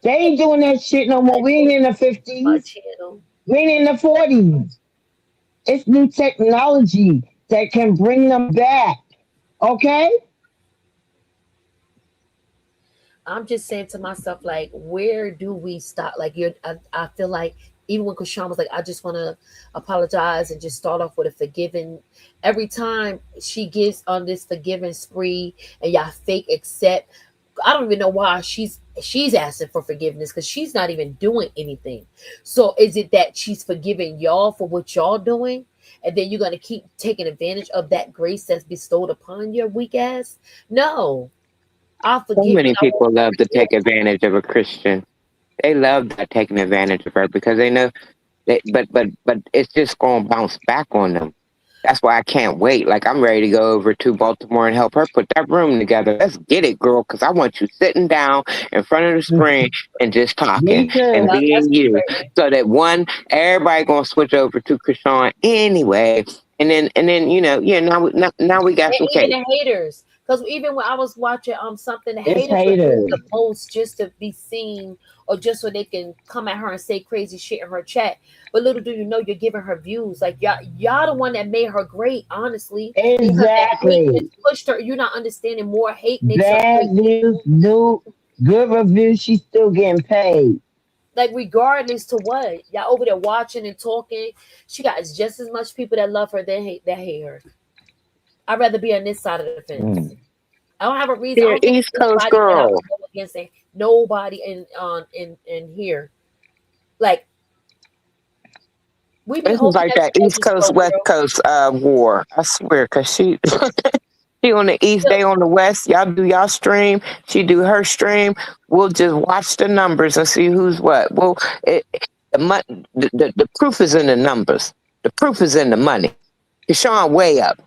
[SPEAKER 6] They ain't doing that shit no more. We ain't in the
[SPEAKER 2] my
[SPEAKER 6] 50s.
[SPEAKER 2] channel.
[SPEAKER 6] We ain't in the 40s. It's new technology that can bring them back. Okay?
[SPEAKER 2] I'm just saying to myself, like, where do we stop? Like, I feel like even when Krishan was like, I just want to apologize and just start off with a forgiving. Every time she gives on this forgiving spree and y'all fake accept, I don't even know why she's asking for forgiveness because she's not even doing anything. So is it that she's forgiving y'all for what y'all doing? And then you're gonna keep taking advantage of that grace that's bestowed upon your weak ass? No, I'll
[SPEAKER 5] So
[SPEAKER 2] forgive you.
[SPEAKER 5] many
[SPEAKER 2] I won't
[SPEAKER 5] people love
[SPEAKER 2] hurt
[SPEAKER 5] to
[SPEAKER 2] you.
[SPEAKER 5] take advantage of a Christian. They love that taking advantage of her because they know that, but it's just going to bounce back on them. That's why I can't wait. Like I'm ready to go over to Baltimore and help her put that room together. Let's get it, girl, because I want you sitting down in front of the screen and just talking
[SPEAKER 6] Me
[SPEAKER 5] and
[SPEAKER 6] too.
[SPEAKER 2] That's
[SPEAKER 5] being you,
[SPEAKER 2] crazy.
[SPEAKER 5] so that one, everybody gonna switch over to Krishan anyway, and then yeah, now we got
[SPEAKER 2] And
[SPEAKER 5] some
[SPEAKER 2] even
[SPEAKER 5] cake.
[SPEAKER 2] the haters, because even when I was watching something, the
[SPEAKER 6] It's
[SPEAKER 2] haters would do
[SPEAKER 6] haters.
[SPEAKER 2] the most just to be seen or just so they can come at her and say crazy shit in her chat. But little do you know, you're giving her views. Like y'all the one that made her great, honestly, because the hate
[SPEAKER 6] Exactly.
[SPEAKER 2] just pushed her. You're not understanding. More hate makes her
[SPEAKER 6] Bad
[SPEAKER 2] great.
[SPEAKER 6] views, new, good reviews. She's still getting paid.
[SPEAKER 2] Like regardless to what y'all over there watching and talking, she got just as much people that love her that hate her. I'd rather be on this side of the fence.
[SPEAKER 6] Mm.
[SPEAKER 2] I don't have a reason. I
[SPEAKER 5] You're
[SPEAKER 2] don't
[SPEAKER 5] an
[SPEAKER 2] think
[SPEAKER 5] East Coast
[SPEAKER 2] anybody that I
[SPEAKER 5] girl.
[SPEAKER 2] would go against it. Nobody in here. Like we be
[SPEAKER 5] This is
[SPEAKER 2] hoping
[SPEAKER 5] like
[SPEAKER 2] that
[SPEAKER 5] that
[SPEAKER 2] you make
[SPEAKER 5] East
[SPEAKER 2] it
[SPEAKER 5] Coast
[SPEAKER 2] slow,
[SPEAKER 5] West
[SPEAKER 2] girl.
[SPEAKER 5] Coast war. I swear, cause she she on the East, they on the West. Y'all do y'all stream. She do her stream. We'll just watch the numbers and see who's what. Well, the proof is in the numbers. The proof is in the money. It's showing way up.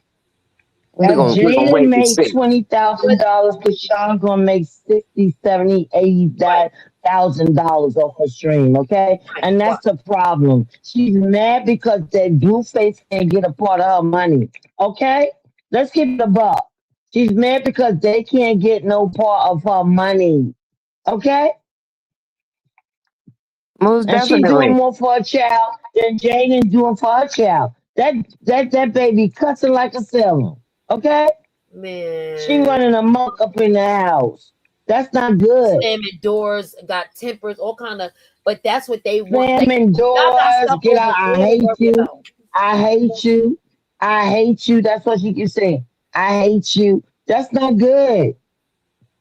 [SPEAKER 5] We're
[SPEAKER 6] If
[SPEAKER 5] gonna
[SPEAKER 6] Jada
[SPEAKER 5] wait to
[SPEAKER 6] made
[SPEAKER 5] see.
[SPEAKER 2] But
[SPEAKER 6] $20,000, Krishan gonna make 60, 70,
[SPEAKER 2] right,
[SPEAKER 6] $80,000 off her stream, okay?
[SPEAKER 2] right,
[SPEAKER 6] And
[SPEAKER 2] right.
[SPEAKER 6] that's the problem. She's mad because that Blueface can't get a part of her money, okay? Let's keep it a buck. She's mad because they can't get no part of her money, okay?
[SPEAKER 5] Most
[SPEAKER 6] And she doing
[SPEAKER 5] definitely.
[SPEAKER 6] more for her child than Jaden doing for her child. That baby cussing like a sailor, okay? She
[SPEAKER 2] Man,
[SPEAKER 6] running amok up in the house. That's not good.
[SPEAKER 2] slamming doors, got tempers, all kind of. But that's what they want. Like
[SPEAKER 6] Slamming
[SPEAKER 2] y'all got
[SPEAKER 6] doors,
[SPEAKER 2] stuff
[SPEAKER 6] get
[SPEAKER 2] over
[SPEAKER 6] out. I
[SPEAKER 2] there to
[SPEAKER 6] hate
[SPEAKER 2] worry
[SPEAKER 6] you.
[SPEAKER 2] about.
[SPEAKER 6] I hate you. I hate you. That's what she can say. I hate you. That's not good.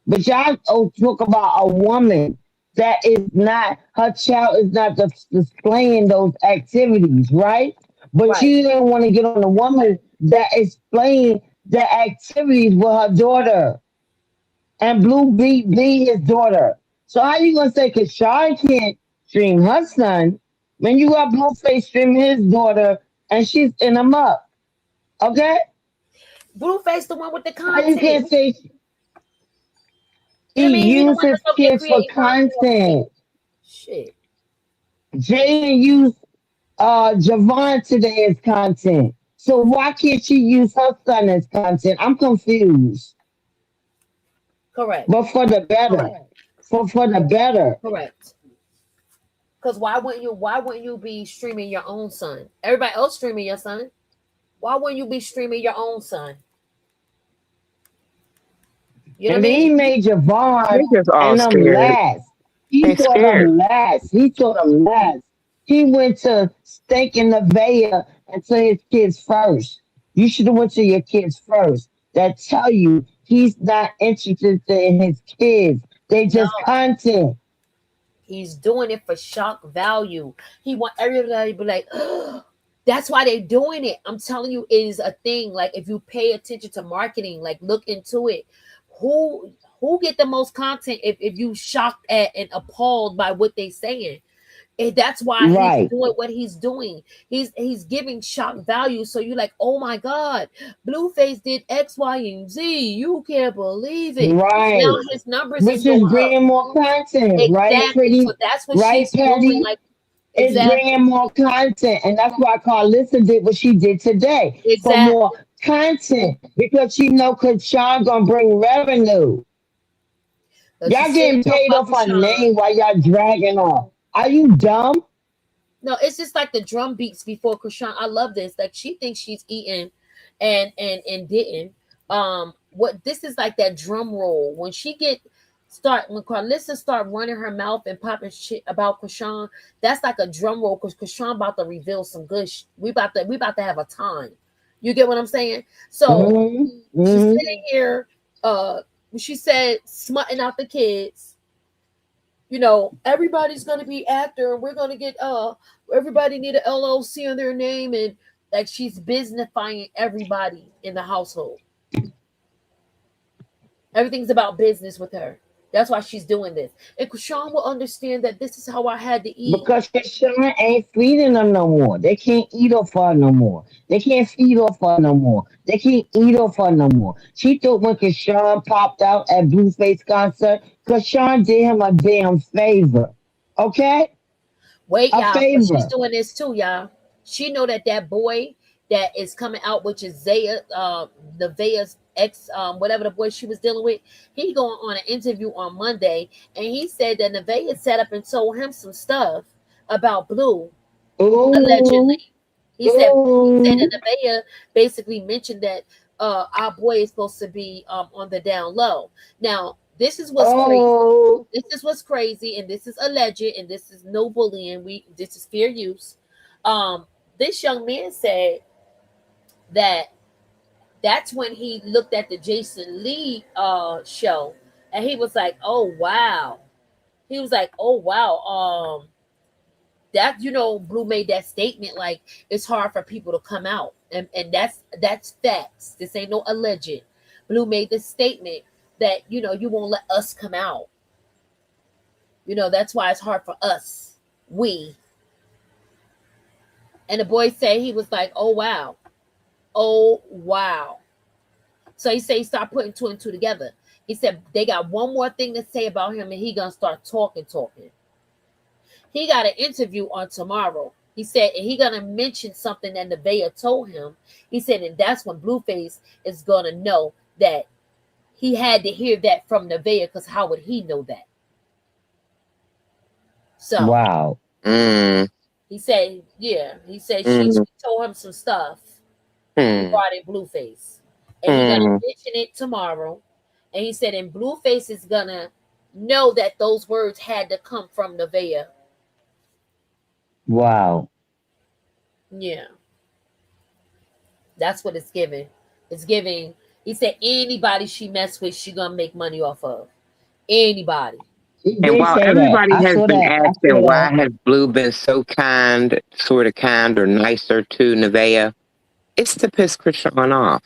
[SPEAKER 6] But y'all talk about a woman that is not, her child is not displaying those activities, right? But
[SPEAKER 2] Right.
[SPEAKER 6] you didn't want to get on the woman that is playing the activities with her daughter. And Blue be his daughter. So how you gonna say cause Sean can't stream her son when you got Blueface stream his daughter and she's in a muck? Okay?
[SPEAKER 2] Blueface the one with the
[SPEAKER 6] How you
[SPEAKER 2] content.
[SPEAKER 6] can't say
[SPEAKER 2] I
[SPEAKER 6] he
[SPEAKER 2] mean, he the one
[SPEAKER 6] uses
[SPEAKER 2] that's over there
[SPEAKER 6] kids for
[SPEAKER 2] creating content.
[SPEAKER 6] content?
[SPEAKER 2] Shit.
[SPEAKER 6] Jaden used Javon today as content. So why can't she use her son as content? I'm confused.
[SPEAKER 2] Correct.
[SPEAKER 6] but for the better. For the better.
[SPEAKER 2] Correct. Because why wouldn't you be streaming your own son? Everybody else streaming your son. Why wouldn't you be streaming your own son? You know what
[SPEAKER 6] And
[SPEAKER 2] I
[SPEAKER 6] then he
[SPEAKER 2] mean?
[SPEAKER 6] made Javon
[SPEAKER 5] They just all
[SPEAKER 6] and them
[SPEAKER 5] scared.
[SPEAKER 6] last. He
[SPEAKER 5] They
[SPEAKER 6] told
[SPEAKER 5] scared.
[SPEAKER 6] them last. He told them last. He went to Steak in Nevaeh and to his kids first. You should have went to your kids first. That tell you he's not interested in his kids. They just
[SPEAKER 2] No.
[SPEAKER 6] content.
[SPEAKER 2] He's doing it for shock value. He want everybody to be like, that's why they're doing it. I'm telling you, it is a thing. Like if you pay attention to marketing, like look into it. Who who get the most content if you shocked at and appalled by what they saying? And that's why he's
[SPEAKER 6] Right.
[SPEAKER 2] doing what he's doing. He's giving shock value. So you're like, oh my God, Blueface did X, Y, and Z. You can't believe it. Now
[SPEAKER 6] Right.
[SPEAKER 2] his numbers is
[SPEAKER 6] Which is
[SPEAKER 2] going up.
[SPEAKER 6] bringing more content, right,
[SPEAKER 2] Exactly. So
[SPEAKER 6] pretty?
[SPEAKER 2] that's what
[SPEAKER 6] Right,
[SPEAKER 2] she's doing.
[SPEAKER 6] Patty?
[SPEAKER 2] Like
[SPEAKER 6] It's
[SPEAKER 2] exactly,
[SPEAKER 6] bringing more content. And that's why Carlissa did what she did today for more
[SPEAKER 2] exactly.
[SPEAKER 6] content because she know Sean gonna bring revenue.
[SPEAKER 2] So she's
[SPEAKER 6] Y'all
[SPEAKER 2] sitting
[SPEAKER 6] getting
[SPEAKER 2] talking
[SPEAKER 6] paid
[SPEAKER 2] about
[SPEAKER 6] off a
[SPEAKER 2] Krishan.
[SPEAKER 6] name while y'all dragging on. Are you dumb?
[SPEAKER 2] No, it's just like the drum beats before Krishan. I love this. Like she thinks she's eating, and didn't. What this is like that drum roll when she get start when Carlissa start running her mouth and popping shit about Krishan. That's like a drum roll because Krishan about to reveal some good. We about to have a time. You get what I'm saying? So
[SPEAKER 6] Mm-hmm.
[SPEAKER 2] she's
[SPEAKER 6] Mm-hmm.
[SPEAKER 2] sitting here. She said smutting out the kids. Everybody's gonna be actor, and we're gonna get everybody need a LLC on their name, and like she's businessifying everybody in the household. Everything's about business with her. That's why she's doing this. And Krishan will understand that this is how I had to eat.
[SPEAKER 6] Because Sean ain't feeding them no more. They can't eat off her no more. They can't feed off her no more. They can't eat off her no more. She thought when Sean popped out at Blueface concert, Sean did him a damn favor. Okay?
[SPEAKER 2] Wait,
[SPEAKER 6] A
[SPEAKER 2] y'all, because she's
[SPEAKER 6] favor.
[SPEAKER 2] doing this too, y'all. She know that boy that is coming out, which is Zaya, Nevaeh's ex, whatever the boy she was dealing with. He going on an interview on Monday, and he said that Nevaeh set up and told him some stuff about Blue,
[SPEAKER 6] Ooh.
[SPEAKER 2] allegedly. He said
[SPEAKER 6] Ooh.
[SPEAKER 2] that Nevaeh basically mentioned that our boy is supposed to be on the down low. Now, this is what's crazy.
[SPEAKER 6] Oh.
[SPEAKER 2] This is what's crazy, and this is alleged, and this is no bullying. This is fair use. Um, this young man said that that's when he looked at the Jason Lee show, and he was like, "Oh wow." He was like, "Oh wow." That Blue made that statement like it's hard for people to come out, and that's facts. This ain't no alleged. Blue made this statement that you won't let us come out. That's why it's hard for us. We. And the boy said he was like, oh wow. Oh wow. So he said he started putting two and two together. He said they got one more thing to say about him and he gonna start talking. He got an interview on tomorrow. He said and he gonna mention something that Nevaeh told him. He said, and that's when Blueface is gonna know that he had to hear that from Nevaeh, because how would he know that? So
[SPEAKER 6] Wow.
[SPEAKER 5] Mm,
[SPEAKER 2] he said, yeah. He said she
[SPEAKER 5] mm,
[SPEAKER 2] told him some stuff
[SPEAKER 5] mm,
[SPEAKER 2] regarding Blueface. And he gonna
[SPEAKER 5] mm.
[SPEAKER 2] mention it tomorrow. And he said, and Blueface is gonna know that those words had to come from Nevaeh.
[SPEAKER 6] Wow.
[SPEAKER 2] Yeah, that's what it's giving. It's giving. He said anybody she mess with, she gonna make money off of. Anybody.
[SPEAKER 6] He
[SPEAKER 5] And
[SPEAKER 6] did
[SPEAKER 5] while
[SPEAKER 6] say that.
[SPEAKER 5] everybody
[SPEAKER 6] I
[SPEAKER 5] has
[SPEAKER 6] saw
[SPEAKER 5] been
[SPEAKER 6] that. I
[SPEAKER 5] asking
[SPEAKER 6] saw
[SPEAKER 5] why
[SPEAKER 6] that.
[SPEAKER 5] has Blue been so kind, sort of kind or nicer to Nevaeh, it's to piss Krishan off.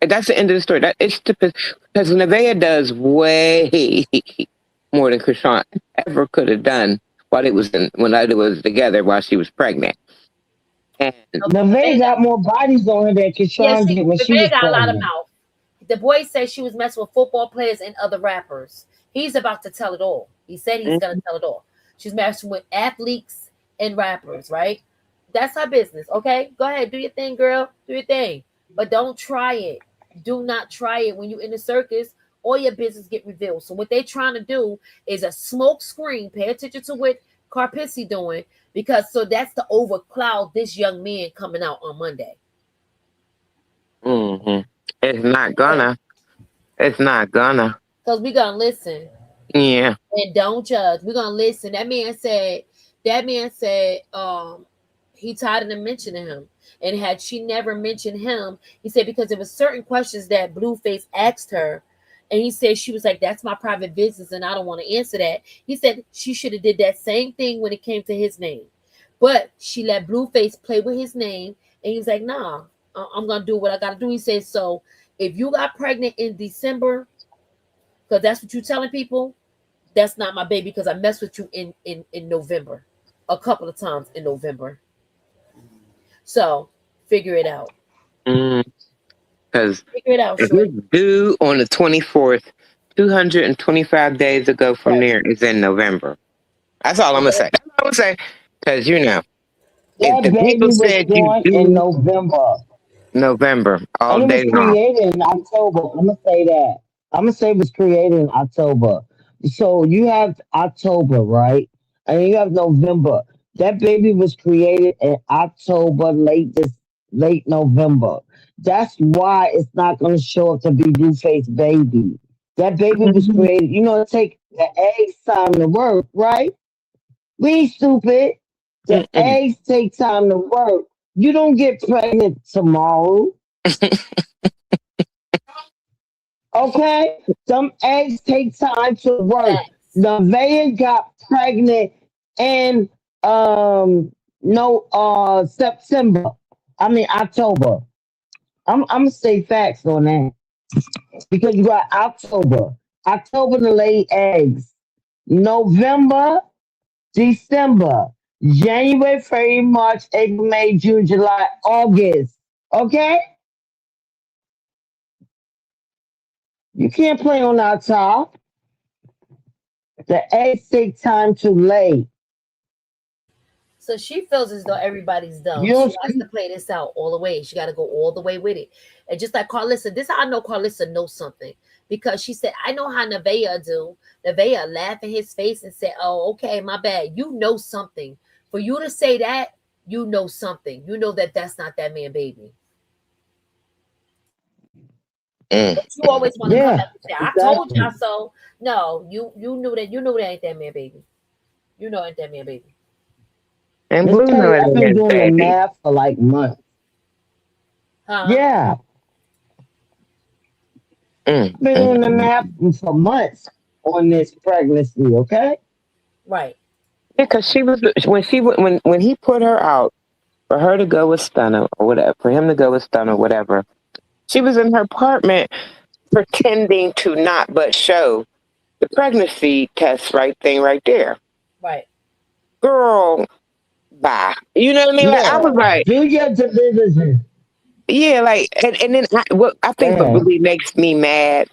[SPEAKER 5] And that's the end of the story. That it's to piss because Nevaeh does way more than Krishan ever could have done while it was when it was together while she was pregnant. And
[SPEAKER 6] Nevaeh got more bodies on her than
[SPEAKER 2] Yeah,
[SPEAKER 6] Keshawn did when she
[SPEAKER 2] Nevaeh
[SPEAKER 6] was
[SPEAKER 2] got a lot of
[SPEAKER 6] pregnant.
[SPEAKER 2] mouth. The boy said she was messing with football players and other rappers. He's about to tell it all. He said he's gonna tell it all. She's messing with athletes and rappers, right? That's her business. Okay, go ahead, do your thing, girl. Do your thing, but don't try it. Do not try it when you in the circus all your business get revealed. So what they're trying to do is a smoke screen. Pay attention to what Karpissy doing, because so that's to overcloud this young man coming out on Monday.
[SPEAKER 5] Mm-hmm. It's not gonna. It's not gonna.
[SPEAKER 2] Because we're gonna listen.
[SPEAKER 5] Yeah.
[SPEAKER 2] And don't judge. We're gonna listen. That man said, he tired of them mentioning him. And had she never mentioned him, he said, because there was certain questions that Blueface asked her, and he said she was like, that's my private business and I don't want to answer that. He said she should have did that same thing when it came to his name. But she let Blueface play with his name, and he's like, nah, I'm gonna do what I gotta do. He said, so if you got pregnant in December, because that's what you're telling people, that's not my baby, because I messed with you in November, a couple of times in November. So figure it out.
[SPEAKER 5] Because
[SPEAKER 2] Figure it out,
[SPEAKER 5] if
[SPEAKER 2] shorty.
[SPEAKER 5] it's due on the 24th, 225 days ago from there is in November. That's all I'm gonna say. That's all I'm gonna say. Because if
[SPEAKER 6] That
[SPEAKER 5] the
[SPEAKER 6] baby
[SPEAKER 5] people
[SPEAKER 6] was
[SPEAKER 5] said you
[SPEAKER 6] born in
[SPEAKER 5] do
[SPEAKER 6] November.
[SPEAKER 5] November all
[SPEAKER 6] And it was
[SPEAKER 5] day long.
[SPEAKER 6] created in October. I'm gonna say that. I'm gonna say it was created in October. So you have October, right? And you have November. That baby was created in October, late November. That's why it's not gonna show up to be Blueface baby. That baby was created. It take the eggs time to work, right? We ain't stupid. The
[SPEAKER 5] Mm-mm.
[SPEAKER 6] eggs take time to work. You don't get pregnant tomorrow. Okay, some eggs take time to work.
[SPEAKER 2] Facts.
[SPEAKER 6] Nevaeh got pregnant in no September. I mean October. I'm gonna say facts on that because you got October. October to lay eggs. November, December, January, February, March, April, May, June, July, August. Okay, you can't play on our top. The eggs take time to lay.
[SPEAKER 2] So she feels as though everybody's dumb.
[SPEAKER 6] You
[SPEAKER 2] She
[SPEAKER 6] don't
[SPEAKER 2] has to play this out all the way. She got to go all the way with it. And just like Carlissa, this how I know Carlissa knows something. Because she said, I know how Nevaeh do. Nevaeh laugh in his face and say, oh, okay, my bad. You know something. For you to say that, you know something. You know that that's not that man, baby.
[SPEAKER 5] Mm.
[SPEAKER 2] But you always want to come
[SPEAKER 6] Yeah,
[SPEAKER 2] back and say, I told y'all
[SPEAKER 6] exactly.
[SPEAKER 2] so. No, you knew that. You knew that ain't that man, baby. You know it ain't that man, baby.
[SPEAKER 5] And
[SPEAKER 6] Miss
[SPEAKER 5] Blue know
[SPEAKER 6] Petty,
[SPEAKER 5] it
[SPEAKER 6] I've
[SPEAKER 5] ain't
[SPEAKER 6] been
[SPEAKER 5] his
[SPEAKER 6] doing the
[SPEAKER 5] baby.
[SPEAKER 6] math for like months.
[SPEAKER 2] Huh?
[SPEAKER 6] Yeah,
[SPEAKER 5] Mm,
[SPEAKER 6] been
[SPEAKER 5] mm,
[SPEAKER 6] doing the
[SPEAKER 5] mm.
[SPEAKER 6] math for months on this pregnancy. Okay.
[SPEAKER 2] Right.
[SPEAKER 5] Yeah, because she was when he put her out for her to go with Stunner or whatever, for him to go with Stunner or whatever. She was in her apartment pretending to not but show the pregnancy test thing right there.
[SPEAKER 2] Right.
[SPEAKER 5] Girl, bye. You know what I mean? Like I
[SPEAKER 6] Yeah.
[SPEAKER 5] was like,
[SPEAKER 6] Do your division.
[SPEAKER 5] yeah, like and then what I think what
[SPEAKER 6] Okay.
[SPEAKER 5] really makes me mad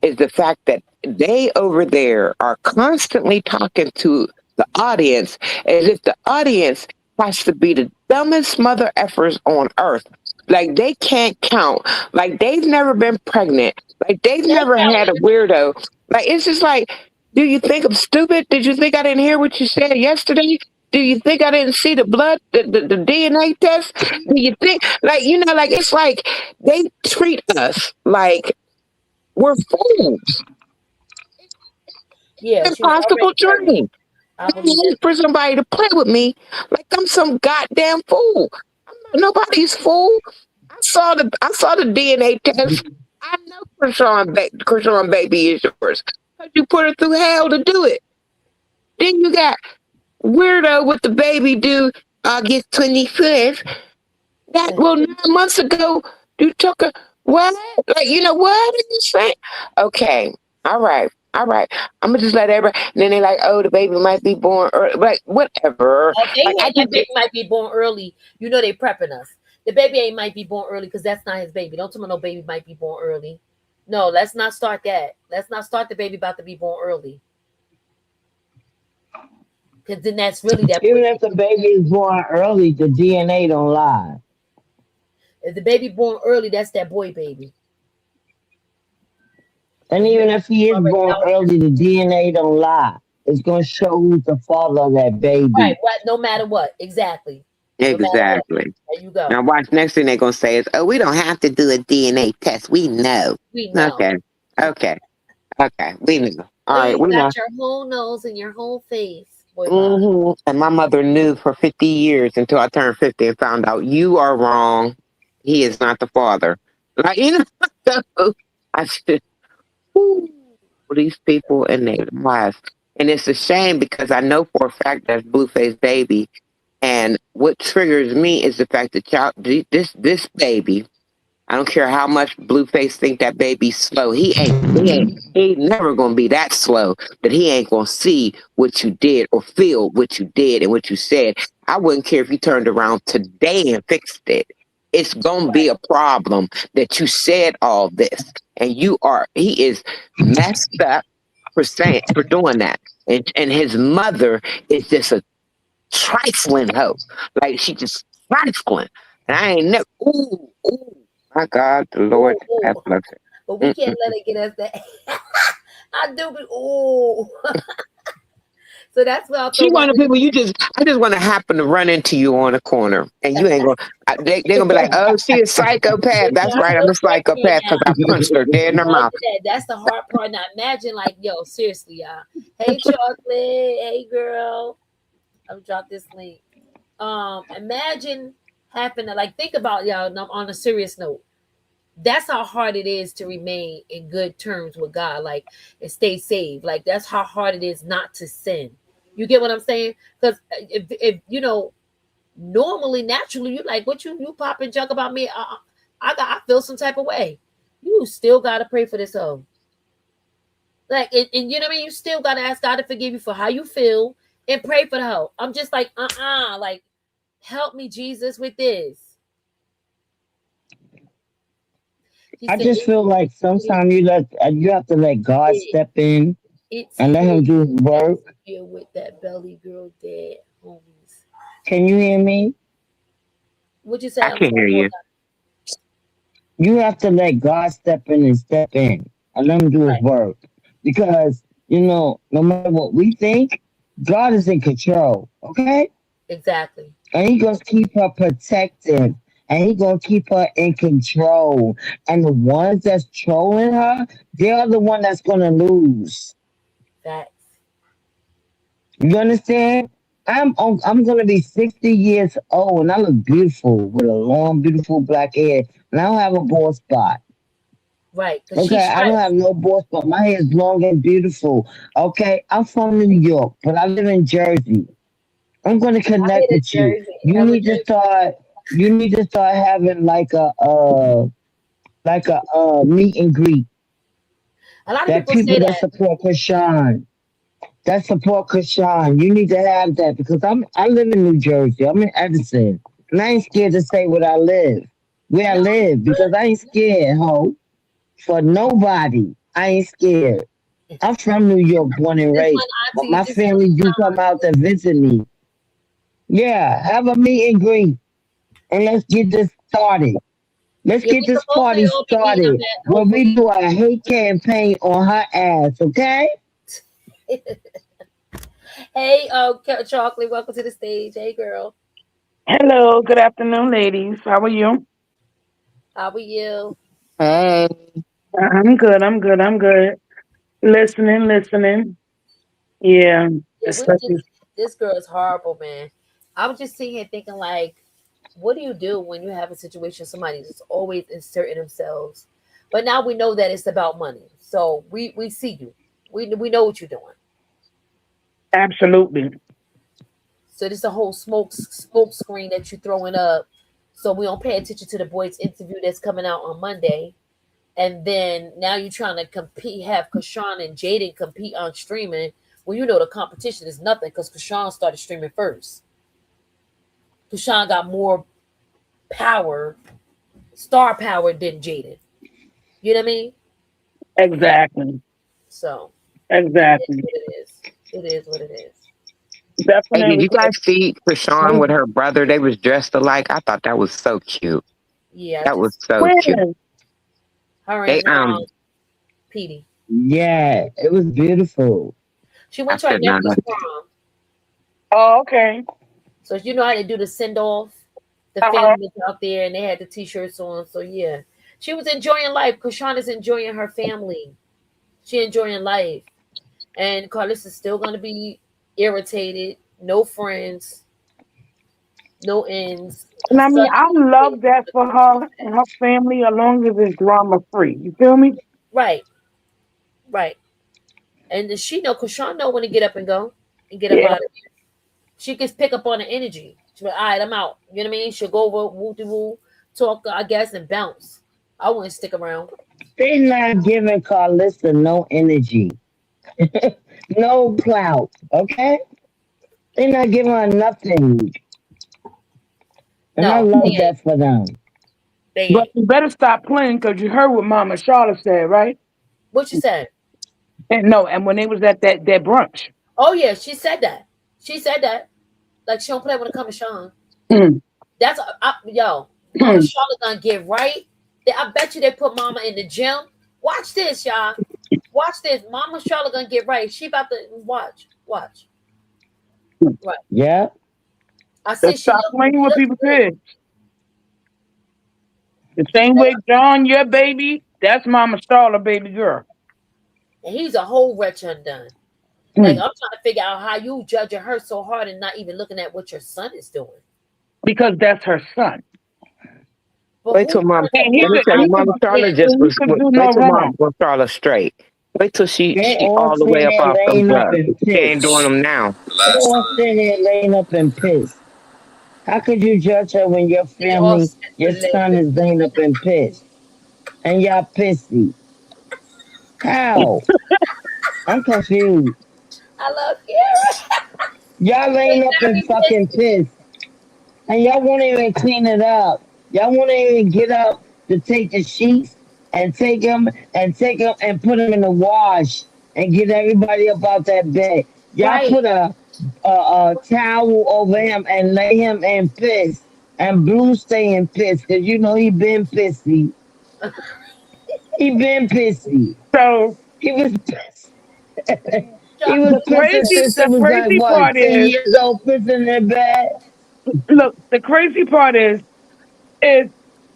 [SPEAKER 5] is the fact that they over there are constantly talking to the audience as if the audience has to be the dumbest mother effers on earth. Like they can't count. Like they've never been pregnant. Like they've
[SPEAKER 2] Thank
[SPEAKER 5] never had
[SPEAKER 2] Kelly.
[SPEAKER 5] a weirdo. Like it's just like, do you think I'm stupid? Did you think I didn't hear what you said yesterday? Do you think I didn't see the blood, the DNA test? Do you think, like, like it's like they treat us like we're fools.
[SPEAKER 2] Yeah, she was
[SPEAKER 5] Impossible
[SPEAKER 2] already pregnant.
[SPEAKER 5] dream.
[SPEAKER 2] I
[SPEAKER 5] I
[SPEAKER 2] believe that.
[SPEAKER 5] need for somebody to play with me like I'm some goddamn fool. I'm not nobody's fool. I saw the DNA test. I know Krishan baby is yours. Cause you put her through hell to do it. Then you got weirdo with the baby due August 25th. That well 9 months ago you took a what? Like what are you saying? Okay, all right. I'm gonna just let everybody. And then they like, oh, the baby might be born, or like whatever.
[SPEAKER 2] If they
[SPEAKER 5] Like I
[SPEAKER 2] hear that
[SPEAKER 5] just
[SPEAKER 2] baby might be born early, they prepping us. The baby ain't might be born early because that's not his baby. Don't tell me no baby might be born early. No, let's not start that. Let's not start the baby about to be born early. Because then that's really that boy
[SPEAKER 6] Even if the
[SPEAKER 2] baby.
[SPEAKER 6] baby is born early, the DNA don't lie.
[SPEAKER 2] If the baby born early, that's that boy baby.
[SPEAKER 6] And
[SPEAKER 2] And
[SPEAKER 6] even if he
[SPEAKER 2] you
[SPEAKER 6] is
[SPEAKER 2] already
[SPEAKER 6] born
[SPEAKER 2] know.
[SPEAKER 6] early, the DNA don't lie. It's gonna show who's the father of that
[SPEAKER 2] Right.
[SPEAKER 6] baby.
[SPEAKER 2] What? No matter what. Exactly. No matter what.
[SPEAKER 5] Exactly.
[SPEAKER 2] There you go.
[SPEAKER 5] Now watch. Next thing they're gonna say is, "Oh, we don't have to do a DNA test. We know."
[SPEAKER 2] We know.
[SPEAKER 5] Okay. Okay. Okay. We know. All
[SPEAKER 2] So
[SPEAKER 5] right.
[SPEAKER 2] you
[SPEAKER 5] We know.
[SPEAKER 2] got your whole nose and your whole face, boy bye.
[SPEAKER 5] And my mother knew for 50 years until I turned 50 and found out you are wrong. He is not the father. Like, so I said, "Whew, these people and their lives." And it's a shame because I know for a fact that's Blueface baby. And what triggers me is the fact that y'all, this baby, I don't care how much Blueface think that baby's slow. He ain't never gonna be that slow that he ain't gonna see what you did or feel what you did and what you said. I wouldn't care if you turned around today and fixed it. It's gonna be a problem that you said all this and he is messed up for doing that. And his mother is just a trifling hoe. Like she just trifling. And I ain't never ooh. My God, the Lord
[SPEAKER 2] Ooh, ooh.
[SPEAKER 5] have mercy.
[SPEAKER 2] But we
[SPEAKER 5] Mm-mm.
[SPEAKER 2] can't let it get us that. I do be ooh. So that's where I'll
[SPEAKER 5] She
[SPEAKER 2] throw my
[SPEAKER 5] one of the people I just want to happen to run into you on a corner and you ain't gonna, they're gonna be like, oh, she a psychopath. That's right, I'm a psychopath because I punched her dead in her mouth.
[SPEAKER 2] That's the hard part. Now imagine like, yo, seriously, y'all. Hey chocolate, hey girl. I'll drop this link. Imagine having to like think about y'all on a serious note. That's how hard it is to remain in good terms with God, like and stay saved. Like that's how hard it is not to sin. You get what I'm saying? Because if you know, normally, naturally, you like what you pop and junk about me. I feel some type of way. You still gotta pray for this hoe. Like and you know what I mean. You still gotta ask God to forgive you for how you feel and pray for the hoe. I'm just like like help me, Jesus, with this. He
[SPEAKER 6] I
[SPEAKER 2] said,
[SPEAKER 6] just feel like sometimes you have to let God step in
[SPEAKER 2] it's
[SPEAKER 6] and let
[SPEAKER 2] good
[SPEAKER 6] Him do His
[SPEAKER 2] that
[SPEAKER 6] work.
[SPEAKER 2] you're with that belly girl dead homies.
[SPEAKER 6] Can you hear me?
[SPEAKER 2] What'd you say?
[SPEAKER 5] I
[SPEAKER 2] I'm
[SPEAKER 5] can
[SPEAKER 2] sorry.
[SPEAKER 5] hear
[SPEAKER 2] Hold
[SPEAKER 5] you.
[SPEAKER 6] You have to let God step in and step in and let Him do His
[SPEAKER 2] on.
[SPEAKER 6] work. Because, no matter what we think, God is in control, okay?
[SPEAKER 2] Exactly.
[SPEAKER 6] And He gonna keep her protected. And He gonna keep her in control. And the ones that's trolling her, they are the one that's gonna lose.
[SPEAKER 2] Facts.
[SPEAKER 6] You understand? I'm gonna be 60 years old and I look beautiful with a long, beautiful black hair. And I don't have a bald spot.
[SPEAKER 2] Right. Because she
[SPEAKER 6] Okay, I don't
[SPEAKER 2] stressed.
[SPEAKER 6] have no bald spot. My hair is long and beautiful. Okay, I'm from New York, but I live in Jersey. I'm gonna
[SPEAKER 2] I
[SPEAKER 6] connect
[SPEAKER 2] hit a
[SPEAKER 6] with you.
[SPEAKER 2] Jersey.
[SPEAKER 6] You
[SPEAKER 2] I'm a
[SPEAKER 6] need to
[SPEAKER 2] Jersey.
[SPEAKER 6] start. You need to start having like a meet and greet.
[SPEAKER 2] A lot of
[SPEAKER 6] That
[SPEAKER 2] people say
[SPEAKER 6] people that
[SPEAKER 2] that.
[SPEAKER 6] support Krishan, that support Krishan. You need to have that because I live in New Jersey. I'm in Edison, and I ain't scared to say where I
[SPEAKER 2] No,
[SPEAKER 6] live, because I ain't scared, ho, for nobody. I ain't scared. I'm from New York, born and
[SPEAKER 2] this
[SPEAKER 6] raised,
[SPEAKER 2] one
[SPEAKER 6] but
[SPEAKER 2] auntie
[SPEAKER 6] my
[SPEAKER 2] is just
[SPEAKER 6] family do come out to visit me. Yeah, have a meet and greet, and let's get this started. Let's
[SPEAKER 2] yeah,
[SPEAKER 6] get
[SPEAKER 2] we
[SPEAKER 6] this
[SPEAKER 2] supposed to
[SPEAKER 6] party
[SPEAKER 2] all be meeting up
[SPEAKER 6] started
[SPEAKER 2] at
[SPEAKER 6] where we
[SPEAKER 2] hopefully.
[SPEAKER 6] do a hate campaign on her ass, okay?
[SPEAKER 2] Hey, chocolate, welcome to the stage. Hey girl.
[SPEAKER 7] Hello, good afternoon, ladies. How are you?
[SPEAKER 2] How are you?
[SPEAKER 5] Hey,
[SPEAKER 7] I'm good. Listening. Yeah,
[SPEAKER 2] Yeah,
[SPEAKER 7] it's
[SPEAKER 2] we
[SPEAKER 7] such a,
[SPEAKER 2] just this girl is horrible, man. I was just sitting here thinking like, what do you do when you have a situation somebody's just always inserting themselves? But now we know that it's about money. So we see you. We know what you're doing.
[SPEAKER 7] absolutely.
[SPEAKER 2] So this is a whole smoke screen that you're throwing up. So we don't pay attention to the boys' interview that's coming out on Monday. And then now you're trying to compete, have Kashawn and Jaden compete on streaming. Well, you know the competition is nothing because Kashawn started streaming first. Kashawn got more power, star power than Jaden. You know what I mean?
[SPEAKER 7] Exactly.
[SPEAKER 2] So it is
[SPEAKER 7] Exactly.
[SPEAKER 2] what it is. It is what it is.
[SPEAKER 5] hey, did
[SPEAKER 7] Definitely.
[SPEAKER 5] you guys see Krishan with her brother? They was dressed alike. I thought that was so cute.
[SPEAKER 2] Yeah, I
[SPEAKER 5] That was
[SPEAKER 2] just
[SPEAKER 5] so cute.
[SPEAKER 7] When?
[SPEAKER 2] her
[SPEAKER 5] They
[SPEAKER 2] and
[SPEAKER 5] um
[SPEAKER 2] Petey.
[SPEAKER 6] Yeah, it was beautiful.
[SPEAKER 2] She
[SPEAKER 5] I
[SPEAKER 2] went to her
[SPEAKER 5] said, no,
[SPEAKER 2] nephew's prom.
[SPEAKER 7] Oh, okay.
[SPEAKER 2] So you know how they do the send off. The
[SPEAKER 7] Uh-huh.
[SPEAKER 2] family was out there and they had the t-shirts on. So yeah, she was enjoying life. Krishan is enjoying her family. She enjoying life, and Carlos is still gonna be irritated. No friends, no ends. Her
[SPEAKER 7] And I mean,
[SPEAKER 2] son,
[SPEAKER 7] I love that for her and her family, as long as it's drama free. You feel me?
[SPEAKER 2] right, right, and then she know Krishan know when to get up and go and get up
[SPEAKER 7] Yeah.
[SPEAKER 2] out of there. She can pick up on the energy. She'll be like, all right, I'm out. You know what I mean? She'll go over woo de woo, talk, I guess, and bounce. I wouldn't stick around.
[SPEAKER 6] They not giving Carlissa no energy, no clout. Okay, they not giving her nothing, and I
[SPEAKER 2] No, they
[SPEAKER 6] love
[SPEAKER 2] ain't.
[SPEAKER 6] that for them.
[SPEAKER 2] They
[SPEAKER 7] But
[SPEAKER 2] ain't.
[SPEAKER 7] you better stop playing because you heard what Mama Charlotte said, right?
[SPEAKER 2] What you said?
[SPEAKER 7] And no, and when they was at that brunch.
[SPEAKER 2] Oh yeah, she said that. She said that. Like she don't play when it comes to Sean.
[SPEAKER 7] Mm,
[SPEAKER 2] That's yo. Mama
[SPEAKER 7] mm.
[SPEAKER 2] Charlotte gonna get right. I bet you they put Mama in the gym. Watch this, y'all. Watch this. Mama Charlotte gonna get right. She about to watch. Watch. Right.
[SPEAKER 6] Yeah,
[SPEAKER 2] I
[SPEAKER 7] Let's
[SPEAKER 2] said she
[SPEAKER 7] stop playing
[SPEAKER 2] she
[SPEAKER 7] with
[SPEAKER 2] looks
[SPEAKER 7] people's
[SPEAKER 2] good.
[SPEAKER 7] heads. The same way John, your baby, that's Mama Charlotte, baby girl.
[SPEAKER 2] And he's a whole wretch undone. Like
[SPEAKER 7] Mm.
[SPEAKER 2] I'm trying to figure out how you judging her so hard and not even looking at what your son is doing.
[SPEAKER 7] Because that's her son.
[SPEAKER 2] But
[SPEAKER 5] wait
[SPEAKER 2] who
[SPEAKER 5] till mom.
[SPEAKER 2] turned that
[SPEAKER 7] And he
[SPEAKER 5] Let me
[SPEAKER 7] could
[SPEAKER 5] tell
[SPEAKER 2] baby
[SPEAKER 5] you,
[SPEAKER 7] he
[SPEAKER 2] out
[SPEAKER 7] could
[SPEAKER 5] Mama Charlotte
[SPEAKER 2] again?
[SPEAKER 5] just
[SPEAKER 7] he
[SPEAKER 5] was.
[SPEAKER 7] could do
[SPEAKER 5] Wait
[SPEAKER 7] no
[SPEAKER 5] till Mom
[SPEAKER 7] wrong.
[SPEAKER 5] Charlotte straight. Wait till
[SPEAKER 6] they
[SPEAKER 5] she
[SPEAKER 6] all
[SPEAKER 5] all the way
[SPEAKER 6] sitting
[SPEAKER 5] up
[SPEAKER 6] there
[SPEAKER 5] off them
[SPEAKER 6] laying up
[SPEAKER 5] drugs.
[SPEAKER 6] in
[SPEAKER 5] She ain't doing
[SPEAKER 6] piss.
[SPEAKER 5] them now.
[SPEAKER 6] They all sitting there laying up in piss. How could you judge her when your
[SPEAKER 2] They all
[SPEAKER 6] family,
[SPEAKER 2] set
[SPEAKER 6] your
[SPEAKER 2] for
[SPEAKER 6] son
[SPEAKER 2] living.
[SPEAKER 6] is laying up in piss and y'all pissy? How? I'm confused.
[SPEAKER 2] I love Kara.
[SPEAKER 6] Y'all
[SPEAKER 2] They
[SPEAKER 6] laying up in
[SPEAKER 2] very
[SPEAKER 6] fucking
[SPEAKER 2] busy.
[SPEAKER 6] piss and y'all won't even clean it up. Y'all won't even get up to take the sheets and take them and put them in the wash and get everybody up out that bed. Y'all
[SPEAKER 2] Right.
[SPEAKER 6] put a towel over him and lay him in piss. And Blue stay in piss because you know he been pissy. He been pissy.
[SPEAKER 7] So
[SPEAKER 6] He was pissed. He
[SPEAKER 2] Drop
[SPEAKER 6] was
[SPEAKER 7] the
[SPEAKER 2] the
[SPEAKER 6] pissing
[SPEAKER 7] crazy
[SPEAKER 6] since he
[SPEAKER 7] the
[SPEAKER 6] was like
[SPEAKER 7] crazy
[SPEAKER 6] what,
[SPEAKER 7] part
[SPEAKER 6] 10
[SPEAKER 7] is,
[SPEAKER 6] years old, pissing in bed.
[SPEAKER 7] look, the crazy part is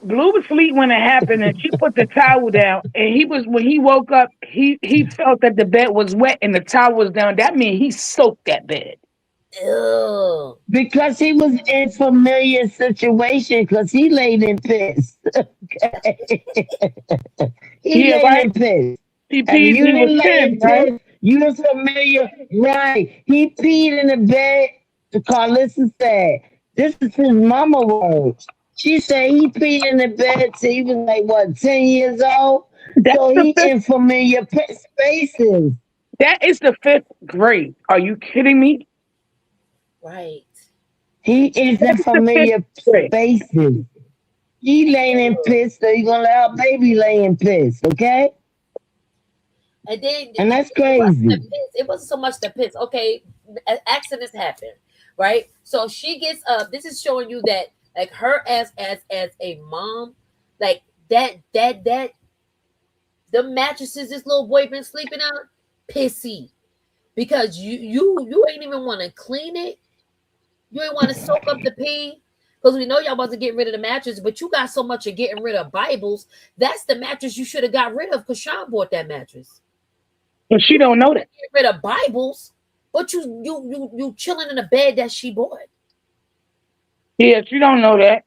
[SPEAKER 7] Blue was asleep when it happened, and she put the towel down. And he was when he woke up, he felt that the bed was wet and the towel was down. That means he soaked that bed.
[SPEAKER 2] Ew.
[SPEAKER 6] Because he was in familiar situation because he laid in piss. He
[SPEAKER 7] Yeah,
[SPEAKER 6] laid
[SPEAKER 7] right.
[SPEAKER 6] in piss.
[SPEAKER 7] He
[SPEAKER 6] If
[SPEAKER 7] peed
[SPEAKER 6] you
[SPEAKER 7] and he was
[SPEAKER 6] didn't lay in
[SPEAKER 7] pissed, right?
[SPEAKER 6] piss, you was familiar. Right. He peed in the bed. The Carlissa said, this is his mama words. She said he peed in the bed till he was like, what, 10 years old?
[SPEAKER 7] That's
[SPEAKER 6] So
[SPEAKER 7] the
[SPEAKER 6] he
[SPEAKER 7] fifth.
[SPEAKER 6] in familiar spaces.
[SPEAKER 7] That is the fifth grade. Are you kidding me?
[SPEAKER 2] Right.
[SPEAKER 6] He is in
[SPEAKER 7] It's the fifth
[SPEAKER 6] familiar
[SPEAKER 7] grade.
[SPEAKER 6] spaces. He laying in
[SPEAKER 2] Ew.
[SPEAKER 6] piss, so you gonna let our baby lay in piss, okay?
[SPEAKER 2] And then
[SPEAKER 6] And that's
[SPEAKER 2] it wasn't the
[SPEAKER 6] crazy.
[SPEAKER 2] piss. It wasn't so much the piss. Okay, accidents happen, right? So she gets up. This is showing you that like her as a mom, like that the mattresses this little boy been sleeping on, pissy because you ain't even want to clean it. You ain't want to soak up the pee. Because we know y'all wasn't getting rid of the mattress, but you got so much of getting rid of Bibles. That's the mattress you should have got rid of because Sean bought that mattress.
[SPEAKER 7] But she
[SPEAKER 2] You
[SPEAKER 7] don't know that.
[SPEAKER 2] get rid of Bibles, but you chilling in a bed that she bought.
[SPEAKER 7] Yeah, she don't know that.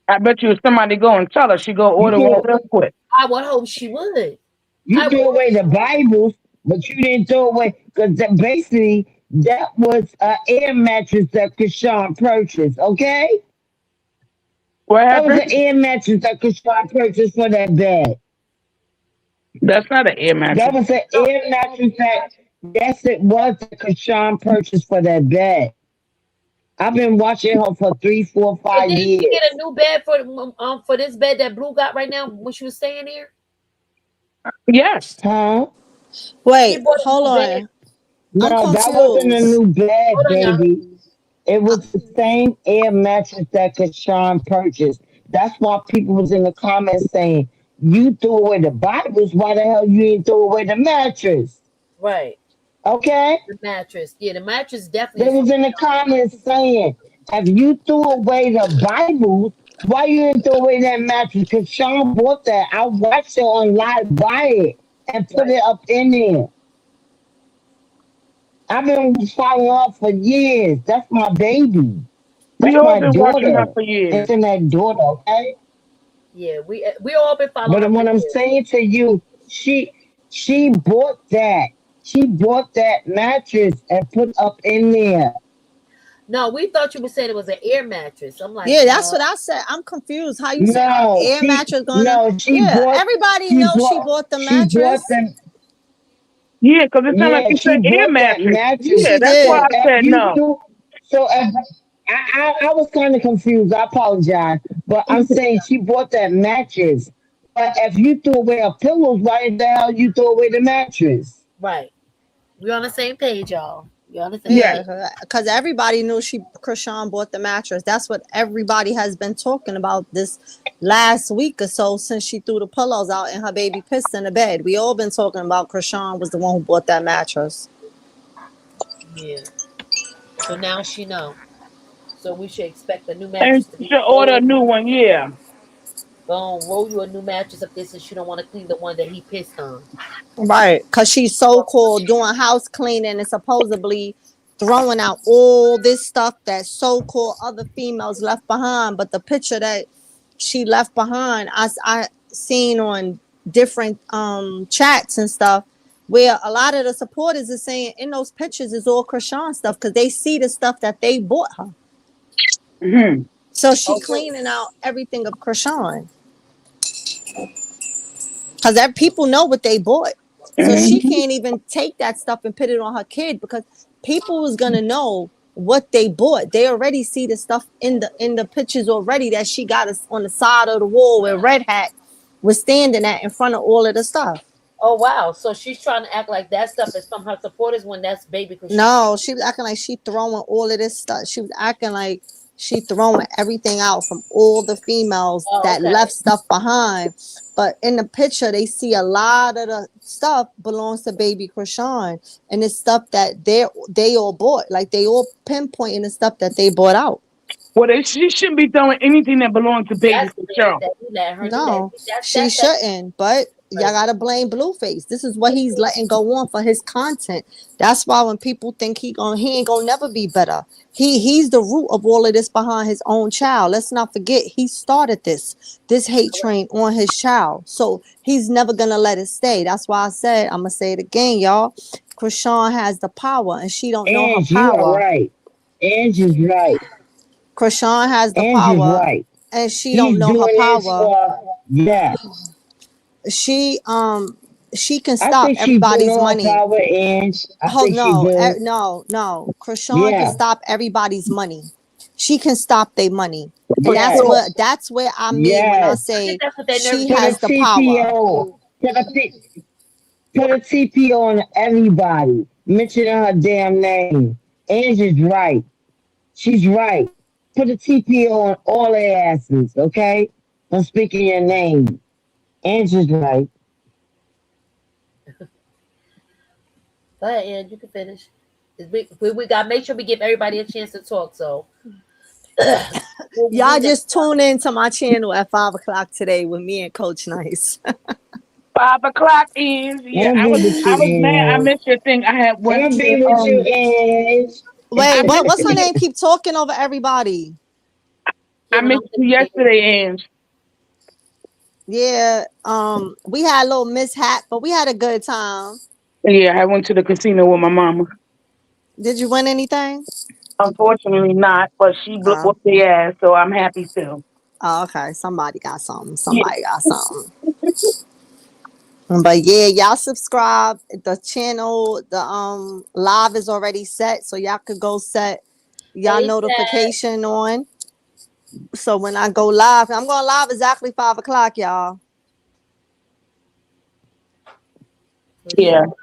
[SPEAKER 7] I bet you if somebody go and tell her, she go
[SPEAKER 6] You
[SPEAKER 7] order one
[SPEAKER 6] throw
[SPEAKER 7] real quick.
[SPEAKER 2] I would hope she would.
[SPEAKER 6] you
[SPEAKER 2] I would
[SPEAKER 6] throw
[SPEAKER 2] hope
[SPEAKER 6] away
[SPEAKER 2] she
[SPEAKER 6] the Bibles, but you didn't throw away because basically that was an air mattress that Krishan purchased, okay?
[SPEAKER 7] What
[SPEAKER 6] That was
[SPEAKER 7] happened?
[SPEAKER 6] an air mattress that Krishan purchased for that bed.
[SPEAKER 7] That's not an air
[SPEAKER 6] That
[SPEAKER 7] mattress.
[SPEAKER 6] was an
[SPEAKER 2] no,
[SPEAKER 6] air mattress that, yes, it was that Krishan purchased for that bed. I've been watching her for three, four,
[SPEAKER 2] and
[SPEAKER 6] five
[SPEAKER 2] didn't she get a
[SPEAKER 6] years.
[SPEAKER 2] new bed for this bed that Blue got right now when she was staying here?
[SPEAKER 7] Yes.
[SPEAKER 6] Huh?
[SPEAKER 2] She
[SPEAKER 3] Wait,
[SPEAKER 2] bought a
[SPEAKER 3] hold
[SPEAKER 2] new bed.
[SPEAKER 3] on. I'm
[SPEAKER 6] No, that wasn't a
[SPEAKER 3] confused.
[SPEAKER 6] new bed,
[SPEAKER 2] Hold on, y'all.
[SPEAKER 6] baby. It was the same air mattress that Kashawn purchased. That's why people was in the comments saying, you threw away the Bibles, why the hell you ain't throw away the mattress?
[SPEAKER 2] Right.
[SPEAKER 6] Okay?
[SPEAKER 2] The mattress. Yeah, the mattress definitely
[SPEAKER 6] They
[SPEAKER 2] is
[SPEAKER 6] was
[SPEAKER 2] something
[SPEAKER 6] in the
[SPEAKER 2] else.
[SPEAKER 6] comments saying, if you threw away the Bibles, why you didn't throw away that mattress? Because Sean bought that. I watched it on live buy it and put
[SPEAKER 2] Right.
[SPEAKER 6] it up in there. I've been following up for years. That's my baby.
[SPEAKER 7] We
[SPEAKER 6] That's
[SPEAKER 7] all
[SPEAKER 6] my
[SPEAKER 7] been watching her
[SPEAKER 6] daughter.
[SPEAKER 7] for years.
[SPEAKER 6] Internet daughter, okay?
[SPEAKER 2] Yeah, we all been following
[SPEAKER 6] But
[SPEAKER 2] her for
[SPEAKER 6] what I'm
[SPEAKER 2] years.
[SPEAKER 6] saying to you, she bought that. She bought that mattress and put up in there.
[SPEAKER 2] No, we thought you were saying it was an air mattress. I'm like,
[SPEAKER 3] Yeah, that's
[SPEAKER 2] no.
[SPEAKER 3] what I said. I'm confused. How you say
[SPEAKER 6] No,
[SPEAKER 3] air mattress gonna?
[SPEAKER 6] she
[SPEAKER 3] Yeah,
[SPEAKER 6] bought
[SPEAKER 3] everybody
[SPEAKER 6] she
[SPEAKER 3] knows she
[SPEAKER 6] bought
[SPEAKER 3] bought the
[SPEAKER 6] she bought
[SPEAKER 3] mattress.
[SPEAKER 6] them.
[SPEAKER 7] Yeah, because it sounded like
[SPEAKER 6] Yeah,
[SPEAKER 7] you
[SPEAKER 6] she
[SPEAKER 7] said air
[SPEAKER 6] bought that
[SPEAKER 7] mattress.
[SPEAKER 6] mattress.
[SPEAKER 7] Yeah,
[SPEAKER 3] She
[SPEAKER 7] that's why
[SPEAKER 6] So
[SPEAKER 3] did.
[SPEAKER 7] I
[SPEAKER 6] if
[SPEAKER 7] said
[SPEAKER 6] you
[SPEAKER 7] no.
[SPEAKER 6] do, so if I was kind of confused. I apologize, but I'm saying she bought that mattress. But if you threw away her pillows, why the hell you throw away the mattress?
[SPEAKER 2] Right. We on the same page, y'all. We on the same
[SPEAKER 7] Yes.
[SPEAKER 2] page.
[SPEAKER 3] Yeah, because everybody knew Krishan bought the mattress. That's what everybody has been talking about this last week or so since she threw the pillows out and her baby pissed in the bed. We all been talking about Krishan was the one who bought that mattress.
[SPEAKER 2] Yeah. So now she know. So we should expect a new
[SPEAKER 7] And
[SPEAKER 2] mattress to
[SPEAKER 7] you
[SPEAKER 2] be
[SPEAKER 7] should order a
[SPEAKER 2] rolled.
[SPEAKER 7] new one, yeah.
[SPEAKER 2] Go on, roll you a new mattress up there since you don't want to clean the one that he pissed on.
[SPEAKER 3] Right, because she's so called doing house cleaning and supposedly throwing out all this stuff that so called other females left behind. But the picture that she left behind, I seen on different chats and stuff, where a lot of the supporters is saying in those pictures is all Krishan stuff because they see the stuff that they bought her.
[SPEAKER 7] Hmm.
[SPEAKER 3] So she
[SPEAKER 2] Okay.
[SPEAKER 3] cleaning out everything of Krishan because that people know what they bought. So she
[SPEAKER 7] Hmm.
[SPEAKER 3] can't even take that stuff and put it on her kid because people is gonna know what they bought. They already see the stuff in the pictures already that she got us on the side of the wall where Red Hat was standing at in front of all of the stuff.
[SPEAKER 2] Oh wow. So she's trying to act like that stuff is from her supporters when that's baby Krishan.
[SPEAKER 3] No, she was acting like she throwing all of this stuff. She was acting like she throwing everything out from all the females
[SPEAKER 2] Oh,
[SPEAKER 3] that
[SPEAKER 2] okay.
[SPEAKER 3] left stuff behind. But in the picture, they see a lot of the stuff belongs to baby Krishan, and it's stuff that they all bought. Like they all pinpointing the stuff that they bought out.
[SPEAKER 7] Well, she shouldn't be throwing anything that belongs to baby
[SPEAKER 2] That's
[SPEAKER 7] for
[SPEAKER 2] weird
[SPEAKER 7] sure.
[SPEAKER 2] that you let her do that.
[SPEAKER 3] No, she
[SPEAKER 2] That's
[SPEAKER 3] shouldn't. But y'all
[SPEAKER 2] right.
[SPEAKER 3] gotta blame Blueface. This is what he's letting go on for his content. That's why when people think he ain't gonna never be better. He's the root of all of this behind his own child. Let's not forget he started this hate train on his child. So he's never gonna let it stay. That's why I said I'm gonna say it again, y'all. Krishan has the power and she don't know her
[SPEAKER 6] And you are
[SPEAKER 3] power.
[SPEAKER 6] right. Angie's right.
[SPEAKER 3] Krishan has the
[SPEAKER 6] Angie's
[SPEAKER 3] power
[SPEAKER 6] right.
[SPEAKER 3] and she don't
[SPEAKER 6] He's
[SPEAKER 3] know her
[SPEAKER 6] doing this
[SPEAKER 3] power.
[SPEAKER 6] for yes.
[SPEAKER 3] she um she can
[SPEAKER 6] I
[SPEAKER 3] stop
[SPEAKER 6] think she do
[SPEAKER 3] everybody's
[SPEAKER 6] know her
[SPEAKER 3] money.
[SPEAKER 6] power, Ange. I
[SPEAKER 3] Oh
[SPEAKER 6] think she
[SPEAKER 3] no,
[SPEAKER 6] do.
[SPEAKER 3] no. Krishan can
[SPEAKER 6] Yeah.
[SPEAKER 3] stop everybody's money. She can stop their money. And
[SPEAKER 7] For
[SPEAKER 6] Yes.
[SPEAKER 7] sure.
[SPEAKER 3] that's where I mean when I
[SPEAKER 6] Yes.
[SPEAKER 2] I think
[SPEAKER 3] say
[SPEAKER 2] that's what they're
[SPEAKER 3] she
[SPEAKER 2] nervous
[SPEAKER 6] Put a
[SPEAKER 3] has
[SPEAKER 2] about.
[SPEAKER 3] the power.
[SPEAKER 6] TPO. Put a put a TPO on everybody. Mention her damn name. Angie's right. She's right. Put a TPO on all their asses, okay? I'm speaking your name. Angie's right.
[SPEAKER 2] Go ahead, Ann. You can finish. We got to make sure we give everybody a chance to talk. So we
[SPEAKER 3] Y'all
[SPEAKER 2] next
[SPEAKER 3] just tune in to my channel at 5 o'clock today with me and Coach Nice.
[SPEAKER 7] 5 o'clock is
[SPEAKER 6] I'm
[SPEAKER 7] yeah.
[SPEAKER 6] gonna be with
[SPEAKER 7] I was mad. I
[SPEAKER 6] you, Ange.
[SPEAKER 7] missed your thing. I had
[SPEAKER 6] I'm
[SPEAKER 7] went
[SPEAKER 6] gonna
[SPEAKER 7] to
[SPEAKER 6] be with you, Ange.
[SPEAKER 7] I
[SPEAKER 3] Wait,
[SPEAKER 7] missed
[SPEAKER 3] what's her name? Keep talking over everybody.
[SPEAKER 7] I
[SPEAKER 2] giving them
[SPEAKER 7] missed you
[SPEAKER 2] the
[SPEAKER 7] yesterday, Ange.
[SPEAKER 3] Yeah, we had a little mishap, but we had a good time.
[SPEAKER 7] Yeah, I went to the casino with my mama.
[SPEAKER 3] Did you win anything?
[SPEAKER 7] Unfortunately, not, but she
[SPEAKER 3] Oh,
[SPEAKER 7] whooped the ass, so I'm happy too.
[SPEAKER 3] oh, okay. Somebody got something.
[SPEAKER 7] Yeah.
[SPEAKER 3] Somebody got something. But yeah, y'all subscribe. The channel, the live is already set, so y'all could go set y'all
[SPEAKER 2] ASAP.
[SPEAKER 3] notification on. So when I go live, I'm going live exactly 5 o'clock, y'all.
[SPEAKER 2] For
[SPEAKER 7] Yeah.
[SPEAKER 2] sure.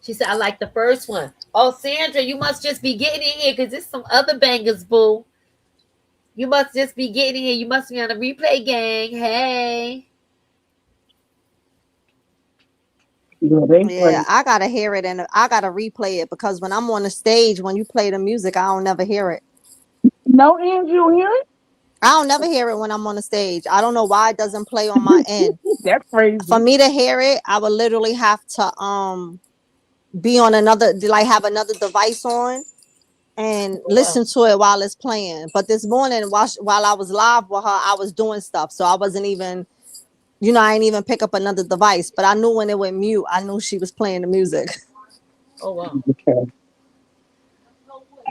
[SPEAKER 2] She said, I like the first one. Oh, Sandra, you must just be getting in here because there's some other bangers, boo. You must just be getting here. You must be on the replay gang. Hey.
[SPEAKER 7] Yeah, they
[SPEAKER 3] Yeah,
[SPEAKER 7] play.
[SPEAKER 3] I gotta hear it and I gotta replay it because when I'm on the stage, when you play the music, I don't never hear it.
[SPEAKER 7] No, Andrew, hear it?
[SPEAKER 3] I don't never hear it when I'm on the stage. I don't know why it doesn't play on my end.
[SPEAKER 7] That's
[SPEAKER 3] For
[SPEAKER 7] crazy.
[SPEAKER 3] me to hear it, I would literally have to be on another, like have another device on and
[SPEAKER 2] Oh, wow.
[SPEAKER 3] listen to it while it's playing. But this morning, while I was live with her, I was doing stuff, so I wasn't even, I ain't even pick up another device. But I knew when it went mute, I knew she was playing the music.
[SPEAKER 2] Oh, wow.
[SPEAKER 7] Okay.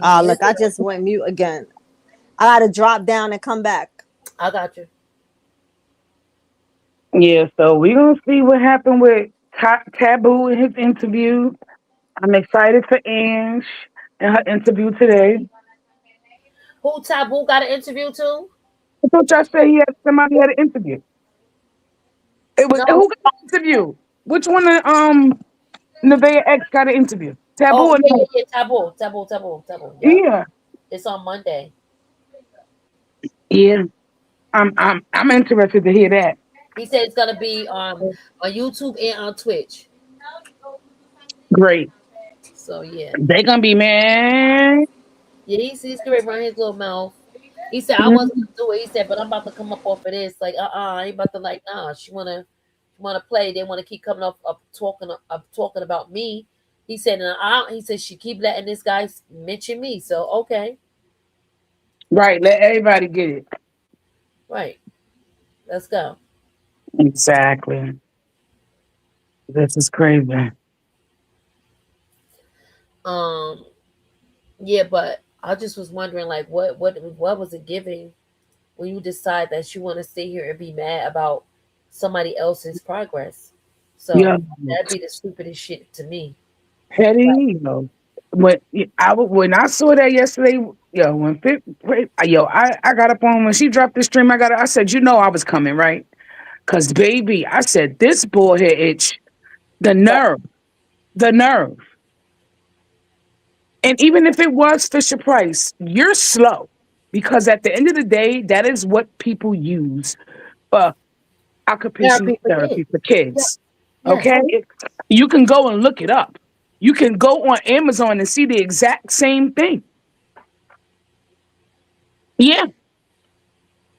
[SPEAKER 2] Yeah,
[SPEAKER 3] Look, I just went mute again. I gotta drop down and come back.
[SPEAKER 2] I got you.
[SPEAKER 7] Yeah, so we're gonna see what happened with Taboo in his interview. I'm excited for Ange and her interview today.
[SPEAKER 2] Who Taboo got an interview too?
[SPEAKER 7] I thought y'all said somebody had an interview. It was
[SPEAKER 2] No.
[SPEAKER 7] who got an interview? Which one of Nevaeh X got an interview? Taboo
[SPEAKER 2] Oh,
[SPEAKER 7] or
[SPEAKER 2] yeah,
[SPEAKER 7] no?
[SPEAKER 2] yeah, yeah. Taboo. Taboo. Taboo. Taboo. Yep.
[SPEAKER 7] Yeah.
[SPEAKER 2] It's on Monday.
[SPEAKER 7] Yeah. I'm interested to hear that.
[SPEAKER 2] He said it's gonna be on YouTube and on Twitch.
[SPEAKER 7] Great.
[SPEAKER 2] So yeah.
[SPEAKER 7] They gonna be man.
[SPEAKER 2] Yeah, he's great run his little mouth. He said I wasn't
[SPEAKER 7] Mhm.
[SPEAKER 2] gonna do it. He said, but I'm about to come up off of this. Like, I ain't about to like, nah. She wanna play. They wanna keep coming up talking about me. He said, and he said she keep letting this guy mention me. So okay,
[SPEAKER 7] Right. Let everybody get it.
[SPEAKER 2] right, let's go.
[SPEAKER 7] Exactly. This is crazy.
[SPEAKER 2] Um, yeah, but I just was wondering, like, what was it giving when you decide that you want to sit here and be mad about somebody else's progress?
[SPEAKER 7] Yeah.
[SPEAKER 2] So that'd be the stupidest shit to me. Like,
[SPEAKER 7] Petty, when I saw that yesterday, I got up on when she dropped the stream. I said, I was coming, right? Cause baby, I said this boy here itch the
[SPEAKER 2] right,
[SPEAKER 7] nerve, the nerve. And even if it was Fisher Price, you're slow because at the end of the day, that is what people use for occupational
[SPEAKER 2] therapy for kids.
[SPEAKER 7] therapy for
[SPEAKER 2] Yeah,
[SPEAKER 7] kids.
[SPEAKER 2] yes,
[SPEAKER 7] Okay, you can go and look it up. You can go on Amazon and see the exact same thing. Yeah,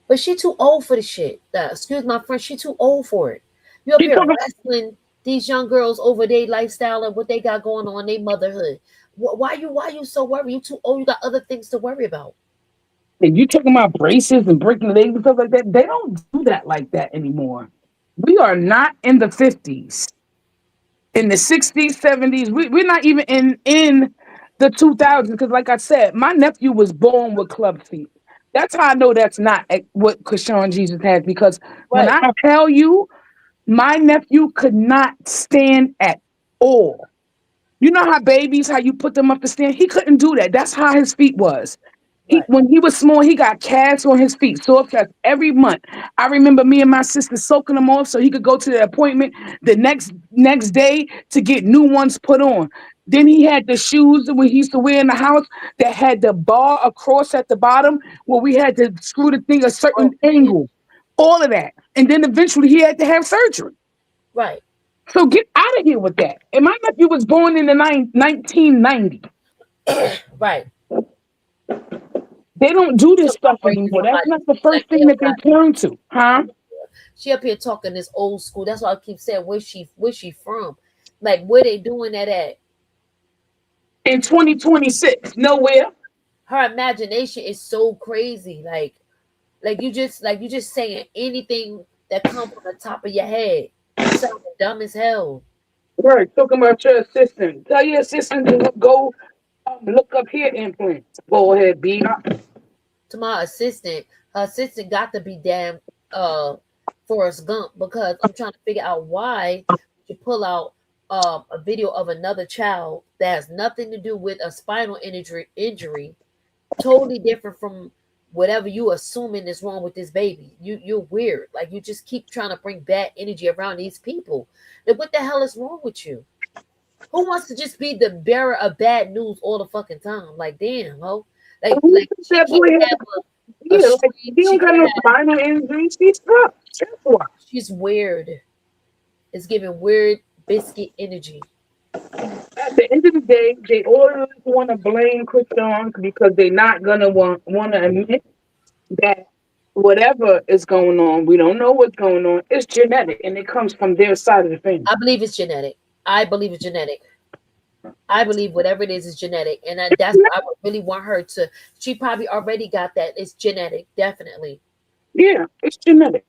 [SPEAKER 2] but she too old for the shit. Excuse my French. She too old for it. You up
[SPEAKER 7] keep
[SPEAKER 2] here
[SPEAKER 7] talking.
[SPEAKER 2] wrestling these young girls over their lifestyle and what they got going on, their motherhood. Why you so worried? You too old. You got other things to worry about.
[SPEAKER 7] And you talking about braces and breaking legs and stuff like that. They don't do that like that anymore. We are not in the 50s, in the 60s, 70s. We're not even in the 2000s. Because, like I said, my nephew was born with club feet. That's how I know that's not what Chrisean Jesus has. Because when
[SPEAKER 2] Right,
[SPEAKER 7] I tell you, my nephew could not stand at all. You know how babies, how you put them up to stand? He couldn't do that. That's how his feet was.
[SPEAKER 2] right,
[SPEAKER 7] When he was small, he got casts on his feet, sore casts every month. I remember me and my sister soaking them off so he could go to the appointment the next day to get new ones put on. Then he had the shoes that we used to wear in the house that had the bar across at the bottom where we had to screw the thing a certain
[SPEAKER 2] oh, yeah,
[SPEAKER 7] angle. All of that. And then eventually he had to have surgery.
[SPEAKER 2] right,
[SPEAKER 7] So get out of here with that. And my nephew was born in the 1990.
[SPEAKER 2] right.
[SPEAKER 7] They don't do
[SPEAKER 2] She
[SPEAKER 7] this
[SPEAKER 2] talking about
[SPEAKER 7] stuff
[SPEAKER 2] breaking
[SPEAKER 7] anymore. That's
[SPEAKER 2] somebody
[SPEAKER 7] not the
[SPEAKER 2] like
[SPEAKER 7] first
[SPEAKER 2] they
[SPEAKER 7] thing
[SPEAKER 2] don't
[SPEAKER 7] that they
[SPEAKER 2] got.
[SPEAKER 7] turn to, huh?
[SPEAKER 2] She up here talking this old school. That's why I keep saying where she from. Like where they doing that at?
[SPEAKER 7] In 2026, nowhere.
[SPEAKER 2] Her imagination is so crazy. Like you just saying anything that comes from the top of your head. You sound dumb as hell.
[SPEAKER 7] Right, talking about your assistant. Tell your assistant to go look up here implants. Go ahead, B.
[SPEAKER 2] To my assistant, her assistant got to be damn uh Forrest Gump because I'm trying to figure out why you pull out a video of another child that has nothing to do with a spinal injury, totally different from whatever you assuming is wrong with this baby. You're weird. Like you just keep trying to bring bad energy around these people. Like what the hell is wrong with you? Who wants to just be the bearer of bad news all the fucking time? Like damn, ho. Like she
[SPEAKER 7] That
[SPEAKER 2] can't
[SPEAKER 7] boy
[SPEAKER 2] have
[SPEAKER 7] had
[SPEAKER 2] a
[SPEAKER 7] Yeah, like
[SPEAKER 2] street.
[SPEAKER 7] she
[SPEAKER 2] She
[SPEAKER 7] don't got
[SPEAKER 2] can't
[SPEAKER 7] no
[SPEAKER 2] have.
[SPEAKER 7] spinal injury. She's stuck. That's why.
[SPEAKER 2] She's weird. It's giving weird biscuit energy.
[SPEAKER 7] At the end of the day, they always want to blame Chrisean because they're not gonna want to admit that whatever is going on, we don't know what's going on. It's genetic, and it comes from their side of the family.
[SPEAKER 2] I believe it's genetic. I believe it's genetic. I believe whatever it is genetic, and that's I would really want her to. She probably already got that. It's genetic, definitely.
[SPEAKER 7] Yeah, it's genetic.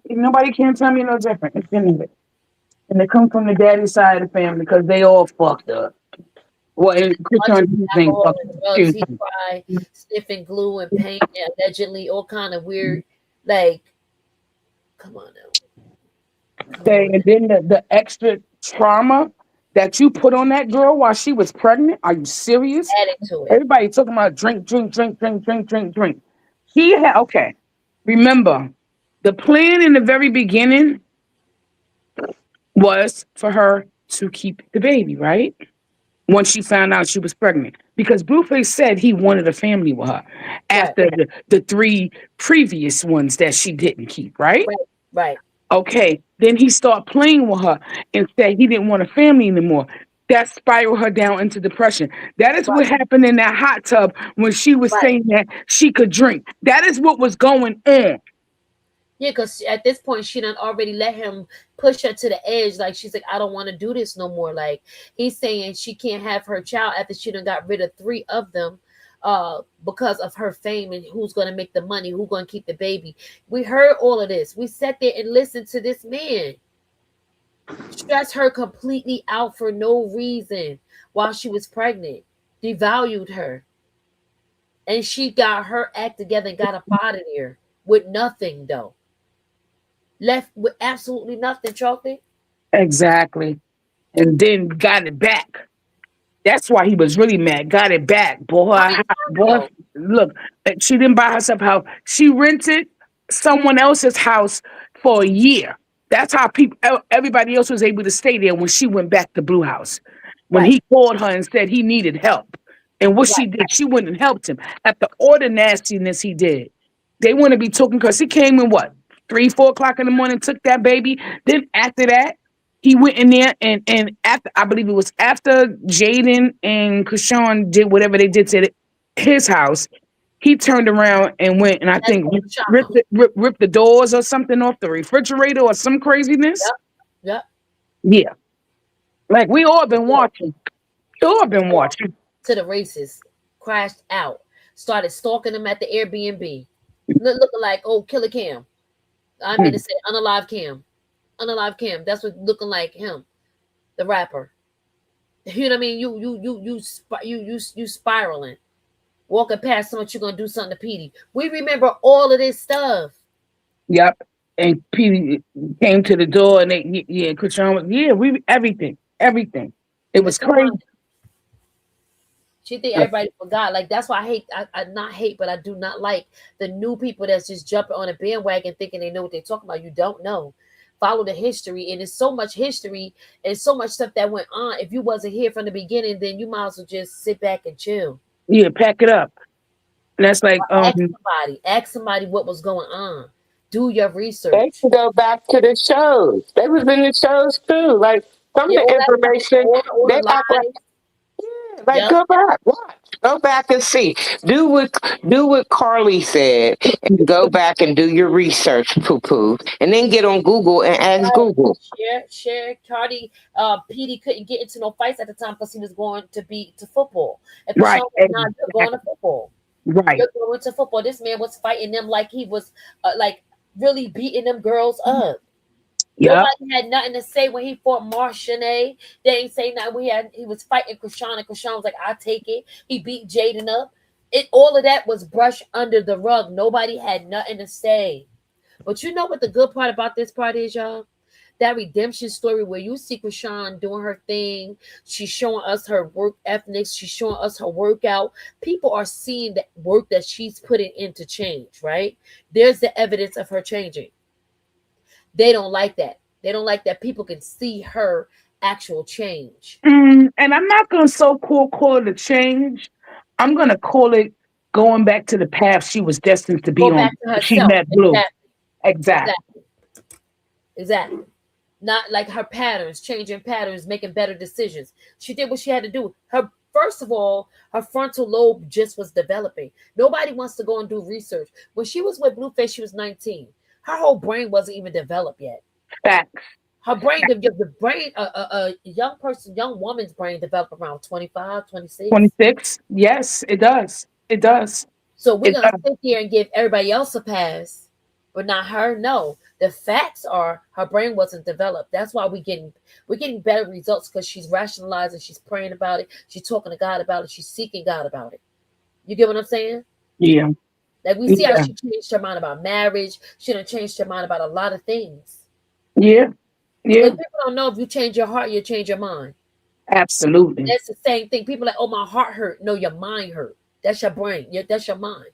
[SPEAKER 7] Nobody can tell me no different. It's genetic, and it comes from the daddy side of the family because they all fucked up. Well, and
[SPEAKER 2] Much
[SPEAKER 7] Chrisean ain't
[SPEAKER 2] alcohol
[SPEAKER 7] fucked
[SPEAKER 2] and
[SPEAKER 7] up.
[SPEAKER 2] drugs.
[SPEAKER 7] Excuse
[SPEAKER 2] He
[SPEAKER 7] me.
[SPEAKER 2] tried sniffing glue and paint, and allegedly all kind of weird. Like, come on now, come
[SPEAKER 7] Okay,
[SPEAKER 2] on
[SPEAKER 7] and then the extra trauma that you put on that girl while she was pregnant. Are you serious?
[SPEAKER 2] now. Adding to it,
[SPEAKER 7] Everybody talking about drink, drink, drink, drink, drink, drink, drink. He had okay. Remember, the plan in the very beginning was for her to keep the baby, right? Once she found out she was pregnant. Because Blueface said he wanted a family with her
[SPEAKER 2] right,
[SPEAKER 7] after the three previous ones that she didn't keep, right?
[SPEAKER 2] right, right,
[SPEAKER 7] Okay. Then he started playing with her and said he didn't want a family anymore. That spiraled her down into depression. That is what
[SPEAKER 2] right,
[SPEAKER 7] happened in that hot tub when she was
[SPEAKER 2] right.
[SPEAKER 7] saying that she could drink. That is what was going on.
[SPEAKER 2] Yeah, because at this point she done already let him push her to the edge. Like she's like, I don't want to do this no more. Like he's saying she can't have her child after she done got rid of three of them, because of her fame and who's gonna make the money, who's gonna keep the baby. We heard all of this. We sat there and listened to this man stress her completely out for no reason while she was pregnant, devalued her, and she got her act together and got up out of there with nothing though. Left with absolutely nothing, chocolate.
[SPEAKER 7] Exactly. And then got it back. That's why he was really mad. Got it back,
[SPEAKER 2] How
[SPEAKER 7] boy.
[SPEAKER 2] many times
[SPEAKER 7] Boy,
[SPEAKER 2] though?
[SPEAKER 7] look, she didn't buy herself a house. She rented someone else's house for a year. That's how people, everybody else was able to stay there when she went back to Blue House. When
[SPEAKER 2] Right,
[SPEAKER 7] he called her and said he needed help, and what
[SPEAKER 2] right.
[SPEAKER 7] she did, she went and helped him. After all the nastiness he did, they want to be talking because he came in what 3, 4 o'clock in the morning, took that baby. Then after that, he went in there and after I believe it was after Jaden and Krishan did whatever they did to his house, he turned around and went and I
[SPEAKER 2] That's
[SPEAKER 7] think
[SPEAKER 2] what
[SPEAKER 7] ripped
[SPEAKER 2] Shama.
[SPEAKER 7] ripped the doors or something off the refrigerator or some craziness.
[SPEAKER 2] Yep, yep.
[SPEAKER 7] Yeah, like we all been watching. We all been watching.
[SPEAKER 2] To the races, crashed out, started stalking them at the Airbnb, looking like oh Killer Cam. I mean to
[SPEAKER 7] Hmm.
[SPEAKER 2] say unalive Cam. That's what looking like him, the rapper. You know what I mean? You spiraling, walking past someone you're gonna do something to Petey. We remember all of this stuff.
[SPEAKER 7] Yep. And Petey came to the door and yeah, Krishan was we everything, everything. It was
[SPEAKER 2] It's come on.
[SPEAKER 7] crazy.
[SPEAKER 2] She think everybody forgot. Like that's why I hate. I not hate, but I do not like the new people that's just jumping on a bandwagon thinking they know what they're talking about. You don't know. Follow the history, and there's so much history and so much stuff that went on. If you wasn't here from the beginning, then you might as well just sit back and chill.
[SPEAKER 7] Yeah, pack it up. And that's like
[SPEAKER 2] Ask somebody what was going on. Do your
[SPEAKER 5] They
[SPEAKER 2] research.
[SPEAKER 5] can go back to the shows. They was in the shows too. Like some of
[SPEAKER 2] Yeah,
[SPEAKER 5] the
[SPEAKER 2] all that stuff,
[SPEAKER 5] information,
[SPEAKER 2] all the
[SPEAKER 5] they act like
[SPEAKER 2] lies.
[SPEAKER 5] like
[SPEAKER 2] Yep.
[SPEAKER 5] go back, watch, go back and see. Do what Carly said, and go back and do your research, poo poo, and then get on Google and ask
[SPEAKER 2] Right.
[SPEAKER 5] Google.
[SPEAKER 2] Share. Cardi, Petey couldn't get into no fights at the time because he was going to be to football. And Krishan
[SPEAKER 7] right,
[SPEAKER 2] was not going to football.
[SPEAKER 7] right.
[SPEAKER 2] You're going to football. This man was fighting them like he was like really beating them girls up.
[SPEAKER 7] Yep.
[SPEAKER 2] Nobody had nothing to say when he fought Marshanae. They ain't say nothing. He was fighting Krishan, and Krishan was like, "I take it." He beat Jaden up. It all of that was brushed under the rug. Nobody had nothing to say. But you know what the good part about this part is, y'all? That redemption story where you see Krishan doing her thing. She's showing us her work ethics. She's showing us her workout. People are seeing the work that she's putting into change, right? There's the evidence of her changing. They don't like that. They don't like that people can see her actual change.
[SPEAKER 7] And I'm not gonna call it a change. I'm gonna call it. going back to the path she was destined to be
[SPEAKER 2] Go
[SPEAKER 7] on.
[SPEAKER 2] back to
[SPEAKER 7] She
[SPEAKER 2] herself.
[SPEAKER 7] met Blue.
[SPEAKER 2] Exactly.
[SPEAKER 7] Exactly.
[SPEAKER 2] Exactly. Exactly. Not like her patterns, changing patterns, making better decisions. She did what she had to do. Her first of all, her frontal lobe just was developing. Nobody wants to go and do research. When she was with Blueface, she was 19. Her whole brain wasn't even developed yet.
[SPEAKER 7] Facts.
[SPEAKER 2] Her brain, the brain, a young person, young woman's brain developed around 25, 26.
[SPEAKER 7] 26. Yes, it does. It does.
[SPEAKER 2] So we're
[SPEAKER 7] It
[SPEAKER 2] gonna
[SPEAKER 7] does.
[SPEAKER 2] sit here and give everybody else a pass, but not her. No, the facts are her brain wasn't developed. That's why we're getting better results because she's rationalizing, she's praying about it, she's talking to God about it, she's seeking God about it. You get what I'm saying?
[SPEAKER 7] Yeah.
[SPEAKER 2] Like we see how
[SPEAKER 7] Yeah.
[SPEAKER 2] she changed her mind about marriage. She done changed her mind about a lot of things.
[SPEAKER 7] Yeah. Yeah.
[SPEAKER 2] But people don't know if you change your heart, you change your mind.
[SPEAKER 7] Absolutely.
[SPEAKER 2] That's the same thing. People are like, oh, my heart hurt. No, your mind hurt. That's your brain. That's your mind.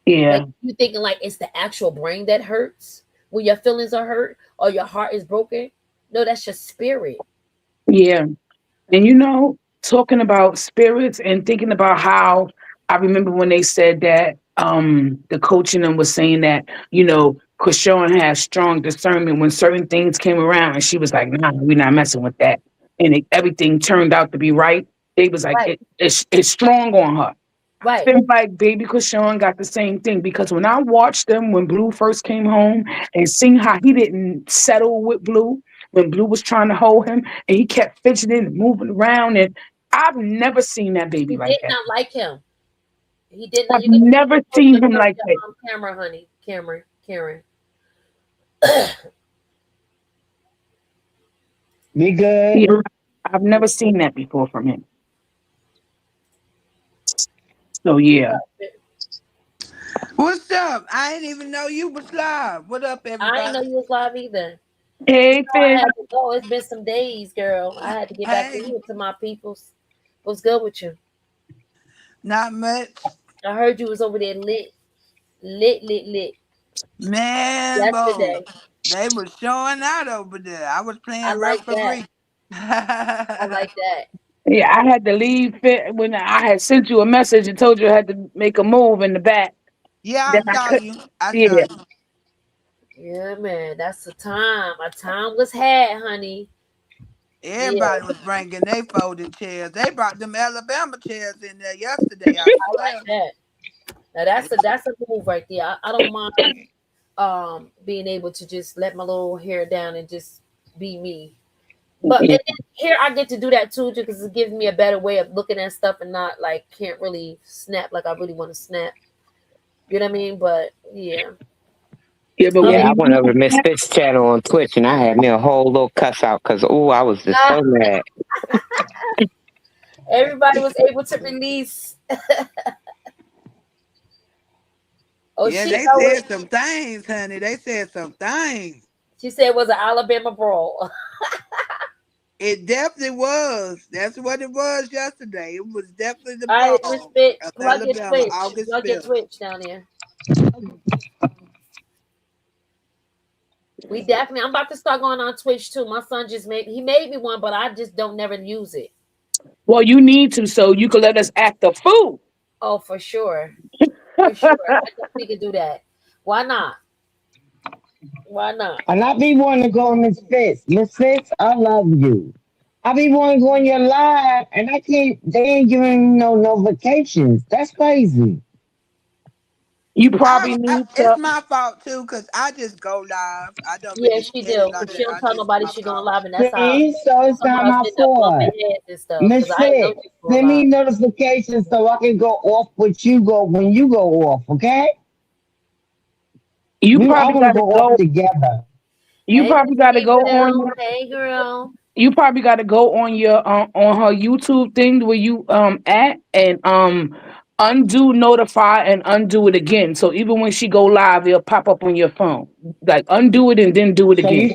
[SPEAKER 2] Like
[SPEAKER 7] Yeah.
[SPEAKER 2] you thinking like it's the actual brain that hurts when your feelings are hurt or your heart is broken. No, that's your spirit.
[SPEAKER 7] Yeah. And talking about spirits and thinking about how I remember when they said that the coach in them was saying that, Chrisean has strong discernment when certain things came around and she was like, nah, we're not messing with that. And everything turned out to be right. They was like,
[SPEAKER 2] Right,
[SPEAKER 7] it's strong on her.
[SPEAKER 2] right.
[SPEAKER 7] Seems like baby Chrisean got the same thing because when I watched them when Blue first came home and seeing how he didn't settle with Blue when Blue was trying to hold him and he kept fidgeting and moving around and I've never seen that baby
[SPEAKER 2] He
[SPEAKER 7] like
[SPEAKER 2] did
[SPEAKER 7] that.
[SPEAKER 2] not like him. He did not.
[SPEAKER 7] I've
[SPEAKER 2] You can
[SPEAKER 7] never seen him like that.
[SPEAKER 2] camera, honey. Karen.
[SPEAKER 6] We good?
[SPEAKER 7] Yeah, I've never seen that before from him. So yeah.
[SPEAKER 8] What's up? I didn't even know you was live. What up,
[SPEAKER 2] I didn't know
[SPEAKER 8] everybody?
[SPEAKER 2] you was live either.
[SPEAKER 7] Hey
[SPEAKER 2] I
[SPEAKER 7] Finn.
[SPEAKER 2] had to go. It's been some days, girl. I had to get back in
[SPEAKER 8] Hey,
[SPEAKER 2] here to my peoples. What's good with you?
[SPEAKER 8] not much.
[SPEAKER 2] I heard you was over there lit
[SPEAKER 8] Man, boy,
[SPEAKER 2] yesterday.
[SPEAKER 8] they was showing out over there. I was
[SPEAKER 2] I
[SPEAKER 8] playing
[SPEAKER 2] like that.
[SPEAKER 8] referee.
[SPEAKER 2] I like that.
[SPEAKER 7] Yeah, I had to leave Finn when I had sent you a message and told you I had to make a move in the back.
[SPEAKER 8] Yeah,
[SPEAKER 7] Then
[SPEAKER 8] I
[SPEAKER 7] I
[SPEAKER 8] saw
[SPEAKER 7] could
[SPEAKER 8] you. I saw
[SPEAKER 7] yeah.
[SPEAKER 8] you.
[SPEAKER 2] Yeah, man. That's the time. A time was had, honey. Yeah,
[SPEAKER 8] Everybody was bringing their folding chairs. They brought them Alabama chairs in there yesterday, I
[SPEAKER 2] I like
[SPEAKER 8] swear.
[SPEAKER 2] that. Now that's a move right there. I don't mind being able to just let my little hair down and just be me. But
[SPEAKER 7] Yeah.
[SPEAKER 2] and then here I get to do that too because it gives me a better way of looking at stuff and not like can't really snap like I really want to snap. You know what I mean? But yeah.
[SPEAKER 7] Yeah, but
[SPEAKER 2] Um,
[SPEAKER 7] when
[SPEAKER 5] Yeah, I
[SPEAKER 7] you
[SPEAKER 5] went over to Miss Fish channel on Twitch and I had me a whole little cuss out because, oh, I was just so mad.
[SPEAKER 2] everybody was able to release. Oh,
[SPEAKER 8] Yeah, they said some things, honey. They said some things.
[SPEAKER 2] she said it was an Alabama brawl.
[SPEAKER 8] It definitely was. That's what it was yesterday. It was definitely the
[SPEAKER 2] All right, Miss
[SPEAKER 8] brawl
[SPEAKER 2] Fit,
[SPEAKER 8] of
[SPEAKER 2] plug your
[SPEAKER 8] Alabama,
[SPEAKER 2] Twitch.
[SPEAKER 8] August
[SPEAKER 2] Plug your
[SPEAKER 8] 5th.
[SPEAKER 2] Twitch down there. We definitely. I'm about to start going on Twitch too. My son just made me one, but I just don't never use it.
[SPEAKER 7] well, you need to so you can let us act the fool.
[SPEAKER 2] Oh, for sure, for sure. I definitely can do that. Why not? Why not?
[SPEAKER 6] And I be wanting to go on Miss Fitz. Miss Fitz, I love you. I be wanting to go on your live, and I can't. They ain't giving me no notifications. That's crazy.
[SPEAKER 7] You probably need
[SPEAKER 8] It's
[SPEAKER 7] to.
[SPEAKER 8] my fault too, because I just go live. I don't
[SPEAKER 2] Yeah,
[SPEAKER 8] really
[SPEAKER 2] she
[SPEAKER 8] hit it
[SPEAKER 2] do.
[SPEAKER 8] like
[SPEAKER 2] Cause she
[SPEAKER 8] that.
[SPEAKER 2] don't
[SPEAKER 8] I
[SPEAKER 2] tell
[SPEAKER 8] just
[SPEAKER 2] nobody
[SPEAKER 8] my
[SPEAKER 2] she going
[SPEAKER 8] fault.
[SPEAKER 2] live, and that's how
[SPEAKER 6] See, so it's
[SPEAKER 2] some of
[SPEAKER 6] not
[SPEAKER 2] us
[SPEAKER 6] my
[SPEAKER 2] end up bumping
[SPEAKER 6] fault.
[SPEAKER 2] heads and stuff. Cause
[SPEAKER 6] Miss
[SPEAKER 2] I ain't know
[SPEAKER 6] Fitz,
[SPEAKER 2] she was going
[SPEAKER 6] send me
[SPEAKER 2] live.
[SPEAKER 6] notifications so I can go off with you go when you go off. Okay?
[SPEAKER 7] You
[SPEAKER 6] I
[SPEAKER 7] probably
[SPEAKER 6] want to
[SPEAKER 7] got to
[SPEAKER 6] go off
[SPEAKER 7] go.
[SPEAKER 6] together.
[SPEAKER 7] You
[SPEAKER 2] Hey,
[SPEAKER 7] probably
[SPEAKER 2] Miss
[SPEAKER 7] got to
[SPEAKER 2] Hey
[SPEAKER 7] go on
[SPEAKER 2] girl.
[SPEAKER 7] your.
[SPEAKER 2] Hey, girl.
[SPEAKER 7] You probably got to go on your on her YouTube thing where you at and undo notify and undo it again. So even when she go live, it'll pop up on your phone. Like undo it and then do it
[SPEAKER 6] So
[SPEAKER 7] again.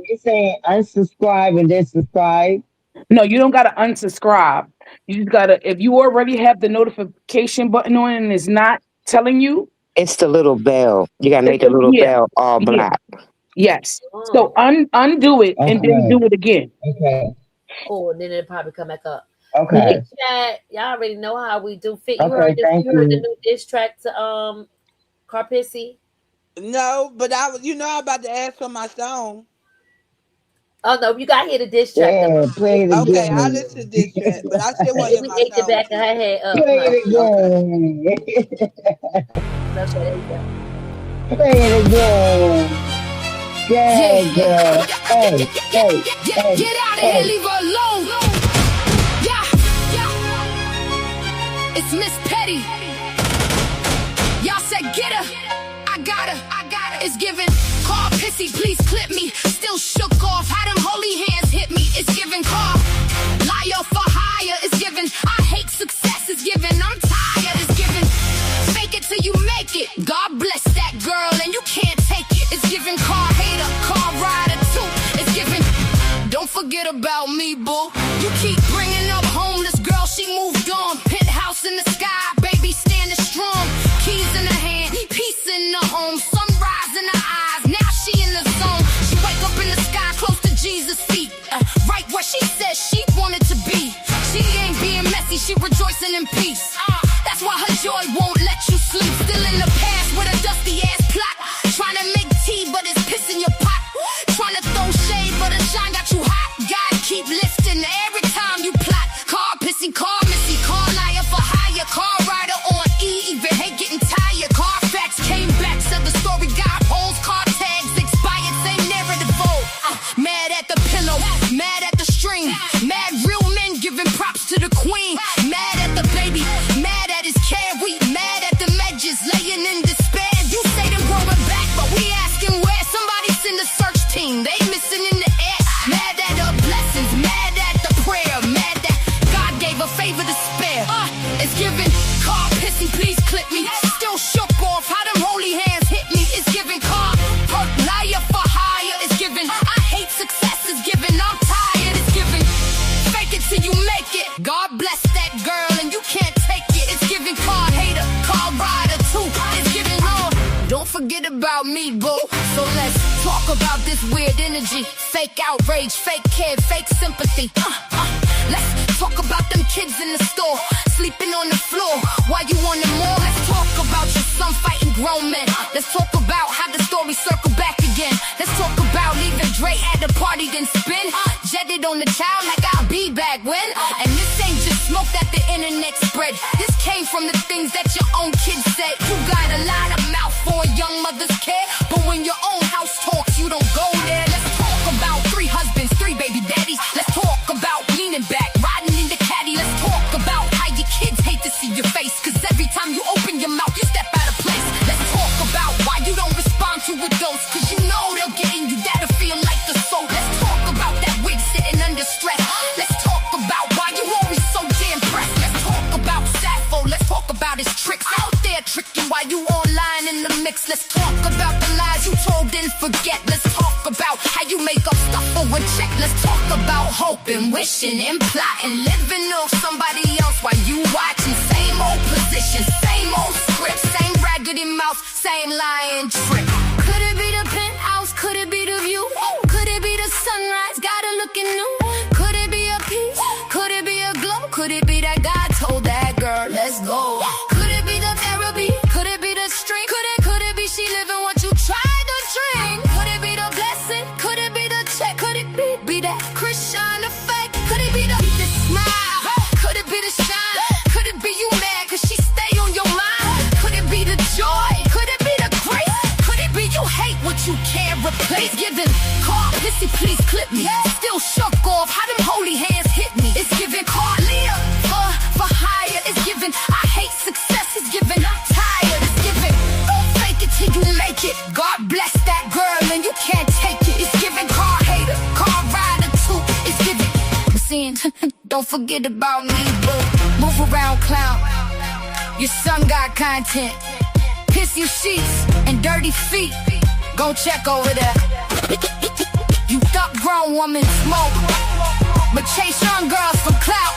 [SPEAKER 6] you saying unsubscribe and then subscribe?
[SPEAKER 7] No, you don't gotta unsubscribe. You just gotta if you already have the notification button on and it's not telling you,
[SPEAKER 5] It's the little bell. You got to
[SPEAKER 7] it's
[SPEAKER 5] make the
[SPEAKER 7] a,
[SPEAKER 5] little
[SPEAKER 7] yeah,
[SPEAKER 5] bell all
[SPEAKER 7] yeah,
[SPEAKER 5] black.
[SPEAKER 7] yes. So
[SPEAKER 2] Oh,
[SPEAKER 7] undo it and then
[SPEAKER 6] Okay.
[SPEAKER 7] do it again.
[SPEAKER 6] Okay.
[SPEAKER 2] cool. And then it'll probably come back up. Hey
[SPEAKER 6] Okay.
[SPEAKER 2] chat, y'all already know how we do. Fit, you heard
[SPEAKER 6] Okay.
[SPEAKER 2] this?
[SPEAKER 6] Thank
[SPEAKER 2] You heard the
[SPEAKER 6] you.
[SPEAKER 2] new diss track to Karpissy?
[SPEAKER 8] No, but I was, I'm about to ask for my song.
[SPEAKER 2] Oh no, you got to hear the diss track though.
[SPEAKER 6] Yeah. Play it
[SPEAKER 8] Okay, I listen to this
[SPEAKER 6] again.
[SPEAKER 8] track, but I still want to hear
[SPEAKER 2] We
[SPEAKER 8] my
[SPEAKER 2] ate the
[SPEAKER 8] song
[SPEAKER 2] back of
[SPEAKER 8] too.
[SPEAKER 2] her head up,
[SPEAKER 6] Play
[SPEAKER 2] huh?
[SPEAKER 6] it
[SPEAKER 8] Okay.
[SPEAKER 6] again.
[SPEAKER 2] Okay, there you go.
[SPEAKER 6] Play it again.
[SPEAKER 1] Yeah,
[SPEAKER 6] Yeah,
[SPEAKER 1] yeah,
[SPEAKER 6] girl.
[SPEAKER 1] yeah, yeah,
[SPEAKER 6] Hey,
[SPEAKER 1] yeah, yeah,
[SPEAKER 6] hey,
[SPEAKER 1] yeah, yeah.
[SPEAKER 6] hey,
[SPEAKER 1] Get out of here,
[SPEAKER 6] hey.
[SPEAKER 1] leave her alone. Yeah, yeah. It's Miss Petty. Y'all said get her. I got her. I got her. It's giving. Call pissy, please clip me. Still shook off. How them holy hands hit me. It's giving. Call liar for hire. It's giving. I hate success. It's giving. I'm tired. It's giving. Fake it till you make it. God bless that girl, and you can't take it. It's giving. Car hater, car rider too. It's giving. Don't forget about me, boo. You keep bringing up homeless girl. She moved on. Penthouse in the sky, baby standing strong. Keys in her hand, peace in the home. Sunrise in her eyes, now she in the zone. She wake up in the sky, close to Jesus' feet, right where she said she wanted to be. She ain't being messy, she rejoicing in peace. That's why her joy won't let you sleep. Still in the past with a dusty ass plot. Trying to make tea, but it's piss in your pot. Trying to throw shade, but the shine got you hot. God keep lifting every time you plot. Car pissy, car missy, car liar for hire, car rider on E, even hate getting tired. Carfax came back, said the story got holes, car tags expired, same narrative old. Mad at the pillow, mad at the string, mad real men giving props to the queen. Mad at the baby, mad at his carry, mad at the edges, laying in despair. You say them growing back, but we asking where. Somebody send a search team, they missing in the air. Mad at her blessings, mad at the prayer, mad that God gave a favor to spare. It's giving. Car pissy, please clip me. Still shook off how them holy hands hit me. It's giving. Car perk liar for hire. It's giving. I hate success. It's giving. I'm tired. It's giving. Fake it till you make it. God bless that girl and you can't take it. It's giving. Car hater, car rider too. It's giving. Don't forget about me, boo. So let's talk about this weird energy. Fake outrage, fake care, fake sympathy. Let's talk about them kids in the store, sleeping on the floor while you on the mall. Let's talk about your son fighting grown men. Let's talk about how the story circle back again. Let's talk about leaving Dre at the party, then spin. Jetted on the child like I'll be back when. And this ain't just smoke that the internet spread. This came from the things that your own kids said. You got a lot of mouth for a young mother's care, but when your own house talks, you don't go there. Let's talk about 3 husbands, 3 baby daddies. Let's talk about leaning back, riding in the caddy. Let's talk about how your kids hate to see your face, cause every time you open your mouth, you step out of place. Let's talk about why you don't respond to adults, cause you know they'll get in you, that'll feel like the soul. Let's talk about that wig sitting under stress. Let's talk about why you always so damn pressed. Let's talk about Sappho, let's talk about his tricks out there tricking while you online in the mix. Let's talk about the lies you told and forget. Let's talk about how you make up stuff for a check. Let's talk about hoping, wishing, and plotting, living off somebody else while you watching. Same old position, same old script, same raggedy mouth, same lying trick. Could it be the penthouse? Could it be the view? Could it be the sunrise? Gotta looking new. Could it be a peace? Could it be a glow? Could it be that God told that girl, let's go? Could it be the therapy? Could it be the stream? Could it be she living what you tried to dream? Could it be the blessing? Could it be the check? Could it be that Chrisean Effect? Could it be the smile? Could it be the shine? Could it be you mad cause she stay on your mind? Could it be the joy? Could it be the grace? Could it be you hate what you can't replace? Giving car pissy, please clip me. Still shook off how them holy hands hit me. It's giving car leader for hire. It's giving I hate success. It's giving I'm tired. It's giving don't fake it till you make it. God bless that girl and you can't take it. It's giving car hater, car rider too. It's giving seeing don't forget about me, boo. Move around, clown. Your son got content. Pissy sheets and dirty feet. Go check over there. You thought grown woman smoke, but chase young girls for clout.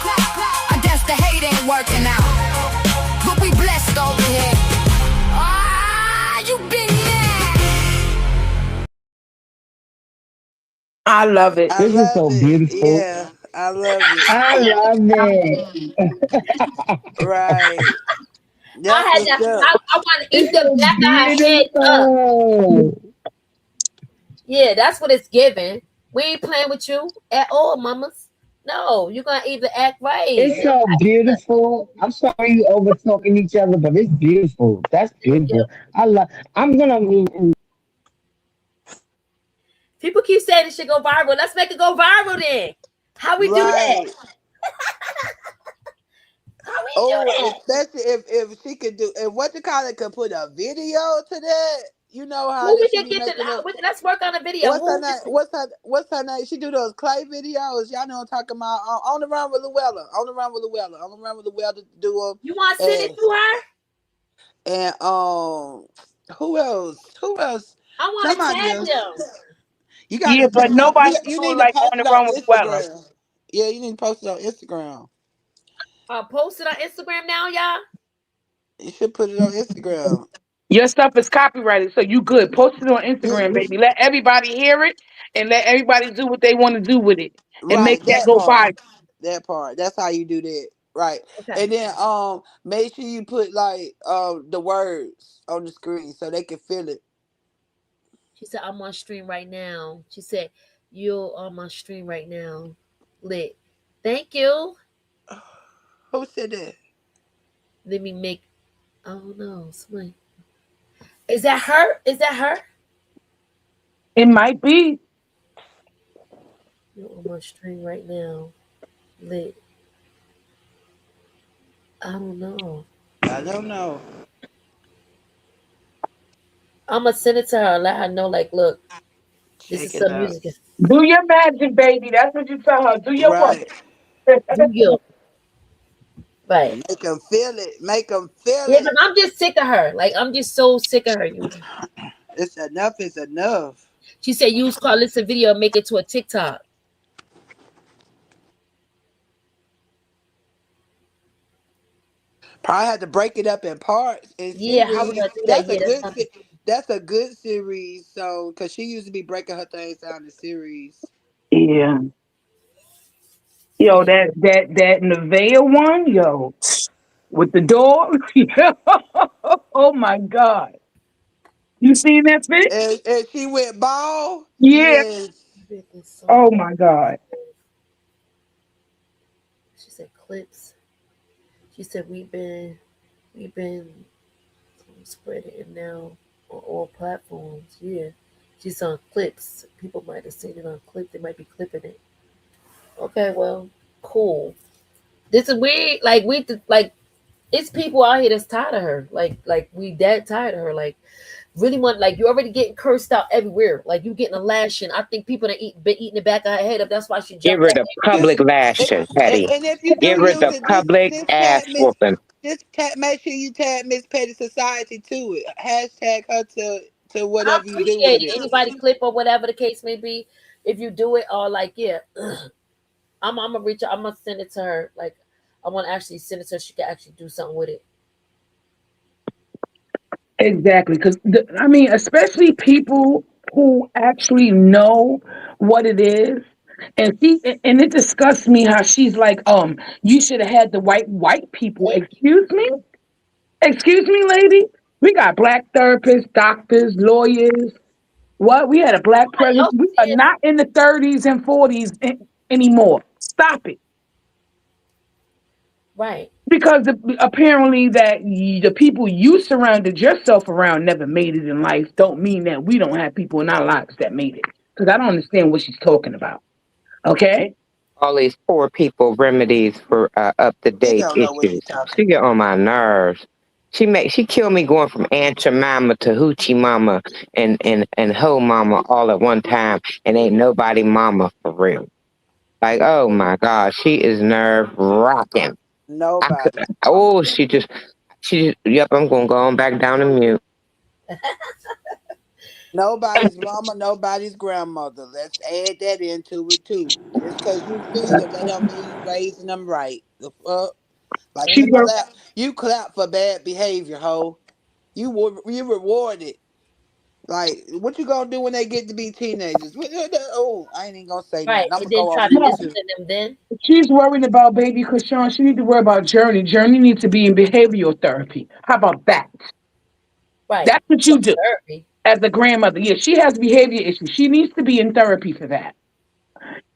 [SPEAKER 1] I guess the hate ain't working out, but we blessed over here. You been mad.
[SPEAKER 7] I love it.
[SPEAKER 8] I
[SPEAKER 6] This is
[SPEAKER 8] love
[SPEAKER 6] so
[SPEAKER 8] it.
[SPEAKER 6] beautiful.
[SPEAKER 8] Yeah. I love it.
[SPEAKER 6] I love it.
[SPEAKER 8] Right.
[SPEAKER 2] I
[SPEAKER 8] That's
[SPEAKER 2] had
[SPEAKER 8] what's
[SPEAKER 2] that.
[SPEAKER 8] up.
[SPEAKER 2] I want to eat
[SPEAKER 6] It's
[SPEAKER 2] the
[SPEAKER 6] so
[SPEAKER 2] back of her head up.
[SPEAKER 6] beautiful.
[SPEAKER 2] Yeah, that's what it's giving. We ain't playing with you at all, mamas. No, you're gonna either act right.
[SPEAKER 6] It's so beautiful. I'm sorry you over talking each other, but it's beautiful. That's
[SPEAKER 2] Yeah.
[SPEAKER 6] beautiful. I love. I'm gonna.
[SPEAKER 2] People keep saying it should go viral. Let's make it go viral then. How we do that?
[SPEAKER 8] Right.
[SPEAKER 2] How we do
[SPEAKER 8] Oh,
[SPEAKER 2] that?
[SPEAKER 8] especially if she could do, and what you call it, could put a video to that. You know how
[SPEAKER 2] Who we
[SPEAKER 8] she
[SPEAKER 2] can
[SPEAKER 8] be
[SPEAKER 2] get to?
[SPEAKER 8] making up.
[SPEAKER 2] Let's work on a video.
[SPEAKER 8] What's her
[SPEAKER 2] Who?
[SPEAKER 8] name? What's her name? She do those clay videos. Y'all know I'm talking about. On the run with Llewellyn. On the run with Llewellyn. On the run with Llewellyn to do
[SPEAKER 2] You want to
[SPEAKER 8] them.
[SPEAKER 2] send it to her?
[SPEAKER 8] And who else? Who else?
[SPEAKER 2] I want to
[SPEAKER 8] Somebody
[SPEAKER 2] tag
[SPEAKER 8] else.
[SPEAKER 2] them.
[SPEAKER 8] You
[SPEAKER 7] Yeah,
[SPEAKER 8] gotta
[SPEAKER 7] but nobody
[SPEAKER 8] you
[SPEAKER 7] do it
[SPEAKER 8] need to
[SPEAKER 7] like
[SPEAKER 8] post
[SPEAKER 7] on
[SPEAKER 8] it
[SPEAKER 7] the
[SPEAKER 8] on
[SPEAKER 7] run with Wella.
[SPEAKER 8] Instagram. Yeah, you need to post it on Instagram.
[SPEAKER 2] Post it on Instagram now, y'all.
[SPEAKER 8] You should put it on Instagram.
[SPEAKER 7] Your stuff is copyrighted, so you good. Post it on
[SPEAKER 8] You,
[SPEAKER 7] Instagram, baby. Let everybody hear it and let everybody do what they want to do with it and make
[SPEAKER 8] right,
[SPEAKER 7] that
[SPEAKER 8] that
[SPEAKER 7] go
[SPEAKER 8] part.
[SPEAKER 7] viral.
[SPEAKER 8] That part. That's how you do that. Right.
[SPEAKER 2] Okay.
[SPEAKER 8] And then make sure you put like the words on the screen so they can feel it.
[SPEAKER 2] She said, I'm on stream right now. She said, you're on my stream right now. Lit. Thank you.
[SPEAKER 8] Who said that?
[SPEAKER 2] Let me make, I don't know. Somebody. Is that her? Is that her?
[SPEAKER 7] It might be.
[SPEAKER 2] You're on my stream right now. Lit. I don't know.
[SPEAKER 8] I don't know.
[SPEAKER 2] I'm going to send it to her. Let her know, like, look, this
[SPEAKER 8] Check
[SPEAKER 2] is
[SPEAKER 8] it
[SPEAKER 2] some
[SPEAKER 8] out.
[SPEAKER 2] music.
[SPEAKER 7] Do your magic, baby. That's what you tell her. Do your work.
[SPEAKER 8] Right.
[SPEAKER 2] Do you? Right.
[SPEAKER 8] Make them feel it. Make them feel
[SPEAKER 2] Yeah,
[SPEAKER 8] it.
[SPEAKER 2] because I'm just sick of her. Like, I'm just so sick of her.
[SPEAKER 8] It's enough. It's enough.
[SPEAKER 2] She said, use Carlissa video and make it to a TikTok.
[SPEAKER 8] Probably had to break it up in parts and
[SPEAKER 2] Yeah, how we
[SPEAKER 8] series.
[SPEAKER 2] gonna do that? Yeah, that's something.
[SPEAKER 8] That's a good series. So, cause she used to be breaking her things down in series.
[SPEAKER 7] Yeah. Yo, that Nevaeh one, yo, with the dog. Oh my God. You seen that fit?
[SPEAKER 8] And she went bald.
[SPEAKER 7] Yeah.
[SPEAKER 8] Yes.
[SPEAKER 7] Oh my God.
[SPEAKER 2] She said clips. She said we've been spreading it now on all platforms. Yeah. She's on clips. People might have seen it on clip. They might be clipping it. Okay, well, cool. This is we like it's people out here that's tired of her. Like we that tired of her. Like really want like you already getting cursed out everywhere. Like you getting a lashing. I think people that been eating the back of her head up. That's why she
[SPEAKER 5] Give
[SPEAKER 2] jumped
[SPEAKER 5] her
[SPEAKER 2] out.
[SPEAKER 5] the public
[SPEAKER 8] Just
[SPEAKER 5] lashing, Petty.
[SPEAKER 8] and if you do
[SPEAKER 5] Give her
[SPEAKER 8] use
[SPEAKER 5] the
[SPEAKER 8] it,
[SPEAKER 5] public
[SPEAKER 8] just
[SPEAKER 5] ass
[SPEAKER 8] tag Miss.
[SPEAKER 5] whooping.
[SPEAKER 8] Just make sure you tag Miss Petty Society to it. Hashtag her to
[SPEAKER 2] I
[SPEAKER 8] whatever you do
[SPEAKER 2] appreciate
[SPEAKER 8] with
[SPEAKER 2] it.
[SPEAKER 8] it.
[SPEAKER 2] Anybody clip or whatever the case may be. If you do it or like, yeah, I'm gonna reach out. I'm gonna send it to her. Like, I want to actually send it so she can actually do something with it.
[SPEAKER 7] Exactly. Because, I mean, especially people who actually know what it is. And it disgusts me how she's like, you should have had the white people.
[SPEAKER 2] Thank you.
[SPEAKER 7] Excuse me? Excuse me, lady? We got black therapists, doctors, lawyers. What? We had a black
[SPEAKER 2] Somebody
[SPEAKER 7] president.
[SPEAKER 2] else
[SPEAKER 7] We
[SPEAKER 2] was
[SPEAKER 7] are
[SPEAKER 2] here.
[SPEAKER 7] not in the 30s and 40s anymore. Stop it.
[SPEAKER 2] Right.
[SPEAKER 7] Because apparently that the people you surrounded yourself around never made it in life don't mean that we don't have people in our lives that made it. Because I don't understand what she's talking about. Okay?
[SPEAKER 5] All these poor people remedies for up to
[SPEAKER 8] He
[SPEAKER 5] date
[SPEAKER 8] don't know what
[SPEAKER 5] issues.
[SPEAKER 8] he's talking
[SPEAKER 5] She get
[SPEAKER 8] about.
[SPEAKER 5] on my nerves. She killed me going from Aunt Jemima to Hoochie Mama and Ho Mama all at one time, and ain't nobody mama for real. Like, oh my God, she is nerve wracking. I could,
[SPEAKER 8] Nobody's mama.
[SPEAKER 5] oh, yep, I'm gonna go on back down to mute.
[SPEAKER 8] Nobody's mama, nobody's grandmother. Let's add that into it too. Just because you feed them, that don't mean you raising them right. The fuck? Like
[SPEAKER 7] She
[SPEAKER 8] you clap for bad behavior, ho. You reward it. Like, what you gonna do when they get to be teenagers? Oh, I ain't even gonna say
[SPEAKER 2] Right.
[SPEAKER 8] nothing. I'm
[SPEAKER 2] And
[SPEAKER 8] gonna
[SPEAKER 2] then
[SPEAKER 8] go
[SPEAKER 2] try
[SPEAKER 8] on
[SPEAKER 2] to
[SPEAKER 8] mute
[SPEAKER 7] No,
[SPEAKER 8] too.
[SPEAKER 2] discipline them then.
[SPEAKER 7] she's worried about baby Chrisean. She need to worry about Journey. Journey needs to be in behavioral therapy. How about that?
[SPEAKER 2] Right.
[SPEAKER 7] That's what
[SPEAKER 2] Well,
[SPEAKER 7] you do
[SPEAKER 2] therapy.
[SPEAKER 7] as a grandmother. Yeah, she has behavior issues. She needs to be in therapy for that.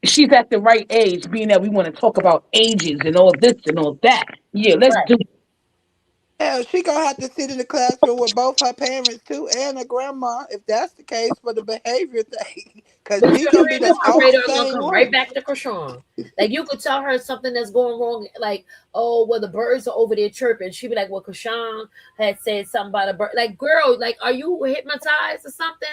[SPEAKER 7] She's at the right age, being that we want to talk about ages and all this and all that. Yeah, let's
[SPEAKER 2] Right.
[SPEAKER 7] do
[SPEAKER 8] Hell, she gonna have to sit in the classroom with both her parents too and her grandma if that's the case for the behavior thing. Cause
[SPEAKER 2] But
[SPEAKER 8] she
[SPEAKER 2] your
[SPEAKER 8] can be the
[SPEAKER 2] radar gonna
[SPEAKER 8] same
[SPEAKER 2] come right
[SPEAKER 8] one.
[SPEAKER 2] back to Krishan. Like you could tell her something that's going wrong, like, oh, well, the birds are over there chirping. She'd be like, well, Krishan had said something about a bird. Like, girl, like, are you hypnotized or something?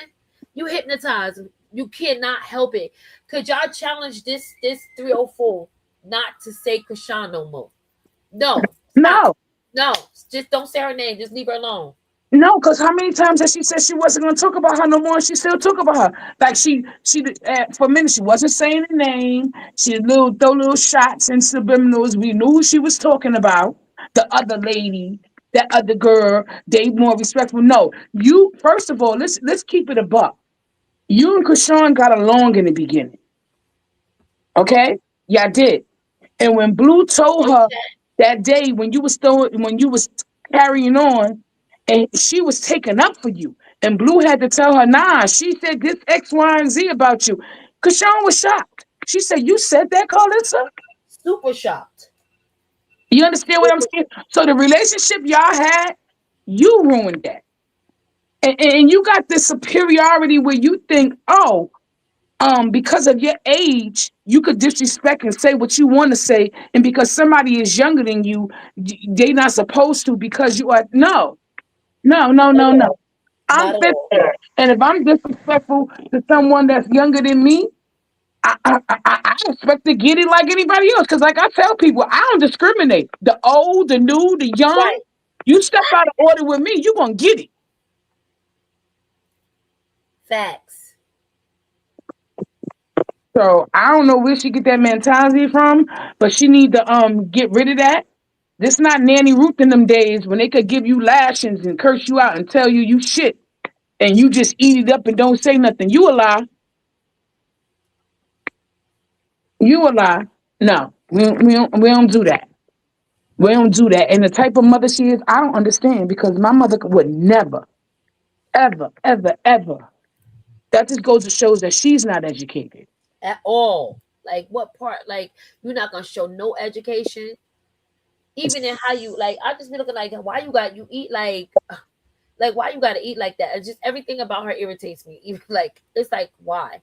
[SPEAKER 2] You hypnotized. You cannot help it. Could y'all challenge this 304 not to say Krishan no more? No, stop.
[SPEAKER 7] no.
[SPEAKER 2] No, just don't say her name. Just leave her alone.
[SPEAKER 7] No, because how many times has she said she wasn't going to talk about her no more? And she still talk about her. Like for a minute, she wasn't saying the name. She throw little shots and subliminals. We knew who she was talking about. The other lady, that other girl. They more respectful. No, you. First of all, let's keep it a buck. You and Krishan got along in the beginning. Okay, yeah, I did. And when Blue told her that day when you was carrying on, and she was taken up for you, and Blue had to tell her, nah, she said this X, Y, and Z about you. Kashawn was shocked. She said, you said that, Carlissa?
[SPEAKER 2] Super shocked.
[SPEAKER 7] You understand what I'm saying? So the relationship y'all had, you ruined that. And you got this superiority where you think, oh, because of your age, you could disrespect and say what you want to say, and because somebody is younger than you, they not supposed to because you are no, no, no,
[SPEAKER 2] Not at
[SPEAKER 7] no, no.
[SPEAKER 2] all.
[SPEAKER 7] I'm
[SPEAKER 2] Not at
[SPEAKER 7] 50,
[SPEAKER 2] all.
[SPEAKER 7] and if I'm disrespectful to someone that's younger than me, I expect to get it like anybody else. Because, like I tell people, I don't discriminate. The old, the new, the young.
[SPEAKER 2] Right.
[SPEAKER 7] You step out of order with me, you gonna get it.
[SPEAKER 2] Facts.
[SPEAKER 7] So I don't know where she get that mentality from, but she need to get rid of that. This not Nanny Ruth in them days when they could give you lashings and curse you out and tell you shit, and you just eat it up and don't say nothing. You a lie. You a lie. No, we don't do that. We don't do that. And the type of mother she is, I don't understand because my mother would never, ever, ever, ever. That just goes to shows that she's not educated.
[SPEAKER 2] At all. Like what part? Like you're not gonna show no education, even in how you like. I just be looking like, why you got you eat like why you gotta eat like that? It's just everything about her irritates me. Even like it's like why?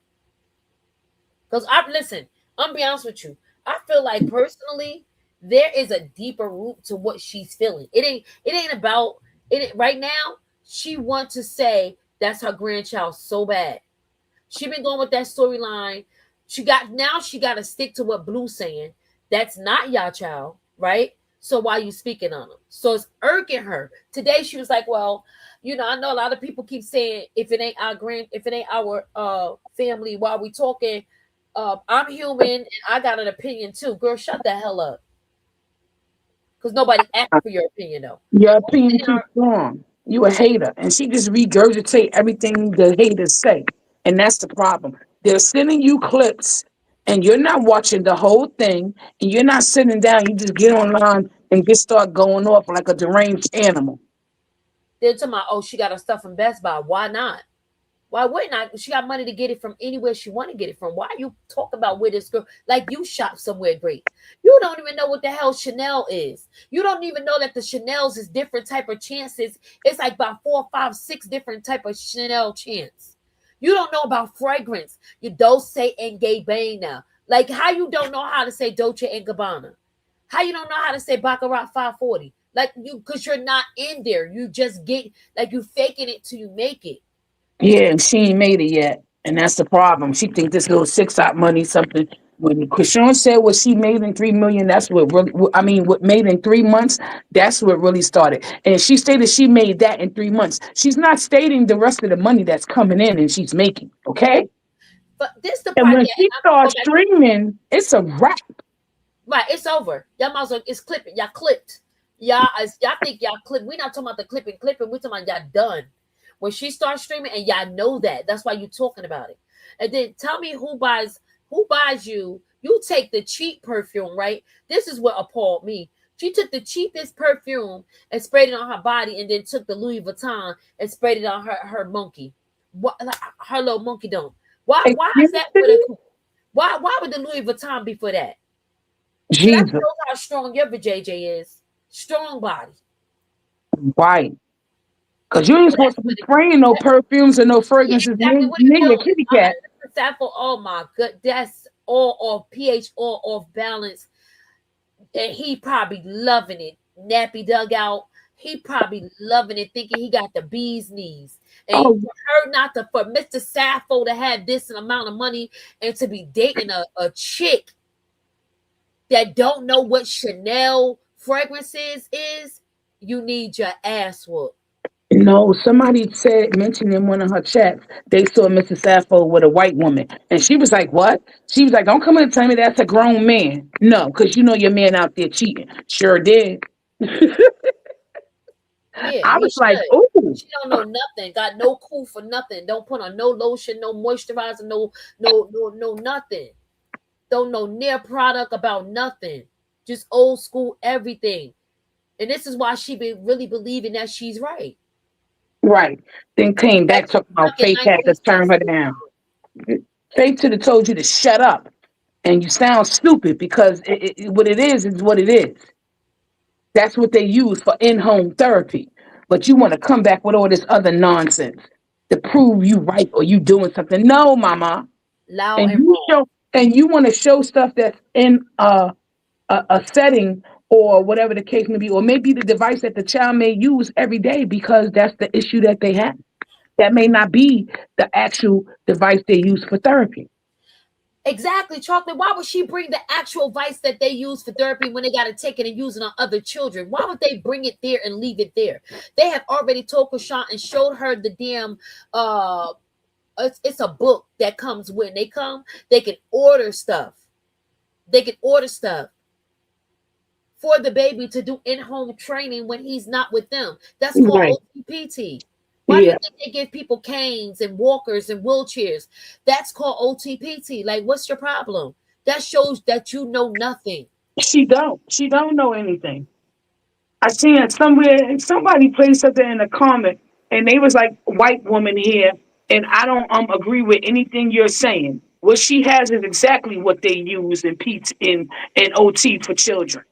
[SPEAKER 2] Because I listen. I'm be honest with you. I feel like personally, there is a deeper root to what she's feeling. It ain't about it right now. She wants to say that's her grandchild so bad. She been going with that storyline. She got to stick to what Blue's saying. That's not y'all child, right? So why you speaking on them? So it's irking her. Today she was like, well, I know a lot of people keep saying if it ain't our family, why we talking? I'm human and I got an opinion too. Girl, shut the hell up. Because nobody asked for your opinion though.
[SPEAKER 7] Your opinion too strong. You a hater, and she just regurgitate everything the haters say, and that's the problem. They're sending you clips, and you're not watching the whole thing, and you're not sitting down. You just get online and just start going off like a deranged animal.
[SPEAKER 2] They're talking about, oh, she got her stuff from Best Buy. Why not? Why wouldn't I? She got money to get it from anywhere she want to get it from. Why you talk about where this girl like you shop somewhere great? You don't even know what the hell Chanel is. You don't even know that the Chanel's is different type of chances. It's like about 4, 5, 6 different type of Chanel chance. You don't know about fragrance. You Dolce and Gabbana now. Like how you don't know how to say Dolce and Gabbana. How you don't know how to say Baccarat 540. Like you, because you're not in there. You just get like you faking it till you make it.
[SPEAKER 7] Yeah, and she ain't made it yet, and that's the problem. She think this little six out money something. When Chrisean said what she made in 3 million, that's what really. I mean, what made in 3 months, that's what really started. And she stated she made that in 3 months. She's not stating the rest of the money that's coming in and she's making. Okay,
[SPEAKER 2] But this the
[SPEAKER 7] and
[SPEAKER 2] part,
[SPEAKER 7] when
[SPEAKER 2] yeah, and
[SPEAKER 7] she
[SPEAKER 2] I'm gonna go
[SPEAKER 7] starts
[SPEAKER 2] back.
[SPEAKER 7] streaming, it's a wrap.
[SPEAKER 2] Right, it's over. Y'all might as well, it's clipping. Y'all clipped. Y'all think y'all clipped. We not talking about the clipping. We talking about y'all done. When she starts streaming, and y'all know that. That's why you're talking about it. And then tell me who buys you. You take the cheap perfume, right? This is what appalled me. She took the cheapest perfume and sprayed it on her body, and then took the Louis Vuitton and sprayed it on her monkey. What, like, her little monkey don't? Why is
[SPEAKER 7] Excuse
[SPEAKER 2] that for
[SPEAKER 7] me?
[SPEAKER 2] the why would the Louis Vuitton be for that? So that
[SPEAKER 7] Jesus.
[SPEAKER 2] shows how strong your JJ is. Strong body.
[SPEAKER 7] Right. Because you ain't
[SPEAKER 2] So
[SPEAKER 7] supposed
[SPEAKER 2] that's
[SPEAKER 7] to be
[SPEAKER 2] what it,
[SPEAKER 7] spraying no perfumes and no
[SPEAKER 2] yeah,
[SPEAKER 7] fragrances
[SPEAKER 2] exactly what it
[SPEAKER 7] near your
[SPEAKER 2] do.
[SPEAKER 7] kitty cat.
[SPEAKER 2] Sample, oh my god, that's all off pH, all off balance. And he probably loving it. Nappy dug out. He probably loving it, thinking he got the bee's knees. And
[SPEAKER 7] Oh,
[SPEAKER 2] for her not to, for Mr. Sappho to have this amount of money and to be dating a chick that don't know what Chanel fragrances is, you need your ass whooped.
[SPEAKER 7] no, somebody mentioned in one of her chats, they saw Mrs. Sappho with a white woman. And she was like, what? She was like, don't come in and tell me that's a grown man. No, because you know your man out there cheating. Sure did.
[SPEAKER 2] Yeah,
[SPEAKER 7] I
[SPEAKER 2] he
[SPEAKER 7] was like,
[SPEAKER 2] should.
[SPEAKER 7] ooh,
[SPEAKER 2] She don't know nothing. Got no cool for nothing. Don't put on no lotion, no moisturizer, no nothing. Don't know near product about nothing. Just old school everything. And this is why she be really believing that she's right.
[SPEAKER 7] right. Then came
[SPEAKER 2] Like
[SPEAKER 7] back
[SPEAKER 2] she's
[SPEAKER 7] talking about
[SPEAKER 2] stuck in
[SPEAKER 7] Faith had to turn her
[SPEAKER 2] 1960.
[SPEAKER 7] down. Faith should have told you to shut up. And you sound stupid because what it is what it is. That's what they use for in-home therapy. But you want to come back with all this other nonsense to prove you right or you doing something. No, mama.
[SPEAKER 2] Loud
[SPEAKER 7] And
[SPEAKER 2] and
[SPEAKER 7] you
[SPEAKER 2] wrong.
[SPEAKER 7] show and you want to show stuff that's in a setting or whatever the case may be, or maybe the device that the child may use every day because that's the issue that they have. That may not be the actual device they use for therapy.
[SPEAKER 2] Exactly, chocolate. Why would she bring the actual vice that they use for therapy when they got to take it and use it on other children? Why would they bring it there and leave it there? They have already told Krishan and showed her the damn it's a book that comes when they come, they can order stuff. They can order stuff for the baby to do in-home training when he's not with them. That's
[SPEAKER 7] Right.
[SPEAKER 2] called OTPT. Why do you
[SPEAKER 7] Yeah.
[SPEAKER 2] think they give people canes and walkers and wheelchairs? That's called OTPT. Like, what's your problem? That shows that you know nothing.
[SPEAKER 7] She don't. She don't know anything. I seen it somewhere. Somebody placed something in a comment, and they was like, "White woman here," and I don't agree with anything you're saying. What she has is exactly what they use in in OT for children.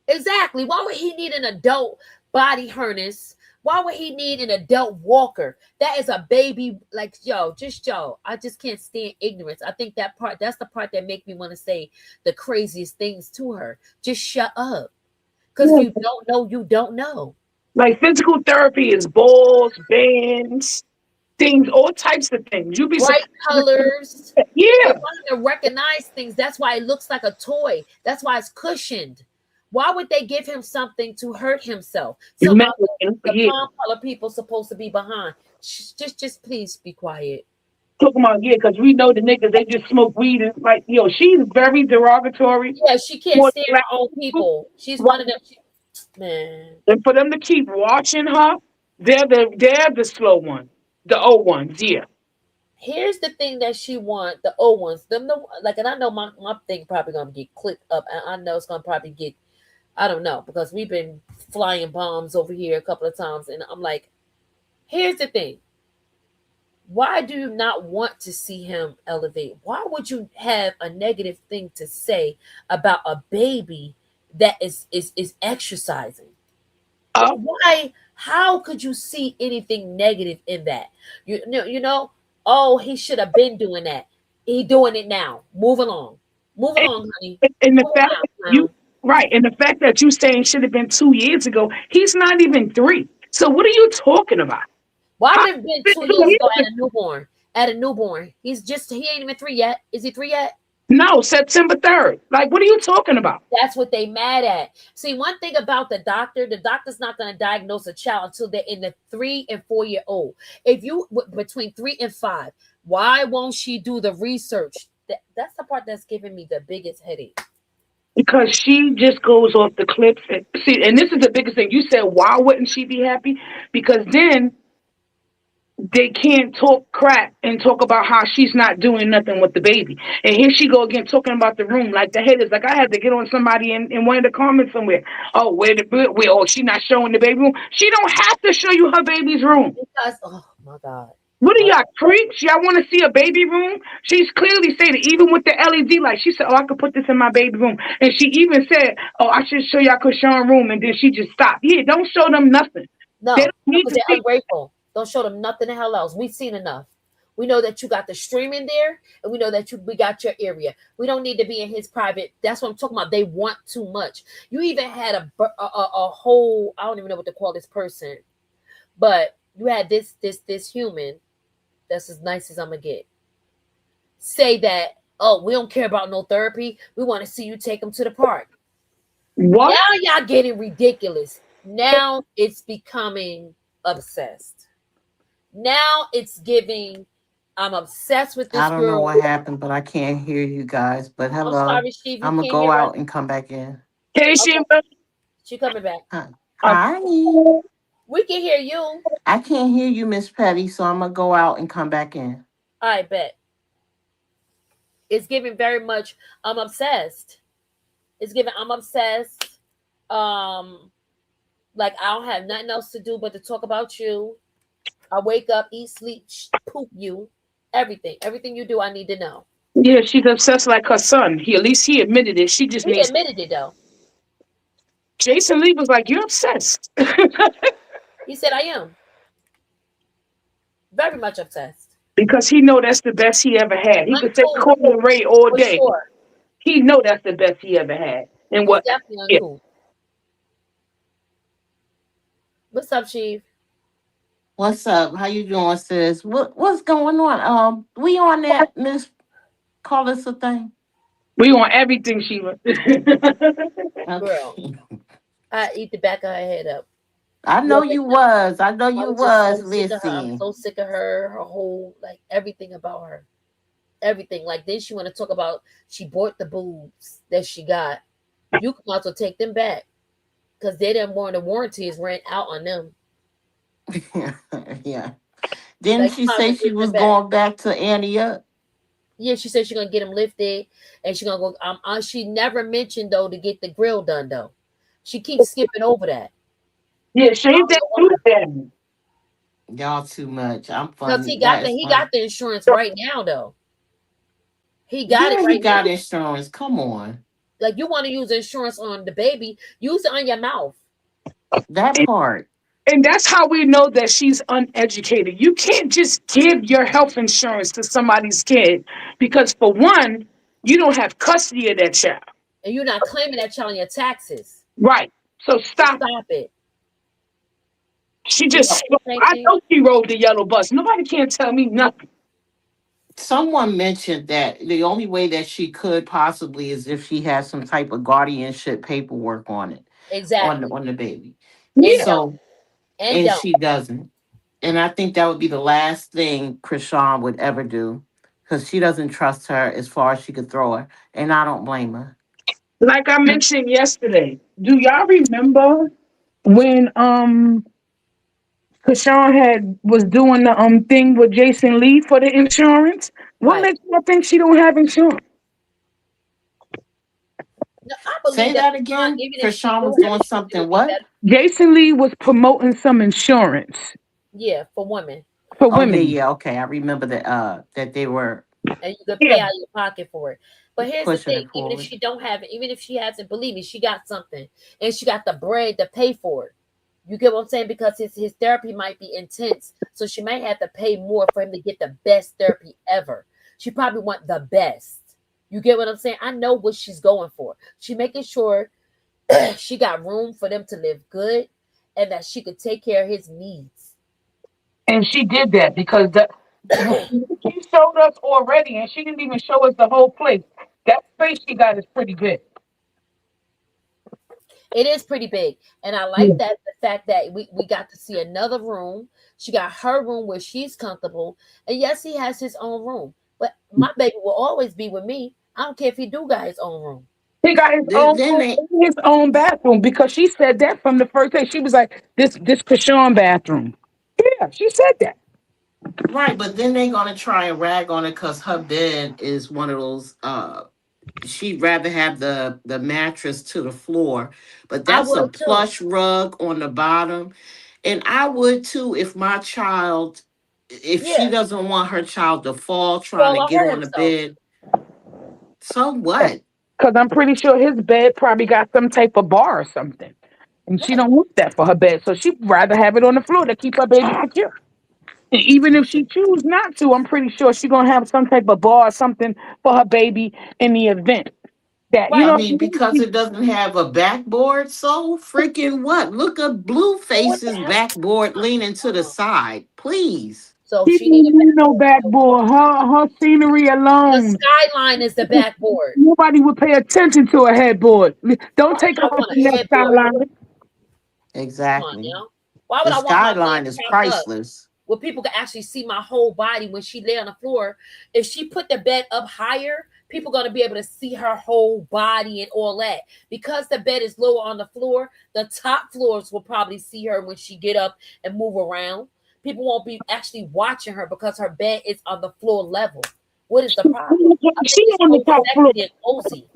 [SPEAKER 2] Exactly. Why would he need an adult body harness? Why would he need an adult walker? That is a baby. Like, yo. I just can't stand ignorance. I think that's the part that make me want to say the craziest things to her. Just shut up. Because if
[SPEAKER 7] Yeah.
[SPEAKER 2] you don't know, you don't know.
[SPEAKER 7] Like physical therapy is balls, bands, things, all types of things. You'd be
[SPEAKER 2] Bright
[SPEAKER 7] surprised.
[SPEAKER 2] colors. They
[SPEAKER 7] Yeah,
[SPEAKER 2] want him to recognize things. That's why it looks like a toy. That's why it's cushioned. Why would they give him something to hurt himself?
[SPEAKER 7] you
[SPEAKER 2] Somehow
[SPEAKER 7] met with him.
[SPEAKER 2] the
[SPEAKER 7] Yeah,
[SPEAKER 2] palm color people supposed to be behind. Just please be quiet.
[SPEAKER 7] talking about yeah, because we know the niggas they just smoke weed and like yo, she's very derogatory.
[SPEAKER 2] Yeah, she can't
[SPEAKER 7] For
[SPEAKER 2] stand
[SPEAKER 7] black
[SPEAKER 2] her own
[SPEAKER 7] people,
[SPEAKER 2] people. She's
[SPEAKER 7] right?
[SPEAKER 2] one of them. Man,
[SPEAKER 7] And for them to keep watching her, they're the slow ones, the old ones. Yeah,
[SPEAKER 2] here's the thing that she want the old ones. Them the like, and I know my thing probably gonna get clicked up, and I know it's gonna probably get. I don't know because we've been flying bombs over here a couple of times, and I'm like, here's the thing. Why do you not want to see him elevate? Why would you have a negative thing to say about a baby that is exercising?
[SPEAKER 7] uh,
[SPEAKER 2] Why? How could you see anything negative in that? Oh, he should have been doing that. He doing it now. Move
[SPEAKER 7] and,
[SPEAKER 2] along, honey.
[SPEAKER 7] and the
[SPEAKER 2] Move
[SPEAKER 7] fact
[SPEAKER 2] along,
[SPEAKER 7] that you
[SPEAKER 2] clown.
[SPEAKER 7] right, and the fact that you saying should have been 2 years ago, he's not even 3. So what are you talking about?
[SPEAKER 2] Why
[SPEAKER 7] How
[SPEAKER 2] would it have been
[SPEAKER 7] been
[SPEAKER 2] two
[SPEAKER 7] two
[SPEAKER 2] years ago
[SPEAKER 7] years?
[SPEAKER 2] at a newborn? At a newborn, he ain't even 3 yet. Is he 3 yet?
[SPEAKER 7] No, September 3rd. Like, what are you talking about?
[SPEAKER 2] That's what they mad at. See, one thing about the doctor's not going to diagnose a child until they're in the 3 and 4 year old. If you between 3 and 5, why won't she do the research? That's the part that's giving me the biggest headache.
[SPEAKER 7] Because she just goes off the clips. See, and this is the biggest thing. You said, why wouldn't she be happy? Because then they can't talk crap and talk about how she's not doing nothing with the baby. And here she go again talking about the room like the haters. Like I had to get on somebody in one of the comments somewhere. Oh, where oh she not showing the baby room. She don't have to show you her baby's room.
[SPEAKER 2] Because oh my God.
[SPEAKER 7] What are
[SPEAKER 2] My
[SPEAKER 7] y'all creeps? Y'all want to see a baby room? She's clearly stated, even with the LED light, she said, "Oh, I could put this in my baby room." And she even said, "Oh, I should show y'all Krishan room." And then she just stopped. Yeah, don't show them nothing. They
[SPEAKER 2] no,
[SPEAKER 7] don't need
[SPEAKER 2] because
[SPEAKER 7] to
[SPEAKER 2] they're
[SPEAKER 7] see.
[SPEAKER 2] ungrateful. Don't show them nothing the hell else. We've seen enough. We know that you got the stream in there, and we know that we got your area. We don't need to be in his private. That's what I'm talking about. They want too much. You even had a whole. I don't even know what to call this person, but you had this human. That's as nice as I'm gonna get. Say that. Oh, we don't care about no therapy. We want to see you take them to the park.
[SPEAKER 7] What?
[SPEAKER 2] Now y'all getting ridiculous. Now it's becoming obsessed. Now it's giving. I'm obsessed with
[SPEAKER 9] I
[SPEAKER 2] this
[SPEAKER 9] don't know
[SPEAKER 2] girl.
[SPEAKER 9] what happened, but I can't hear you guys. But
[SPEAKER 2] I'm
[SPEAKER 9] hello.
[SPEAKER 2] sorry, Steve. You
[SPEAKER 9] I'm gonna
[SPEAKER 2] can't
[SPEAKER 9] go
[SPEAKER 2] hear us.
[SPEAKER 9] out and come back in.
[SPEAKER 7] Hey,
[SPEAKER 2] Okay,
[SPEAKER 7] Shima.
[SPEAKER 2] she coming back.
[SPEAKER 9] Hi.
[SPEAKER 2] We can hear you. All
[SPEAKER 9] I can't hear you, Miss Petty, so I'm gonna go out and come back in.
[SPEAKER 2] right, bet. It's giving very much. I'm obsessed. It's giving. I'm obsessed. Um, like I don't have nothing else to do but to talk about you. I wake up, eat, sleep, poop you. Everything you do, I need to know.
[SPEAKER 7] Yeah, she's obsessed like her son. At least he admitted it. She just
[SPEAKER 2] He
[SPEAKER 7] needs.
[SPEAKER 2] admitted it though.
[SPEAKER 7] Jason Lee was like, "You're obsessed."
[SPEAKER 2] He said I am very much obsessed.
[SPEAKER 7] Because he know that's the best he ever had. He could say
[SPEAKER 2] Uncool
[SPEAKER 7] Courtney Ray all
[SPEAKER 2] for
[SPEAKER 7] day.
[SPEAKER 2] sure.
[SPEAKER 7] He know that's the best he ever had. And
[SPEAKER 2] He's
[SPEAKER 7] what?
[SPEAKER 2] definitely
[SPEAKER 7] Yeah.
[SPEAKER 2] uncool. What's up, Chief?
[SPEAKER 9] What's up? How you doing, sis? What's going on? We on that Miss Call us a thing?
[SPEAKER 7] We want everything, Sheila.
[SPEAKER 2] Girl,
[SPEAKER 9] Okay.
[SPEAKER 2] I eat the back of her head up.
[SPEAKER 9] I
[SPEAKER 2] You
[SPEAKER 9] know
[SPEAKER 2] already
[SPEAKER 9] you
[SPEAKER 2] know.
[SPEAKER 9] was. I know
[SPEAKER 2] I
[SPEAKER 9] you
[SPEAKER 2] was just
[SPEAKER 9] was.
[SPEAKER 2] so sick of her. I'm
[SPEAKER 9] Listen.
[SPEAKER 2] so sick of her. Her whole like everything about her. Everything. Like then she want to talk about she bought the boobs that she got. You can also take them back because they didn't want the warranties ran out on them.
[SPEAKER 9] Yeah. Didn't
[SPEAKER 2] Like
[SPEAKER 9] she
[SPEAKER 2] you might as
[SPEAKER 9] say
[SPEAKER 2] well
[SPEAKER 9] she
[SPEAKER 2] give them
[SPEAKER 9] was
[SPEAKER 2] back.
[SPEAKER 9] going back to Antioch?
[SPEAKER 2] Yeah, she said she's gonna get them lifted, and she's gonna go. She never mentioned though to get the grill done though. She keeps skipping over that.
[SPEAKER 7] Yeah,
[SPEAKER 2] I
[SPEAKER 7] shave
[SPEAKER 2] don't
[SPEAKER 7] that
[SPEAKER 2] know
[SPEAKER 7] tooth
[SPEAKER 2] why.
[SPEAKER 7] down.
[SPEAKER 9] Y'all too much. I'm
[SPEAKER 2] Cause
[SPEAKER 9] funny. That is
[SPEAKER 2] he
[SPEAKER 9] funny.
[SPEAKER 2] got the insurance right now though. He got it
[SPEAKER 9] Yeah, he
[SPEAKER 2] right
[SPEAKER 9] got
[SPEAKER 2] now.
[SPEAKER 9] insurance. Come on.
[SPEAKER 2] Like you want to use insurance on the baby, use it on your mouth.
[SPEAKER 9] That part.
[SPEAKER 7] And that's how we know that she's uneducated. You can't just give your health insurance to somebody's kid because, for one, you don't have custody of that child.
[SPEAKER 2] And you're not claiming that child on your taxes.
[SPEAKER 7] Right. So
[SPEAKER 2] So
[SPEAKER 7] stop.
[SPEAKER 2] stop it.
[SPEAKER 7] She
[SPEAKER 2] You
[SPEAKER 7] just,
[SPEAKER 2] saying the same
[SPEAKER 7] I
[SPEAKER 2] thing?
[SPEAKER 7] know she rode the yellow bus. Nobody can't tell me nothing.
[SPEAKER 9] Someone mentioned that the only way that she could possibly is if she has some type of guardianship paperwork on it,
[SPEAKER 2] Exactly.
[SPEAKER 9] on the baby.
[SPEAKER 2] And
[SPEAKER 7] Yeah.
[SPEAKER 2] don't.
[SPEAKER 9] So,
[SPEAKER 2] And
[SPEAKER 9] and
[SPEAKER 2] don't.
[SPEAKER 9] she doesn't. And I think that would be the last thing Krishan would ever do because she doesn't trust her as far as she could throw her. And I don't blame her.
[SPEAKER 7] Like I mentioned yesterday, do y'all remember when Kashawn had was doing the thing with Jason Lee for the insurance? What
[SPEAKER 2] Right.
[SPEAKER 7] makes you think she don't have insurance?
[SPEAKER 2] No, I believe
[SPEAKER 9] Say
[SPEAKER 2] that
[SPEAKER 9] that
[SPEAKER 2] Krishan,
[SPEAKER 9] again.
[SPEAKER 2] even if she
[SPEAKER 9] Krishan
[SPEAKER 2] do
[SPEAKER 9] was
[SPEAKER 2] have
[SPEAKER 9] doing
[SPEAKER 2] insurance, it
[SPEAKER 9] something
[SPEAKER 2] would be
[SPEAKER 9] what?
[SPEAKER 2] better.
[SPEAKER 7] Jason Lee was promoting some insurance
[SPEAKER 2] Yeah, for women.
[SPEAKER 7] for
[SPEAKER 9] Oh yeah,
[SPEAKER 7] women.
[SPEAKER 9] yeah, okay. I remember that they were
[SPEAKER 2] And you could
[SPEAKER 7] Yeah,
[SPEAKER 2] pay out of your pocket for it. But here's the
[SPEAKER 9] pushing
[SPEAKER 2] thing:
[SPEAKER 9] it
[SPEAKER 2] even if
[SPEAKER 9] forward.
[SPEAKER 2] she don't have it, even if she hasn't, believe me, she got something, and she got the bread to pay for it. You get what I'm saying? Because his therapy might be intense, so she might have to pay more for him to get the best therapy ever. She probably want the best. You get what I'm saying? I know what she's going for. She making sure she got room for them to live good, and that she could take care of his needs.
[SPEAKER 7] and she did that because she showed us already, and she didn't even show us the whole place. That space she got is pretty big.
[SPEAKER 2] It is pretty big. And I like
[SPEAKER 7] Yeah.
[SPEAKER 2] that the fact that we got to see another room. She got her room where she's comfortable. And yes, he has his own room. But my baby will always be with me. I don't care if he do got his own room.
[SPEAKER 7] He got his
[SPEAKER 9] Then,
[SPEAKER 7] own
[SPEAKER 9] then
[SPEAKER 7] room
[SPEAKER 9] they
[SPEAKER 7] and his own bathroom because she said that from the first day. She was like, "This Krishan bathroom." Yeah, she said that.
[SPEAKER 9] Right, but then they're gonna try and rag on it because her bed is one of those. She'd rather have the mattress to the floor, but
[SPEAKER 2] I
[SPEAKER 9] that's a
[SPEAKER 2] would too.
[SPEAKER 9] plush rug on the bottom, and I would too if my child, if she
[SPEAKER 2] Yeah,
[SPEAKER 9] doesn't want her child to fall trying
[SPEAKER 2] fall
[SPEAKER 9] to
[SPEAKER 2] or
[SPEAKER 9] get
[SPEAKER 2] hurt
[SPEAKER 9] on the
[SPEAKER 2] himself.
[SPEAKER 9] bed. So what?
[SPEAKER 7] Because I'm pretty sure his bed probably got some type of bar or something. And she
[SPEAKER 2] Right.
[SPEAKER 7] don't want that for her bed. So she'd rather have it on the floor to keep her baby secure. And even if she choose not to, I'm pretty sure she's gonna have some type of bar or something for her baby in the event that
[SPEAKER 9] I
[SPEAKER 2] Right.
[SPEAKER 9] mean, because it doesn't have a backboard, so freaking what? Look at
[SPEAKER 2] So what the
[SPEAKER 9] Blueface's
[SPEAKER 2] hell?
[SPEAKER 9] backboard leaning to the side, please.
[SPEAKER 2] So
[SPEAKER 7] she
[SPEAKER 2] she need
[SPEAKER 7] don't
[SPEAKER 2] a
[SPEAKER 7] need no
[SPEAKER 2] backboard. So
[SPEAKER 7] backboard. Her scenery
[SPEAKER 2] the
[SPEAKER 7] alone.
[SPEAKER 2] skyline is the backboard.
[SPEAKER 7] Nobody would pay attention to a headboard. Don't
[SPEAKER 2] Why
[SPEAKER 7] take
[SPEAKER 2] would
[SPEAKER 7] her
[SPEAKER 2] I
[SPEAKER 7] off
[SPEAKER 2] want
[SPEAKER 7] in
[SPEAKER 2] a
[SPEAKER 7] that
[SPEAKER 2] headboard?
[SPEAKER 7] skyline.
[SPEAKER 2] Come on
[SPEAKER 9] Exactly.
[SPEAKER 2] now. Why would
[SPEAKER 9] The
[SPEAKER 2] I want my bed
[SPEAKER 9] skyline is
[SPEAKER 2] propped up
[SPEAKER 9] priceless.
[SPEAKER 2] where people can actually see my whole body when she lay on the floor? If she put the bed up higher, people gonna be able to see her whole body and all that. Because the bed is lower on the floor, the top floors will probably see her when she get up and move around. People won't be actually watching her because her bed is on the floor level. What is the problem? I think
[SPEAKER 7] She
[SPEAKER 2] it's
[SPEAKER 7] on the
[SPEAKER 2] so
[SPEAKER 7] top floor.
[SPEAKER 2] sexy and cozy.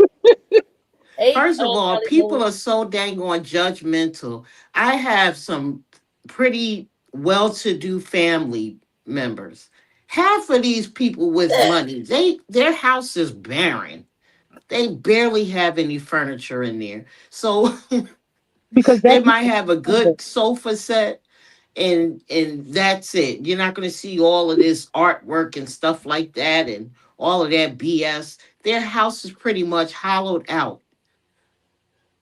[SPEAKER 2] Hey,
[SPEAKER 9] First of all,
[SPEAKER 2] Holly
[SPEAKER 9] people
[SPEAKER 2] Boo.
[SPEAKER 9] are so dang on judgmental. I have some pretty well to do family members. Half of these people with money, their house is barren. They barely have any furniture in there. So
[SPEAKER 7] Because
[SPEAKER 9] they
[SPEAKER 7] that's
[SPEAKER 9] might have a good sofa set, and that's it. You're not going to see all of this artwork and stuff like that and all of that BS. Their house is pretty much hollowed out.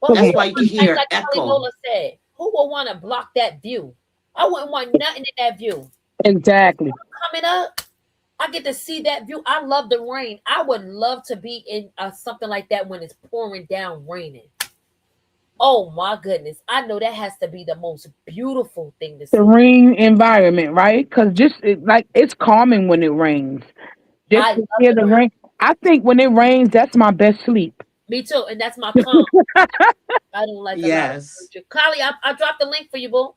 [SPEAKER 2] Well, who
[SPEAKER 9] That's
[SPEAKER 7] okay.
[SPEAKER 9] why
[SPEAKER 2] would
[SPEAKER 9] you can
[SPEAKER 2] want,
[SPEAKER 9] hear
[SPEAKER 2] like Kelly
[SPEAKER 9] echo.
[SPEAKER 2] Nola said, who would want to block that view? I wouldn't want nothing in that view.
[SPEAKER 7] Exactly.
[SPEAKER 2] Coming up, I get to see that view. I love the rain. I would love to be in something like that when it's pouring down raining. Oh my goodness. I know that has to be the most beautiful thing to see.
[SPEAKER 7] Serene environment, right? Because like it's calming when it rains. Just
[SPEAKER 2] I
[SPEAKER 7] to
[SPEAKER 2] love
[SPEAKER 7] hear
[SPEAKER 2] the
[SPEAKER 7] the
[SPEAKER 2] rain.
[SPEAKER 7] rain. I think when it rains, that's my best sleep.
[SPEAKER 2] Me too. And that's my calm. I don't like a lot of
[SPEAKER 9] Yes.
[SPEAKER 2] furniture. Kylie, I dropped the link for you, boo.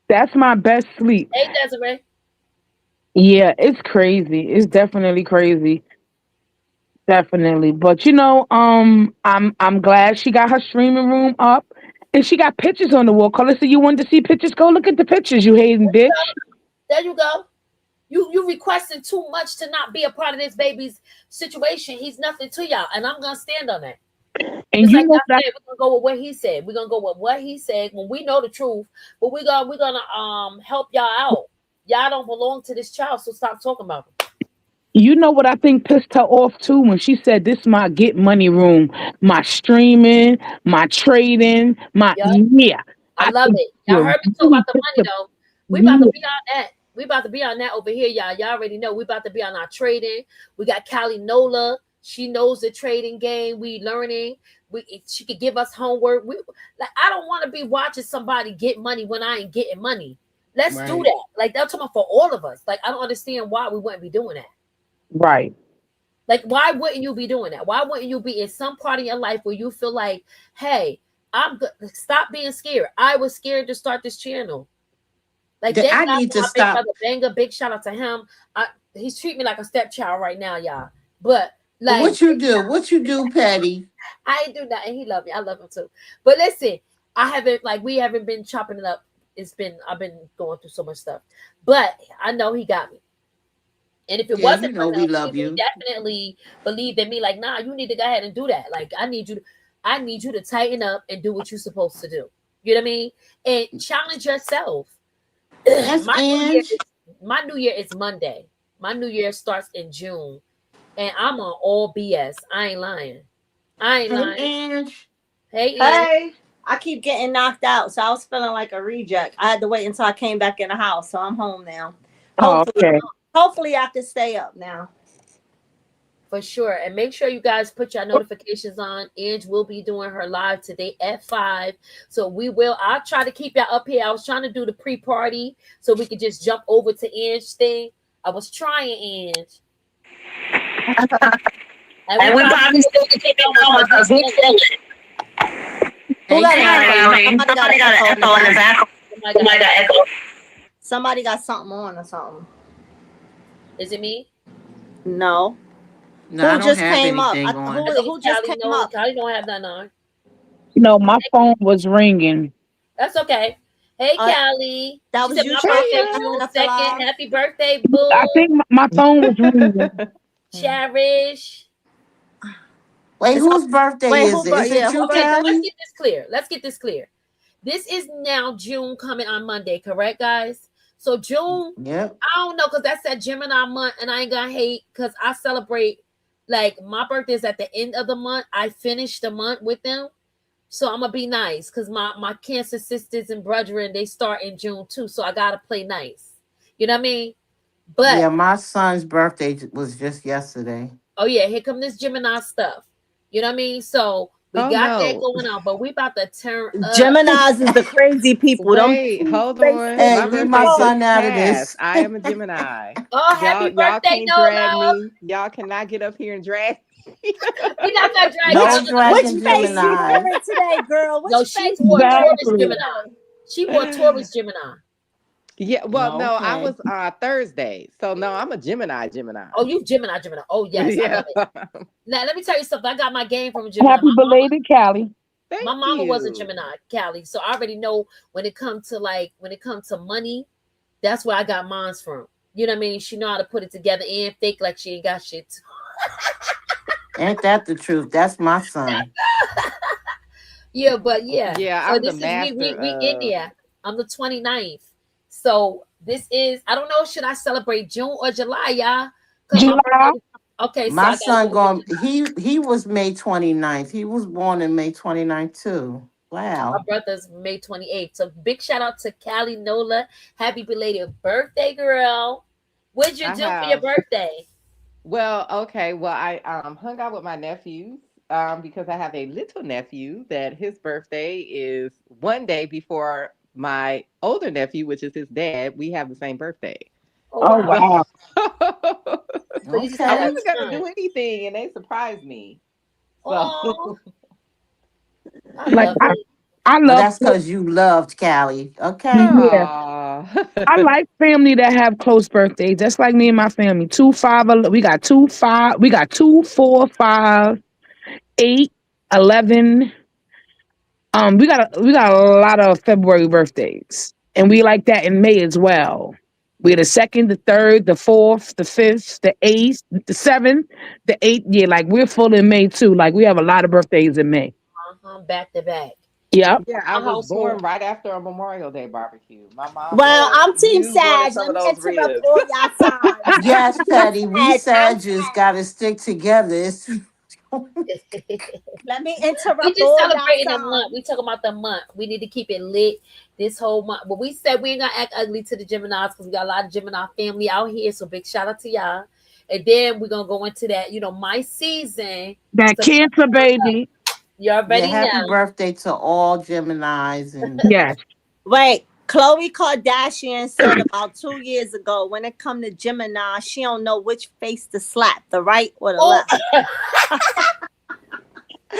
[SPEAKER 7] That's my best sleep.
[SPEAKER 2] Hey, Desiree.
[SPEAKER 7] Yeah, it's crazy. It's definitely crazy. Definitely. But I'm glad she got her streaming room up. And she got pictures on the wall. Carissa, you wanted to see pictures? Go look at the pictures, you hating bitch.
[SPEAKER 2] There you go. You requesting too much to not be a part of this baby's situation. He's nothing to y'all, and I'm gonna stand on that.
[SPEAKER 7] And
[SPEAKER 2] Just
[SPEAKER 7] you
[SPEAKER 2] like
[SPEAKER 7] know
[SPEAKER 2] I
[SPEAKER 7] that
[SPEAKER 2] said, we're gonna go with what he said. We're gonna go with what he said when we know the truth. But we're gonna help y'all out. Y'all don't belong to this child, so stop talking about him.
[SPEAKER 7] you know what I think pissed her off too when she said this my get money room, my streaming, my trading, my
[SPEAKER 2] Yeah,
[SPEAKER 7] yeah.
[SPEAKER 2] I
[SPEAKER 7] I
[SPEAKER 2] love
[SPEAKER 7] think
[SPEAKER 2] it. Y'all
[SPEAKER 7] you're
[SPEAKER 2] heard me talk
[SPEAKER 7] really
[SPEAKER 2] about the
[SPEAKER 7] pissed
[SPEAKER 2] money
[SPEAKER 7] her.
[SPEAKER 2] though. We about to
[SPEAKER 7] Yeah,
[SPEAKER 2] be on that. We about to be on that over here, y'all. Y'all already know. We about to be on our trading. We got Callie Nola. She knows the trading game. We learning. She could give us homework. Like I don't want to be watching somebody get money when I ain't getting money. Let's do
[SPEAKER 9] Right.
[SPEAKER 2] that. Like they're talking about for all of us. Like I don't understand why we wouldn't be doing that.
[SPEAKER 7] right.
[SPEAKER 2] Like why wouldn't you be doing that? Why wouldn't you be in some part of your life where you feel like, hey, I'm good. Stop being scared. I was scared to start this channel. Like thank
[SPEAKER 9] I
[SPEAKER 2] God
[SPEAKER 9] need
[SPEAKER 2] for
[SPEAKER 9] to
[SPEAKER 2] my big
[SPEAKER 9] stop.
[SPEAKER 2] brother Banger. Big shout out to him. He's treating me like a stepchild right now, y'all. But like
[SPEAKER 9] What you do? What you do, Patty?
[SPEAKER 2] I ain't do nothing. He love me. I love him too. But listen, I haven't like we haven't been chopping it up. I've been going through so much stuff. But I know he got me. And if it
[SPEAKER 9] Yeah, you
[SPEAKER 2] wasn't for
[SPEAKER 9] know we
[SPEAKER 2] him, he
[SPEAKER 9] love
[SPEAKER 2] would
[SPEAKER 9] you.
[SPEAKER 2] definitely believe in me. Like, nah, you need to go ahead and do that. Like, I need you to tighten up and do what you're supposed to do. You know what I mean? And challenge yourself.
[SPEAKER 9] That's
[SPEAKER 2] my new year
[SPEAKER 9] Ange.
[SPEAKER 2] is my new year is Monday. My new year starts in June, and I'm on all BS. I ain't lying. I ain't
[SPEAKER 9] Hey,
[SPEAKER 2] lying.
[SPEAKER 9] Ange.
[SPEAKER 2] Hey, Ian.
[SPEAKER 3] Hey, I keep getting knocked out, so I was feeling like a reject. I had to wait until I came back in the house, so I'm home now.
[SPEAKER 7] Oh,
[SPEAKER 3] Hopefully,
[SPEAKER 7] okay.
[SPEAKER 3] hopefully I can stay up now.
[SPEAKER 2] For sure. And make sure you guys put your notifications on. Ange will be doing her live today at 5. So I'll try to keep y'all up here. I was trying to do the pre-party so we could just jump over to Ange thing. I was trying Ange. And we
[SPEAKER 6] And we
[SPEAKER 2] probably
[SPEAKER 6] probably
[SPEAKER 2] still
[SPEAKER 6] still
[SPEAKER 2] need to
[SPEAKER 6] can
[SPEAKER 2] keep
[SPEAKER 6] keep it
[SPEAKER 2] going
[SPEAKER 6] going
[SPEAKER 2] because we
[SPEAKER 6] because we
[SPEAKER 2] still
[SPEAKER 6] still
[SPEAKER 3] Who
[SPEAKER 9] Hey,
[SPEAKER 3] got an
[SPEAKER 6] got
[SPEAKER 3] echo?
[SPEAKER 9] Callie.
[SPEAKER 6] Callie.
[SPEAKER 3] Somebody got an
[SPEAKER 6] Somebody got an
[SPEAKER 3] echo in the
[SPEAKER 6] echo in the
[SPEAKER 3] back.
[SPEAKER 6] back.
[SPEAKER 2] somebody got
[SPEAKER 6] Somebody got echo.
[SPEAKER 3] Somebody got something on or something.
[SPEAKER 2] Is it me?
[SPEAKER 3] No.
[SPEAKER 9] No, I
[SPEAKER 3] Who
[SPEAKER 9] don't
[SPEAKER 3] just
[SPEAKER 9] have
[SPEAKER 3] came up?
[SPEAKER 9] anything
[SPEAKER 2] I
[SPEAKER 9] on.
[SPEAKER 2] think it's
[SPEAKER 3] Who just
[SPEAKER 2] Callie.
[SPEAKER 3] came
[SPEAKER 2] No,
[SPEAKER 3] up?
[SPEAKER 2] Callie don't have nothing on.
[SPEAKER 7] My phone was ringing.
[SPEAKER 2] That's okay. Hey,
[SPEAKER 3] Uh,
[SPEAKER 2] Callie.
[SPEAKER 3] that
[SPEAKER 2] She
[SPEAKER 3] was
[SPEAKER 2] said
[SPEAKER 3] you,
[SPEAKER 2] my
[SPEAKER 3] chocolate.
[SPEAKER 2] birthday
[SPEAKER 3] You
[SPEAKER 2] June
[SPEAKER 3] left
[SPEAKER 2] 2nd.
[SPEAKER 3] alive.
[SPEAKER 2] Happy birthday,
[SPEAKER 7] I
[SPEAKER 2] boo.
[SPEAKER 7] think my phone was ringing.
[SPEAKER 2] Cherish.
[SPEAKER 9] Wait,
[SPEAKER 3] Is her,
[SPEAKER 9] whose birthday
[SPEAKER 3] wait,
[SPEAKER 9] is it? Is it
[SPEAKER 3] yeah, who
[SPEAKER 9] you,
[SPEAKER 2] Okay, so let's
[SPEAKER 3] birthday?
[SPEAKER 9] Callie?
[SPEAKER 2] get this clear. Let's get this clear. This is now June coming on Monday, correct, guys? So June,
[SPEAKER 9] Yep.
[SPEAKER 2] I don't know, because that's that Gemini month, and I ain't gonna hate because I celebrate, like, my birthday is at the end of the month. I finish the month with them. So I'm gonna be nice because my cancer sisters and brethren, they start in June too. So I gotta play nice. You know what I mean? But
[SPEAKER 9] Yeah, my son's birthday was just yesterday.
[SPEAKER 2] oh yeah, here come this Gemini stuff. You know what I mean? So we
[SPEAKER 10] Oh
[SPEAKER 2] got that
[SPEAKER 10] no.
[SPEAKER 2] going on, but we about to turn up.
[SPEAKER 3] Geminis is the crazy people. Them
[SPEAKER 10] Wait,
[SPEAKER 3] two
[SPEAKER 10] hold on.
[SPEAKER 3] faces.
[SPEAKER 9] Hey,
[SPEAKER 10] My
[SPEAKER 9] leave my
[SPEAKER 10] birthday just
[SPEAKER 9] son out of
[SPEAKER 10] passed.
[SPEAKER 9] this.
[SPEAKER 10] I am a Gemini.
[SPEAKER 2] Oh, happy
[SPEAKER 10] Y'all
[SPEAKER 2] birthday,
[SPEAKER 10] can't drag
[SPEAKER 2] Nola.
[SPEAKER 10] me. Y'all cannot get up here and drag me.
[SPEAKER 2] We not gonna drag you.
[SPEAKER 3] Which
[SPEAKER 9] No
[SPEAKER 2] We're gonna let
[SPEAKER 3] which
[SPEAKER 9] dragging
[SPEAKER 2] you be.
[SPEAKER 3] face you
[SPEAKER 9] Gemini.
[SPEAKER 3] wearing today, girl? Which
[SPEAKER 2] No, she
[SPEAKER 3] face
[SPEAKER 2] wore
[SPEAKER 3] you wearing
[SPEAKER 2] Taurus
[SPEAKER 7] Exactly.
[SPEAKER 2] Gemini.
[SPEAKER 3] today?
[SPEAKER 2] She wore Taurus Gemini.
[SPEAKER 10] Yeah, well,
[SPEAKER 9] No,
[SPEAKER 10] no, I
[SPEAKER 9] okay.
[SPEAKER 10] was Thursday. So no, I'm a Gemini.
[SPEAKER 2] Oh, you Gemini. Oh yes, I
[SPEAKER 10] Yeah.
[SPEAKER 2] love it. Now let me tell you something. I got my game from a Gemini.
[SPEAKER 7] Happy belated Callie.
[SPEAKER 2] My
[SPEAKER 10] Thank
[SPEAKER 2] mama was a
[SPEAKER 10] you.
[SPEAKER 2] Gemini, Callie. So I already know when it comes to money, that's where I got mine's from. You know what I mean? She know how to put it together and fake like she ain't got shit.
[SPEAKER 9] Ain't that the truth? That's my son.
[SPEAKER 2] Yeah, but yeah.
[SPEAKER 10] Yeah,
[SPEAKER 2] So
[SPEAKER 10] I'm the
[SPEAKER 2] this is me.
[SPEAKER 10] master
[SPEAKER 2] We in
[SPEAKER 10] of
[SPEAKER 2] there. I'm the 29th. So this is, I don't know, should I celebrate June or July, y'all? Cause my
[SPEAKER 7] July.
[SPEAKER 2] birthday. Okay, so
[SPEAKER 9] My
[SPEAKER 2] I gotta
[SPEAKER 9] son
[SPEAKER 2] go with
[SPEAKER 9] going
[SPEAKER 2] July.
[SPEAKER 9] he was May 29th. He was born in May 29th too.
[SPEAKER 2] My
[SPEAKER 9] Wow.
[SPEAKER 2] brother's May 28th. So big shout out to Callie Nola. Happy belated birthday, girl. What'd you
[SPEAKER 10] I
[SPEAKER 2] do for your
[SPEAKER 10] have
[SPEAKER 2] birthday?
[SPEAKER 10] well, okay. Well, I hung out with my nephews because I have a little nephew that his birthday is one day before my older nephew, which is his dad. We have the same birthday.
[SPEAKER 2] Oh
[SPEAKER 7] Oh
[SPEAKER 2] wow.
[SPEAKER 10] So
[SPEAKER 7] wow.
[SPEAKER 2] So you just
[SPEAKER 10] I
[SPEAKER 2] had a
[SPEAKER 9] Okay.
[SPEAKER 10] wasn't gonna
[SPEAKER 2] ton.
[SPEAKER 10] do anything and they surprised me. So
[SPEAKER 2] Oh, I
[SPEAKER 7] Like
[SPEAKER 2] love
[SPEAKER 7] I,
[SPEAKER 2] it.
[SPEAKER 7] I
[SPEAKER 9] Well,
[SPEAKER 7] love
[SPEAKER 9] that's because you loved Callie. Okay.
[SPEAKER 7] yeah.
[SPEAKER 10] Aw.
[SPEAKER 7] I like family that have close birthdays. That's like me and my family. We got 2, 5, we got 2, 4, 5, 8, 11. We got a lot of February birthdays. And we like that in May as well. We're the second, the third, the fourth, the fifth, the eighth, the seventh, the eighth. Yeah, like we're full in May too. Like we have a lot of birthdays in May.
[SPEAKER 2] Back to back.
[SPEAKER 7] Yep.
[SPEAKER 10] Yeah, I
[SPEAKER 2] My
[SPEAKER 10] was born
[SPEAKER 2] household.
[SPEAKER 10] right after a Memorial Day barbecue. My mom
[SPEAKER 3] Well,
[SPEAKER 10] was
[SPEAKER 3] I'm Team
[SPEAKER 10] you wanted
[SPEAKER 3] Sag.
[SPEAKER 10] some
[SPEAKER 3] Let
[SPEAKER 10] of
[SPEAKER 3] me
[SPEAKER 10] those
[SPEAKER 3] interrupt
[SPEAKER 10] ribs.
[SPEAKER 3] all y'all signs.
[SPEAKER 9] Yes,
[SPEAKER 3] Team
[SPEAKER 9] Petty. We
[SPEAKER 3] Sag. I'm
[SPEAKER 9] said just
[SPEAKER 3] Sag.
[SPEAKER 9] gotta stick together. It's
[SPEAKER 3] Let me
[SPEAKER 2] We
[SPEAKER 3] interrupt
[SPEAKER 2] just
[SPEAKER 3] all y'all
[SPEAKER 2] celebrating the month.
[SPEAKER 3] signs.
[SPEAKER 2] We talking about the month. We need to keep it lit this whole month. But we said we ain't gonna act ugly to the Geminis because we got a lot of Gemini family out here. So big shout out to y'all. And then we're gonna go into that, my season.
[SPEAKER 7] That
[SPEAKER 2] So
[SPEAKER 7] cancer baby.
[SPEAKER 2] you
[SPEAKER 9] yeah,
[SPEAKER 2] already
[SPEAKER 9] happy
[SPEAKER 2] know.
[SPEAKER 9] birthday to all Geminis and
[SPEAKER 7] Yes.
[SPEAKER 3] Wait, Khloe Kardashian said about 2 years ago, when it come to Gemini, she don't know which face to slap, the right or the
[SPEAKER 2] Oh
[SPEAKER 3] left.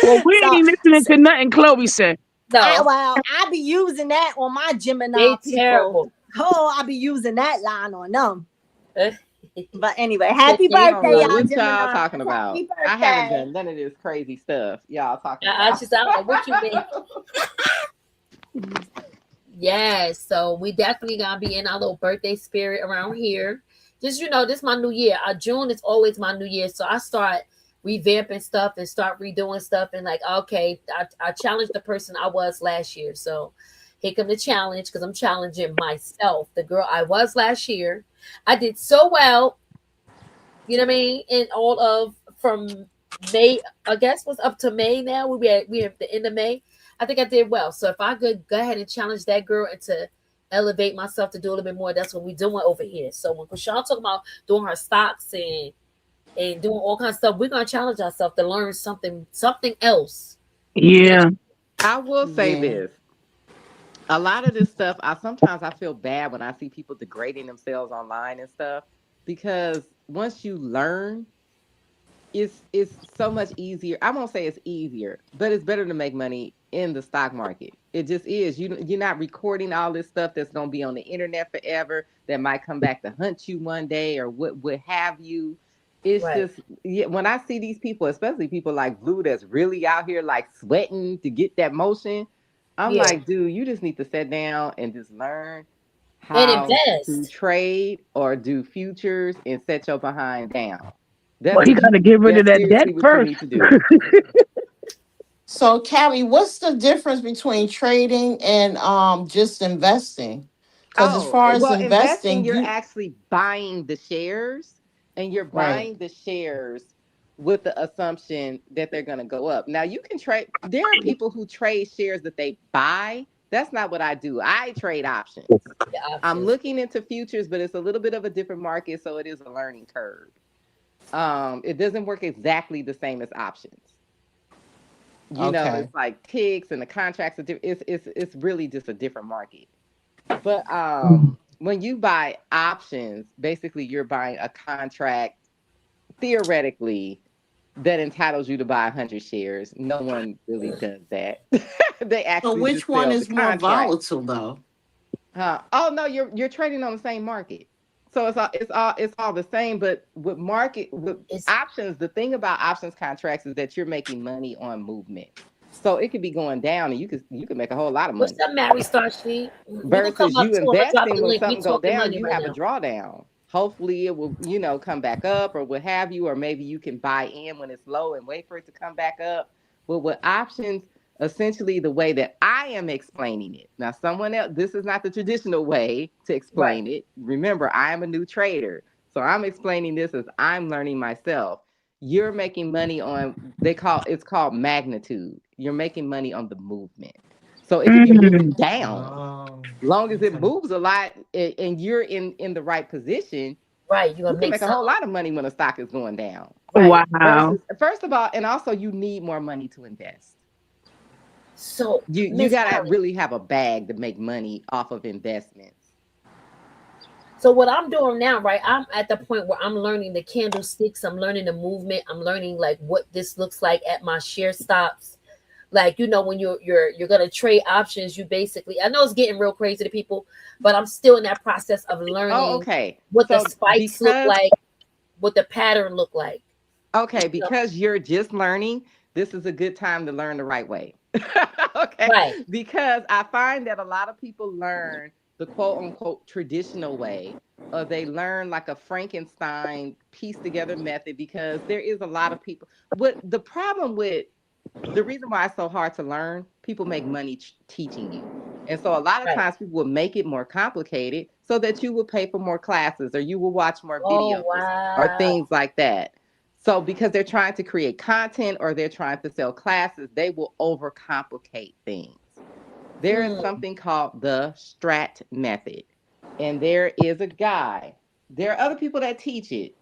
[SPEAKER 7] Well, we
[SPEAKER 3] So,
[SPEAKER 7] ain't listening
[SPEAKER 3] so
[SPEAKER 7] to nothing Chloe said.
[SPEAKER 2] no,
[SPEAKER 3] I be using that on my Gemini
[SPEAKER 2] they
[SPEAKER 3] people.
[SPEAKER 2] terrible.
[SPEAKER 3] Oh, I be using that line on them.
[SPEAKER 2] Uh,
[SPEAKER 3] But anyway,
[SPEAKER 2] so
[SPEAKER 3] happy
[SPEAKER 10] I
[SPEAKER 2] thank
[SPEAKER 10] don't
[SPEAKER 3] birthday,
[SPEAKER 10] know
[SPEAKER 2] you.
[SPEAKER 3] y'all,
[SPEAKER 10] what y'all
[SPEAKER 3] Gemini.
[SPEAKER 10] talking about.
[SPEAKER 3] Happy
[SPEAKER 10] I haven't
[SPEAKER 3] birthday.
[SPEAKER 10] done none of this crazy stuff y'all talking
[SPEAKER 2] I
[SPEAKER 10] about.
[SPEAKER 2] just I don't know what you mean. Yes, so we definitely gonna be in our little birthday spirit around here. Just this is my new year. June is always my new year, so I start revamping stuff and start redoing stuff and like okay, I challenged the person I was last year. So here come the challenge because I'm challenging myself, the girl I was last year. I did so well, you know what I mean, in all of from May, I guess was up to May now. We are at the end of May. I think I did well. So if I could go ahead and challenge that girl and to elevate myself to do a little bit more, that's what we're doing over here. So when Chrisean talking about doing her stocks and doing all kinds of stuff, we're gonna challenge ourselves to learn something else. You know,
[SPEAKER 7] Yeah.
[SPEAKER 10] I will say
[SPEAKER 9] yeah.
[SPEAKER 10] this. A lot of this stuff, I feel bad when I see people degrading themselves online and stuff because once you learn, it's so much easier. I won't say it's easier, but it's better to make money in the stock market It just is. You're not recording all this stuff that's gonna be on the internet forever. That might come back to hunt you one day, or what have you. It's
[SPEAKER 2] Right.
[SPEAKER 10] just, yeah. When I see these people, especially people like Blue, that's really out here like sweating to get that motion, I'm
[SPEAKER 2] Yeah.
[SPEAKER 10] like, dude, you just need to sit down and just learn
[SPEAKER 2] And
[SPEAKER 10] how to
[SPEAKER 2] invest.
[SPEAKER 10] trade or do futures and set your behind down.
[SPEAKER 7] Well, you got to get rid of
[SPEAKER 10] That's
[SPEAKER 7] that debt
[SPEAKER 10] seriously what you
[SPEAKER 7] first.
[SPEAKER 10] need to do.
[SPEAKER 9] So, Callie, what's the difference between trading and just investing? Because as
[SPEAKER 10] Oh,
[SPEAKER 9] far as
[SPEAKER 10] well, investing,
[SPEAKER 9] investing,
[SPEAKER 10] you're
[SPEAKER 9] you
[SPEAKER 10] actually buying the shares, and you're
[SPEAKER 9] right.
[SPEAKER 10] buying the shares with the assumption that they're going to go up. Now, you can trade, there are people who trade shares that they buy. That's not what I do. I trade options.
[SPEAKER 2] The
[SPEAKER 10] I'm
[SPEAKER 2] options.
[SPEAKER 10] looking into futures, but it's a little bit of a different market, so it is a learning curve. It doesn't work exactly the same as options.
[SPEAKER 9] Okay.
[SPEAKER 10] It's like ticks and the contracts are it's really just a different market. But when you buy options, basically you're buying a contract theoretically that entitles you to buy 100 shares. No one really does that. They
[SPEAKER 9] So,
[SPEAKER 10] actually
[SPEAKER 9] which
[SPEAKER 10] just
[SPEAKER 9] one
[SPEAKER 10] sell the
[SPEAKER 9] is more
[SPEAKER 10] contract.
[SPEAKER 9] volatile, though?
[SPEAKER 10] Oh no, you're trading on the same market. So it's all the same, but with
[SPEAKER 2] It's
[SPEAKER 10] options, the thing about options contracts is that you're making money on movement. So it could be going down and you could make a whole lot of
[SPEAKER 2] what's
[SPEAKER 10] money.
[SPEAKER 2] up, Mary Starship? You can come
[SPEAKER 10] Versus
[SPEAKER 2] up
[SPEAKER 10] you
[SPEAKER 2] too. I'm gonna drop
[SPEAKER 10] investing
[SPEAKER 2] the
[SPEAKER 10] when
[SPEAKER 2] link. We
[SPEAKER 10] something go
[SPEAKER 2] talking
[SPEAKER 10] down,
[SPEAKER 2] money
[SPEAKER 10] you
[SPEAKER 2] right
[SPEAKER 10] have a
[SPEAKER 2] now.
[SPEAKER 10] drawdown. Hopefully it will, come back up or what have you, or maybe you can buy in when it's low and wait for it to come back up. But with options, essentially the way that I am explaining it. Now, someone else, this is not the traditional way to
[SPEAKER 2] Right.
[SPEAKER 10] explain it. Remember, I am a new trader. So I'm explaining this as I'm learning myself. You're making money on it's called magnitude. You're making money on the movement. So it could be moving
[SPEAKER 7] Mm.
[SPEAKER 10] down
[SPEAKER 9] Oh,
[SPEAKER 10] long as it
[SPEAKER 9] okay.
[SPEAKER 10] moves a lot and you're in the right position,
[SPEAKER 2] Right. You're
[SPEAKER 10] you
[SPEAKER 2] gonna
[SPEAKER 10] can
[SPEAKER 2] make
[SPEAKER 10] make a
[SPEAKER 2] some.
[SPEAKER 10] whole lot of money when a stock is going down.
[SPEAKER 2] Right.
[SPEAKER 7] Wow.
[SPEAKER 10] Versus, first of all, and also you need more money to invest.
[SPEAKER 2] So,
[SPEAKER 10] You
[SPEAKER 2] Miss
[SPEAKER 10] gotta
[SPEAKER 2] Kelly.
[SPEAKER 10] really have a bag to make money off of investments.
[SPEAKER 2] So what I'm doing now, right? I'm at the point where I'm learning the candlesticks. I'm learning the movement. I'm learning like what this looks like at my share stops. Like when you're gonna trade options, you basically, I know it's getting real crazy to people, but I'm still in that process of
[SPEAKER 10] Oh,
[SPEAKER 2] learning
[SPEAKER 10] okay.
[SPEAKER 2] what the
[SPEAKER 10] So
[SPEAKER 2] spikes look
[SPEAKER 10] because
[SPEAKER 2] like, what the pattern look like.
[SPEAKER 10] okay,
[SPEAKER 2] You know?
[SPEAKER 10] because you're just learning, this is a good time to learn the right way. Okay.
[SPEAKER 2] Right.
[SPEAKER 10] Because I find that a lot of people learn the quote unquote traditional way, or they learn like a Frankenstein piece together method because there is a lot of people. What the problem with the reason why it's so hard to learn, people make money teaching you. And so a lot of
[SPEAKER 2] Right.
[SPEAKER 10] times people will make it more complicated so that you will pay for more classes or you will watch more
[SPEAKER 2] Oh
[SPEAKER 10] videos or
[SPEAKER 2] wow.
[SPEAKER 10] things like that. So because they're trying to create content or they're trying to sell classes, they will overcomplicate things. There is
[SPEAKER 2] Hmm.
[SPEAKER 10] something called the strat method. And there is a guy. There are other people that teach it,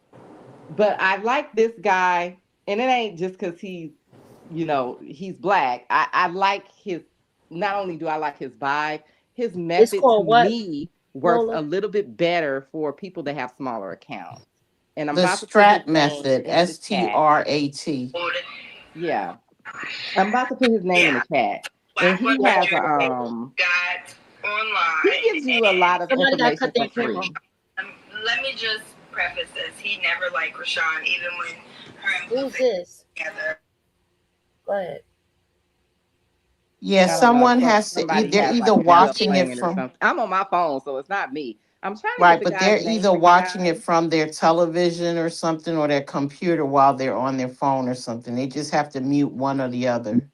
[SPEAKER 10] but I like this guy, and it ain't just because he's black. I like his. Not only do I like his vibe, his
[SPEAKER 2] It's
[SPEAKER 10] method to
[SPEAKER 2] called what,
[SPEAKER 10] me works
[SPEAKER 2] Lola?
[SPEAKER 10] a little bit better for people that have smaller accounts. And I'm
[SPEAKER 9] The
[SPEAKER 10] about to put his
[SPEAKER 9] strat
[SPEAKER 10] name
[SPEAKER 9] method,
[SPEAKER 10] in the chat.
[SPEAKER 9] STRAT.
[SPEAKER 10] Yeah, I'm about to put his name in the chat, and he
[SPEAKER 2] Yeah.
[SPEAKER 10] has a he gives you a lot of
[SPEAKER 2] Somebody gotta
[SPEAKER 10] information
[SPEAKER 2] cut
[SPEAKER 10] for
[SPEAKER 2] their camera.
[SPEAKER 10] free.
[SPEAKER 11] Let me just preface this. He never liked Rashawn, even when her and
[SPEAKER 2] Who's
[SPEAKER 11] Blueface
[SPEAKER 2] this?
[SPEAKER 11] together.
[SPEAKER 2] Go ahead.
[SPEAKER 9] Yeah,
[SPEAKER 10] I don't know.
[SPEAKER 9] someone has to,
[SPEAKER 10] Somebody
[SPEAKER 9] they're
[SPEAKER 10] has like
[SPEAKER 9] either
[SPEAKER 10] a video
[SPEAKER 9] watching it
[SPEAKER 10] playing or
[SPEAKER 9] from,
[SPEAKER 10] something. I'm on my phone, so it's not me. I'm trying to get
[SPEAKER 9] right,
[SPEAKER 10] the
[SPEAKER 9] but
[SPEAKER 10] guy's
[SPEAKER 9] they're
[SPEAKER 10] name
[SPEAKER 9] either
[SPEAKER 10] for you
[SPEAKER 9] watching it
[SPEAKER 10] guys.
[SPEAKER 9] from their television or something or their computer while they're on their phone or something. They just have to mute one or the other.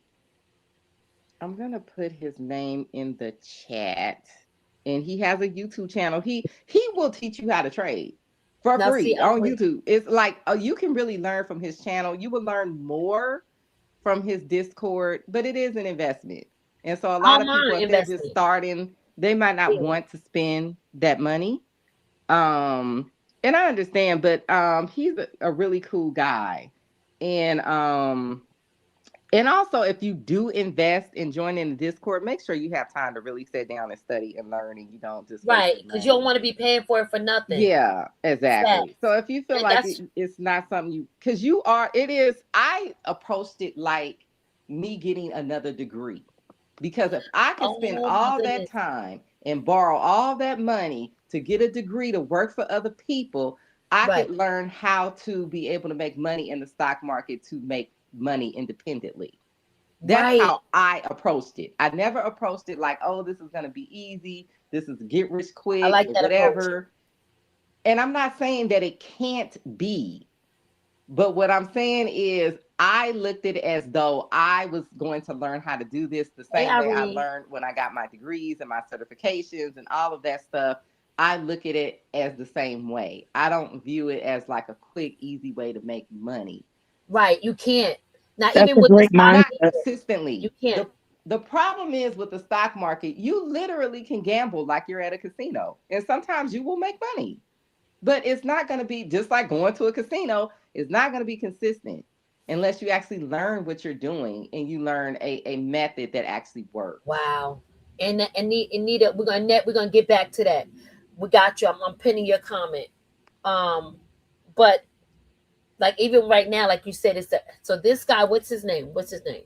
[SPEAKER 10] I'm gonna put his name in the chat, and he has a YouTube channel. He will teach you how to trade for
[SPEAKER 2] Now see,
[SPEAKER 10] free
[SPEAKER 2] I'm
[SPEAKER 10] on
[SPEAKER 2] with
[SPEAKER 10] YouTube. It's like you can really learn from his channel. You will learn more from his Discord, but it is an investment. And so a
[SPEAKER 2] how
[SPEAKER 10] lot of people,
[SPEAKER 2] mine
[SPEAKER 10] if they're just
[SPEAKER 2] investing.
[SPEAKER 10] starting, they might not
[SPEAKER 2] Yeah.
[SPEAKER 10] want to spend that money. Um, and I understand, but he's a really cool guy. And and also, if you do invest and join in the Discord, make sure you have time to really sit down and study and learn, and you don't just waste
[SPEAKER 2] Right.
[SPEAKER 10] your
[SPEAKER 2] Because you don't
[SPEAKER 10] money.
[SPEAKER 2] want to be paying for it for nothing.
[SPEAKER 10] Yeah, exactly. So
[SPEAKER 2] Facts.
[SPEAKER 10] if you feel
[SPEAKER 2] And
[SPEAKER 10] like
[SPEAKER 2] that's
[SPEAKER 10] it's not something because it is, I approached it like me getting another degree. Because if I can spend
[SPEAKER 2] Oh my
[SPEAKER 10] all that
[SPEAKER 2] goodness.
[SPEAKER 10] time and borrow all that money to get a degree to work for other people, I
[SPEAKER 2] Right.
[SPEAKER 10] could learn how to be able to make money in the stock market to make money independently. That's
[SPEAKER 2] Right.
[SPEAKER 10] how I approached it. I never approached it like, oh, this is going to be easy. This is get rich
[SPEAKER 2] I
[SPEAKER 10] quick
[SPEAKER 2] like
[SPEAKER 10] or
[SPEAKER 2] that approach.
[SPEAKER 10] whatever. And I'm not saying that it can't be, but what I'm saying is, I looked at it as though I was going to learn how to do this the
[SPEAKER 2] Hey,
[SPEAKER 10] same way I
[SPEAKER 2] Irene.
[SPEAKER 10] learned when I got my degrees and my certifications and all of that stuff. I look at it as the same way. I don't view it as like a quick, easy way to make money.
[SPEAKER 2] Right. You can't. Not
[SPEAKER 7] That's
[SPEAKER 2] even
[SPEAKER 7] a
[SPEAKER 2] with the
[SPEAKER 7] great
[SPEAKER 2] stock
[SPEAKER 10] Not
[SPEAKER 7] mindset.
[SPEAKER 2] either. You
[SPEAKER 10] consistently.
[SPEAKER 2] can't.
[SPEAKER 10] The problem is with the stock market, you literally can gamble like you're at a casino. And sometimes you will make money. But it's not going to be just like going to a casino. It's not going to be consistent unless you actually learn what you're doing and you learn a method that actually works.
[SPEAKER 2] Wow. And Nita, we're gonna get back to that. We got you. I'm pinning your comment. Um, but like even right now, like you said, so this guy. What's his name? What's his name?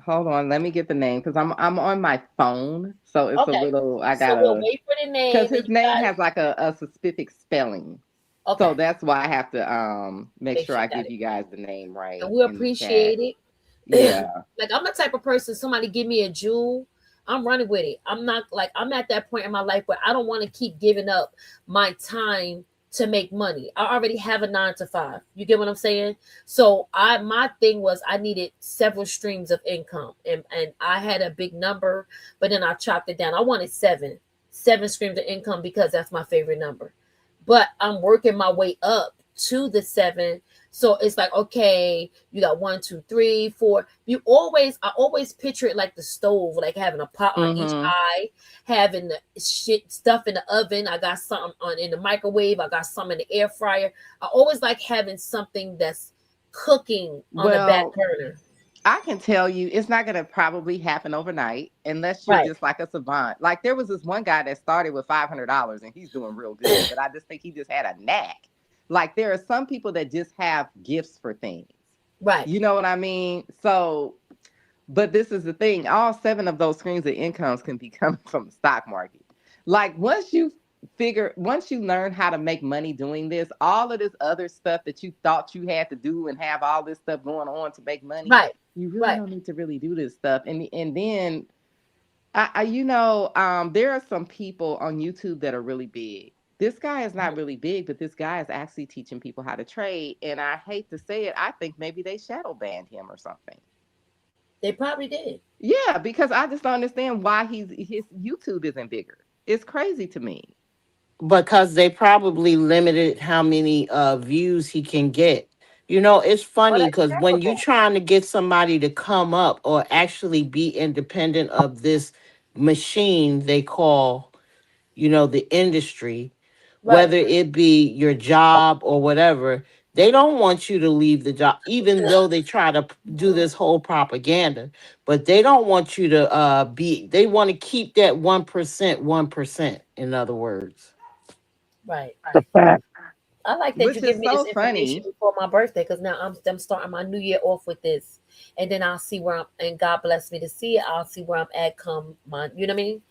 [SPEAKER 10] Hold on, let me get the name because I'm on my phone, so it's a
[SPEAKER 2] Okay.
[SPEAKER 10] little I
[SPEAKER 2] So we'll
[SPEAKER 10] gotta
[SPEAKER 2] wait for the
[SPEAKER 10] because
[SPEAKER 2] name, and
[SPEAKER 10] his
[SPEAKER 2] you
[SPEAKER 10] name
[SPEAKER 2] got it.
[SPEAKER 10] has like a specific spelling, so
[SPEAKER 2] Okay.
[SPEAKER 10] that's why I have to make
[SPEAKER 2] Make
[SPEAKER 10] sure
[SPEAKER 2] sure
[SPEAKER 10] I
[SPEAKER 2] you got
[SPEAKER 10] give
[SPEAKER 2] it,
[SPEAKER 10] you guys the name right
[SPEAKER 2] and we
[SPEAKER 10] in the chat.
[SPEAKER 2] appreciate it.
[SPEAKER 10] Yeah.
[SPEAKER 2] Like I'm the type of person. Somebody give me a jewel, I'm running with it. I'm not like I'm at that point in my life where I don't want to keep giving up my time to make money. I already have a 9 to 5. You get what I'm saying? So my thing was I needed several streams of income, and I had a big number, but then I chopped it down. I wanted seven streams of income because that's my favorite number. But I'm working my way up to the seven. So it's like, okay, you got 1, 2, 3, 4. I always picture it like the stove, like having a pot on each
[SPEAKER 10] Mm-hmm.
[SPEAKER 2] eye, having the shit stuff in the oven. I got something on in the microwave. I got some in the air fryer. I always like having something that's cooking on the back
[SPEAKER 10] Well,
[SPEAKER 2] burner.
[SPEAKER 10] I can tell you it's not going to probably happen overnight unless you're
[SPEAKER 2] Right.
[SPEAKER 10] just like a savant. Like there was this one guy that started with $500 and he's doing real good, but I just think he just had a knack. Like there are some people that just have gifts for things.
[SPEAKER 2] Right.
[SPEAKER 10] You know what I mean? So, but this is the thing, all seven of those streams of incomes can be coming from the stock market. Like once you learn how to make money doing this, all of this other stuff that you thought you had to do and have all this stuff going on to make money,
[SPEAKER 2] Right.
[SPEAKER 10] you really
[SPEAKER 2] Right.
[SPEAKER 10] don't need to really do this stuff. And then there are some people on YouTube that are really big. This guy is not really big, but this guy is actually teaching people how to trade. And I hate to say it, I think maybe they shadow banned him or something.
[SPEAKER 2] They probably did.
[SPEAKER 10] Yeah, because I just don't understand why his YouTube isn't bigger. It's crazy to me.
[SPEAKER 9] because they probably limited how many views he can get. You know, it's
[SPEAKER 2] Oh,
[SPEAKER 9] funny
[SPEAKER 2] that's
[SPEAKER 9] because when you're
[SPEAKER 2] terrible.
[SPEAKER 9] trying to get somebody to come up or actually be independent of this machine they call, the industry,
[SPEAKER 2] Right.
[SPEAKER 9] whether it be your job or whatever, they don't want you to leave the job, even though they try to do this whole propaganda. But they don't want you to they want to keep that 1%, 1%, in other words.
[SPEAKER 2] Right.
[SPEAKER 7] The fact.
[SPEAKER 2] I like that you
[SPEAKER 10] Which
[SPEAKER 2] give
[SPEAKER 10] is
[SPEAKER 2] me this
[SPEAKER 10] so
[SPEAKER 2] information
[SPEAKER 10] funny.
[SPEAKER 2] before my birthday because now I'm starting my new year off with this, and then I'll see where I'm. And God bless me to see it. I'll see where I'm at come my. You know what I mean?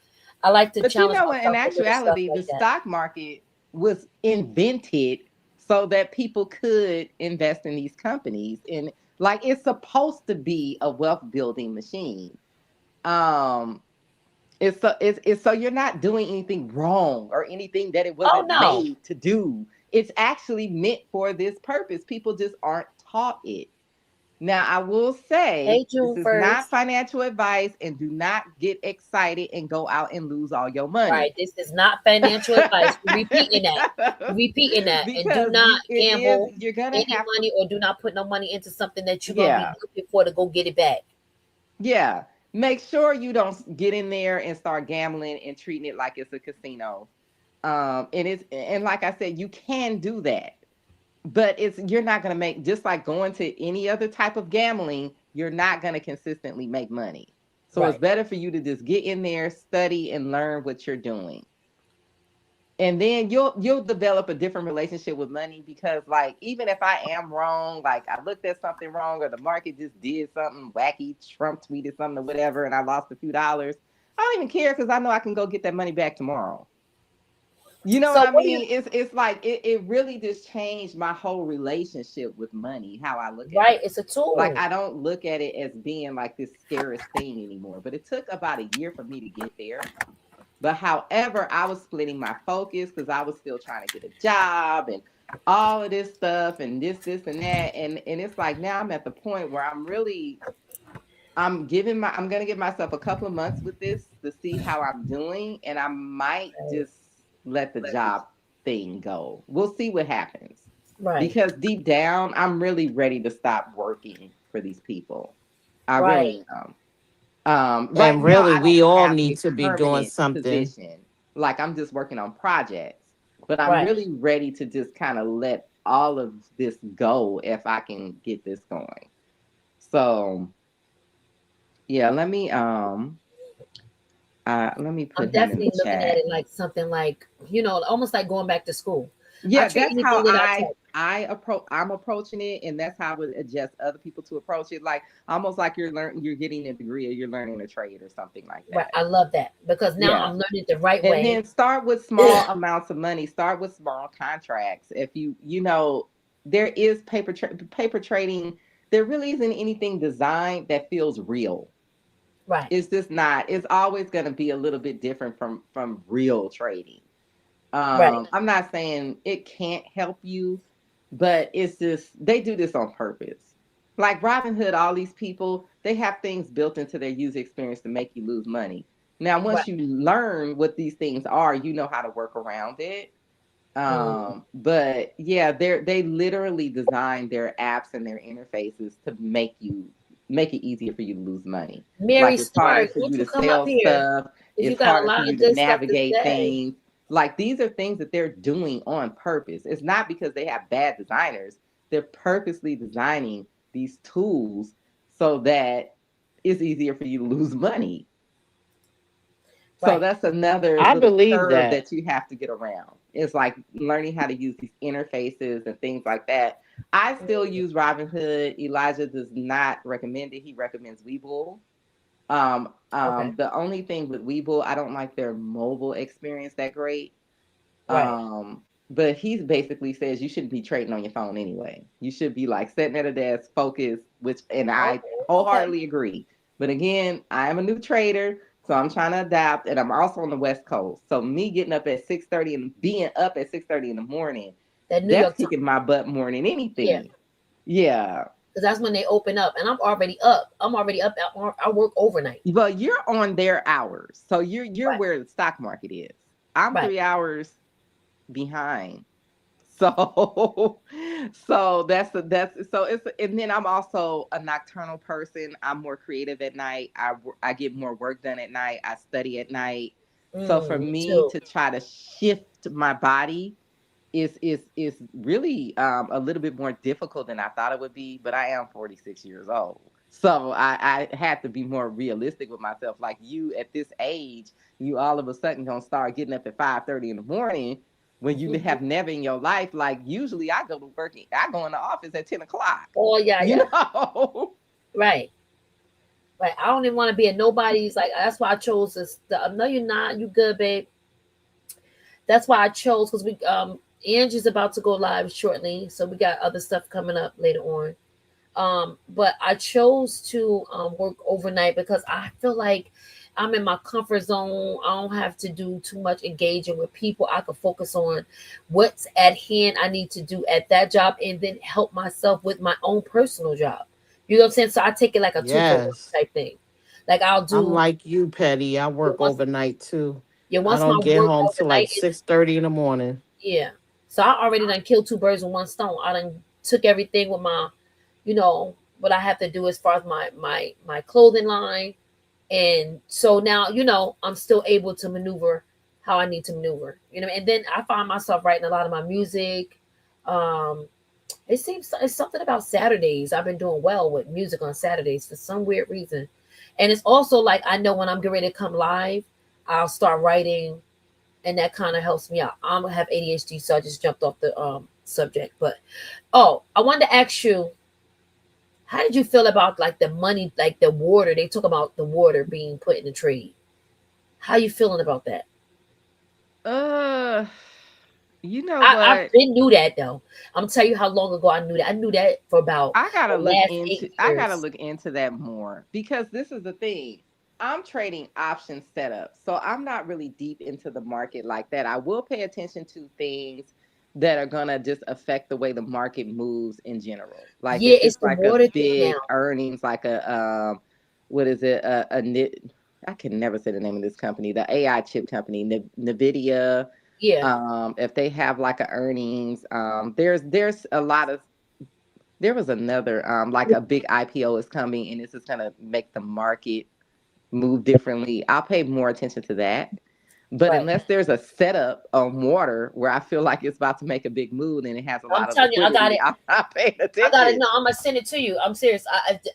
[SPEAKER 2] I like to
[SPEAKER 10] But you
[SPEAKER 2] challenge
[SPEAKER 10] know what? In
[SPEAKER 2] myself with little stuff
[SPEAKER 10] actuality, the
[SPEAKER 2] like that.
[SPEAKER 10] stock market was invented so that people could invest in these companies. And like it's supposed to be a wealth building machine. Um, it's so you're not doing anything wrong or anything that it
[SPEAKER 2] Oh
[SPEAKER 10] wasn't
[SPEAKER 2] no!
[SPEAKER 10] made to do. It's actually meant for this purpose. People just aren't taught it. Now, I will say
[SPEAKER 2] Hey,
[SPEAKER 10] this
[SPEAKER 2] June
[SPEAKER 10] is not
[SPEAKER 2] first.
[SPEAKER 10] financial advice and do not get excited and go out and lose all your money.
[SPEAKER 2] Right. This is not financial advice. We're repeating that. We're repeating that, and do
[SPEAKER 10] Because
[SPEAKER 2] not
[SPEAKER 10] it is,
[SPEAKER 2] gamble
[SPEAKER 10] you're gonna
[SPEAKER 2] any
[SPEAKER 10] have to,
[SPEAKER 2] money or do not put no money into something that you're gonna be
[SPEAKER 10] yeah,
[SPEAKER 2] looking for to go get it back.
[SPEAKER 10] yeah. Make sure you don't get in there and start gambling and treating it like it's a casino. And like I said, you can do that, but you're not gonna make, just like going to any other type of gambling, you're not gonna consistently make money. So it's
[SPEAKER 2] Right.
[SPEAKER 10] better for you to just get in there, study, and learn what you're doing. And then you'll develop a different relationship with money, because like even if I am wrong, like I looked at something wrong or the market just did something wacky, Trump tweeted something or whatever, and I lost a few dollars, I don't even care because I know I can go get that money back tomorrow. You know what
[SPEAKER 2] So
[SPEAKER 10] I
[SPEAKER 2] what do you
[SPEAKER 10] mean? It's like it really just changed my whole relationship with money, how I look at
[SPEAKER 2] right?
[SPEAKER 10] it.
[SPEAKER 2] It's a
[SPEAKER 10] Like
[SPEAKER 2] tool.
[SPEAKER 10] I don't look at it as being like this scariest thing anymore. But it took about a year for me to get there. But however, I was splitting my focus because I was still trying to get a job and all of this stuff and this and that. And it's like now I'm at the point where I'm gonna give myself a couple of months with this to see how I'm doing, and I might just let the job thing go. We'll see what happens.
[SPEAKER 2] Right,
[SPEAKER 10] Because deep down, I'm really ready to stop working for these people. I
[SPEAKER 2] right,
[SPEAKER 10] really am. Right
[SPEAKER 9] And
[SPEAKER 10] now,
[SPEAKER 9] really,
[SPEAKER 10] I don't
[SPEAKER 9] we all
[SPEAKER 10] have
[SPEAKER 9] need
[SPEAKER 10] a
[SPEAKER 9] to be doing
[SPEAKER 10] permanent
[SPEAKER 9] something.
[SPEAKER 10] position. Like I'm just working on projects, but I'm
[SPEAKER 2] right.
[SPEAKER 10] really ready to just kind of let all of this go if I can get this going. So yeah, let me
[SPEAKER 2] I'm
[SPEAKER 10] put him in the
[SPEAKER 2] definitely looking at
[SPEAKER 10] chat.
[SPEAKER 2] it like something like, almost like going back to school. I
[SPEAKER 10] Yeah,
[SPEAKER 2] treat
[SPEAKER 10] that's
[SPEAKER 2] anything
[SPEAKER 10] how
[SPEAKER 2] that I touch.
[SPEAKER 10] I'm approaching it, and that's how I would adjust other people to approach it. Like almost like you're getting a degree or you're learning a trade or something like
[SPEAKER 2] Right,
[SPEAKER 10] that.
[SPEAKER 2] I love that because now
[SPEAKER 10] Yeah.
[SPEAKER 2] I'm learning it the right
[SPEAKER 10] And
[SPEAKER 2] way.
[SPEAKER 10] then start with small amounts of money. Start with small contracts. If there is paper trading. There really isn't anything designed that feels real.
[SPEAKER 2] Right,
[SPEAKER 10] It's just not. It's always going to be a little bit different from real trading.
[SPEAKER 2] right,
[SPEAKER 10] I'm not saying it can't help you, but it's just they do this on purpose. Like Robinhood, all these people, they have things built into their user experience to make you lose money. Now,
[SPEAKER 2] right.
[SPEAKER 10] once you learn what these things are, you know how to work around it.
[SPEAKER 2] Mm.
[SPEAKER 10] But yeah, they literally design their apps and their interfaces to make it easier for you to lose money.
[SPEAKER 2] Mary
[SPEAKER 10] Like it's harder
[SPEAKER 2] Stark,
[SPEAKER 10] for
[SPEAKER 2] won't
[SPEAKER 10] you
[SPEAKER 2] you
[SPEAKER 10] to
[SPEAKER 2] come up
[SPEAKER 10] sell
[SPEAKER 2] here?
[SPEAKER 10] stuff.
[SPEAKER 2] If you
[SPEAKER 10] It's
[SPEAKER 2] got a
[SPEAKER 10] harder for
[SPEAKER 2] lot
[SPEAKER 10] you
[SPEAKER 2] of
[SPEAKER 10] to
[SPEAKER 2] good stuff to
[SPEAKER 10] navigate
[SPEAKER 2] say.
[SPEAKER 10] things. Like these are things that they're doing on purpose. It's not because they have bad designers. They're purposely designing these tools so that it's easier for you to lose money. So
[SPEAKER 2] Right.
[SPEAKER 10] that's another
[SPEAKER 9] I
[SPEAKER 10] little
[SPEAKER 9] believe
[SPEAKER 10] curve
[SPEAKER 9] that.
[SPEAKER 10] that you have to get around. It's like learning how to use these interfaces and things like that. I still
[SPEAKER 2] Mm.
[SPEAKER 10] use Robinhood. Elijah does not recommend it. He recommends Webull.
[SPEAKER 2] Okay.
[SPEAKER 10] The only thing with Webull, I don't like their mobile experience that great.
[SPEAKER 2] Right.
[SPEAKER 10] But he basically says you shouldn't be trading on your phone anyway. You should be like sitting at a desk, focused, and I
[SPEAKER 2] Okay. Okay.
[SPEAKER 10] wholeheartedly agree. But again, I am a new trader, so I'm trying to adapt, and I'm also on the West Coast. So me getting up at 6:30 and being up at 6:30 in the morning,
[SPEAKER 2] That New
[SPEAKER 10] that's
[SPEAKER 2] York time.
[SPEAKER 10] kicking my butt more than
[SPEAKER 2] Yeah.
[SPEAKER 10] anything. Yeah.
[SPEAKER 2] Because that's when they open up, and I'm already up. I'm already up. I work overnight.
[SPEAKER 10] But you're on their hours. So you're
[SPEAKER 2] Right.
[SPEAKER 10] where the stock market is. I'm
[SPEAKER 2] Right.
[SPEAKER 10] 3 hours behind. So that's so it's and then I'm also a nocturnal person. I'm more creative at night. I get more work done at night. I study at night. So for
[SPEAKER 2] Me
[SPEAKER 10] me
[SPEAKER 2] too.
[SPEAKER 10] to try to shift my body is really a little bit more difficult than I thought it would be, but I am 46 years old. So I had to be more realistic with myself. Like you at this age, you all of a sudden gonna start getting up at 5:30 in the morning when you have never in your life. Like usually I go to work, I go in the office at 10 o'clock.
[SPEAKER 2] Oh yeah,
[SPEAKER 10] You
[SPEAKER 2] yeah.
[SPEAKER 10] know?
[SPEAKER 2] Right. Right. I don't even want to be a nobody's. Like that's why I chose this. No, you're not. You good, babe. That's why I chose because Angie's about to go live shortly, so we got other stuff coming up later on. But I chose to work overnight because I feel like I'm in my comfort zone. I don't have to do too much engaging with people. I can focus on what's at hand I need to do at that job and then help myself with my own personal job. You know what I'm saying? So I take it like a two for one
[SPEAKER 9] Yes.
[SPEAKER 2] type thing. Like I'll
[SPEAKER 9] I'm
[SPEAKER 2] do
[SPEAKER 9] like you, Petty. I work
[SPEAKER 2] once
[SPEAKER 9] overnight too. I
[SPEAKER 2] once my
[SPEAKER 9] don't get
[SPEAKER 2] work
[SPEAKER 9] home till like
[SPEAKER 2] overnight is
[SPEAKER 9] 6:30 in the morning.
[SPEAKER 2] yeah. So I already done killed two birds with one stone. I done took everything with my, what I have to do as far as my clothing line, and so now I'm still able to maneuver how I need to maneuver. And then I find myself writing a lot of my music. Um, it seems it's something about Saturdays. I've been doing well with music on Saturdays for some weird reason, and it's also like I know when I'm getting ready to come live, I'll start writing and that kind of helps me out. I'm gonna have ADHD, so I just jumped off the subject. But oh, I wanted to ask you, how did you feel about like the money, like the water? They talk about the water being put in the trade. How you feeling about that?
[SPEAKER 10] Uh, you know
[SPEAKER 2] I've
[SPEAKER 10] what?
[SPEAKER 2] been knew that though. I'm gonna tell you how long ago I knew that. I knew that for about the last eight
[SPEAKER 10] I gotta
[SPEAKER 2] years.
[SPEAKER 10] look into that more because this is the thing. I'm trading option setup. So I'm not really deep into the market like that. I will pay attention to things that are gonna just affect the way the market moves in general. Like
[SPEAKER 2] Yeah,
[SPEAKER 10] if
[SPEAKER 2] it's
[SPEAKER 10] it's
[SPEAKER 2] the
[SPEAKER 10] like a
[SPEAKER 2] water thing now.
[SPEAKER 10] big earnings, like a what is it? I can never say the name of this company, the AI chip company, Nvidia.
[SPEAKER 2] Yeah,
[SPEAKER 10] If they have like a earnings, there's a lot of there was another like a big IPO is coming and this is gonna make the market move differently. I'll pay more attention to that. But
[SPEAKER 2] right.
[SPEAKER 10] unless there's a setup on water where I feel like it's about to make a big move and it has a
[SPEAKER 2] I'm
[SPEAKER 10] lot of
[SPEAKER 2] telling you, I got
[SPEAKER 10] liquidity,
[SPEAKER 2] it.
[SPEAKER 10] I'm not paying
[SPEAKER 2] I got it.
[SPEAKER 10] attention.
[SPEAKER 2] No, I'm gonna send it to you. I'm serious.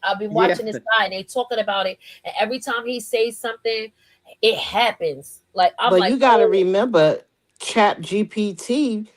[SPEAKER 2] I've been
[SPEAKER 10] Yeah.
[SPEAKER 2] watching this guy and they talking about it, and every time he says something, it happens. Like I'm
[SPEAKER 9] But
[SPEAKER 2] like,
[SPEAKER 9] you got to
[SPEAKER 2] oh,
[SPEAKER 9] remember, Chat GPT,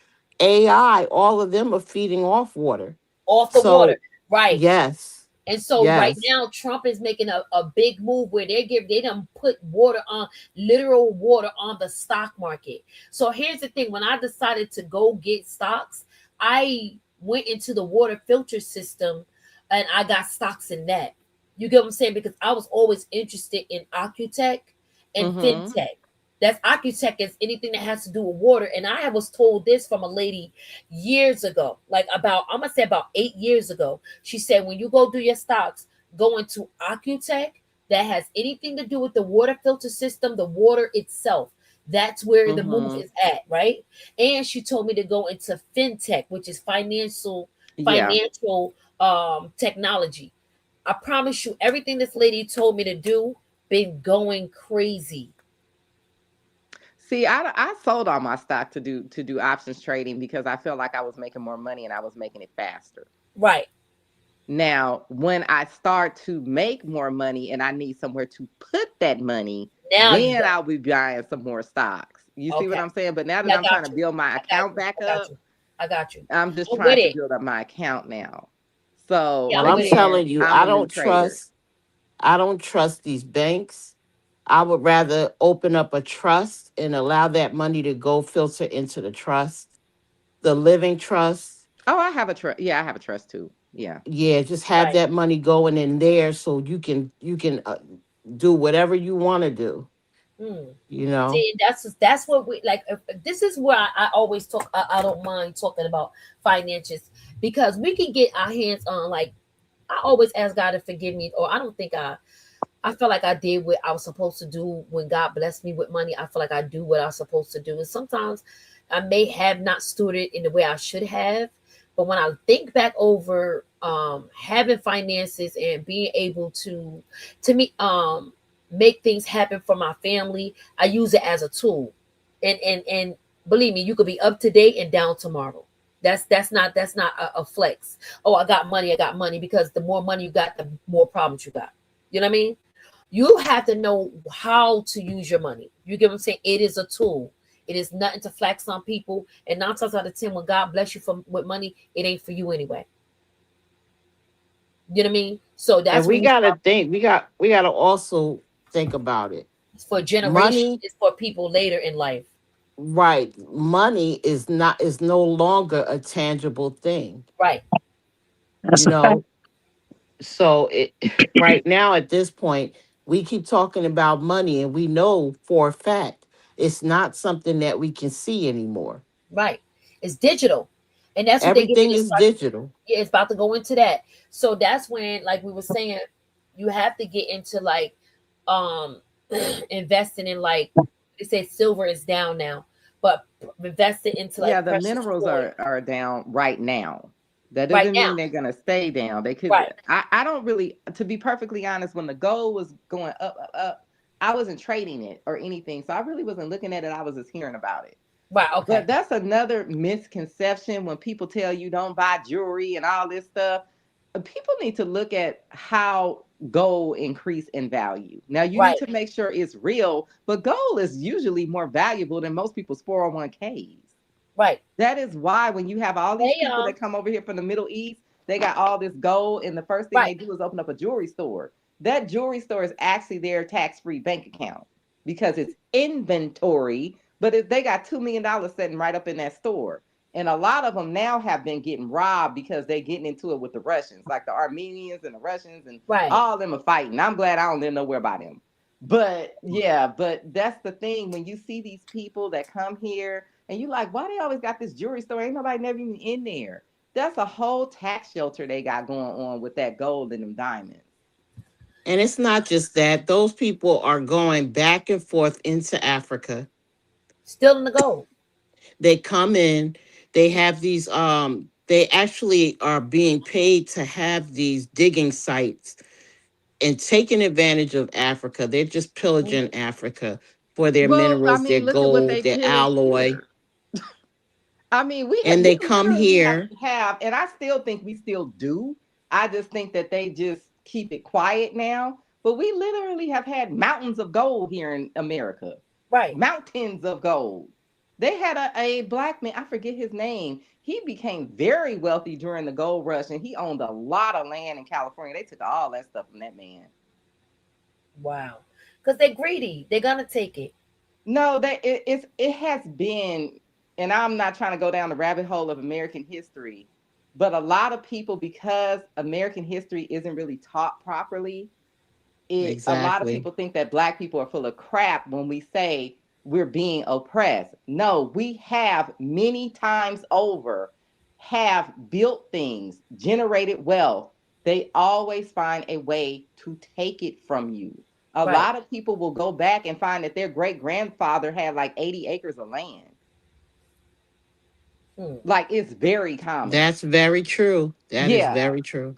[SPEAKER 9] AI, all of them are feeding off water.
[SPEAKER 2] off the water,
[SPEAKER 9] So
[SPEAKER 2] right?
[SPEAKER 9] yes,
[SPEAKER 2] And so right
[SPEAKER 9] yes.
[SPEAKER 2] now, Trump is making a big move where they done put water on literal water on the stock market. So here's the thing: when I decided to go get stocks, I went into the water filter system, and I got stocks in that. You get what I'm saying? Because I was always interested in Accutech and
[SPEAKER 10] Mm-hmm.
[SPEAKER 2] FinTech. That's Accutech is anything that has to do with water. And I was told this from a lady years ago, like about I'm gonna say about 8 years ago. She said, when you go do your stocks, go into Accutech that has anything to do with the water filter system, the water itself. That's where the move
[SPEAKER 10] Mm-hmm.
[SPEAKER 2] is at, right? And she told me to go into fintech, which is
[SPEAKER 10] Yeah.
[SPEAKER 2] financial technology. I promise you, everything this lady told me to do been going crazy.
[SPEAKER 10] See, I sold all my stock to do options trading because I felt like I was making more money and I was making it faster.
[SPEAKER 2] Right.
[SPEAKER 10] Now, when I start to make more money and I need somewhere to put that money,
[SPEAKER 2] Now you
[SPEAKER 10] then
[SPEAKER 2] got
[SPEAKER 10] I'll be buying some more stocks. You see what
[SPEAKER 2] okay.
[SPEAKER 10] I'm saying? But now that
[SPEAKER 2] Yeah, I
[SPEAKER 10] I'm trying
[SPEAKER 2] got
[SPEAKER 10] to
[SPEAKER 2] you.
[SPEAKER 10] build my
[SPEAKER 2] I got
[SPEAKER 10] account
[SPEAKER 2] you.
[SPEAKER 10] back
[SPEAKER 2] I got
[SPEAKER 10] up,
[SPEAKER 2] you. I got you.
[SPEAKER 10] I'm just
[SPEAKER 2] I'm with
[SPEAKER 10] trying to
[SPEAKER 2] it.
[SPEAKER 10] build up my account now. So
[SPEAKER 2] Yeah,
[SPEAKER 9] Well,
[SPEAKER 2] I'm
[SPEAKER 9] I'm
[SPEAKER 2] with it.
[SPEAKER 10] again,
[SPEAKER 9] telling you,
[SPEAKER 10] I'm a new trader.
[SPEAKER 9] I don't trust these banks. I would rather open up a trust and allow that money to go filter into the trust, the living trust.
[SPEAKER 10] Oh, I have a trust. Yeah, I have a trust too. Yeah.
[SPEAKER 9] Yeah, just have
[SPEAKER 2] Right.
[SPEAKER 9] that money going in there so you can do whatever you want to do.
[SPEAKER 2] Hmm.
[SPEAKER 9] You know.
[SPEAKER 2] See, that's what we like. This is where I always talk. I don't mind talking about finances because we can get our hands on. Like I always ask God to forgive me, or I don't think I feel like I did what I was supposed to do when God blessed me with money. I feel like I do what I was supposed to do. And sometimes I may have not stewarded in the way I should have. But when I think back over having finances and being able to me make things happen for my family, I use it as a tool. And believe me, you could be up to date and down tomorrow. That's not a flex. Oh, I got money because the more money you got, the more problems you got. You know what I mean? You have to know how to use your money. You get what I'm saying? It is a tool. It is nothing to flex on people. And 9 times out of 10, when God bless you from with money, it ain't for you anyway. You know what I mean? So
[SPEAKER 9] And
[SPEAKER 2] that's
[SPEAKER 9] we
[SPEAKER 2] when you
[SPEAKER 9] got to
[SPEAKER 2] start.
[SPEAKER 9] think, we got to also think about it.
[SPEAKER 2] It's for generations.
[SPEAKER 9] Money,
[SPEAKER 2] It's for people later in life.
[SPEAKER 9] right? Money is no longer a tangible thing,
[SPEAKER 2] Right.
[SPEAKER 9] you know. So it right now at this point, we keep talking about money and we know for a fact it's not something that we can see anymore.
[SPEAKER 2] Right. It's digital. And that's what they get
[SPEAKER 9] Everything
[SPEAKER 2] ready to
[SPEAKER 9] is
[SPEAKER 2] start.
[SPEAKER 9] digital.
[SPEAKER 2] Yeah, it's about to go into that. So that's when, like we were saying, you have to get into like um investing in like they say silver is down now, but investing into
[SPEAKER 10] Yeah,
[SPEAKER 2] like
[SPEAKER 10] the
[SPEAKER 2] precious
[SPEAKER 10] minerals
[SPEAKER 2] coin
[SPEAKER 10] are down right now. That
[SPEAKER 2] right
[SPEAKER 10] doesn't
[SPEAKER 2] now.
[SPEAKER 10] mean they're gonna stay down. They could.
[SPEAKER 2] Right.
[SPEAKER 10] I don't really, to be perfectly honest, when the gold was going up, up, up, I wasn't trading it or anything, so I really wasn't looking at it. I was just hearing about it.
[SPEAKER 2] Right.
[SPEAKER 10] But
[SPEAKER 2] Okay.
[SPEAKER 10] that's another misconception when people tell you don't buy jewelry and all this stuff. People need to look at how gold increase in value. Now you need
[SPEAKER 2] Right,
[SPEAKER 10] to make sure it's real, but gold is usually more valuable than most people's 401ks.
[SPEAKER 2] right.
[SPEAKER 10] That is why when you have all these
[SPEAKER 2] Hey,
[SPEAKER 10] people
[SPEAKER 2] y'all.
[SPEAKER 10] that come over here from the Middle East, they got all this gold, and the first thing
[SPEAKER 2] Right,
[SPEAKER 10] they do is open up a jewelry store. That jewelry store is actually their tax-free bank account because it's inventory, but they got $2 million sitting right up in that store. And a lot of them now have been getting robbed because they're getting into it with the Russians, like the Armenians and the Russians, and
[SPEAKER 2] right.
[SPEAKER 10] all of them are fighting. I'm glad I don't live nowhere by them. But yeah, but that's the thing. When you see these people that come here and you like, why they always got this jewelry store? Ain't nobody never even in there. That's a whole tax shelter they got going on with that gold and them diamonds.
[SPEAKER 9] And it's not just that; those people are going back and forth into Africa.
[SPEAKER 2] Still in the gold.
[SPEAKER 9] They come in, they have these they actually are being paid to have these digging sites and taking advantage of Africa. They're just pillaging Africa for their
[SPEAKER 10] Well, I
[SPEAKER 9] minerals, their
[SPEAKER 10] mean, look at what
[SPEAKER 9] gold,
[SPEAKER 10] they
[SPEAKER 9] their
[SPEAKER 10] pillaged
[SPEAKER 9] alloy.
[SPEAKER 10] here. I mean,
[SPEAKER 9] And
[SPEAKER 10] we
[SPEAKER 9] they come
[SPEAKER 10] literally
[SPEAKER 9] here.
[SPEAKER 10] have, and I still think we still do. I just think that they just keep it quiet now. But we literally have had mountains of gold here in America,
[SPEAKER 2] Right.
[SPEAKER 10] mountains of gold. They had a black man, I forget his name. He became very wealthy during the gold rush, and he owned a lot of land in California. They took all that stuff from that man.
[SPEAKER 2] Wow. Because they're greedy. They're gonna take it.
[SPEAKER 10] No, it has been, and I'm not trying to go down the rabbit hole of American history, but a lot of people, because American history isn't really taught properly, it a lot of
[SPEAKER 9] Exactly.
[SPEAKER 10] people think that black people are full of crap when we say we're being oppressed. No, we have many times over have built things, generated wealth. They always find a way to take it from you. A
[SPEAKER 2] Right.
[SPEAKER 10] lot of people will go back and find that their great grandfather had like 80 acres of land.
[SPEAKER 2] Hmm.
[SPEAKER 10] Like it's very common.
[SPEAKER 9] That's very true. That is
[SPEAKER 10] Yeah.
[SPEAKER 9] very true.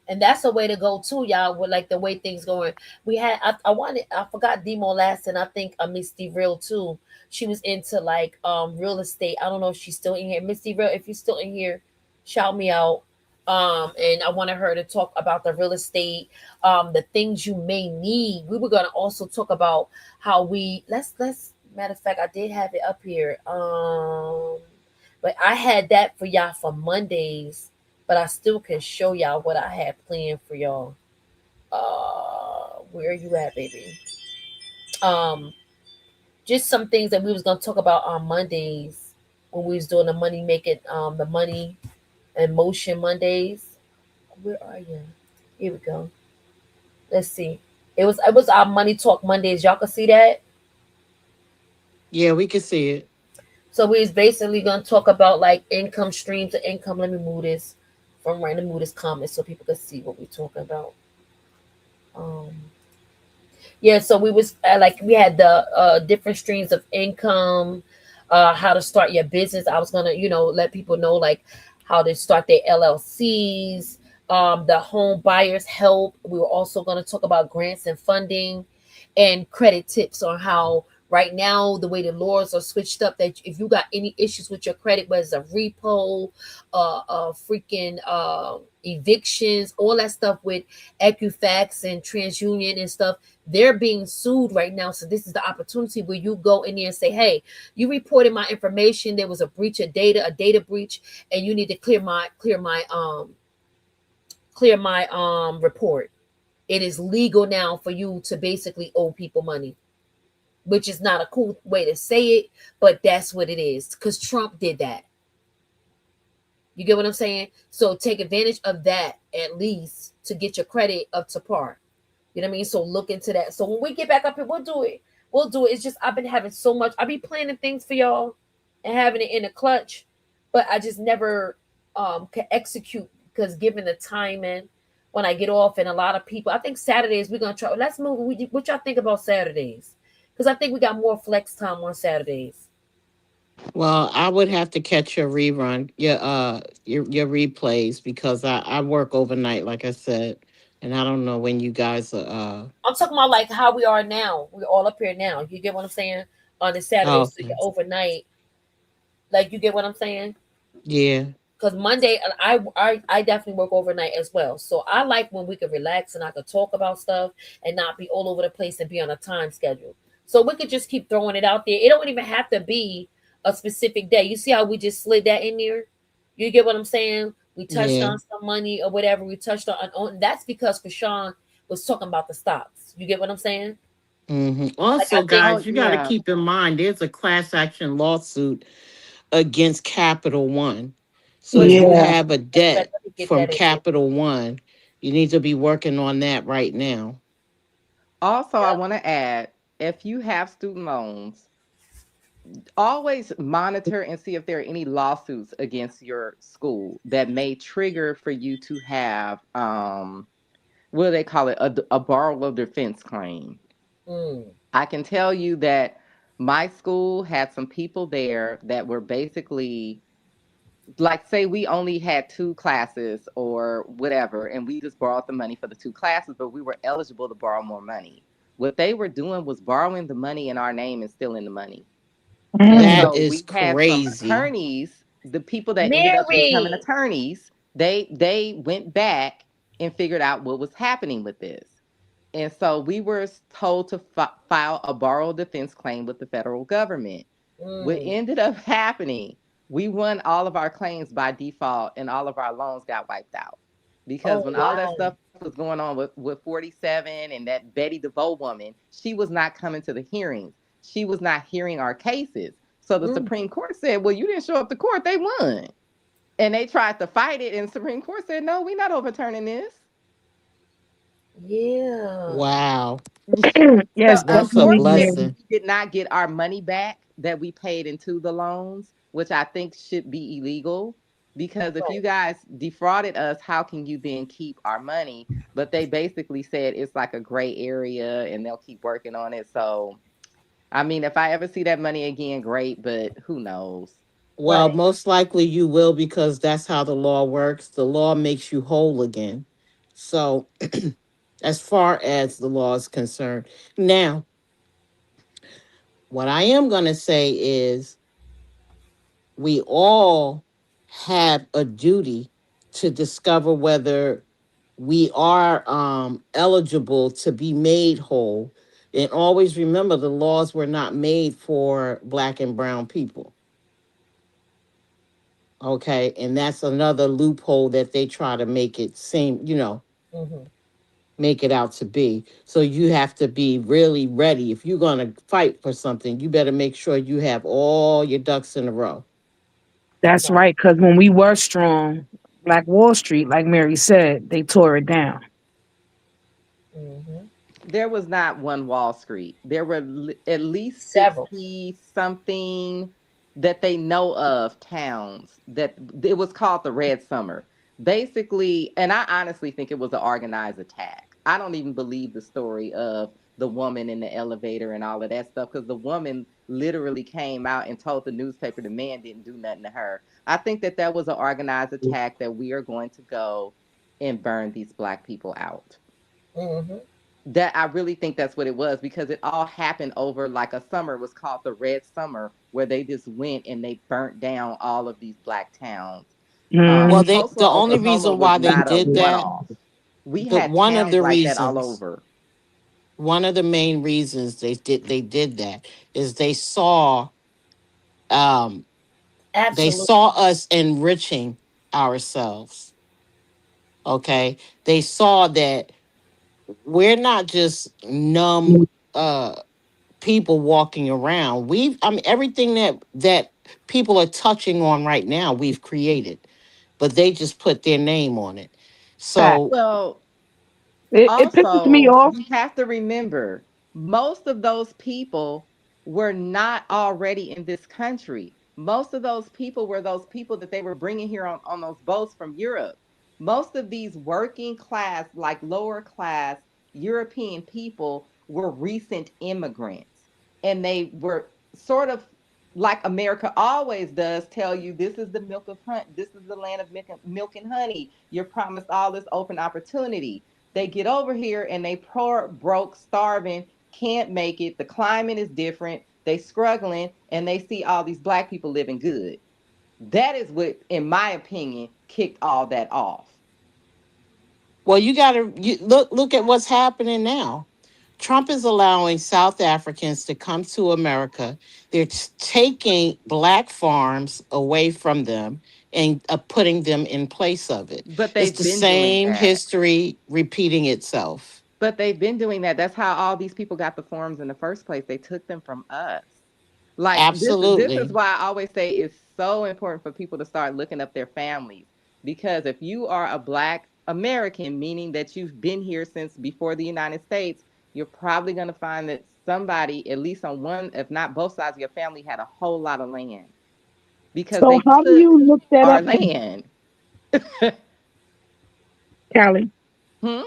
[SPEAKER 2] And that's a way to go too, y'all. With like the way things going, we had I forgot Demo last, and I think Misty Real too. She was into like real estate. I don't know if she's still in here. Misty Real, if you're still in here, shout me out. And I wanted her to talk about the real estate, the things you may need. We were gonna also talk about how we let's matter of fact, I did have it up here. But I had that for y'all for Mondays, but I still can show y'all what I had planned for y'all. Where are you at, baby? Um, just some things that we was gonna talk about on Mondays when we was doing the money making, the money and motion Mondays. Where are you? Here we go. Let's see. It was our money talk Mondays. Y'all can see that.
[SPEAKER 9] Yeah, we can see it.
[SPEAKER 2] So we was basically gonna talk about like income streams of income. Let me move this from right to move this comment so people can see what we're talking about. Um, yeah, so we was like we had the different streams of income, how to start your business. I was gonna let people know like how to start their LLCs, the home buyers help. We were also going to talk about grants and funding and credit tips on how right now the way the laws are switched up, that if you got any issues with your credit, whether it's a repo, freaking evictions, all that stuff with Equifax and TransUnion and stuff, they're being sued right now. So this is the opportunity where you go in there and say, hey, you reported my information, there was a breach of data, a data breach, and you need to clear my report. It is legal now for you to basically owe people money, which is not a cool way to say it, but that's what it is because Trump did that. You get what I'm saying? So take advantage of that at least to get your credit up to par. You know what I mean? So look into that. So when we get back up here, we'll do it. We'll do it. It's just I've been having so much. I be planning things for y'all and having it in a clutch, but I just never can execute because given the timing when I get off and a lot of people, I think Saturdays we're gonna try. Let's move. What y'all think about Saturdays? Because I think we got more flex time on Saturdays.
[SPEAKER 9] Well, I would have to catch your rerun, your replays because I work overnight, like I said, and I don't know when you guys are.
[SPEAKER 2] I'm talking about like how we are now. We're all up here now. You get what I'm saying? On the Saturday,
[SPEAKER 9] Oh,
[SPEAKER 2] so you're overnight. Like you get what I'm saying?
[SPEAKER 9] yeah.
[SPEAKER 2] Because Monday, I definitely work overnight as well. So I like when we could relax and I could talk about stuff and not be all over the place and be on a time schedule. So we could just keep throwing it out there. It don't even have to be a specific day. You see how we just slid that in there? You get what I'm saying? We touched
[SPEAKER 5] Yeah.
[SPEAKER 2] on some money or whatever. We touched on that's because Krishan was talking about the stocks. You get what I'm saying? Like I
[SPEAKER 9] Also,
[SPEAKER 2] think,
[SPEAKER 10] Oh
[SPEAKER 9] guys, you got to
[SPEAKER 10] yeah.
[SPEAKER 9] keep in mind there's a class action lawsuit against Capital One. So if you
[SPEAKER 7] Yeah.
[SPEAKER 9] have a
[SPEAKER 2] let
[SPEAKER 9] debt
[SPEAKER 2] me get
[SPEAKER 9] from
[SPEAKER 2] that in there.
[SPEAKER 9] Capital One, you need to be working on that right now.
[SPEAKER 10] Also, I
[SPEAKER 2] Yep.
[SPEAKER 10] want to add, if you have student loans, always monitor and see if there are any lawsuits against your school that may trigger for you to have what do they call it, a borrower defense claim.
[SPEAKER 2] Mm,
[SPEAKER 10] I can tell you that my school had some people there that were basically, like, say we only had two classes or whatever, and we just borrowed the money for the two classes, but we were eligible to borrow more money. What they were doing was borrowing the money in our name and stealing the money. And
[SPEAKER 7] Mm.
[SPEAKER 9] That
[SPEAKER 10] so
[SPEAKER 9] is
[SPEAKER 10] we had some
[SPEAKER 9] crazy.
[SPEAKER 10] attorneys, the people that ended up becoming
[SPEAKER 2] Mary.
[SPEAKER 10] attorneys, they went back and figured out what was happening with this. And so we were told to file a borrower defense claim with the federal government. What
[SPEAKER 2] Mm.
[SPEAKER 10] ended up happening, we won all of our claims by default and all of our loans got wiped out. Because
[SPEAKER 2] Oh
[SPEAKER 10] when all that
[SPEAKER 2] wow.
[SPEAKER 10] stuff was going on with 47 and that Betty DeVoe woman, she was not coming to the hearings. She was not hearing our cases. So the
[SPEAKER 2] Mm.
[SPEAKER 10] Supreme Court said, well, you didn't show up to court. They won. And they tried to fight it, and the Supreme Court said, no, we're not overturning this.
[SPEAKER 2] Yeah.
[SPEAKER 9] Wow.
[SPEAKER 7] Yes,
[SPEAKER 10] So
[SPEAKER 9] That's a
[SPEAKER 7] definitely,
[SPEAKER 10] unfortunately,
[SPEAKER 7] Mary.
[SPEAKER 9] blessing.
[SPEAKER 10] we did not get our money back that we paid into the loans, which I think should be illegal. Because if you
[SPEAKER 2] Right.
[SPEAKER 10] guys defrauded us, how can you then keep our money? But they basically said it's like a gray area and they'll keep working on it. So, I mean, if I ever see that money again, great, but who knows?
[SPEAKER 9] Well,
[SPEAKER 2] Right.
[SPEAKER 9] most likely you will because that's how the law works. The law makes you whole again. So, as far as the law is concerned, now, what I am going to say is we all have a duty to discover whether we are eligible to be made whole. And always remember the laws were not made for Black and brown people. Okay. And that's another loophole that they try to make it seem,
[SPEAKER 2] Hmm.
[SPEAKER 9] make it out to be. So you have to be really ready. If you're going to fight for something, you better make sure you have all your ducks in a row.
[SPEAKER 7] That's
[SPEAKER 2] Right.
[SPEAKER 7] right. Because when we were strong, Black Wall Street, like Mary said, they tore it down.
[SPEAKER 2] Hmm.
[SPEAKER 10] There was not one Wall Street. There were at least
[SPEAKER 2] Several.
[SPEAKER 10] 60 something that they know of towns that it was called the Red Summer. Basically, and I honestly think it was an organized attack. I don't even believe the story of the woman in the elevator and all of that stuff because the woman literally came out and told the newspaper the man didn't do nothing to her. I think that that was an organized attack that we are going to go and burn these Black people out.
[SPEAKER 2] Hmm.
[SPEAKER 10] That I really think that's what it was because it all happened over like a summer. It was called the Red Summer, where they just went and they burnt down all of these Black towns.
[SPEAKER 7] Mm.
[SPEAKER 9] Well, the
[SPEAKER 10] Tulsa,
[SPEAKER 9] only
[SPEAKER 10] Oklahoma
[SPEAKER 9] reason
[SPEAKER 10] was
[SPEAKER 9] why they
[SPEAKER 10] not a
[SPEAKER 9] did
[SPEAKER 10] one
[SPEAKER 9] that,
[SPEAKER 10] off. We
[SPEAKER 9] the
[SPEAKER 10] had
[SPEAKER 9] one of
[SPEAKER 10] towns
[SPEAKER 9] the
[SPEAKER 10] like that all
[SPEAKER 9] reasons,
[SPEAKER 10] over.
[SPEAKER 9] one of the main reasons they did that is um they
[SPEAKER 2] Absolutely.
[SPEAKER 9] saw us enriching ourselves. Okay, they saw that we're not just numb uh people walking around. I mean, everything that people are touching on right now, we've created, but they just put their name on it.
[SPEAKER 7] Fact.
[SPEAKER 9] So,
[SPEAKER 10] Well,
[SPEAKER 7] It pisses me
[SPEAKER 10] also,
[SPEAKER 7] off.
[SPEAKER 10] you have to remember most of those people were not already in this country. Most of those people were those people that they were bringing here on those boats from Europe. Most of these working class, like lower class European people, were recent immigrants. And they were sort of like America always does tell you this is the milk of hunt, this is the land of milk and honey. You're promised all this open opportunity. They get over here and they poor, broke, starving, can't make it. The climate is different. They struggling and they see all these Black people living good. That is what, in my opinion, kicked all that off.
[SPEAKER 9] Well, you got to look at what's happening now. Trump is allowing South Africans to come to America. They're taking black farms away from them and putting them in place of it.
[SPEAKER 10] But
[SPEAKER 9] It's
[SPEAKER 10] they've
[SPEAKER 9] the
[SPEAKER 10] been doing
[SPEAKER 9] same
[SPEAKER 10] that.
[SPEAKER 9] history repeating itself.
[SPEAKER 10] But they've been doing that. That's how all these people got the forms in the first place. They took them from us. Like this is
[SPEAKER 9] Absolutely.
[SPEAKER 10] why I always say it's so important for people to start looking up their families, because if you are a black American, meaning that you've been here since before the United States, you're probably going to find that somebody, at least on one, if not both sides of your family, had a whole lot of land because
[SPEAKER 7] So
[SPEAKER 10] they
[SPEAKER 7] how do
[SPEAKER 10] took
[SPEAKER 7] you look that
[SPEAKER 10] our
[SPEAKER 7] up,
[SPEAKER 10] land.
[SPEAKER 7] Callie?
[SPEAKER 10] Hmm?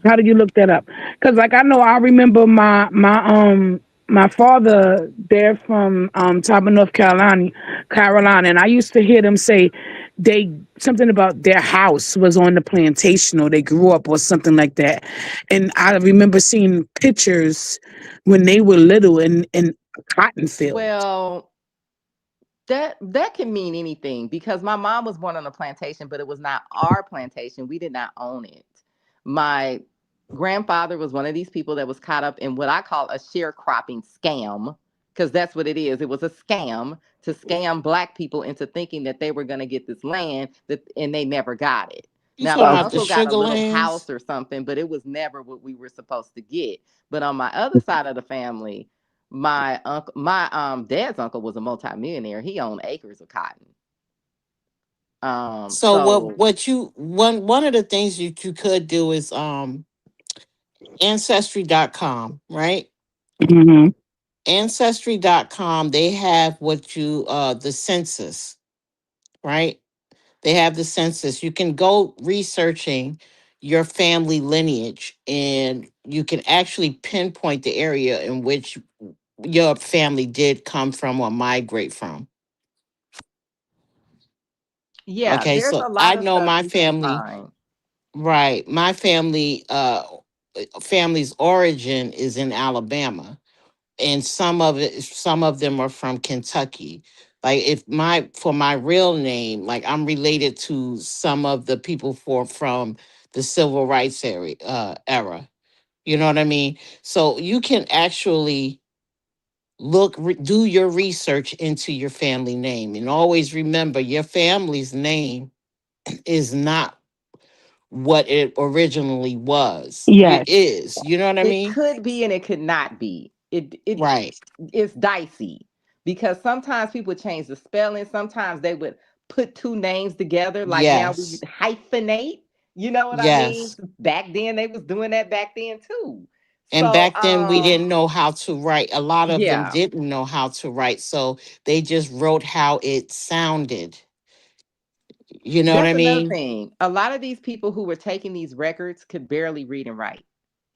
[SPEAKER 7] How did you look that up? Because like I know I remember my father, they're from top of North Carolina, and I used to hear them say they something about their house was on the plantation or they grew up or something like that. And I remember seeing pictures when they were little in a cotton field.
[SPEAKER 10] Well, that can mean anything because my mom was born on a plantation, but it was not our plantation. We did not own it. My grandfather was one of these people that was caught up in what I call a sharecropping scam, because that's what it is. It was a scam to scam black people into thinking that they were going to get this land that and they never got it.
[SPEAKER 9] You
[SPEAKER 10] Now
[SPEAKER 9] talking
[SPEAKER 10] my
[SPEAKER 7] Oh,
[SPEAKER 9] about the
[SPEAKER 10] uncle got a
[SPEAKER 9] sugar
[SPEAKER 10] little
[SPEAKER 9] lands?
[SPEAKER 10] house or something, but it was never what we were supposed to get. But on my other side of the family, my dad's uncle was a multimillionaire. He owned acres of cotton.
[SPEAKER 9] So
[SPEAKER 10] So
[SPEAKER 9] one of the things you could do is ancestry.com, right?
[SPEAKER 7] hmm.
[SPEAKER 9] Ancestry.com, they have what you the census, right? They have the census. You can go researching your family lineage and you can actually pinpoint the area in which your family did come from or migrate from.
[SPEAKER 10] yeah,
[SPEAKER 9] Okay,
[SPEAKER 10] there's
[SPEAKER 9] so
[SPEAKER 10] a
[SPEAKER 9] I
[SPEAKER 10] lot of
[SPEAKER 9] know
[SPEAKER 10] stuff
[SPEAKER 9] my
[SPEAKER 10] you can
[SPEAKER 9] family,
[SPEAKER 10] find.
[SPEAKER 9] right? My family's origin is in Alabama, and some of them are from Kentucky. Like if my for my real name, like I'm related to some of the people from the civil rights era. You know what I mean? So you can actually do your research into your family name, and always remember your family's name is not what it originally was. It
[SPEAKER 7] Yes,
[SPEAKER 9] is. You know what I
[SPEAKER 10] It
[SPEAKER 9] mean?
[SPEAKER 10] could be and it could not be. It
[SPEAKER 9] Right.
[SPEAKER 10] it's dicey because sometimes people change the spelling. Sometimes they would put two names together. Like now we
[SPEAKER 9] Yes.
[SPEAKER 10] hyphenate. You know what I mean?
[SPEAKER 9] Yes.
[SPEAKER 10] Back then they was doing that back then too.
[SPEAKER 9] And
[SPEAKER 10] So
[SPEAKER 9] back then we didn't know how to write. A lot of them
[SPEAKER 10] yeah.
[SPEAKER 9] didn't know how to write. So they just wrote how it sounded. You know what
[SPEAKER 10] That's
[SPEAKER 9] I
[SPEAKER 10] another
[SPEAKER 9] mean?
[SPEAKER 10] thing. A lot of these people who were taking these records could barely read and write.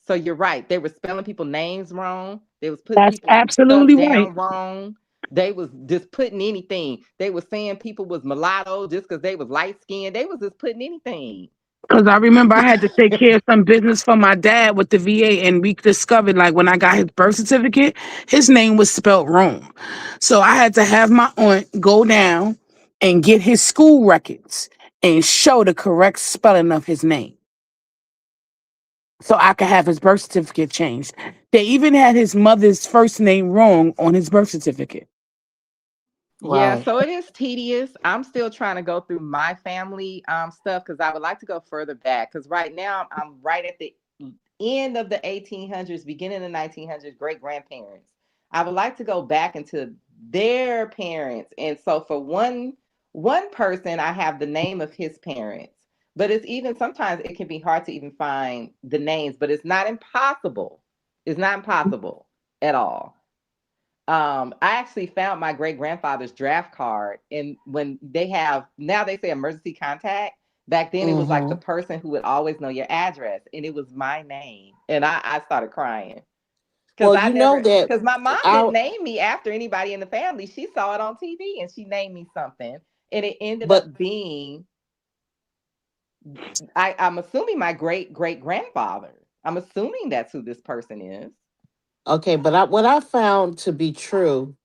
[SPEAKER 10] So you're right. They were spelling people names wrong. They was putting
[SPEAKER 7] that's
[SPEAKER 10] people stuff
[SPEAKER 7] absolutely right.
[SPEAKER 10] down wrong. They was just putting anything. They was saying people was mulatto just because they was light skinned. They was just putting anything.
[SPEAKER 7] Because I remember I had to take care of some business for my dad with the VA, and we discovered, like, when I got his birth certificate, his name was spelled wrong. So I had to have my aunt go down and get his school records and show the correct spelling of his name so I could have his birth certificate changed. They even had his mother's first name wrong on his birth certificate.
[SPEAKER 10] Yeah,
[SPEAKER 9] Right.
[SPEAKER 10] so it is tedious. I'm still trying to go through my family stuff because I would like to go further back. Because right now I'm right at the end of the 1800s, beginning of the 1900s, great grandparents. I would like to go back into their parents, and so for one person, I have the name of his parents. But it's even sometimes it can be hard to even find the names, but it's not impossible. It's not impossible at all. I actually found my great grandfather's draft card, and when they have now they say emergency contact. Back then, it was like the
[SPEAKER 9] Mm-hmm.
[SPEAKER 10] person who would always know your address, and it was my name, and I started crying because
[SPEAKER 9] Well,
[SPEAKER 10] I
[SPEAKER 9] you know
[SPEAKER 10] never
[SPEAKER 9] that
[SPEAKER 10] because my mom didn't
[SPEAKER 9] our
[SPEAKER 10] name me after anybody in the family. She saw it on TV and she named me something, and it ended
[SPEAKER 9] but
[SPEAKER 10] up being I'm assuming my great great grandfather. I'm assuming that's who this person is.
[SPEAKER 9] okay, but what I found to be true,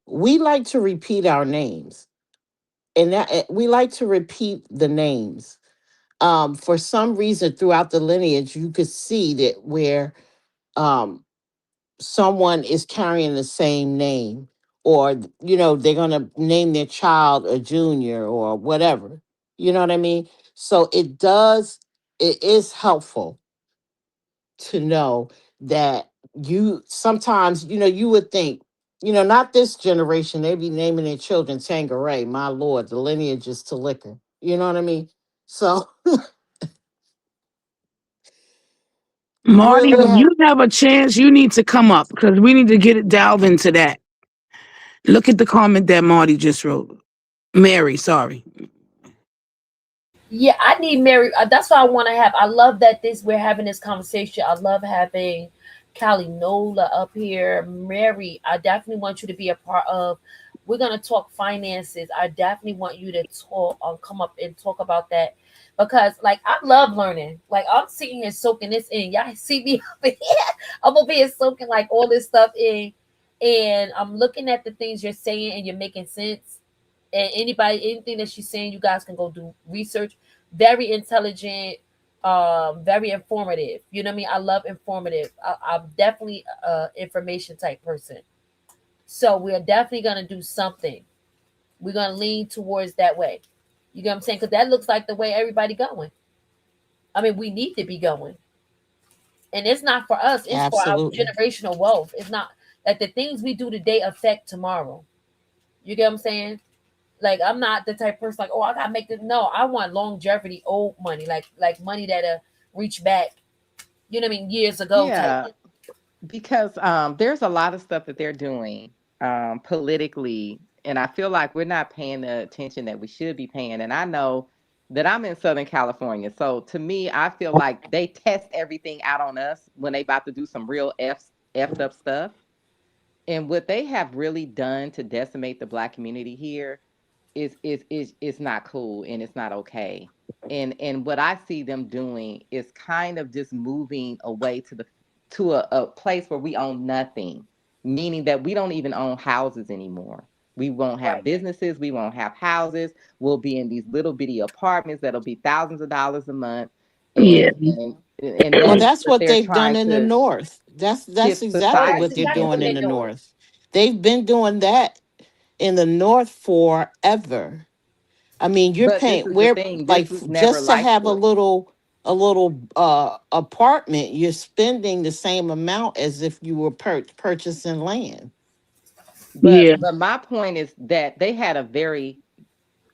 [SPEAKER 9] we like to repeat our names. and that we like to repeat the names. For some reason, throughout the lineage, you could see that where um, someone is carrying the same name, or they're gonna name their child a junior or whatever. You know what I mean? So it is helpful to know that you sometimes, you would think, not this generation, they be naming their children Tangeray, my lord, the lineage is to liquor. You know what I mean? So you
[SPEAKER 7] Marty,
[SPEAKER 9] really
[SPEAKER 7] when
[SPEAKER 9] have
[SPEAKER 7] you have a chance, you need to come up because we need to get it delve into that. Look at the comment that Marty just wrote. Mary, sorry.
[SPEAKER 2] Yeah, I need Mary. That's what I want to have. I love that we're having this conversation. I love having Callie Nola up here. Mary, I definitely want you to be a part of. We're gonna talk finances. I definitely want you to talk come up and talk about that because like I love learning. Like I'm sitting here soaking this in. Y'all see me up in here. I'm over here soaking like all this stuff in. And I'm looking at the things you're saying and you're making sense. And anything that she's saying, you guys can go do research. Very intelligent, very informative. You know what I mean? I love informative. I'm definitely a information type person. So we're definitely gonna do something. We're gonna lean towards that way. You get what I'm saying? Because that looks like the way everybody going. I mean, we need to be going. And it's not for us, it's for our
[SPEAKER 9] absolutely.
[SPEAKER 2] generational wealth. It's not that the things we do today affect tomorrow. You get what I'm saying? Like I'm not the type of person like, oh, I gotta make this. No, I want longevity, old money, like money that reach back. You know what I mean? Years ago type.
[SPEAKER 10] Yeah, because there's a lot of stuff that they're doing politically, and I feel like we're not paying the attention that we should be paying. And I know that I'm in Southern California, so to me, I feel like they test everything out on us when they about to do some real effed up stuff. And what they have really done to decimate the Black community here is not cool and it's not okay. And what I see them doing is kind of just moving away to a place where we own nothing, meaning that we don't even own houses anymore. We won't have
[SPEAKER 2] Right.
[SPEAKER 10] businesses, we won't have houses. We'll be in these little bitty apartments that'll be thousands of dollars a month.
[SPEAKER 7] Yeah.
[SPEAKER 10] And
[SPEAKER 9] Well,
[SPEAKER 10] that's
[SPEAKER 9] that's
[SPEAKER 10] what
[SPEAKER 9] what
[SPEAKER 10] they're
[SPEAKER 9] they've done
[SPEAKER 10] trying
[SPEAKER 9] in the
[SPEAKER 10] to
[SPEAKER 9] north. That's
[SPEAKER 10] shift
[SPEAKER 9] exactly
[SPEAKER 2] Right.
[SPEAKER 9] what
[SPEAKER 2] That's
[SPEAKER 9] they're
[SPEAKER 10] society
[SPEAKER 2] exactly what
[SPEAKER 9] doing in
[SPEAKER 2] they're
[SPEAKER 10] into.
[SPEAKER 9] the
[SPEAKER 2] doing.
[SPEAKER 9] north. They've been doing that in the north forever. I mean, you're
[SPEAKER 10] But this
[SPEAKER 9] paying
[SPEAKER 10] is the
[SPEAKER 9] we're
[SPEAKER 10] thing,
[SPEAKER 9] like
[SPEAKER 10] this was never
[SPEAKER 9] just to
[SPEAKER 10] like
[SPEAKER 9] have a
[SPEAKER 10] this.
[SPEAKER 9] little apartment, you're spending the same amount as if you were purchasing land.
[SPEAKER 7] Yeah.
[SPEAKER 10] But my point is that they had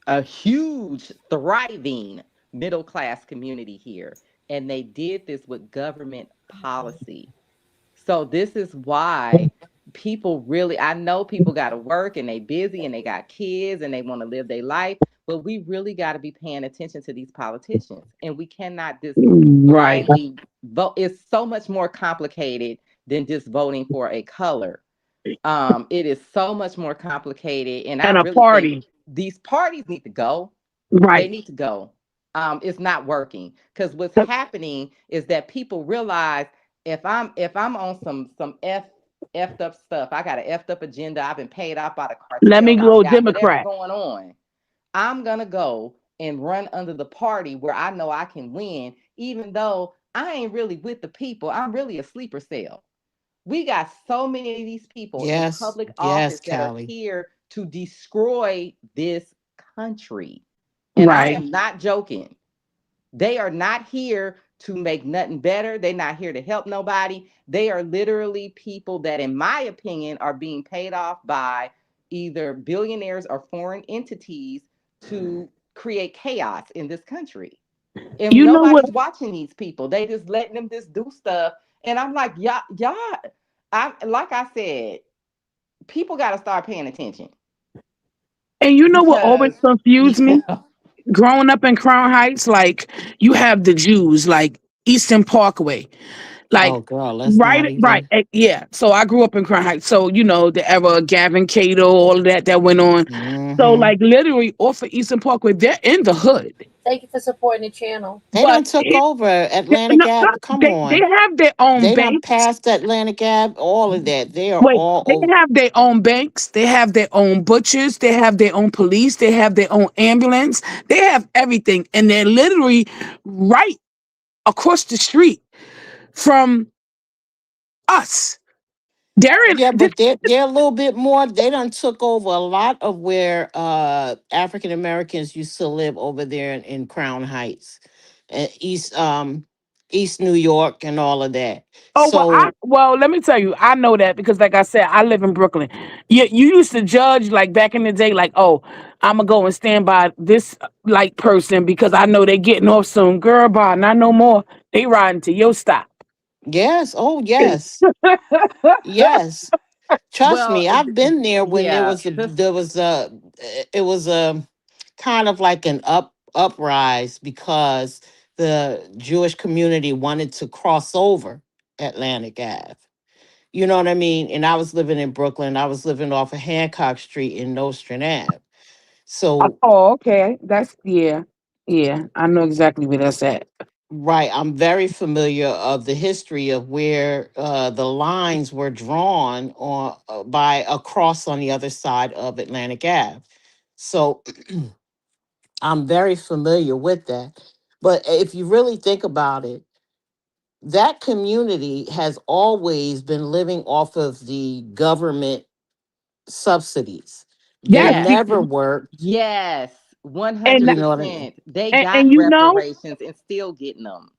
[SPEAKER 10] a huge thriving middle class community here, and they did this with government policy. So this is why people really, I know people got to work and they busy and they got kids and they want to live their life, but we really got to be paying attention to these politicians, and we cannot just
[SPEAKER 7] Right.
[SPEAKER 10] blindly vote. It's so much more complicated than just voting for a color. It is so much more complicated, and I
[SPEAKER 7] And a
[SPEAKER 10] really think
[SPEAKER 7] party.
[SPEAKER 10] these parties need to go. They
[SPEAKER 7] Right.
[SPEAKER 10] need to go. It's not working because what's happening is that people realize if I'm on some effed up stuff, I got an effed up agenda. I've been paid off by the
[SPEAKER 7] Let me
[SPEAKER 10] cartel. I've
[SPEAKER 7] go
[SPEAKER 10] got whatever
[SPEAKER 7] Democrat.
[SPEAKER 10] going on. I'm gonna go and run under the party where I know I can win, even though I ain't really with the people. I'm really a sleeper cell. We got so many of these people in
[SPEAKER 9] Yes,
[SPEAKER 10] public
[SPEAKER 9] yes,
[SPEAKER 10] office that are
[SPEAKER 9] Callie.
[SPEAKER 10] here to destroy this country. And I
[SPEAKER 7] Right.
[SPEAKER 10] am not joking. They are not here to make nothing better. They're not here to help nobody. They are literally people that, in my opinion, are being paid off by either billionaires or foreign entities to create chaos in this country. And
[SPEAKER 7] You know what?
[SPEAKER 10] nobody's watching these people. They just letting them just do stuff. And I'm like, y'all, I like I said, people got to start paying attention
[SPEAKER 7] And you know what always
[SPEAKER 10] because
[SPEAKER 7] confused me?
[SPEAKER 10] yeah,
[SPEAKER 7] Growing up in Crown Heights, like you have the Jews, like Eastern Parkway. Like
[SPEAKER 9] Oh, girl, let's not
[SPEAKER 7] right,
[SPEAKER 9] even.
[SPEAKER 7] yeah. So I grew up in Crown Heights. So the era of Gavin Cato, all of that went on. So
[SPEAKER 9] Hmm.
[SPEAKER 7] like literally off of Eastern Parkway, they're in the hood.
[SPEAKER 2] Thank you for supporting the channel.
[SPEAKER 9] They
[SPEAKER 7] But
[SPEAKER 9] done took over Atlantic
[SPEAKER 7] no, no,
[SPEAKER 9] Ave. Come
[SPEAKER 7] they
[SPEAKER 9] on.
[SPEAKER 7] have their own
[SPEAKER 9] They done
[SPEAKER 7] banks.
[SPEAKER 9] passed Atlantic Ave, all of that. They are
[SPEAKER 7] Wait,
[SPEAKER 9] all
[SPEAKER 7] they
[SPEAKER 9] over.
[SPEAKER 7] have their own banks. They have their own butchers. They have their own police. They have their own ambulance. They have everything, and they're literally right across the street from us. They're in
[SPEAKER 9] Yeah,
[SPEAKER 7] this.
[SPEAKER 9] but they're a little bit more. They done took over a lot of where African Americans used to live over there in Crown Heights, and East New York, and all of that.
[SPEAKER 7] Oh well,
[SPEAKER 9] So
[SPEAKER 7] let me tell you, I know that because, like I said, I live in Brooklyn. You used to judge like back in the day, like, oh, I'm gonna go and stand by this like person because I know they getting off soon. Girl, bye, not no more. They riding to your stop.
[SPEAKER 9] yes, oh yes, yes. Trust
[SPEAKER 10] Well,
[SPEAKER 9] me, I've been there when
[SPEAKER 10] yeah, this
[SPEAKER 9] there was a it was a kind of like an uprise because the Jewish community wanted to cross over Atlantic Ave. You know what I mean? And I was living in Brooklyn. I was living off of Hancock Street in Nostrand Ave. So
[SPEAKER 7] Oh, okay, that's yeah. I know exactly where that's at.
[SPEAKER 9] right, I'm very familiar of the history of where the lines were drawn on by a cross on the other side of Atlantic Ave. So I'm very familiar with that. But if you really think about it, that community has always been living off of the government subsidies. They
[SPEAKER 7] Yes,
[SPEAKER 10] yes,
[SPEAKER 9] never worked.
[SPEAKER 10] yes,
[SPEAKER 7] and
[SPEAKER 9] You know what I mean?
[SPEAKER 10] 100%. They
[SPEAKER 7] and
[SPEAKER 10] got
[SPEAKER 7] you know.
[SPEAKER 10] reparations and still getting them.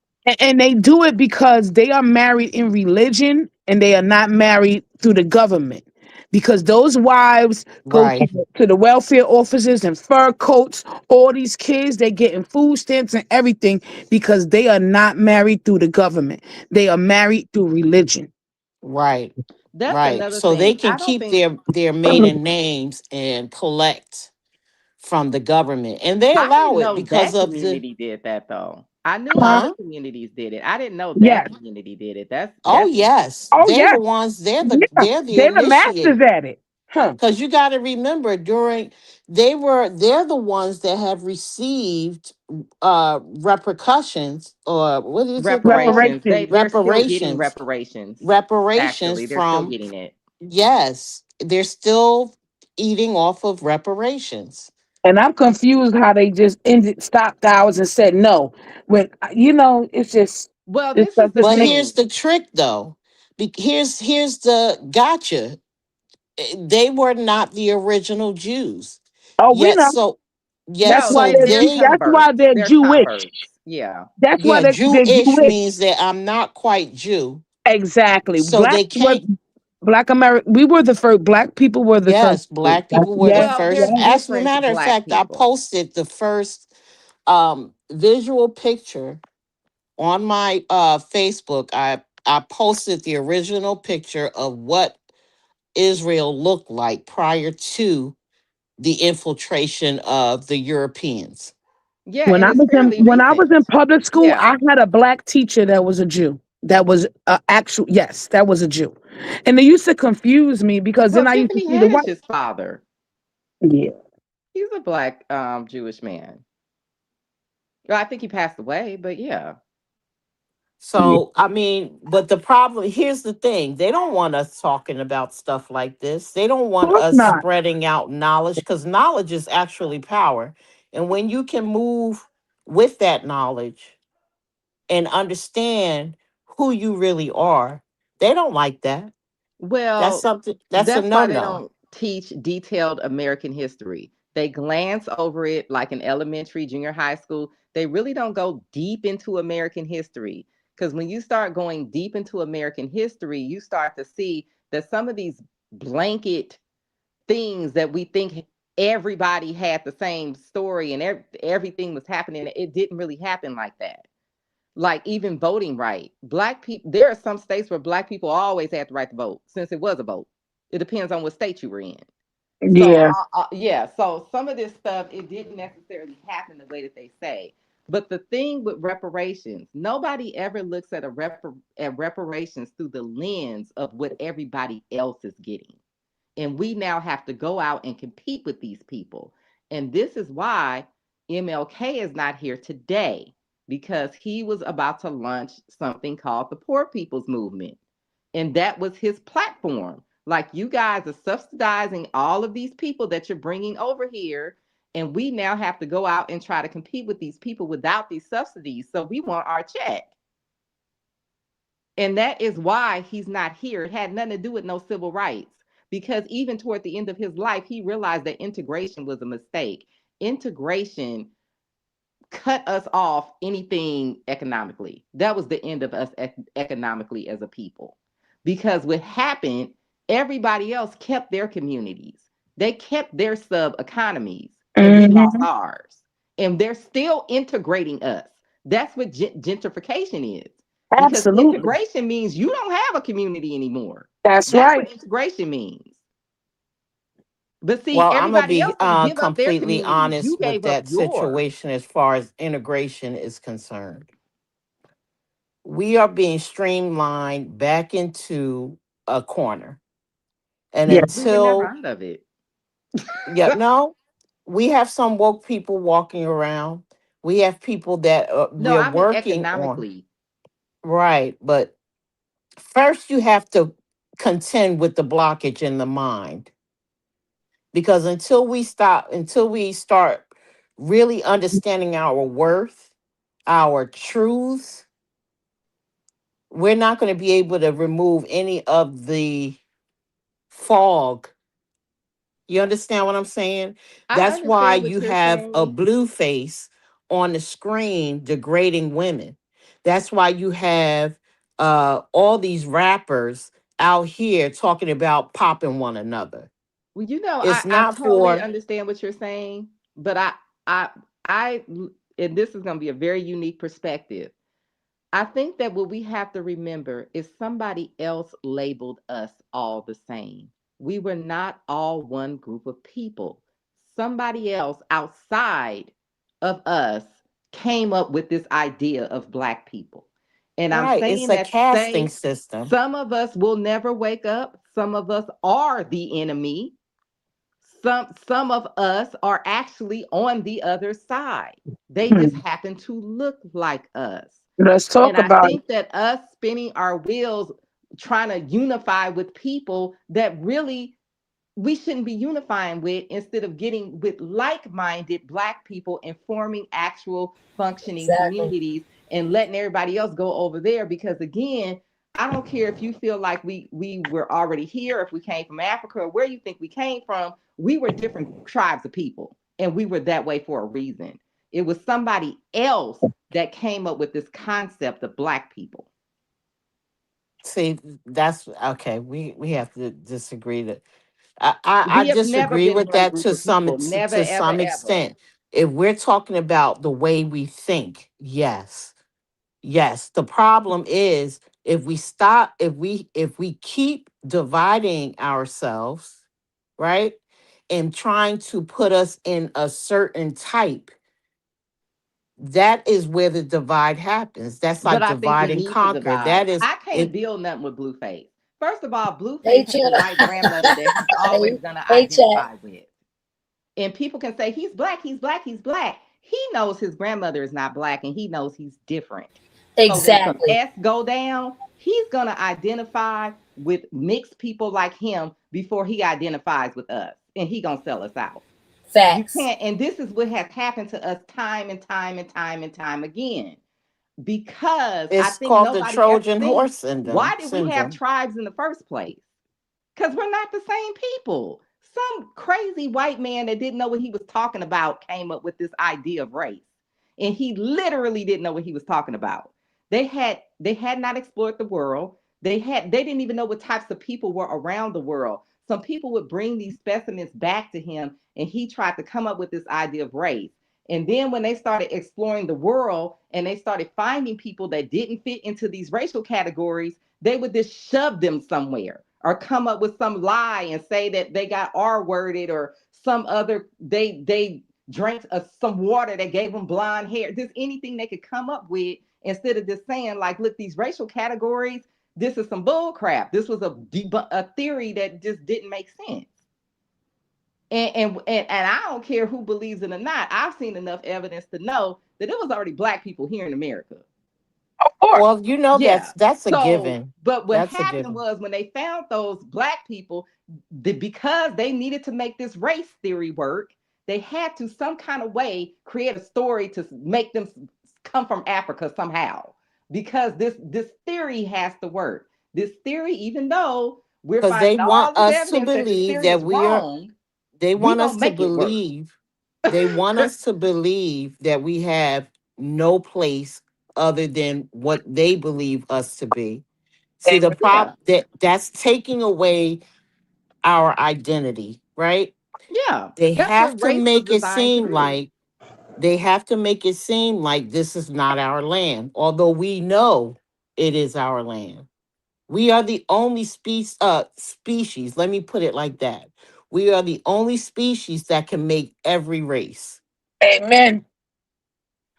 [SPEAKER 7] And they do it because they are married in religion and they are not married through the government. Because those wives go
[SPEAKER 9] Right,
[SPEAKER 7] to the welfare offices and fur coats, all these kids, they getting food stamps and everything because they are not married through the government. They are married through religion.
[SPEAKER 9] right,
[SPEAKER 10] That's
[SPEAKER 9] right.
[SPEAKER 10] another
[SPEAKER 9] So they
[SPEAKER 10] thing.
[SPEAKER 9] can
[SPEAKER 10] I don't
[SPEAKER 9] keep
[SPEAKER 10] think
[SPEAKER 9] their maiden names and collect from the government. And they
[SPEAKER 10] I
[SPEAKER 9] allow
[SPEAKER 10] didn't
[SPEAKER 9] it
[SPEAKER 10] know
[SPEAKER 9] because
[SPEAKER 10] that
[SPEAKER 9] of the
[SPEAKER 10] community did that though. I knew
[SPEAKER 7] Huh?
[SPEAKER 10] other communities did it. I didn't know that
[SPEAKER 7] Yes.
[SPEAKER 10] community did it. That's
[SPEAKER 9] oh
[SPEAKER 10] that's
[SPEAKER 9] yes,
[SPEAKER 7] Oh,
[SPEAKER 9] they're
[SPEAKER 7] yes.
[SPEAKER 9] the ones,
[SPEAKER 7] Yeah.
[SPEAKER 9] they're the
[SPEAKER 7] They're the masters
[SPEAKER 9] initiate.
[SPEAKER 7] at it. Huh.
[SPEAKER 9] Because you got to remember during they're the ones that have received repercussions, or what is it called,
[SPEAKER 10] reparations.
[SPEAKER 7] Reparations.
[SPEAKER 10] They're still getting
[SPEAKER 9] reparations,
[SPEAKER 10] reparations.
[SPEAKER 9] reparations
[SPEAKER 10] Actually, they're still
[SPEAKER 9] from,
[SPEAKER 10] getting it.
[SPEAKER 9] yes, they're still eating off of reparations.
[SPEAKER 7] And I'm confused how they just stopped ours and said no. When it's just
[SPEAKER 10] Well,
[SPEAKER 7] it's
[SPEAKER 10] this is
[SPEAKER 7] such a
[SPEAKER 10] the
[SPEAKER 9] But
[SPEAKER 7] shame.
[SPEAKER 9] here's
[SPEAKER 10] thing.
[SPEAKER 9] the trick though. Here's the gotcha. They were not the original Jews
[SPEAKER 7] Oh, we
[SPEAKER 9] yet,
[SPEAKER 7] know.
[SPEAKER 9] yet
[SPEAKER 7] That's
[SPEAKER 10] No,
[SPEAKER 7] why
[SPEAKER 9] so
[SPEAKER 10] they're
[SPEAKER 9] they,
[SPEAKER 7] that's why
[SPEAKER 10] converts.
[SPEAKER 7] they're
[SPEAKER 10] They're
[SPEAKER 7] Jewish.
[SPEAKER 10] converts. Yeah.
[SPEAKER 7] That's why
[SPEAKER 9] yeah,
[SPEAKER 7] they're
[SPEAKER 9] Jewish
[SPEAKER 7] Jewish.
[SPEAKER 9] means that I'm not quite Jew.
[SPEAKER 7] Exactly.
[SPEAKER 9] So they can't,
[SPEAKER 7] Black America. We were the first. Black people were the first.
[SPEAKER 9] yes, black people were the
[SPEAKER 7] Yes.
[SPEAKER 10] Well, they're
[SPEAKER 9] first.
[SPEAKER 7] Yes.
[SPEAKER 9] As a
[SPEAKER 10] different
[SPEAKER 9] matter of
[SPEAKER 10] black
[SPEAKER 9] fact, I
[SPEAKER 10] people.
[SPEAKER 9] posted the first visual picture on my Facebook. I posted the original picture of what Israel looked like prior to the infiltration of the Europeans.
[SPEAKER 10] Yeah, and it's fairly
[SPEAKER 7] When I was
[SPEAKER 10] recent.
[SPEAKER 7] in public school,
[SPEAKER 10] Yeah.
[SPEAKER 7] I had a black teacher that was a Jew. That was actual. Yes, that was a Jew, and they used to confuse me because
[SPEAKER 10] Well,
[SPEAKER 7] then I used to
[SPEAKER 10] Tiffany
[SPEAKER 7] see the white.
[SPEAKER 10] Haddish's father.
[SPEAKER 7] Yeah.
[SPEAKER 10] He's a black Jewish man. Well, I think he passed away, but yeah.
[SPEAKER 7] Yeah.
[SPEAKER 9] So, I mean, but the problem, here's the thing, they don't want us talking about stuff like this. They don't
[SPEAKER 7] Of
[SPEAKER 9] want
[SPEAKER 7] course
[SPEAKER 9] us
[SPEAKER 7] not.
[SPEAKER 9] spreading out knowledge because knowledge is actually power. And when you can move with that knowledge and understand who you really are, they don't like that. That's
[SPEAKER 10] Well,
[SPEAKER 9] something, that's a
[SPEAKER 10] that's
[SPEAKER 9] no
[SPEAKER 10] why they
[SPEAKER 9] no.
[SPEAKER 10] don't teach detailed American history. They glance over it like in elementary, junior high school. They really don't go deep into American history. Because when you start going deep into American history, you start to see that some of these blanket things that we think everybody had the same story and everything was happening, it didn't really happen like that. Like even voting right, black people, there are some states where black people always had the right to vote since it was a vote. It depends on what state you were in. So
[SPEAKER 7] Yeah.
[SPEAKER 10] yeah, so some of this stuff, it didn't necessarily happen the way that they say. But the thing with reparations, nobody ever looks at at reparations through the lens of what everybody else is getting. And we now have to go out and compete with these people. And this is why MLK is not here today, because he was about to launch something called the Poor People's Movement. And that was his platform. Like, you guys are subsidizing all of these people that you're bringing over here. And we now have to go out and try to compete with these people without these subsidies. So we want our check. And that is why he's not here. It had nothing to do with no civil rights. Because even toward the end of his life, he realized that integration was a mistake. Integration cut us off anything economically. That was the end of us economically as a people. Because what happened, everybody else kept their communities, they kept their sub economies, and we lost
[SPEAKER 7] Hmm.
[SPEAKER 10] ours. And they're still integrating us. That's what gentrification is. Because
[SPEAKER 7] Absolutely.
[SPEAKER 10] integration means you don't have a community anymore.
[SPEAKER 7] That's
[SPEAKER 10] That's
[SPEAKER 7] right.
[SPEAKER 10] what integration means. But see,
[SPEAKER 9] Well, I'm gonna
[SPEAKER 10] everybody
[SPEAKER 9] be
[SPEAKER 10] else didn't give up their
[SPEAKER 9] completely
[SPEAKER 10] communities. You
[SPEAKER 9] honest with
[SPEAKER 10] gave up
[SPEAKER 9] that
[SPEAKER 10] yours.
[SPEAKER 9] situation as far as integration is concerned. We are being streamlined back into a corner, and
[SPEAKER 7] Yeah.
[SPEAKER 10] We were never
[SPEAKER 9] until
[SPEAKER 10] out of it.
[SPEAKER 9] yeah, no, we have some woke people walking around. We have people that
[SPEAKER 10] No,
[SPEAKER 9] we're
[SPEAKER 10] I mean
[SPEAKER 9] working on,
[SPEAKER 10] economically.
[SPEAKER 9] right? But first, you have to contend with the blockage in the mind, because until we start really understanding our worth, our truths, we're not going to be able to remove any of the fog. You understand what I'm saying?
[SPEAKER 10] I
[SPEAKER 9] That's why
[SPEAKER 10] understand what
[SPEAKER 9] you
[SPEAKER 10] you're
[SPEAKER 9] have a
[SPEAKER 10] saying.
[SPEAKER 9] blue face on the screen degrading women. That's why you have all these rappers out here talking about popping one another.
[SPEAKER 10] Well,
[SPEAKER 9] It's
[SPEAKER 10] I
[SPEAKER 9] not
[SPEAKER 10] totally
[SPEAKER 9] for
[SPEAKER 10] understand what you're saying, but I, I, and this is going to be a very unique perspective. I think that what we have to remember is somebody else labeled us all the same. We were not all one group of people. Somebody else outside of us came up with this idea of Black people. And I'm
[SPEAKER 9] right. It's
[SPEAKER 10] saying
[SPEAKER 9] a
[SPEAKER 10] that to
[SPEAKER 9] casting
[SPEAKER 10] say
[SPEAKER 9] system.
[SPEAKER 10] some of us will never wake up, some of us are the enemy, some of us are actually on the other side. They just
[SPEAKER 7] Hmm.
[SPEAKER 10] happen to look like us.
[SPEAKER 7] Let's
[SPEAKER 10] And
[SPEAKER 7] talk
[SPEAKER 10] I
[SPEAKER 7] about it.
[SPEAKER 10] think that us spinning our wheels trying to unify with people that really we shouldn't be unifying with, instead of getting with like-minded Black people and forming actual functioning
[SPEAKER 2] Exactly.
[SPEAKER 10] communities and letting everybody else go over there. Because again, I don't care if you feel like we were already here, if we came from Africa or where you think we came from. We were different tribes of people, and we were that way for a reason. It was somebody else that came up with this concept of Black people.
[SPEAKER 9] See, that's okay. We have to disagree. That I
[SPEAKER 10] We have never
[SPEAKER 9] disagree
[SPEAKER 10] been
[SPEAKER 9] with
[SPEAKER 10] one
[SPEAKER 9] that
[SPEAKER 10] group of people, never,
[SPEAKER 9] to
[SPEAKER 10] ever,
[SPEAKER 9] some
[SPEAKER 10] ever.
[SPEAKER 9] extent. If we're talking about the way we think, yes, yes. The problem is if we keep dividing ourselves, right, and trying to put us in a certain type, that is where the divide happens. That's
[SPEAKER 10] But
[SPEAKER 9] like
[SPEAKER 10] I think
[SPEAKER 9] divide
[SPEAKER 10] we
[SPEAKER 9] and
[SPEAKER 10] need to
[SPEAKER 9] conquer.
[SPEAKER 10] divide.
[SPEAKER 9] That is
[SPEAKER 10] I can't
[SPEAKER 9] it.
[SPEAKER 10] build nothing with Blueface. First of all,
[SPEAKER 2] Hey,
[SPEAKER 10] Blueface has a
[SPEAKER 2] Jenna.
[SPEAKER 10] white grandmother that he's always
[SPEAKER 2] hey,
[SPEAKER 10] going to
[SPEAKER 2] hey, chat.
[SPEAKER 10] identify with. And people can say, he's Black, he's Black, he's Black. He knows his grandmother is not Black, and he knows he's different. So when some
[SPEAKER 2] Exactly.
[SPEAKER 10] S go down, he's going to identify with mixed people like him before he identifies with us. And he going to sell us out. You
[SPEAKER 2] Facts.
[SPEAKER 10] can't, and this is what has happened to us time and time and time and time again, because I
[SPEAKER 9] It's
[SPEAKER 10] think
[SPEAKER 9] called the
[SPEAKER 10] nobody ever
[SPEAKER 9] Trojan
[SPEAKER 10] thinks,
[SPEAKER 9] horse
[SPEAKER 10] why did we have
[SPEAKER 9] syndrome.
[SPEAKER 10] tribes in the first place? Because we're not the same people. Some crazy white man that didn't know what he was talking about came up with this idea of race. And he literally didn't know what he was talking about. They had not explored the world. They didn't even know what types of people were around the world. Some people would bring these specimens back to him, and he tried to come up with this idea of race. And then when they started exploring the world and they started finding people that didn't fit into these racial categories, they would just shove them somewhere or come up with some lie and say that they got R worded or some other. They drank some water that gave them blonde hair. Just anything they could come up with instead of just saying, like, look, these racial categories, this is some bull crap. This was a theory that just didn't make sense. And I don't care who believes it or not. I've seen enough evidence to know that it was already black people here in America.
[SPEAKER 7] Of course.
[SPEAKER 9] Well, you know
[SPEAKER 10] Yeah.
[SPEAKER 9] that's a
[SPEAKER 10] So,
[SPEAKER 9] given.
[SPEAKER 10] but what
[SPEAKER 9] That's a
[SPEAKER 10] happened
[SPEAKER 9] given.
[SPEAKER 10] was when they found those black people, because they needed to make this race theory work, they had to some kind of way create a story to make them come from Africa somehow. Because this theory has to work. This theory, even though we're
[SPEAKER 9] Because
[SPEAKER 10] finding
[SPEAKER 9] they want
[SPEAKER 10] all this
[SPEAKER 9] us to
[SPEAKER 10] evidence that this
[SPEAKER 9] believe
[SPEAKER 10] theory
[SPEAKER 9] that
[SPEAKER 10] is
[SPEAKER 9] we are.
[SPEAKER 10] wrong,
[SPEAKER 9] They
[SPEAKER 10] we
[SPEAKER 9] want us
[SPEAKER 10] gonna
[SPEAKER 9] to
[SPEAKER 10] make it work.
[SPEAKER 9] believe. They want us to believe that we have no place other than what they believe us to be. See, the
[SPEAKER 10] Yeah,
[SPEAKER 9] prop that's taking away our identity, right?
[SPEAKER 10] yeah.
[SPEAKER 9] They
[SPEAKER 10] That's
[SPEAKER 9] have
[SPEAKER 10] what
[SPEAKER 9] to
[SPEAKER 10] race was
[SPEAKER 9] make it
[SPEAKER 10] designed to
[SPEAKER 9] seem
[SPEAKER 10] do.
[SPEAKER 9] like this is not our land, although we know it is our land. We are the only species. Let me put it like that. We are the only species that can make every race.
[SPEAKER 7] Amen.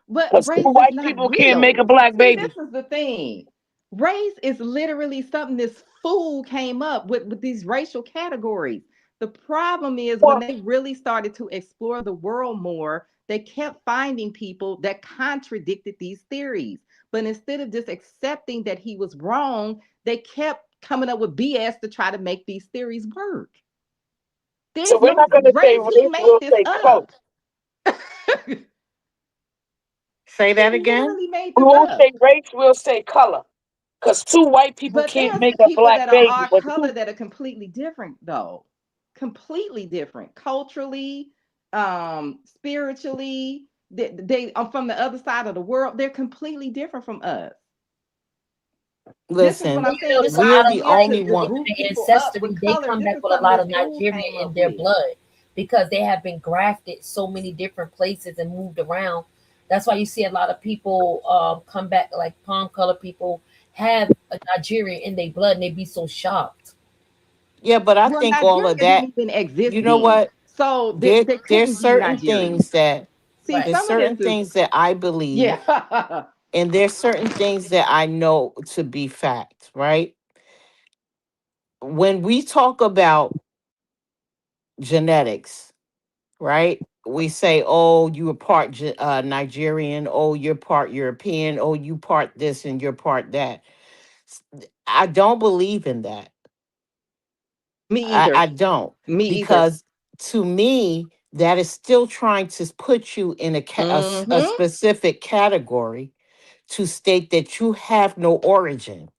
[SPEAKER 10] But
[SPEAKER 7] Because two
[SPEAKER 10] race is
[SPEAKER 7] white
[SPEAKER 10] not
[SPEAKER 7] people can't make a
[SPEAKER 10] real.
[SPEAKER 7] black
[SPEAKER 10] See, this
[SPEAKER 7] baby.
[SPEAKER 10] is the thing. Race is literally something this fool came up with these racial categories. The problem is when
[SPEAKER 7] Well,
[SPEAKER 10] they really started to explore the world more, they kept finding people that contradicted these theories. But instead of just accepting that he was wrong, they kept coming up with BS to try to make these theories work.
[SPEAKER 7] so
[SPEAKER 10] There's
[SPEAKER 7] we're
[SPEAKER 10] no
[SPEAKER 7] not going to say
[SPEAKER 10] race, he
[SPEAKER 7] race,
[SPEAKER 10] made
[SPEAKER 7] we'll
[SPEAKER 10] this
[SPEAKER 7] say color.
[SPEAKER 10] up.
[SPEAKER 9] Say
[SPEAKER 10] He
[SPEAKER 9] that again.
[SPEAKER 10] literally made
[SPEAKER 7] We
[SPEAKER 10] this
[SPEAKER 7] won't
[SPEAKER 10] up.
[SPEAKER 7] say race, we'll say color. Because two white people
[SPEAKER 10] But
[SPEAKER 7] can't
[SPEAKER 10] there's
[SPEAKER 7] make a
[SPEAKER 10] people
[SPEAKER 7] black
[SPEAKER 10] that are
[SPEAKER 7] baby.
[SPEAKER 10] our
[SPEAKER 7] But
[SPEAKER 10] color
[SPEAKER 7] two,
[SPEAKER 10] that are completely different, though. Completely different culturally, spiritually. They are from the other side of the world. They're completely different from us. This is what
[SPEAKER 9] Listen,
[SPEAKER 10] I'm
[SPEAKER 2] And you
[SPEAKER 10] saying. This
[SPEAKER 2] notice a
[SPEAKER 9] we're
[SPEAKER 2] lot of
[SPEAKER 9] the
[SPEAKER 10] idea
[SPEAKER 2] black
[SPEAKER 9] only
[SPEAKER 10] to
[SPEAKER 2] people
[SPEAKER 10] just
[SPEAKER 9] one.
[SPEAKER 2] in
[SPEAKER 10] group
[SPEAKER 2] their
[SPEAKER 10] people up with
[SPEAKER 2] ancestry, they
[SPEAKER 10] color.
[SPEAKER 2] come
[SPEAKER 10] This
[SPEAKER 2] back
[SPEAKER 10] is
[SPEAKER 2] with a
[SPEAKER 10] something
[SPEAKER 2] lot
[SPEAKER 10] this
[SPEAKER 2] of
[SPEAKER 10] fool
[SPEAKER 2] Nigerian
[SPEAKER 10] came
[SPEAKER 2] in
[SPEAKER 10] up
[SPEAKER 2] their
[SPEAKER 10] with.
[SPEAKER 2] blood because they have been grafted so many different places and moved around. That's why you see a lot of people come back, like palm color people have a Nigerian in their blood and they be so shocked.
[SPEAKER 9] Yeah, but I
[SPEAKER 10] Well,
[SPEAKER 9] think all of
[SPEAKER 10] Nigeria didn't
[SPEAKER 9] that,
[SPEAKER 10] even exist
[SPEAKER 9] you know
[SPEAKER 10] then,
[SPEAKER 9] what?
[SPEAKER 10] so they
[SPEAKER 9] There's
[SPEAKER 10] couldn't be
[SPEAKER 9] certain
[SPEAKER 10] Nigerian.
[SPEAKER 9] things that
[SPEAKER 10] See,
[SPEAKER 2] Right.
[SPEAKER 9] there's
[SPEAKER 10] some of this
[SPEAKER 9] certain
[SPEAKER 10] is
[SPEAKER 9] things that I believe,
[SPEAKER 10] yeah.
[SPEAKER 9] and there's certain things that I know to be fact, right? When we talk about genetics, right? We say, "Oh, you are part Nigerian. Oh, you're part European. Oh, you part this and you're part that." I don't believe in that.
[SPEAKER 10] Me
[SPEAKER 9] I
[SPEAKER 10] either.
[SPEAKER 9] don't,
[SPEAKER 10] Me either.
[SPEAKER 9] because to me that is still trying to put you in a
[SPEAKER 10] Hmm.
[SPEAKER 9] specific category to state that you have no origin,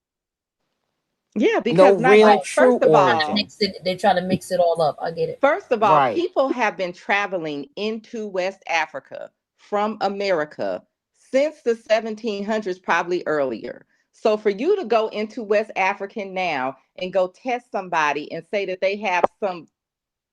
[SPEAKER 10] Yeah,
[SPEAKER 9] no
[SPEAKER 10] because not
[SPEAKER 9] real
[SPEAKER 2] Right.
[SPEAKER 9] true
[SPEAKER 10] first of
[SPEAKER 2] Trying to
[SPEAKER 10] all,
[SPEAKER 9] origin.
[SPEAKER 2] mix it, they try to mix it all up. I get it.
[SPEAKER 10] first of all,
[SPEAKER 9] Right.
[SPEAKER 10] people have been traveling into West Africa from America since the 1700s, probably earlier. So for you to go into West Africa now and go test somebody and say that they have some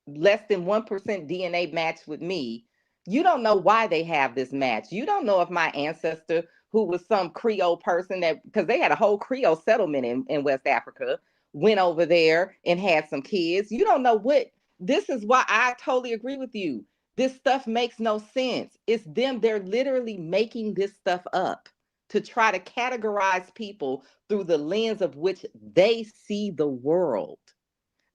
[SPEAKER 10] less than 1% DNA match with me, you don't know why they have this match. You don't know if my ancestor, who was some Creole person, that because they had a whole Creole settlement in West Africa, went over there and had some kids. You don't know what. This is why I totally agree with you. This stuff makes no sense. It's them, they're literally making this stuff up to try to categorize people through the lens of which they see the world.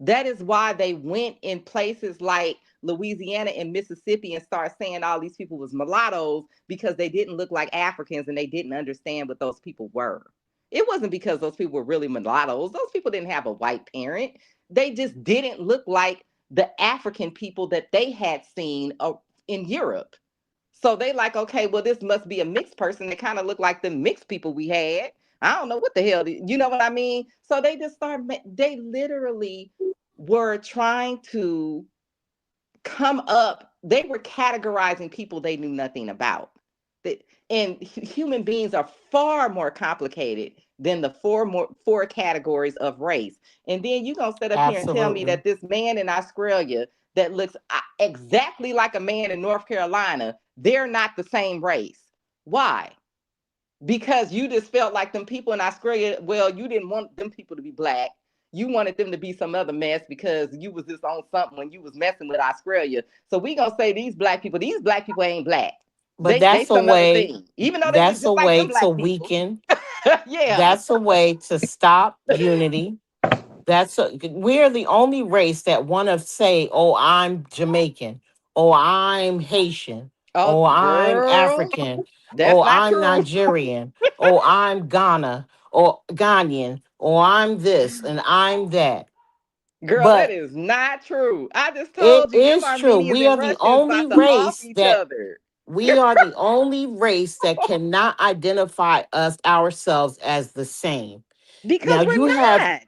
[SPEAKER 10] That is why they went in places like Louisiana and Mississippi and started saying all these people was mulattoes because they didn't look like Africans and they didn't understand what those people were. It wasn't because those people were really mulattoes. Those people didn't have a white parent. They just didn't look like the African people that they had seen in Europe. So they like, okay, well, this must be a mixed person that kind of looked like the mixed people we had. I don't know what the hell, you know what I mean? So they just start, they literally were trying to come up, they were categorizing people they knew nothing about. And human beings are far more complicated than the four categories of race. And then you're gonna sit up here and tell me
[SPEAKER 9] Absolutely.
[SPEAKER 10] that this man in Australia that looks exactly like a man in North Carolina, they're not the same race. Why? Because you just felt like them people in Australia, well, you didn't want them people to be black. You wanted them to be some other mess because you was just on something when you was messing with Australia. So we gonna say these black people ain't black.
[SPEAKER 9] But
[SPEAKER 10] They some other thing, even though they look
[SPEAKER 9] that's a
[SPEAKER 10] just like them
[SPEAKER 9] way to
[SPEAKER 10] black people.
[SPEAKER 9] weaken.
[SPEAKER 10] Yeah.
[SPEAKER 9] That's a way to stop unity. We're the only race that want to say, "Oh, I'm Jamaican," "Oh, I'm Haitian,"
[SPEAKER 10] Oh,
[SPEAKER 9] "Oh, I'm
[SPEAKER 10] girl,
[SPEAKER 9] African," "Oh,
[SPEAKER 10] that's not
[SPEAKER 9] I'm
[SPEAKER 10] true.
[SPEAKER 9] Nigerian," "Oh, I'm Ghana," or Ghanaian, or I'm this and I'm that.
[SPEAKER 10] Girl, that
[SPEAKER 9] But
[SPEAKER 10] is not true. I just
[SPEAKER 9] it
[SPEAKER 10] told you them
[SPEAKER 9] is true.
[SPEAKER 10] Armenians
[SPEAKER 9] We
[SPEAKER 10] and
[SPEAKER 9] are the
[SPEAKER 10] Russians
[SPEAKER 9] only
[SPEAKER 10] about to off
[SPEAKER 9] race
[SPEAKER 10] each
[SPEAKER 9] that
[SPEAKER 10] other.
[SPEAKER 9] we are the only race that cannot identify us ourselves as the same.
[SPEAKER 10] Because
[SPEAKER 9] Now you
[SPEAKER 10] we're
[SPEAKER 9] have,
[SPEAKER 10] not.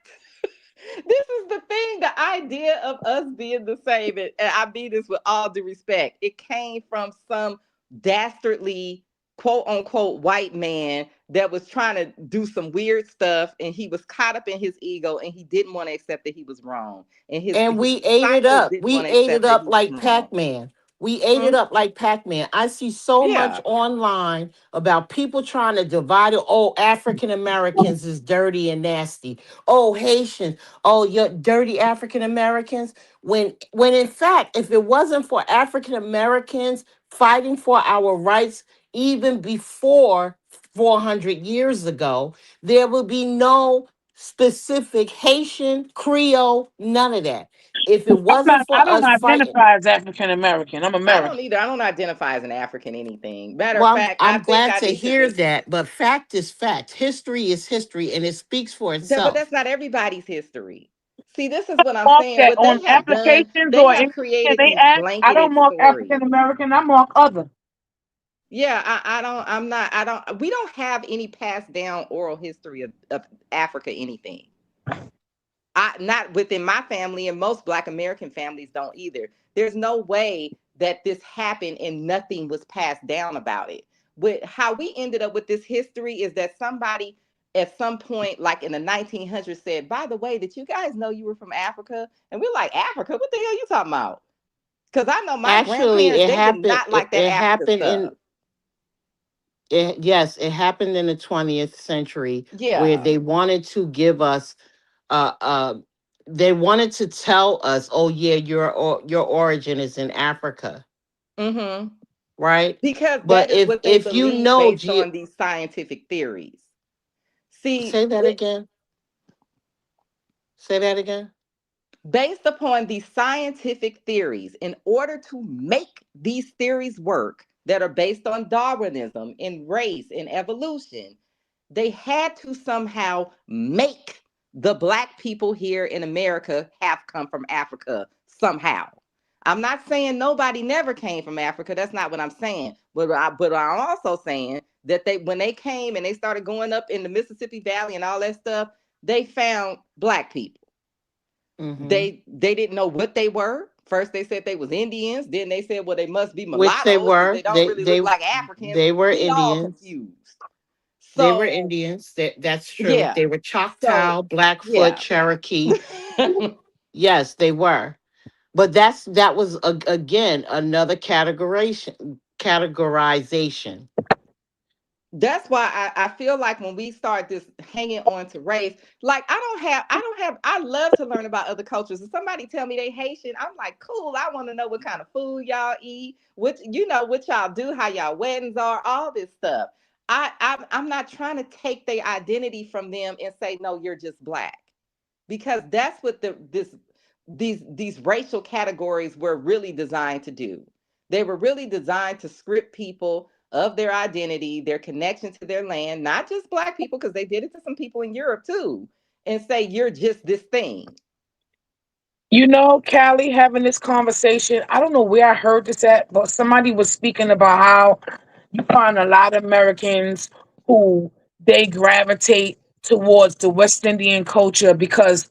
[SPEAKER 10] This is the thing, the idea of us being the same, and I mean this with all due respect. It came from some dastardly quote unquote white man that was trying to do some weird stuff, and he was caught up in his ego, and he didn't want to accept that he was wrong. And
[SPEAKER 9] and
[SPEAKER 10] his
[SPEAKER 9] we ate it
[SPEAKER 10] disciples
[SPEAKER 9] up.
[SPEAKER 10] didn't
[SPEAKER 9] We
[SPEAKER 10] want to
[SPEAKER 9] ate it
[SPEAKER 10] accept that
[SPEAKER 9] up
[SPEAKER 10] he was
[SPEAKER 9] like
[SPEAKER 10] wrong.
[SPEAKER 9] Pac-Man. We ate
[SPEAKER 10] Hmm?
[SPEAKER 9] it up like Pac-Man. I see so much
[SPEAKER 10] Yeah.
[SPEAKER 9] online about people trying to divide it. Oh, African Americans is dirty and nasty. Oh, Haitians. Oh, you're dirty African Americans. When in fact, if it wasn't for African Americans fighting for our rights even before 400 years ago, there would be no specific Haitian, Creole, none of that. If it wasn't for
[SPEAKER 7] I don't
[SPEAKER 9] us fighting,
[SPEAKER 7] identify as African American. I'm
[SPEAKER 10] I don't
[SPEAKER 7] American.
[SPEAKER 10] either. I don't identify as an African anything. Matter of
[SPEAKER 9] well,
[SPEAKER 10] fact, I
[SPEAKER 9] I'm
[SPEAKER 10] think
[SPEAKER 9] glad
[SPEAKER 10] I
[SPEAKER 9] to
[SPEAKER 10] need to
[SPEAKER 9] hear
[SPEAKER 10] just.
[SPEAKER 9] that, but fact is fact. History is history, and it speaks for
[SPEAKER 10] But
[SPEAKER 9] itself.
[SPEAKER 10] that's not everybody's history. See, this is what I'm
[SPEAKER 7] Mark
[SPEAKER 10] saying.
[SPEAKER 7] that
[SPEAKER 10] What they
[SPEAKER 7] on
[SPEAKER 10] have done,
[SPEAKER 7] applications
[SPEAKER 10] they
[SPEAKER 7] or
[SPEAKER 10] have
[SPEAKER 7] anything that
[SPEAKER 10] created
[SPEAKER 7] they
[SPEAKER 10] these
[SPEAKER 7] ask. I don't
[SPEAKER 10] blanketed
[SPEAKER 7] mark African
[SPEAKER 10] stories.
[SPEAKER 7] American. I mark other.
[SPEAKER 10] Yeah, I don't, I'm not, I don't, we don't have any passed down oral history of Africa anything. Not within my family, and most Black American families don't either. There's no way that this happened and nothing was passed down about it. With how we ended up with this history is that somebody at some point, like in the 1900s, said, "By the way, did you guys know you were from Africa?" And we're like, "Africa? What the hell are you talking about?" Because I know my
[SPEAKER 9] Actually,
[SPEAKER 10] grandparents,
[SPEAKER 9] it
[SPEAKER 10] they did
[SPEAKER 9] happened.
[SPEAKER 10] not like that
[SPEAKER 9] It
[SPEAKER 10] Africa
[SPEAKER 9] happened
[SPEAKER 10] stuff.
[SPEAKER 9] in. Yes, it happened in the 20th century where
[SPEAKER 10] Yeah.
[SPEAKER 9] they wanted to give us. Uh, uh, they wanted to tell us, "Oh yeah, your origin is in Africa,"
[SPEAKER 10] Mm-hmm.
[SPEAKER 9] right?
[SPEAKER 10] Because that
[SPEAKER 9] But
[SPEAKER 10] is what they
[SPEAKER 9] if you
[SPEAKER 10] believe
[SPEAKER 9] know,
[SPEAKER 10] based on these scientific theories. See,
[SPEAKER 9] say that again. Say that again.
[SPEAKER 10] based upon these scientific theories, in order to make these theories work that are based on Darwinism and race and evolution, they had to somehow make the Black people here in America have come from Africa somehow. I'm not saying nobody never came from Africa. That's not what I'm saying. But I'm also saying that they, when they came and they started going up in the Mississippi Valley and all that stuff, they found Black people.
[SPEAKER 9] Hmm.
[SPEAKER 10] They didn't know what they were. First they said they was Indians, then they said, well, they must be
[SPEAKER 9] Which they
[SPEAKER 10] mulattoes because
[SPEAKER 9] were.
[SPEAKER 10] they don't really look like Africans.
[SPEAKER 9] They were
[SPEAKER 10] We all
[SPEAKER 9] Indians.
[SPEAKER 10] confused.
[SPEAKER 9] They were
[SPEAKER 10] So
[SPEAKER 9] Indians. That's true.
[SPEAKER 10] yeah.
[SPEAKER 9] They were Choctaw,
[SPEAKER 10] So
[SPEAKER 9] Blackfoot,
[SPEAKER 10] yeah.
[SPEAKER 9] Cherokee. Yes, they were. But that was again another categorization.
[SPEAKER 10] That's why I feel like when we start this hanging on to race, like I love to learn about other cultures. If somebody tell me they Haitian, I'm like, cool. I want to know what kind of food y'all eat, what y'all do, how y'all weddings are, all this stuff. I'm not trying to take their identity from them and say, no, you're just Black, because that's what these racial categories were really designed to do. They were really designed to script people of their identity, their connection to their land, not just Black people, because they did it to some people in Europe too, and say you're just this thing.
[SPEAKER 7] You know, Callie, having this conversation, I don't know where I heard this at, but somebody was speaking about how you find a lot of Americans who they gravitate towards the West Indian culture because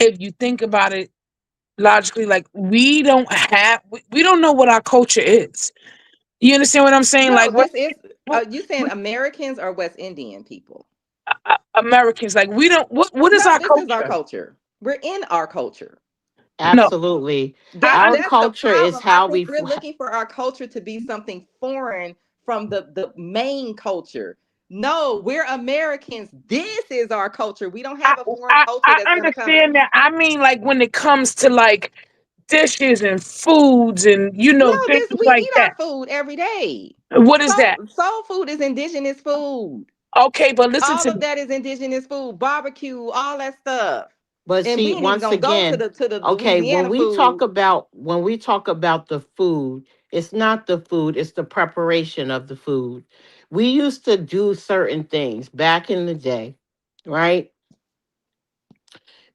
[SPEAKER 7] if you think about it logically, like we don't know what our culture is. You understand what I'm saying?
[SPEAKER 10] No,
[SPEAKER 7] Like
[SPEAKER 10] this is you saying Americans or West Indian people?
[SPEAKER 7] Americans, like we don't what is
[SPEAKER 10] No,
[SPEAKER 7] our
[SPEAKER 10] this is our
[SPEAKER 7] culture?
[SPEAKER 10] culture. We're in our culture.
[SPEAKER 7] No,
[SPEAKER 9] Absolutely.
[SPEAKER 10] That's
[SPEAKER 7] I
[SPEAKER 9] Our
[SPEAKER 10] that's the
[SPEAKER 9] culture is
[SPEAKER 10] problem. I
[SPEAKER 9] how
[SPEAKER 10] think
[SPEAKER 9] we
[SPEAKER 10] we're looking for our culture to be something foreign from the main culture. No, we're Americans. This is our culture. We don't
[SPEAKER 7] I,
[SPEAKER 10] have a foreign
[SPEAKER 7] I
[SPEAKER 10] culture
[SPEAKER 7] I
[SPEAKER 10] that's gonna come
[SPEAKER 7] understand
[SPEAKER 10] in.
[SPEAKER 7] that. I mean, like when it comes to like dishes and foods and
[SPEAKER 10] No,
[SPEAKER 7] things
[SPEAKER 10] this we
[SPEAKER 7] like
[SPEAKER 10] eat
[SPEAKER 7] that.
[SPEAKER 10] our food every day.
[SPEAKER 7] What is that?
[SPEAKER 10] Soul food is indigenous food.
[SPEAKER 7] Okay, but listen
[SPEAKER 10] All
[SPEAKER 7] to
[SPEAKER 10] of that is indigenous food. Barbecue, all that stuff.
[SPEAKER 9] But
[SPEAKER 10] And we
[SPEAKER 9] see,
[SPEAKER 10] ain't even
[SPEAKER 9] once
[SPEAKER 10] gonna go to
[SPEAKER 9] again,
[SPEAKER 10] the
[SPEAKER 9] okay,
[SPEAKER 10] Louisiana food.
[SPEAKER 9] when we talk about the food, it's not the food, it's the preparation of the food. We used to do certain things back in the day, right?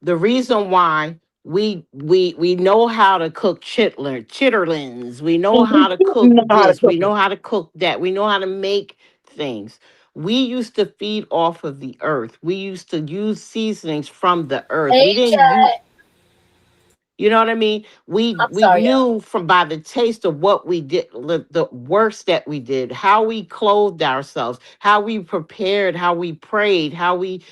[SPEAKER 9] The reason why we know how to cook chitterlings, we know how to
[SPEAKER 7] you
[SPEAKER 9] cook
[SPEAKER 7] know how to
[SPEAKER 9] this, we
[SPEAKER 7] cook it.
[SPEAKER 9] know how to cook that, we know how to make things. We used to feed off of the earth. We used to use seasonings from the earth.
[SPEAKER 2] Hey,
[SPEAKER 9] We didn't use,
[SPEAKER 2] Chad.
[SPEAKER 9] you know what I mean?
[SPEAKER 2] I'm
[SPEAKER 9] We
[SPEAKER 2] sorry, y'all.
[SPEAKER 9] knew from by the taste of what we did, the works that we did, how we clothed ourselves, how we prepared, how we prayed, how we,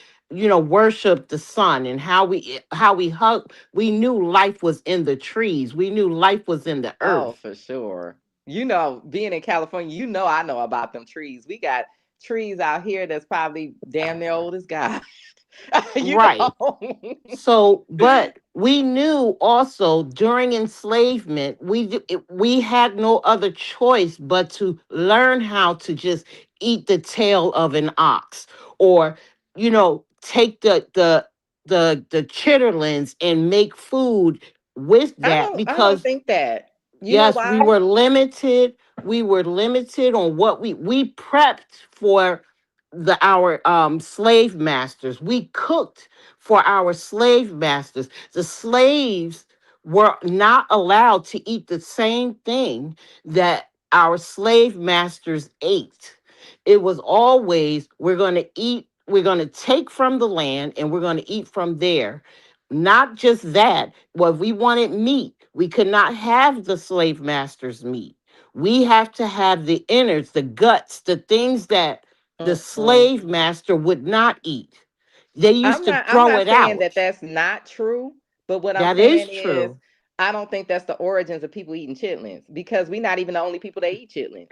[SPEAKER 9] worshiped the sun, and how we hugged. We knew life was in the trees. We knew life was in the
[SPEAKER 10] Oh,
[SPEAKER 9] earth.
[SPEAKER 10] for sure. Being in California, I know about them trees. We got trees out here that's probably damn near old as God. you
[SPEAKER 9] Right.
[SPEAKER 10] know.
[SPEAKER 9] So, but we knew also during enslavement, we had no other choice but to learn how to just eat the tail of an ox, or take the chitterlings and make food with that,
[SPEAKER 10] I don't
[SPEAKER 9] because
[SPEAKER 10] think that. You know
[SPEAKER 9] yes, we
[SPEAKER 10] why?
[SPEAKER 9] were limited. We were limited on what we prepped for our slave masters. We cooked for our slave masters. The slaves were not allowed to eat the same thing that our slave masters ate. It was always, we're going to eat, we're going to take from the land and we're going to eat from there. Not just that, well, if we wanted meat, we could not have the slave master's meat. We have to have the innards, the guts, the things that the
[SPEAKER 10] Mm-mm.
[SPEAKER 9] slave master would not eat. They used to
[SPEAKER 10] I'm
[SPEAKER 9] throw
[SPEAKER 10] not
[SPEAKER 9] it
[SPEAKER 10] saying that
[SPEAKER 9] out.
[SPEAKER 10] that's not true, but what I'm
[SPEAKER 9] That is
[SPEAKER 10] saying is
[SPEAKER 9] true.
[SPEAKER 10] I don't think that's the origins of people eating chitlins because we're not even the only people that eat chitlins.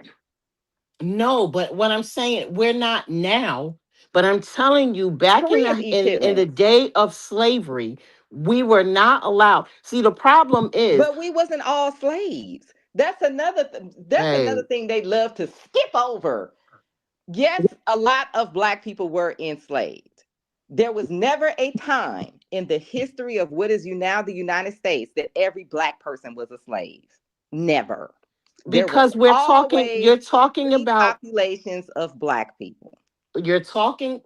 [SPEAKER 9] No, but what I'm saying, we're not now. But I'm telling you, back in
[SPEAKER 10] Koreans
[SPEAKER 9] the
[SPEAKER 10] eat
[SPEAKER 9] in the
[SPEAKER 10] chitlins.
[SPEAKER 9] day of slavery, we were not allowed. See, the problem is,
[SPEAKER 10] But we wasn't all slaves. That's another
[SPEAKER 9] hey,
[SPEAKER 10] thing they love to skip over. Yes, a lot of black people were enslaved. There was never a time in the history of what is you now the United States that every black person was a slave. Never. There was
[SPEAKER 9] because
[SPEAKER 10] always
[SPEAKER 9] you're talking
[SPEAKER 10] free
[SPEAKER 9] about
[SPEAKER 10] populations of black people.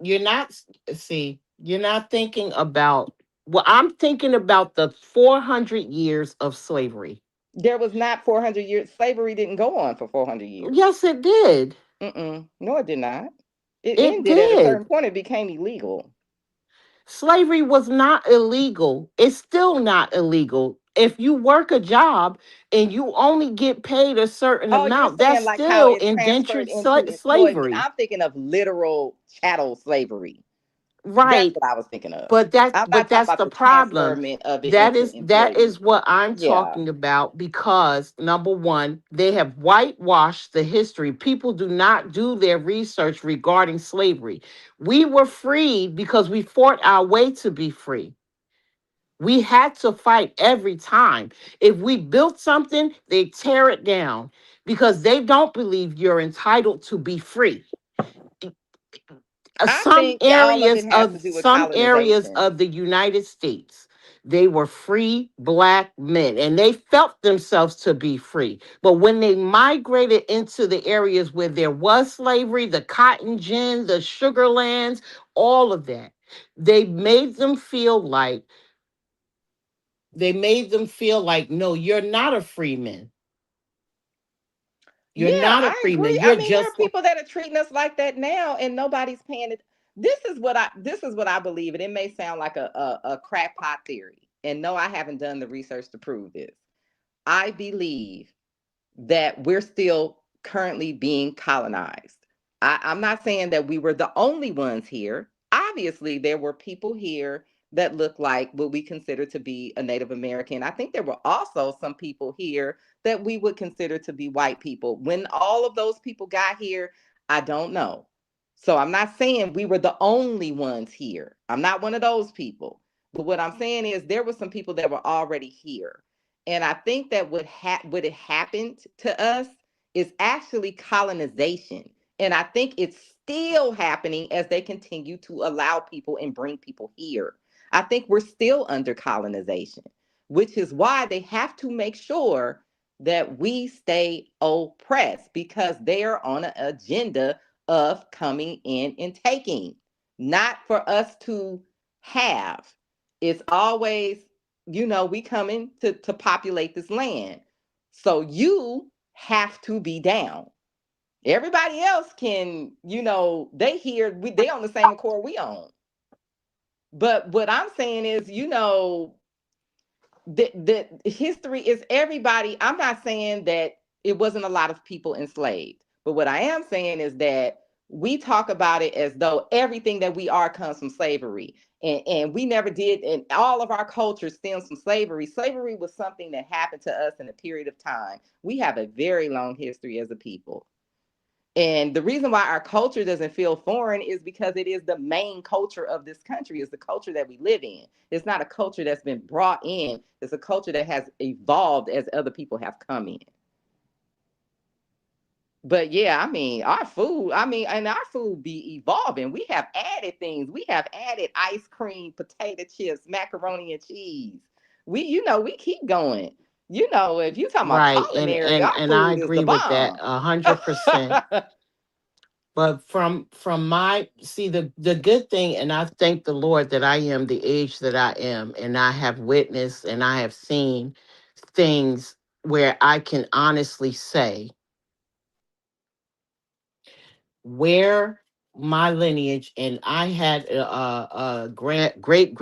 [SPEAKER 9] you're not, see, you're not thinking about, well, I'm thinking about the 400 years of slavery.
[SPEAKER 10] There was not 400 years. Slavery didn't go on for 400 years.
[SPEAKER 9] Yes, it did.
[SPEAKER 10] Mm-mm. No, it did not. It
[SPEAKER 9] It
[SPEAKER 10] ended at a certain
[SPEAKER 9] did.
[SPEAKER 10] point. It became illegal.
[SPEAKER 9] Slavery was not illegal. It's still not illegal. If you work a job and you only get paid a certain
[SPEAKER 10] Oh, you're
[SPEAKER 9] amount, that's
[SPEAKER 10] saying like how
[SPEAKER 9] still
[SPEAKER 10] it transferred
[SPEAKER 9] indentured
[SPEAKER 10] into employment.
[SPEAKER 9] slavery.
[SPEAKER 10] I'm thinking of literal chattel slavery. That's
[SPEAKER 9] Right.
[SPEAKER 10] what I was thinking of.
[SPEAKER 9] But
[SPEAKER 10] I'm not talking
[SPEAKER 9] that's
[SPEAKER 10] about
[SPEAKER 9] the
[SPEAKER 10] the
[SPEAKER 9] problem.
[SPEAKER 10] transferment of it
[SPEAKER 9] That
[SPEAKER 10] into
[SPEAKER 9] is that
[SPEAKER 10] employment.
[SPEAKER 9] is what I'm
[SPEAKER 10] Yeah.
[SPEAKER 9] talking about, because number one, they have whitewashed the history. People do not do their research regarding slavery. We were freed because we fought our way to be free. We had to fight every time. If we built something, they tear it down because they don't believe you're entitled to be free.
[SPEAKER 10] I think that all of it has to do with
[SPEAKER 9] Some areas
[SPEAKER 10] colonization.
[SPEAKER 9] of the United States, they were free black men and they felt themselves to be free. But when they migrated into the areas where there was slavery, the cotton gin, the sugar lands, all of that, they made them feel like no, you're not a free man.
[SPEAKER 10] Yeah,
[SPEAKER 9] You're not a
[SPEAKER 10] I
[SPEAKER 9] free man.
[SPEAKER 10] agree. I
[SPEAKER 9] You're
[SPEAKER 10] mean, there are
[SPEAKER 9] just
[SPEAKER 10] people that are treating us like that now, and nobody's paying it. This is what I believe, and it may sound like a crackpot theory. And no, I haven't done the research to prove this. I believe that we're still currently being colonized. I'm not saying that we were the only ones here. Obviously, there were people here that looked like what we consider to be a Native American. I think there were also some people here that we would consider to be white people. When all of those people got here, I don't know. So I'm not saying we were the only ones here. I'm not one of those people. But what I'm saying is there were some people that were already here. And I think that what had happened to us is actually colonization. And I think it's still happening as they continue to allow people and bring people here. I think we're still under colonization, which is why they have to make sure that we stay oppressed because they're on an agenda of coming in and taking, not for us to have. It's always, we coming to populate this land. So you have to be down. Everybody else can, they here, they on the same accord we on. But what I'm saying is, the history is everybody. I'm not saying that it wasn't a lot of people enslaved, but what I am saying is that we talk about it as though everything that we are comes from slavery. And we never did, and all of our culture stems from slavery. Slavery was something that happened to us in a period of time. We have a very long history as a people. And the reason why our culture doesn't feel foreign is because it is the main culture of this country. It's the culture that we live in. It's not a culture that's been brought in. It's a culture that has evolved as other people have come in. But yeah, I mean, and our food be evolving. We have added things. We have added ice cream, potato chips, macaroni and cheese. We keep going. If you talking about
[SPEAKER 9] Right.
[SPEAKER 10] culinary, our
[SPEAKER 9] And I
[SPEAKER 10] food is the
[SPEAKER 9] agree with that
[SPEAKER 10] bomb.
[SPEAKER 9] 100%. But from my see the good thing, and I thank the Lord that I am the age that I am, and I have witnessed and I have seen things where I can honestly say where my lineage, and I had a great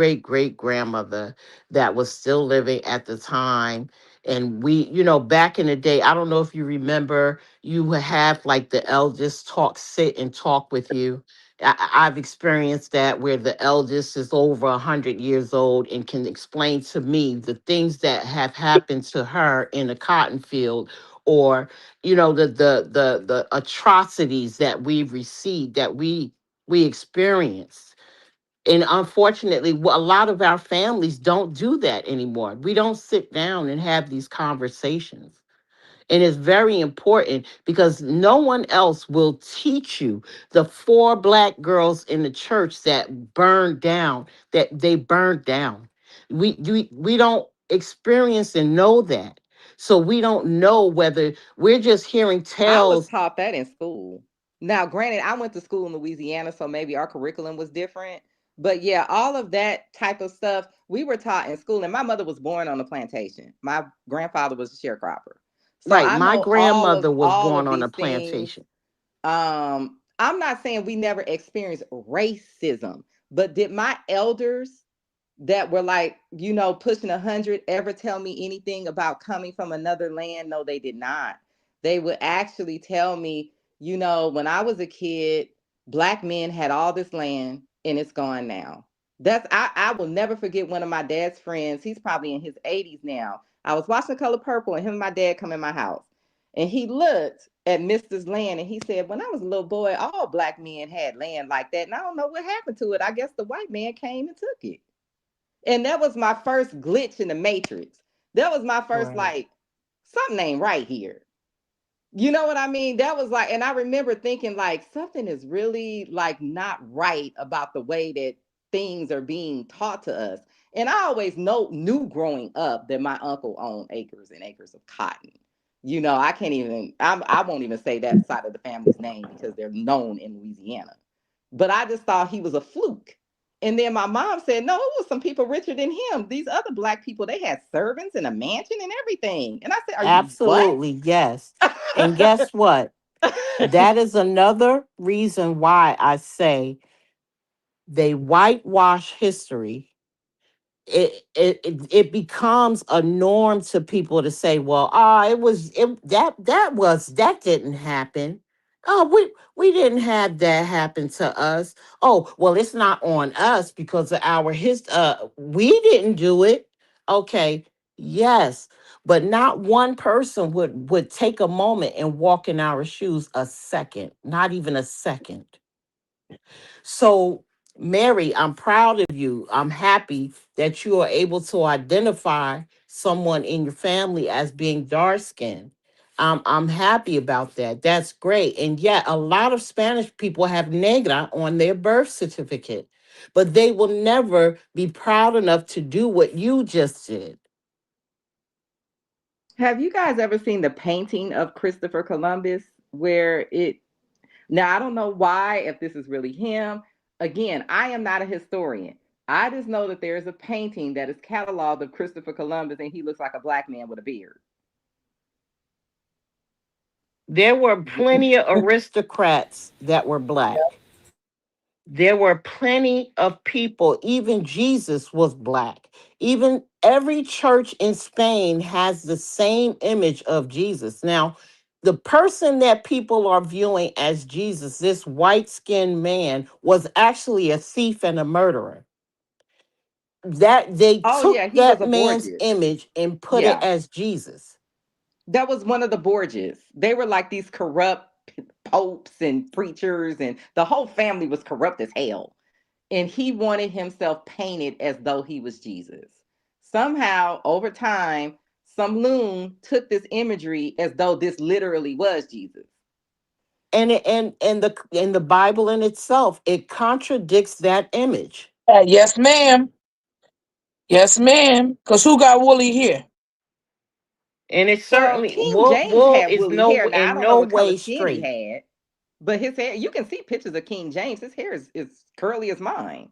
[SPEAKER 9] grandmother that was still living at the time. And we, back in the day, I don't know if you remember, you would have like the eldest sit and talk with you. I've experienced that where the eldest is over 100 years old and can explain to me the things that have happened to her in the cotton field, or the atrocities that we've received, that we experienced. And unfortunately, a lot of our families don't do that anymore. We don't sit down and have these conversations. And it's very important because no one else will teach you. The four black girls in the church that they burned down. We don't experience and know that. So we don't know whether we're just hearing
[SPEAKER 10] I was
[SPEAKER 9] tales.
[SPEAKER 10] taught that in school. Now, granted, I went to school in Louisiana, so maybe our curriculum was different. But yeah, all of that type of stuff we were taught in school. And my mother was born on a plantation. My grandfather was a sharecropper. So
[SPEAKER 9] Right.
[SPEAKER 10] I
[SPEAKER 9] My
[SPEAKER 10] know all
[SPEAKER 9] grandmother
[SPEAKER 10] of
[SPEAKER 9] was
[SPEAKER 10] all
[SPEAKER 9] born
[SPEAKER 10] of
[SPEAKER 9] on a
[SPEAKER 10] these things.
[SPEAKER 9] plantation.
[SPEAKER 10] I'm not saying we never experienced racism, but did my elders that were like, pushing 100 ever tell me anything about coming from another land? No, they did not. They would actually tell me, when I was a kid, black men had all this land and it's gone now. I will never forget one of my dad's friends. He's probably in his 80s now. I was watching The Color Purple and him and my dad come in my house. And he looked at Mister's land and he said, when I was a little boy, all black men had land like that. And I don't know what happened to it. I guess the white man came and took it. And that was my first glitch in the matrix. That was my first,
[SPEAKER 9] Right.
[SPEAKER 10] like, something ain't right here. You know what I mean? That was like, and I remember thinking, like, something is really, like, not right about the way that things are being taught to us. And I always knew growing up that my uncle owned acres and acres of cotton. I can't even, I won't even say that side of the family's name because they're known in Louisiana. But I just thought he was a fluke. And then my mom said, no, it was some people richer than him. These other black people, they had servants and a mansion and everything. And I said, are you what?
[SPEAKER 9] Absolutely. Yes. And guess what? That is another reason why I say they whitewash history. It becomes a norm to people to say, well, that didn't happen. Oh, we didn't have that happen to us. Oh, well, it's not on us because of our we didn't do it. Okay, yes, but not one person would take a moment and walk in our shoes a second, not even a second. So, Mary, I'm proud of you. I'm happy that you are able to identify someone in your family as being dark skinned. I'm happy about that. That's great. And yet, a lot of Spanish people have negra on their birth certificate, but they will never be proud enough to do what you just did.
[SPEAKER 10] Have you guys ever seen the painting of Christopher Columbus where it now I don't know why if this is really him. Again, I am not a historian. I just know that there's a painting that is cataloged of Christopher Columbus and he looks like a black man with a beard.
[SPEAKER 9] There were plenty of aristocrats that were black. There were plenty of people, even Jesus was black. Even every church in Spain has the same image of Jesus. Now, the person that people are viewing as Jesus, this white skinned man, was actually a thief and a murderer. That they
[SPEAKER 10] Oh
[SPEAKER 9] took
[SPEAKER 10] yeah, he was
[SPEAKER 9] that
[SPEAKER 10] a
[SPEAKER 9] man's
[SPEAKER 10] Borgias.
[SPEAKER 9] image and put it
[SPEAKER 10] Yeah.
[SPEAKER 9] as Jesus.
[SPEAKER 10] That was one of the Borgias. They were like these corrupt popes and preachers, and the whole family was corrupt as hell. And he wanted himself painted as though he was Jesus. Somehow, over time, some loon took this imagery as though this literally was Jesus.
[SPEAKER 9] And the Bible in itself, it contradicts that image.
[SPEAKER 7] Yes, ma'am. Yes, ma'am. Because who got woolly hair?
[SPEAKER 9] And it
[SPEAKER 10] Well,
[SPEAKER 9] certainly
[SPEAKER 10] King James
[SPEAKER 9] wool
[SPEAKER 10] had
[SPEAKER 9] is
[SPEAKER 10] woolly hair.
[SPEAKER 9] no
[SPEAKER 10] Now, I
[SPEAKER 9] in
[SPEAKER 10] don't know
[SPEAKER 9] no
[SPEAKER 10] what color
[SPEAKER 9] way
[SPEAKER 10] skin he
[SPEAKER 9] straight.
[SPEAKER 10] had, but his hair, you can see pictures of King James. His hair is curly as mine.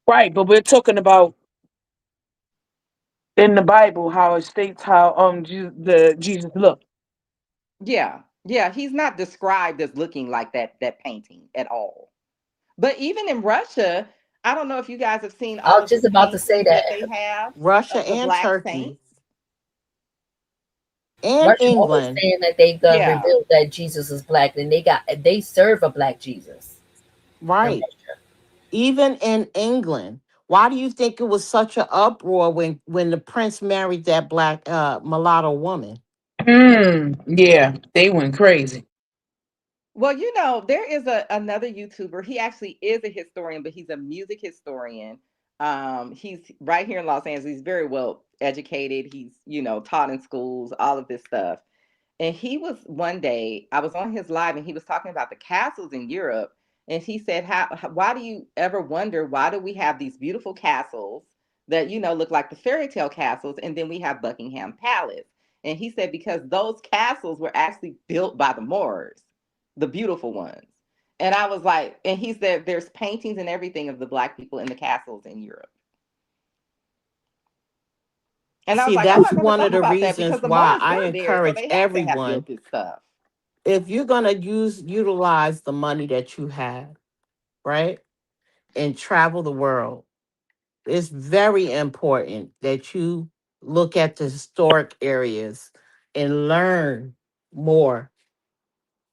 [SPEAKER 7] Right, but we're talking about in the Bible how it states how the Jesus looked.
[SPEAKER 10] Yeah, yeah, he's not described as looking like that painting at all. But even in Russia, I don't know if you guys have seen
[SPEAKER 2] I
[SPEAKER 10] all
[SPEAKER 2] was
[SPEAKER 10] of the
[SPEAKER 2] just about to say
[SPEAKER 10] paintings
[SPEAKER 2] that.
[SPEAKER 10] that they have
[SPEAKER 9] Russia
[SPEAKER 10] of the
[SPEAKER 9] and
[SPEAKER 10] black
[SPEAKER 9] Turkey
[SPEAKER 10] saints.
[SPEAKER 9] and
[SPEAKER 2] Russia always
[SPEAKER 9] England,
[SPEAKER 2] saying that they
[SPEAKER 10] Yeah.
[SPEAKER 2] revealed that Jesus is black, and they serve a black Jesus in
[SPEAKER 9] right?
[SPEAKER 2] Russia.
[SPEAKER 9] Even in England. Why do you think it was such an uproar when the prince married that black mulatto woman?
[SPEAKER 7] Yeah, they went crazy.
[SPEAKER 10] Well, there is another YouTuber. He actually is a historian, but he's a music historian. He's right here in Los Angeles. He's very well educated. He's, taught in schools, all of this stuff. And he was one day, I was on his live and he was talking about the castles in Europe. And he said, why do you ever wonder why do we have these beautiful castles that, look like the fairy tale castles? And then we have Buckingham Palace. And he said, because those castles were actually built by the Moors, the beautiful ones. And I was like, and he said, there's paintings and everything of the black people in the castles in Europe. And I was
[SPEAKER 9] See,
[SPEAKER 10] like, oh, I
[SPEAKER 9] that's
[SPEAKER 10] never
[SPEAKER 9] one of
[SPEAKER 10] thought
[SPEAKER 9] the
[SPEAKER 10] about that because
[SPEAKER 9] reasons
[SPEAKER 10] the
[SPEAKER 9] why
[SPEAKER 10] Moors
[SPEAKER 9] I
[SPEAKER 10] were there. So
[SPEAKER 9] encourage
[SPEAKER 10] they had to have
[SPEAKER 9] everyone,
[SPEAKER 10] built this stuff.
[SPEAKER 9] if you're gonna utilize the money that you have, right, and travel the world, it's very important that you look at the historic areas and learn more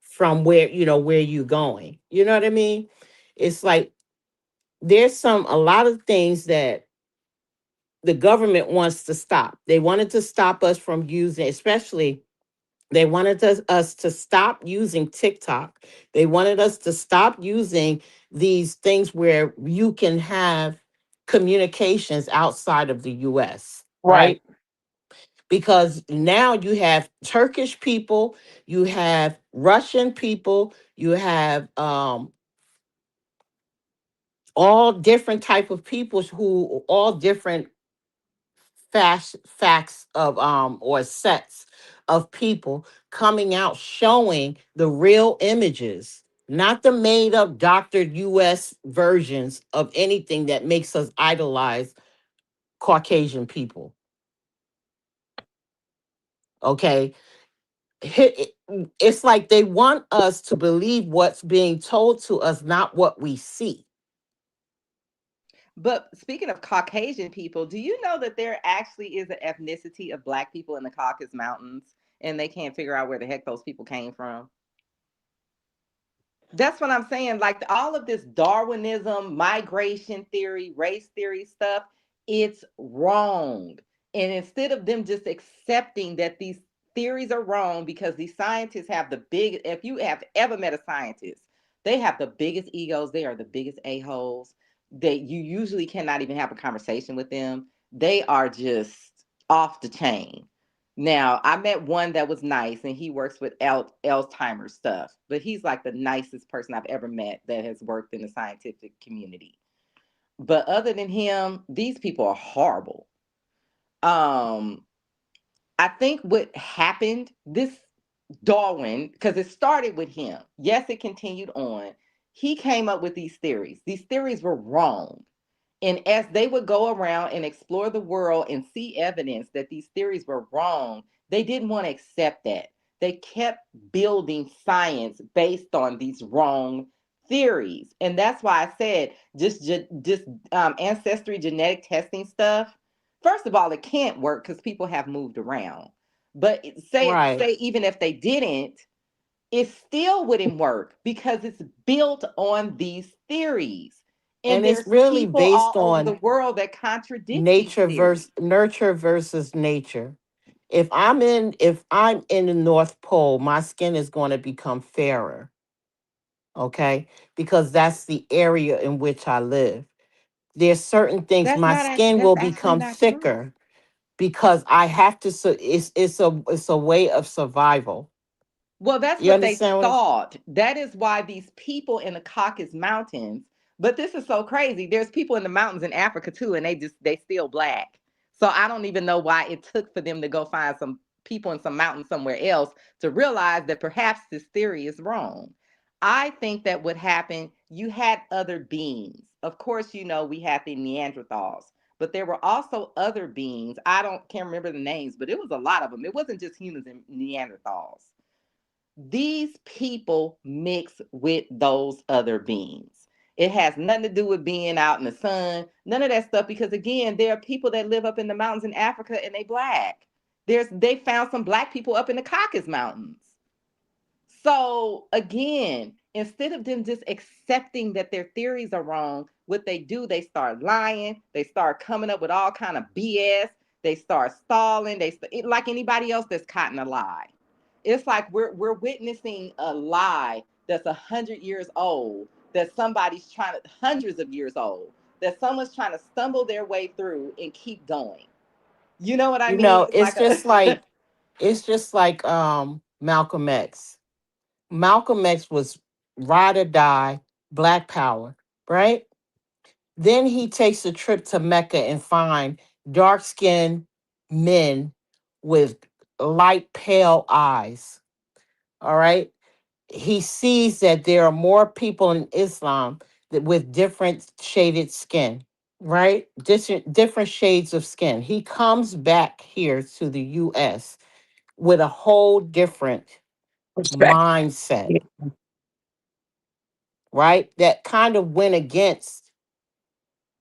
[SPEAKER 9] from where you're going. You know what I mean? It's like there's a lot of things that the government wants to stop. They wanted to stop us from using, especially they wanted us to stop using TikTok. They wanted us to stop using these things where you can have communications outside of the US,
[SPEAKER 7] Right.
[SPEAKER 9] right? Because now you have Turkish people, you have Russian people, you have all different type of peoples who all different facts of or sets of people coming out showing the real images, not the made up doctored US versions of anything that makes us idolize Caucasian people. Okay, it's like they want us to believe what's being told to us, not what we see.
[SPEAKER 10] But speaking of Caucasian people, do you know that there actually is an ethnicity of black people in the Caucasus Mountains and they can't figure out where the heck those people came from? That's what I'm saying. Like all of this Darwinism, migration theory, race theory stuff, it's wrong. And instead of them just accepting that these theories are wrong because these scientists have if you have ever met a scientist They have the biggest egos. They are the biggest a-holes. They You usually cannot even have a conversation with them. They are just off the chain. Now, I met one that was nice and he works with Alzheimer's stuff, but he's like the nicest person I've ever met that has worked in the scientific community. But other than him, these people are horrible. Um, I think what happened, this Darwin, because it started with him. Yes, it continued on. He came up with these theories. These theories were wrong. And as they would go around and explore the world and see evidence that these theories were wrong, they didn't want to accept that. They kept building science based on these wrong theories. And that's why I said just ancestry genetic testing stuff. First of all, it can't work because people have moved around. But
[SPEAKER 9] Right.
[SPEAKER 10] say even if they didn't, it still wouldn't work because it's built on these theories. And
[SPEAKER 9] And it's
[SPEAKER 10] there's
[SPEAKER 9] really
[SPEAKER 10] people
[SPEAKER 9] based
[SPEAKER 10] all over the
[SPEAKER 9] on
[SPEAKER 10] world that contradict these
[SPEAKER 9] nature
[SPEAKER 10] theories.
[SPEAKER 9] versus nurture versus nature. If I'm in the North Pole, my skin is going to become fairer, okay? Because that's the area in which I live. There's certain things my skin
[SPEAKER 10] That's
[SPEAKER 9] will
[SPEAKER 10] actually
[SPEAKER 9] become
[SPEAKER 10] not true.
[SPEAKER 9] thicker because I have to it's a way of survival.
[SPEAKER 10] Well, that's
[SPEAKER 9] You
[SPEAKER 10] what they
[SPEAKER 9] understand what I'm
[SPEAKER 10] thought. That is why these people in the Caucasus Mountains, but this is so crazy. There's people in the mountains in Africa too, and they still black. So I don't even know why it took for them to go find some people in some mountain somewhere else to realize that perhaps this theory is wrong. I think that what happened, you had other beings. Of course, we had the Neanderthals, but there were also other beings. I don't can't remember the names, but it was a lot of them. It wasn't just humans and Neanderthals. These people mix with those other beings. It has nothing to do with being out in the sun, none of that stuff, because again, there are people that live up in the mountains in Africa and they black. They found some black people up in the Caucasus Mountains. So again, instead of them just accepting that their theories are wrong, what they do, they start lying, they start coming up with all kind of BS, they start stalling, like anybody else that's caught in a lie. It's like we're witnessing a lie that's 100 years old, that somebody's trying to hundreds of years old, that someone's trying to stumble their way through and keep going. You know what I
[SPEAKER 9] You
[SPEAKER 10] mean?
[SPEAKER 9] know,
[SPEAKER 10] It's like a
[SPEAKER 9] it's just like Malcolm X. Malcolm X was ride or die, black power, right? Then he takes a trip to Mecca and find dark skinned men with light pale eyes. All right. He sees that there are more people in Islam with different shaded skin, right? Different shades of skin. He comes back here to the US with a whole different
[SPEAKER 7] Respect.
[SPEAKER 9] mindset,
[SPEAKER 7] Yeah.
[SPEAKER 9] right? That kind of went against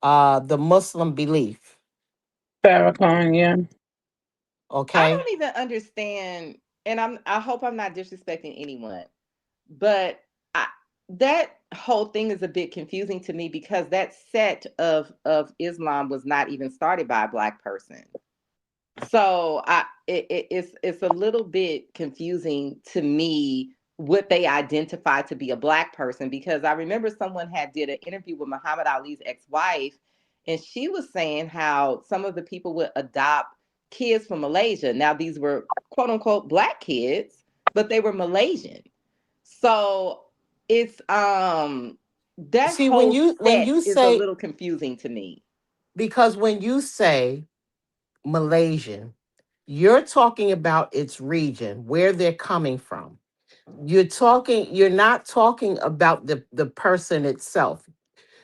[SPEAKER 9] the Muslim belief.
[SPEAKER 7] Farrakhan, yeah.
[SPEAKER 10] I
[SPEAKER 9] Okay.
[SPEAKER 10] don't even understand, and I hope I'm not disrespecting anyone, but I, that whole thing is a bit confusing to me because that set of Islam was not even started by a black person. So it's a little bit confusing to me what they identify to be a black person, because I remember someone had did an interview with Muhammad Ali's ex-wife, and she was saying how some of the people would adopt kids from Malaysia. Now these were quote unquote black kids, but they were Malaysian. So it's that
[SPEAKER 9] See,
[SPEAKER 10] whole
[SPEAKER 9] when
[SPEAKER 10] set
[SPEAKER 9] you
[SPEAKER 10] is a
[SPEAKER 9] say
[SPEAKER 10] little confusing to me.
[SPEAKER 9] because when you say Malaysian, you're talking about its region, where they're coming from. You're not talking about the person itself.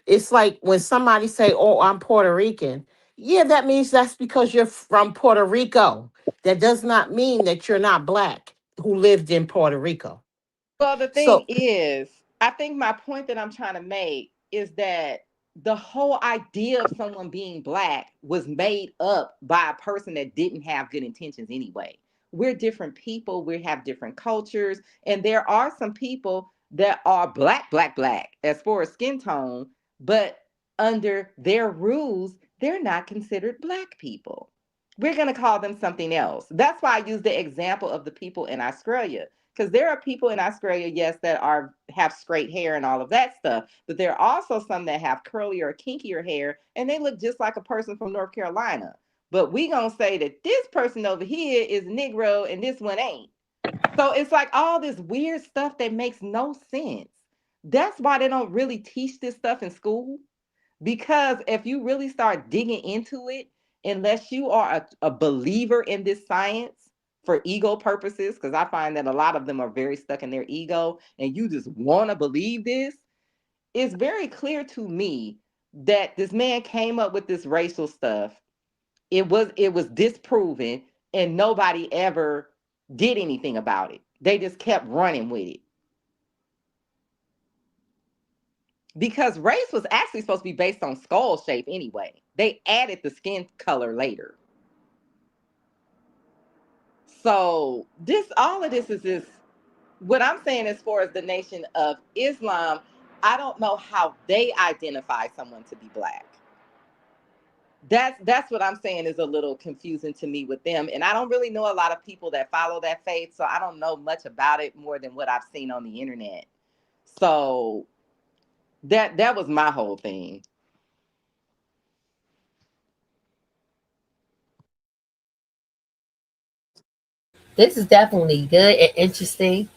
[SPEAKER 9] It's like when somebody say, "Oh, I'm Puerto Rican." Yeah, that means that's because you're from Puerto Rico. That does not mean that you're not black who lived in Puerto Rico.
[SPEAKER 10] Well, the thing
[SPEAKER 9] So,
[SPEAKER 10] is, I think my point that I'm trying to make is that the whole idea of someone being black was made up by a person that didn't have good intentions anyway. We're different people, we have different cultures, and there are some people that are black, as far as skin tone, but under their rules, they're not considered black people. We're going to call them something else. That's why I use the example of the people in Australia, Because there are people in Australia, yes, that have straight hair and all of that stuff, but there are also some that have curlier or kinkier hair, and they look just like a person from North Carolina. But we gonna say that this person over here is Negro and this one ain't. So it's like all this weird stuff that makes no sense. That's why they don't really teach this stuff in school. Because if you really start digging into it, unless you are a believer in this science for ego purposes, because I find that a lot of them are very stuck in their ego and you just want to believe this, it's very clear to me that this man came up with this racial stuff. It was disproven and nobody ever did anything about it. They just kept running with it. Because race was actually supposed to be based on skull shape anyway. They added the skin color later. So this all of this is this what I'm saying as far as the Nation of Islam, I don't know how they identify someone to be black. That's what I'm saying is a little confusing to me with them. And I don't really know a lot of people that follow that faith, so I don't know much about it more than what I've seen on the internet. So that was my whole thing.
[SPEAKER 2] This is definitely good and interesting.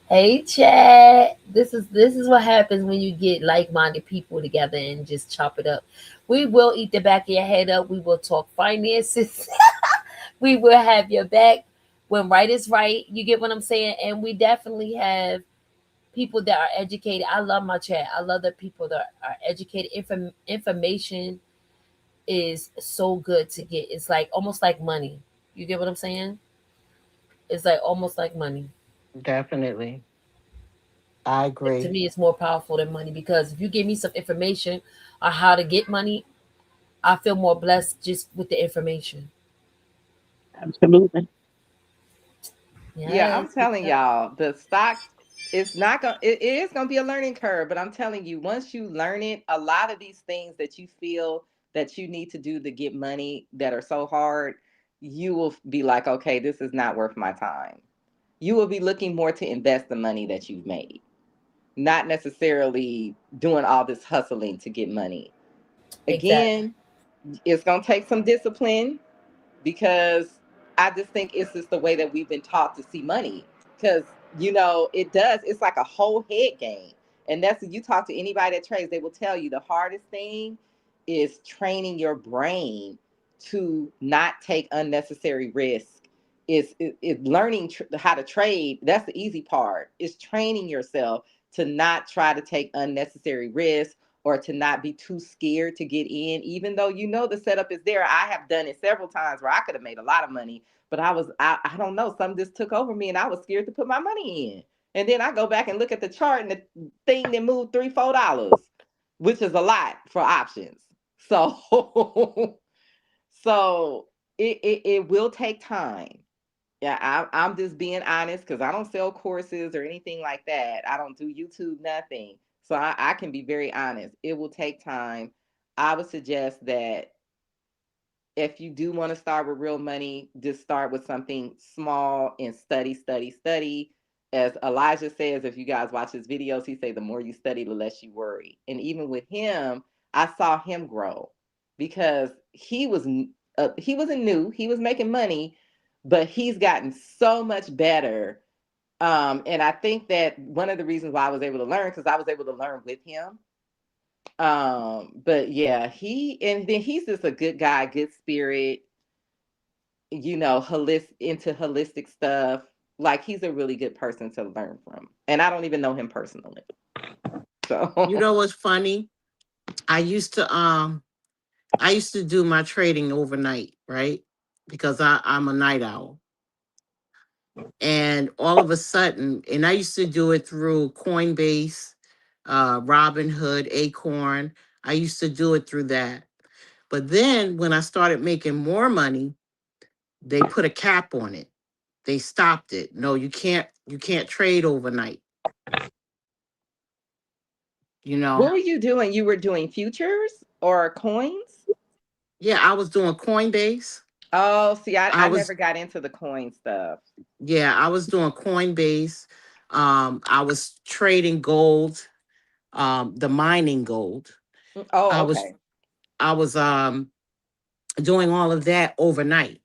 [SPEAKER 2] Hey, Chad. This is what happens when you get like-minded people together and just chop it up. We will eat the back of your head up. We will talk finances. We will have your back when right is right. You get what I'm saying? And we definitely have people that are educated. I love my chat. I love the people that are educated. Information is so good to get. It's like almost like money. You get what I'm saying? It's like almost like money.
[SPEAKER 9] Definitely. I
[SPEAKER 2] To
[SPEAKER 9] agree.
[SPEAKER 2] me, it's more powerful than money because if you give me some information on how to get money, I feel more blessed just with the information.
[SPEAKER 6] Absolutely.
[SPEAKER 10] Yeah, I'm
[SPEAKER 2] Yes.
[SPEAKER 10] telling y'all, the stock it's not gonna it is gonna be a learning curve, but I'm telling you, once you learn it, a lot of these things that you feel that you need to do to get money that are so hard, you will be like, okay, this is not worth my time. You will be looking more to invest the money that you've made, not necessarily doing all this hustling to get money.
[SPEAKER 2] Exactly.
[SPEAKER 10] Again, it's gonna take some discipline because I just think it's just the way that we've been taught to see money. Because it does. It's like a whole head game, and that's you talk to anybody that trades, they will tell you the hardest thing is training your brain to not take unnecessary risk. Is learning how to trade. That's the easy part. Is training yourself to not try to take unnecessary risk or to not be too scared to get in, even though the setup is there. I have done it several times where I could have made a lot of money, but I don't know, something just took over me and I was scared to put my money in. And then I go back and look at the chart and the thing that moved $3, $4, which is a lot for options. So so it will take time. Yeah, I'm just being honest because I don't sell courses or anything like that. I don't do YouTube, nothing. So I can be very honest. It will take time. I would suggest that if you do want to start with real money, just start with something small and study, study, study. As Elijah says, if you guys watch his videos, he say the more you study, the less you worry. And even with him, I saw him grow because he wasn't new. He was making money, but he's gotten so much better. And I think that one of the reasons why I was able to learn because I was able to learn with him. But yeah, he's just a good guy, good spirit, into holistic stuff. Like he's a really good person to learn from. And I don't even know him personally.
[SPEAKER 9] You
[SPEAKER 10] So
[SPEAKER 9] know what's funny? I used to um I used to do my trading overnight, right? Because I'm a night owl. And all of a sudden, and I used to do it through Coinbase, Robinhood, Acorn. I used to do it through that. But then when I started making more money, they put a cap on it. They stopped it. No, you can't trade overnight, you
[SPEAKER 10] what
[SPEAKER 9] know.
[SPEAKER 10] were you doing? You were doing futures or coins?
[SPEAKER 9] Yeah, I was doing Coinbase.
[SPEAKER 10] Oh, see,
[SPEAKER 9] I
[SPEAKER 10] I
[SPEAKER 9] was
[SPEAKER 10] never got into the coin stuff.
[SPEAKER 9] yeah, I was doing Coinbase. I was trading gold, the mining gold. I
[SPEAKER 10] Oh,
[SPEAKER 9] was
[SPEAKER 10] okay.
[SPEAKER 9] I was doing all of that overnight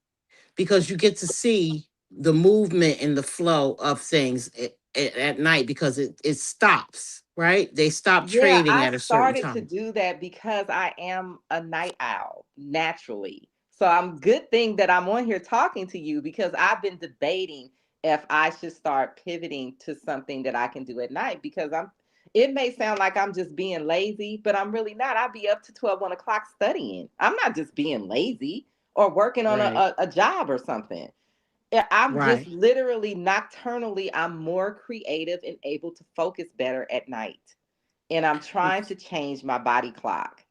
[SPEAKER 9] because you get to see the movement and the flow of things at night because it stops, right? They stop
[SPEAKER 10] Yeah,
[SPEAKER 9] trading
[SPEAKER 10] I
[SPEAKER 9] at a certain
[SPEAKER 10] started to
[SPEAKER 9] time.
[SPEAKER 10] do that because I am a night owl naturally. So I'm good thing that I'm on here talking to you because I've been debating if I should start pivoting to something that I can do at night because I'm it may sound like I'm just being lazy, but I'm really not. I'll be up to 12, 1 o'clock studying. I'm not just being lazy or working on
[SPEAKER 9] Right,
[SPEAKER 10] a job or something. Yeah, I'm just
[SPEAKER 9] right.
[SPEAKER 10] literally nocturnally, I'm more creative and able to focus better at night. And I'm trying to change my body clock.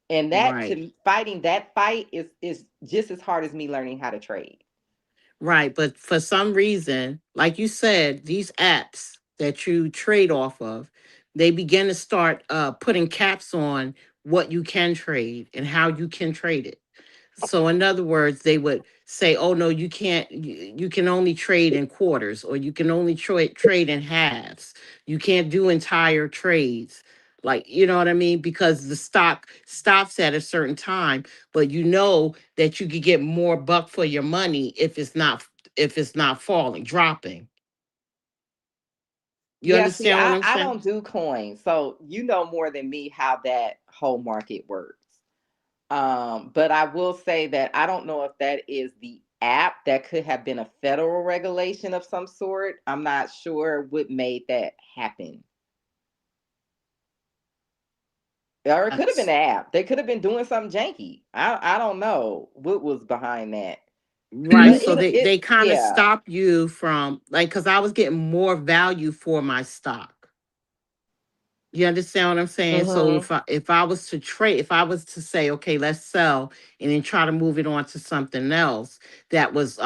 [SPEAKER 10] And that
[SPEAKER 9] Right.
[SPEAKER 10] to fighting that fight is just as hard as me learning how to trade.
[SPEAKER 9] Right. But for some reason, like you said, these apps that you trade off of, they begin to start putting caps on what you can trade and how you can trade it. So, in other words, they would say, oh, no, you can't, you can only trade in quarters or you can only trade in halves. You can't do entire trades. Like, you know what I mean? Because the stock stops at a certain time, but you know that you could get more buck for your money if it's not falling, dropping. You
[SPEAKER 10] Yeah, see,
[SPEAKER 9] understand what I'm
[SPEAKER 10] I
[SPEAKER 9] saying?
[SPEAKER 10] don't do coins. So you know more than me how that whole market works. But I will say that I don't know if that is the app that could have been a federal regulation of some sort. I'm not sure what made that happen. Or it could have been
[SPEAKER 9] That's
[SPEAKER 10] the app. They could have been doing something janky. I don't know what was behind that.
[SPEAKER 9] right.
[SPEAKER 10] But
[SPEAKER 9] So they
[SPEAKER 10] it
[SPEAKER 9] kind of
[SPEAKER 10] yeah.
[SPEAKER 9] stop you from like because I was getting more value for my stock. You understand what I'm saying? So
[SPEAKER 10] Mhm.
[SPEAKER 9] if I was to trade, if I was to say, okay, let's sell and then try to move it on to something else that was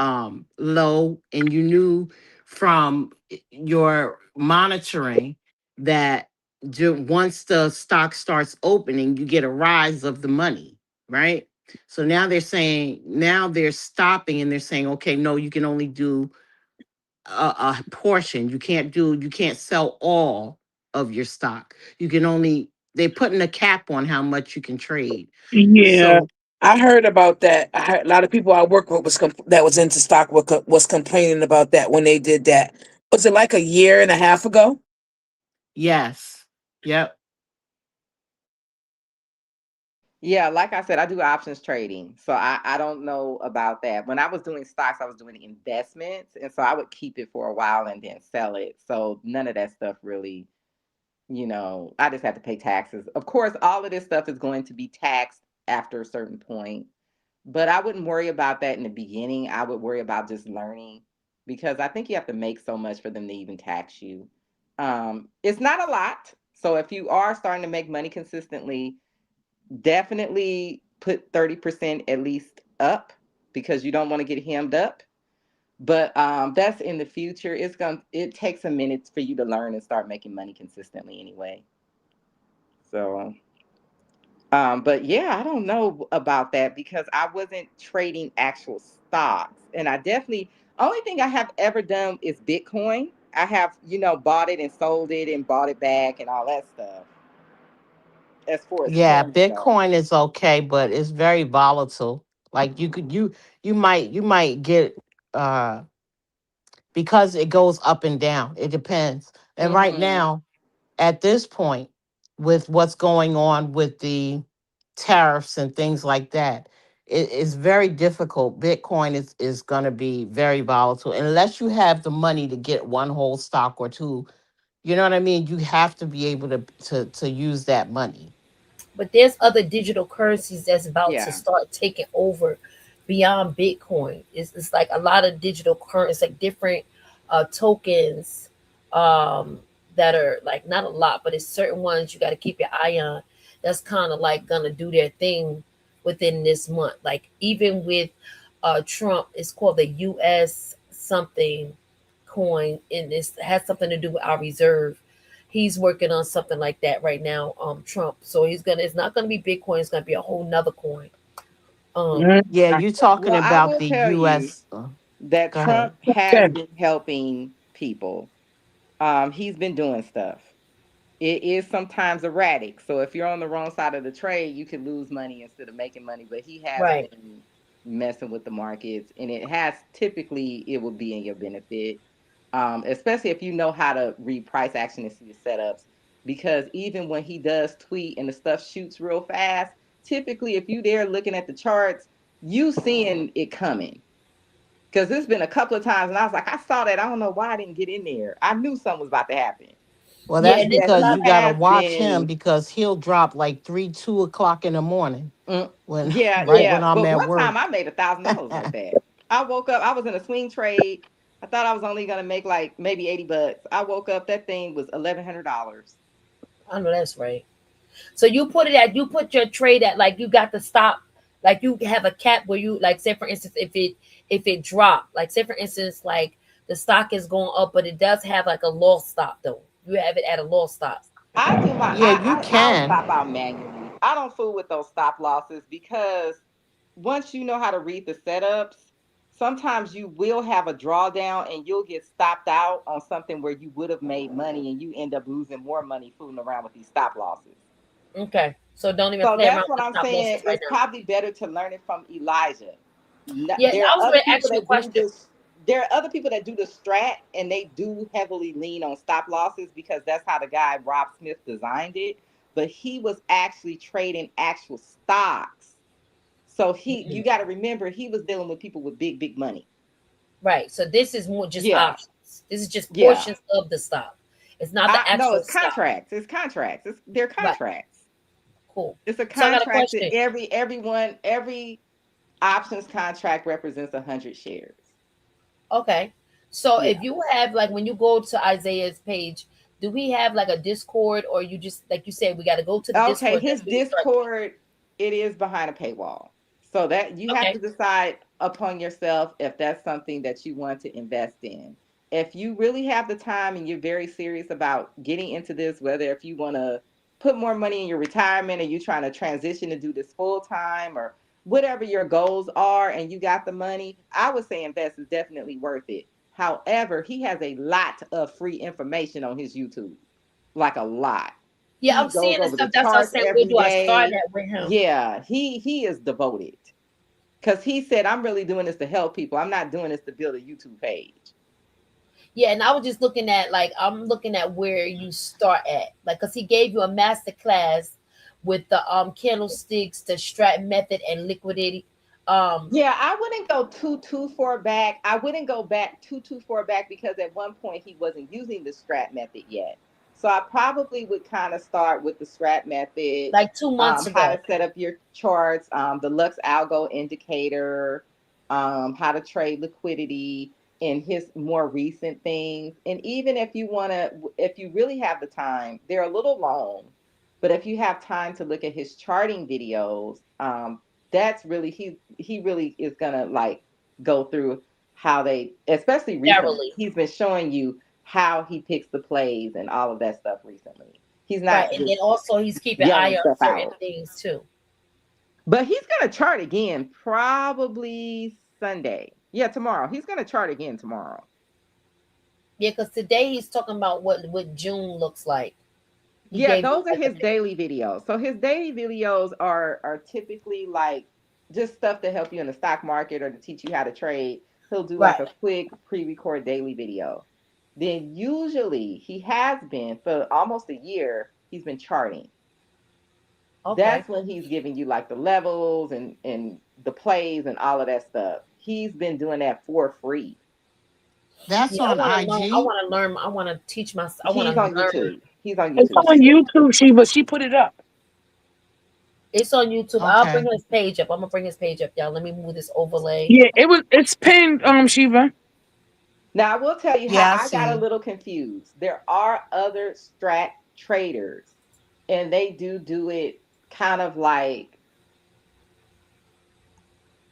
[SPEAKER 9] low and you knew from your monitoring that once the stock starts opening, you get a rise of the money, right? So now they're stopping and they're saying, okay, no, you can only do a portion. You can't sell all of your stock. You can only they're putting a cap on how much you can trade.
[SPEAKER 7] Yeah,
[SPEAKER 9] So
[SPEAKER 7] I heard about that. I heard a lot of people I work with that was into stock was complaining about that when they did that. Was it like a year and a half ago?
[SPEAKER 9] yes. Yep.
[SPEAKER 10] Yeah, like I said, I do options trading. So I don't know about that. When I was doing stocks, I was doing investments. And so I would keep it for a while and then sell it. So none of that stuff really, I just had to pay taxes. Of course, all of this stuff is going to be taxed after a certain point. But I wouldn't worry about that in the beginning. I would worry about just learning because I think you have to make so much for them to even tax you. It's not a lot. So if you are starting to make money consistently, definitely put 30% at least up because you don't want to get hemmed up. But that's in the future. It takes a minute for you to learn and start making money consistently anyway. So but yeah, I don't know about that because I wasn't trading actual stocks. And I definitely only thing I have ever done is Bitcoin. I have, bought it and sold it and bought it back and all that stuff as far as
[SPEAKER 9] Yeah,
[SPEAKER 10] coins go.
[SPEAKER 9] Bitcoin is okay, but it's very volatile. Like you might get uh because it goes up and down. It depends. And right
[SPEAKER 10] Mm-hmm.
[SPEAKER 9] now, at this point, with what's going on with the tariffs and things like that, it is very difficult. Bitcoin is going to be very volatile unless you have the money to get one whole stock or two. You know what I mean? You have to be able to use that money.
[SPEAKER 2] But there's other digital currencies that's about to
[SPEAKER 10] Yeah.
[SPEAKER 2] start taking over beyond Bitcoin. It's like a lot of digital currencies, like different tokens um, that are like not a lot, but it's certain ones you got to keep your eye on. That's kind of like gonna do their thing within this month. Like even with Trump, it's called the U.S. something coin, and it has something to do with our reserve. He's working on something like that right now, Trump. So he's gonna. It's not gonna be Bitcoin. It's gonna be a whole nother coin.
[SPEAKER 7] Mhm.
[SPEAKER 9] Yeah, you talking
[SPEAKER 10] Well, I
[SPEAKER 9] about
[SPEAKER 10] will
[SPEAKER 9] the
[SPEAKER 10] tell you
[SPEAKER 9] U.S.
[SPEAKER 10] that
[SPEAKER 9] Go ahead.
[SPEAKER 10] Trump has
[SPEAKER 7] Okay.
[SPEAKER 10] been helping people. He's been doing stuff. It is sometimes erratic. So if you're on the wrong side of the trade, you can lose money instead of making money. But he has
[SPEAKER 2] Right.
[SPEAKER 10] been messing with the markets, and it has typically it will be in your benefit, especially if you know how to read price action and see the setups. Because even when he does tweet and the stuff shoots real fast, typically if you there looking at the charts, you seeing it coming. Because there's been a couple of times, and I was like, I saw that. I don't know why I didn't get in there. I knew something was about to happen.
[SPEAKER 9] Well,
[SPEAKER 2] Yeah,
[SPEAKER 9] that's
[SPEAKER 2] and there's
[SPEAKER 10] That
[SPEAKER 2] a
[SPEAKER 9] because
[SPEAKER 2] lot.
[SPEAKER 10] he
[SPEAKER 9] you got to
[SPEAKER 10] has
[SPEAKER 9] watch him
[SPEAKER 10] been.
[SPEAKER 9] because he'll drop like 3, 2 o'clock in the morning when
[SPEAKER 10] Yeah,
[SPEAKER 9] right
[SPEAKER 2] Yeah.
[SPEAKER 9] when
[SPEAKER 10] yeah.
[SPEAKER 9] I'm
[SPEAKER 10] But
[SPEAKER 9] at
[SPEAKER 10] one time I
[SPEAKER 9] work.
[SPEAKER 10] made $1,000 like that. I woke up, I was in a swing trade. I thought I was only gonna make like maybe $80. I woke up, that thing was $1,100.
[SPEAKER 2] I know that's right. So you put your trade at like you got to stop, like you have a cap where you like say for instance if it dropped, like say for instance like the stock is going up but it does have like a loss stop though. You have it at a loss stop.
[SPEAKER 10] I do my
[SPEAKER 9] Yeah, you
[SPEAKER 10] I'll
[SPEAKER 9] can.
[SPEAKER 10] stop out manually. I don't fool with those stop losses because once you know how to read the setups, sometimes you will have a drawdown and you'll get stopped out on something where you would have made money and you end up losing more money fooling around with these stop losses.
[SPEAKER 2] Okay. So don't even
[SPEAKER 10] So
[SPEAKER 2] play around
[SPEAKER 10] that's what
[SPEAKER 2] with
[SPEAKER 10] I'm
[SPEAKER 2] stop
[SPEAKER 10] saying.
[SPEAKER 2] losses right
[SPEAKER 10] It's
[SPEAKER 2] now.
[SPEAKER 10] probably better to learn it from Elijah.
[SPEAKER 2] Yeah,
[SPEAKER 10] There
[SPEAKER 2] I
[SPEAKER 10] are
[SPEAKER 2] was
[SPEAKER 10] other
[SPEAKER 2] going to
[SPEAKER 10] people
[SPEAKER 2] ask you a
[SPEAKER 10] that do
[SPEAKER 2] question.
[SPEAKER 10] this. There are other people that do the strat and they do heavily lean on stop losses because that's how the guy Rob Smith designed it. But he was actually trading actual stocks. So you
[SPEAKER 2] Mhm.
[SPEAKER 10] got to remember, he was dealing with people with big, big money.
[SPEAKER 2] Right. So this is more just
[SPEAKER 10] Yeah,
[SPEAKER 2] options. This is just
[SPEAKER 10] yeah.
[SPEAKER 2] portions of the stop. It's not the
[SPEAKER 10] I no,
[SPEAKER 2] actual
[SPEAKER 10] it's
[SPEAKER 2] stop.
[SPEAKER 10] contracts. It's contracts. They're
[SPEAKER 2] Right.
[SPEAKER 10] contracts.
[SPEAKER 2] Cool.
[SPEAKER 10] It's a
[SPEAKER 2] So I got a
[SPEAKER 10] contract that
[SPEAKER 2] question.
[SPEAKER 10] every options contract represents 100 shares.
[SPEAKER 2] Okay. So
[SPEAKER 10] Yeah.
[SPEAKER 2] if you have like when you go to Isaiah's page, do we have like a Discord or you just like you said we got to go to the
[SPEAKER 10] Okay,
[SPEAKER 2] Discord?
[SPEAKER 10] his
[SPEAKER 2] That's where you start.
[SPEAKER 10] Discord, it is behind a paywall. So that you have to
[SPEAKER 2] Okay.
[SPEAKER 10] decide upon yourself if that's something that you want to invest in. If you really have the time and you're very serious about getting into this, whether if you want to put more money in your retirement or you're trying to transition to do this full time or whatever your goals are and you got the money, I would say invest is definitely worth it. However, he has a lot of free information on his YouTube, like a lot.
[SPEAKER 2] Yeah,
[SPEAKER 10] He
[SPEAKER 2] I'm
[SPEAKER 10] goes
[SPEAKER 2] seeing the
[SPEAKER 10] over the
[SPEAKER 2] stuff. That's what I was
[SPEAKER 10] charts
[SPEAKER 2] saying. Where
[SPEAKER 10] every
[SPEAKER 2] do I start
[SPEAKER 10] day.
[SPEAKER 2] at with him?
[SPEAKER 10] Yeah, he is devoted because he said, "I'm really doing this to help people. I'm not doing this to build a YouTube page."
[SPEAKER 2] Yeah, and I was just looking at like I'm looking at where you start at, like because he gave you a master class with the candlesticks, the strat method, and liquidity. Um,
[SPEAKER 10] Yeah, I wouldn't go too far back. I wouldn't go back too far back because at one point he wasn't using the strat method yet. So I probably would kind of start with the strat method,
[SPEAKER 2] like 2 months
[SPEAKER 10] how
[SPEAKER 2] ago.
[SPEAKER 10] to set up your charts, the Lux Algo indicator, how to trade liquidity in his more recent things. And even if you want to, if you really have the time, they're a little long, but if you have time to look at his charting videos, that's really he really is gonna like go through how they, especially recently
[SPEAKER 2] Thoroughly.
[SPEAKER 10] he's been showing you how he picks the plays and all of that stuff recently. He's
[SPEAKER 2] Right,
[SPEAKER 10] not
[SPEAKER 2] and then
[SPEAKER 10] just
[SPEAKER 2] also he's keeping eye
[SPEAKER 10] yelling
[SPEAKER 2] on
[SPEAKER 10] stuff
[SPEAKER 2] certain
[SPEAKER 10] out.
[SPEAKER 2] things too.
[SPEAKER 10] But he's gonna chart again probably Sunday. Yeah, tomorrow. He's gonna chart again tomorrow.
[SPEAKER 2] Yeah, because today he's talking about what June looks like. He
[SPEAKER 10] Yeah,
[SPEAKER 2] gave you
[SPEAKER 10] those are
[SPEAKER 2] like a
[SPEAKER 10] his daily videos. So his daily videos are typically like just stuff to help you in the stock market or to teach you how to trade. He'll do like
[SPEAKER 2] right.
[SPEAKER 10] a quick pre-record daily video. Then usually he has been for almost a year, he's been charting.
[SPEAKER 2] Okay.
[SPEAKER 10] That's when he's giving you like the levels and the plays and all of that stuff. He's been doing that for free.
[SPEAKER 9] That's
[SPEAKER 2] Yeah, I
[SPEAKER 9] on
[SPEAKER 2] want to learn. I
[SPEAKER 9] IG.
[SPEAKER 2] want to learn. I want to teach my. I want
[SPEAKER 10] He's
[SPEAKER 2] to
[SPEAKER 10] on
[SPEAKER 2] learn.
[SPEAKER 10] YouTube. He's on
[SPEAKER 7] It's
[SPEAKER 10] YouTube.
[SPEAKER 7] on YouTube, she put it up.
[SPEAKER 2] It's on YouTube. I'll bring
[SPEAKER 9] Okay.
[SPEAKER 2] his page up. I'm gonna bring his page up, y'all. Let me move this overlay.
[SPEAKER 7] Yeah, it's pinned, Shiva.
[SPEAKER 10] Now, I will tell you how
[SPEAKER 9] Yeah, I
[SPEAKER 10] I got a
[SPEAKER 9] see.
[SPEAKER 10] little confused. There are other strat traders, and they do it kind of like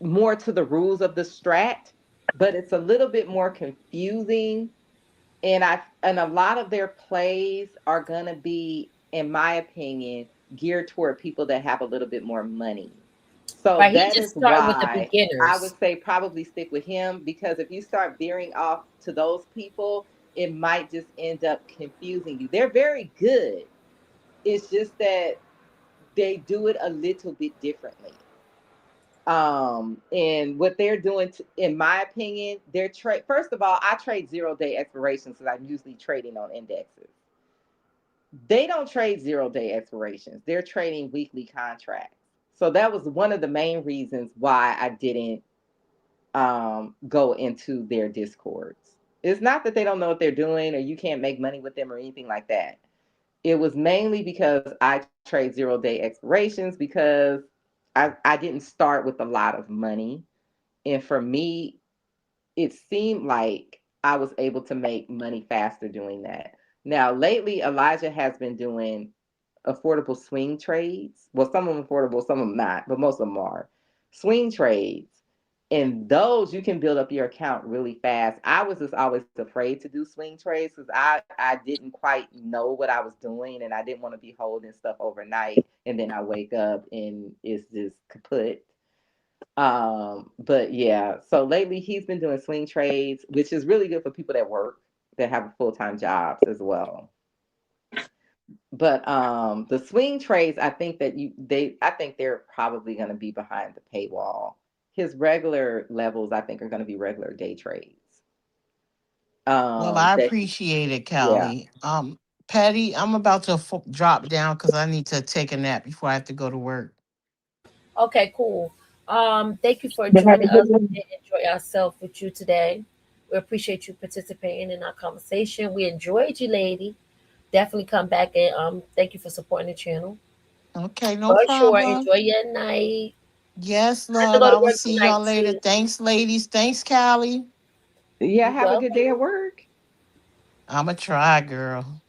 [SPEAKER 10] more to the rules of the strat, but it's a little bit more confusing. And a lot of their plays are gonna be, in my opinion, geared toward people that have a little bit more money. So
[SPEAKER 2] Right. He
[SPEAKER 10] that
[SPEAKER 2] just
[SPEAKER 10] is
[SPEAKER 2] starting with the
[SPEAKER 10] why I
[SPEAKER 2] beginners.
[SPEAKER 10] would say probably stick with him, because if you start veering off to those people, it might just end up confusing you. They're very good. It's just that they do it a little bit differently. And what they're doing, in my opinion, they're trade. First of all, I trade 0 day expirations because I'm usually trading on indexes. They don't trade 0 day expirations. They're trading weekly contracts. So that was one of the main reasons why I didn't go into their discords. It's not that they don't know what they're doing or you can't make money with them or anything like that. It was mainly because I trade 0 day expirations, because I didn't start with a lot of money. And for me, it seemed like I was able to make money faster doing that. Now, lately, Elijah has been doing affordable swing trades. Well, some of them affordable, some of them not, but most of them are swing trades. And those you can build up your account really fast. I was just always afraid to do swing trades because I didn't quite know what I was doing, and I didn't want to be holding stuff overnight and then I wake up and it's just kaput. But yeah, so lately he's been doing swing trades, which is really good for people that work, that have full-time jobs as well. But the swing trades, I think that I think they're probably going to be behind the paywall. His regular levels, I think, are going to be regular day trades.
[SPEAKER 9] Well, I
[SPEAKER 10] That
[SPEAKER 9] appreciate it,
[SPEAKER 10] Yeah.
[SPEAKER 9] Callie. Patty, I'm about to drop down because I need to take a nap before I have to go to work.
[SPEAKER 2] Okay, cool. Thank you for
[SPEAKER 7] But have a
[SPEAKER 2] joining
[SPEAKER 7] good
[SPEAKER 2] us.
[SPEAKER 7] one.
[SPEAKER 2] We did enjoy ourselves with you today. We appreciate you participating in our conversation. We enjoyed you, lady. Definitely come back and thank you for supporting the channel.
[SPEAKER 9] Okay, no
[SPEAKER 2] For sure.
[SPEAKER 9] problem.
[SPEAKER 2] Enjoy your night.
[SPEAKER 9] Yes,
[SPEAKER 2] I have to
[SPEAKER 9] love.
[SPEAKER 2] go
[SPEAKER 9] I
[SPEAKER 2] to
[SPEAKER 9] will
[SPEAKER 2] work
[SPEAKER 9] see
[SPEAKER 2] tonight
[SPEAKER 9] y'all later.
[SPEAKER 2] too.
[SPEAKER 9] Thanks, ladies. Thanks, Callie.
[SPEAKER 10] Yeah,
[SPEAKER 2] You
[SPEAKER 10] have a good day
[SPEAKER 2] welcome.
[SPEAKER 10] at work.
[SPEAKER 9] I'm a try, girl.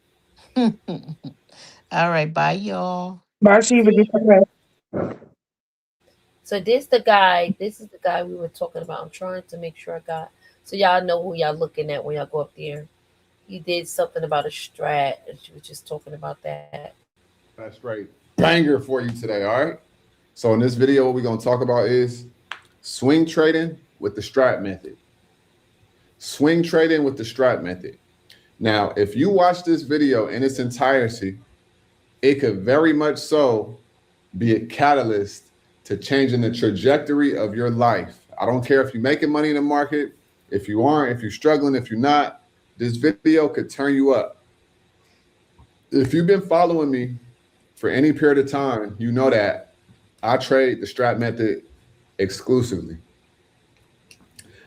[SPEAKER 9] All right, bye, y'all.
[SPEAKER 7] Bye, Shiva.
[SPEAKER 2] See
[SPEAKER 7] Get
[SPEAKER 2] ya.
[SPEAKER 7] some rest.
[SPEAKER 2] So this the guy. This is the guy we were talking about. I'm trying to make sure I got. So y'all know who y'all looking at when y'all go up there. He did something about a strat. And she was just talking about that.
[SPEAKER 12] That's right. Banger for you today. All right. So in this video, what we're gonna talk about is swing trading with the strat method. Swing trading with the strat method. Now, if you watch this video in its entirety, it could very much so be a catalyst to changing the trajectory of your life. I don't care if you're making money in the market, if you aren't, if you're struggling, if you're not, this video could turn you up. If you've been following me for any period of time, you know that I trade the strat method exclusively.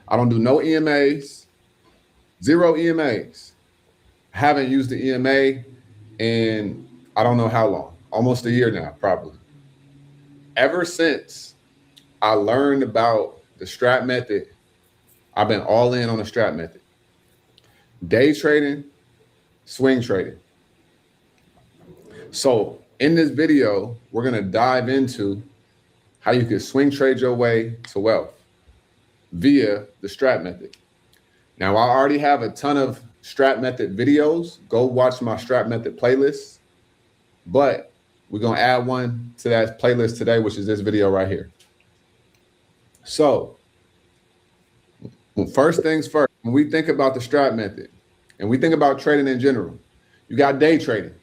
[SPEAKER 12] I don't do no EMAs, zero EMAs. I haven't used the EMA in I don't know how long, almost a year now, probably. Ever since I learned about the strat method, I've been all in on the strat method. Day trading, swing trading. So in this video, we're gonna dive into how you can swing trade your way to wealth via the strat method. Now, I already have a ton of strat method videos. Go watch my strat method playlist, but we're gonna add one to that playlist today, which is this video right here. So first things first, when we think about the strat method and we think about trading in general, you got day trading.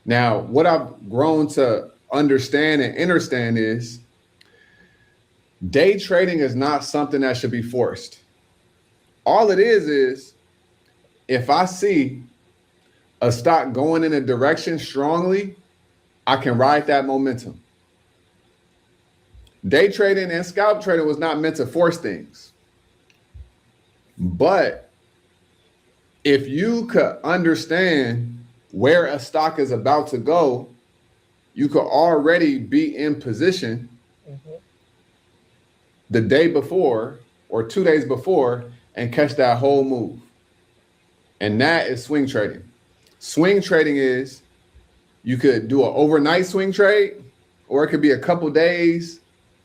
[SPEAKER 12] Now, what I've grown to understand and understand is day trading is not something that should be forced. All it is if I see a stock going in a direction strongly, I can ride that momentum. Day trading and scalp trading was not meant to force things. But if you could understand where a stock is about to go, you could already be in position the day before or 2 days before and catch that whole move. And that is swing trading. Swing trading is you could do an overnight swing trade, or it could be a couple days,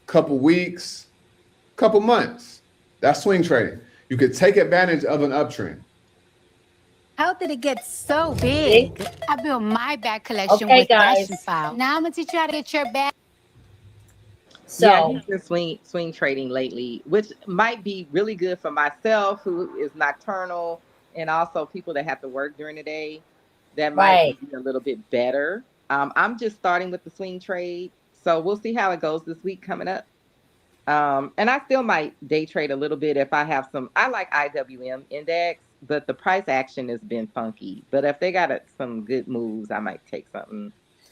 [SPEAKER 12] couple weeks, couple months. That's swing trading. You could take advantage of an uptrend.
[SPEAKER 1] How did it get so
[SPEAKER 2] See?
[SPEAKER 1] big? I built my bag collection
[SPEAKER 2] Okay,
[SPEAKER 1] with fashion
[SPEAKER 2] guys.
[SPEAKER 1] style. Now I'm gonna teach you how to get your bag.
[SPEAKER 10] Yeah,
[SPEAKER 2] So
[SPEAKER 10] he's been swing trading lately, which might be really good for myself, who is nocturnal, and also people that have to work during the day. That might
[SPEAKER 2] right.
[SPEAKER 10] be a little bit better. I'm just starting with the swing trade, so we'll see how it goes this week coming up. And I still might day trade a little bit if I have some. I like IWM index, but the price action has been funky. But if they got some good moves, I might take something.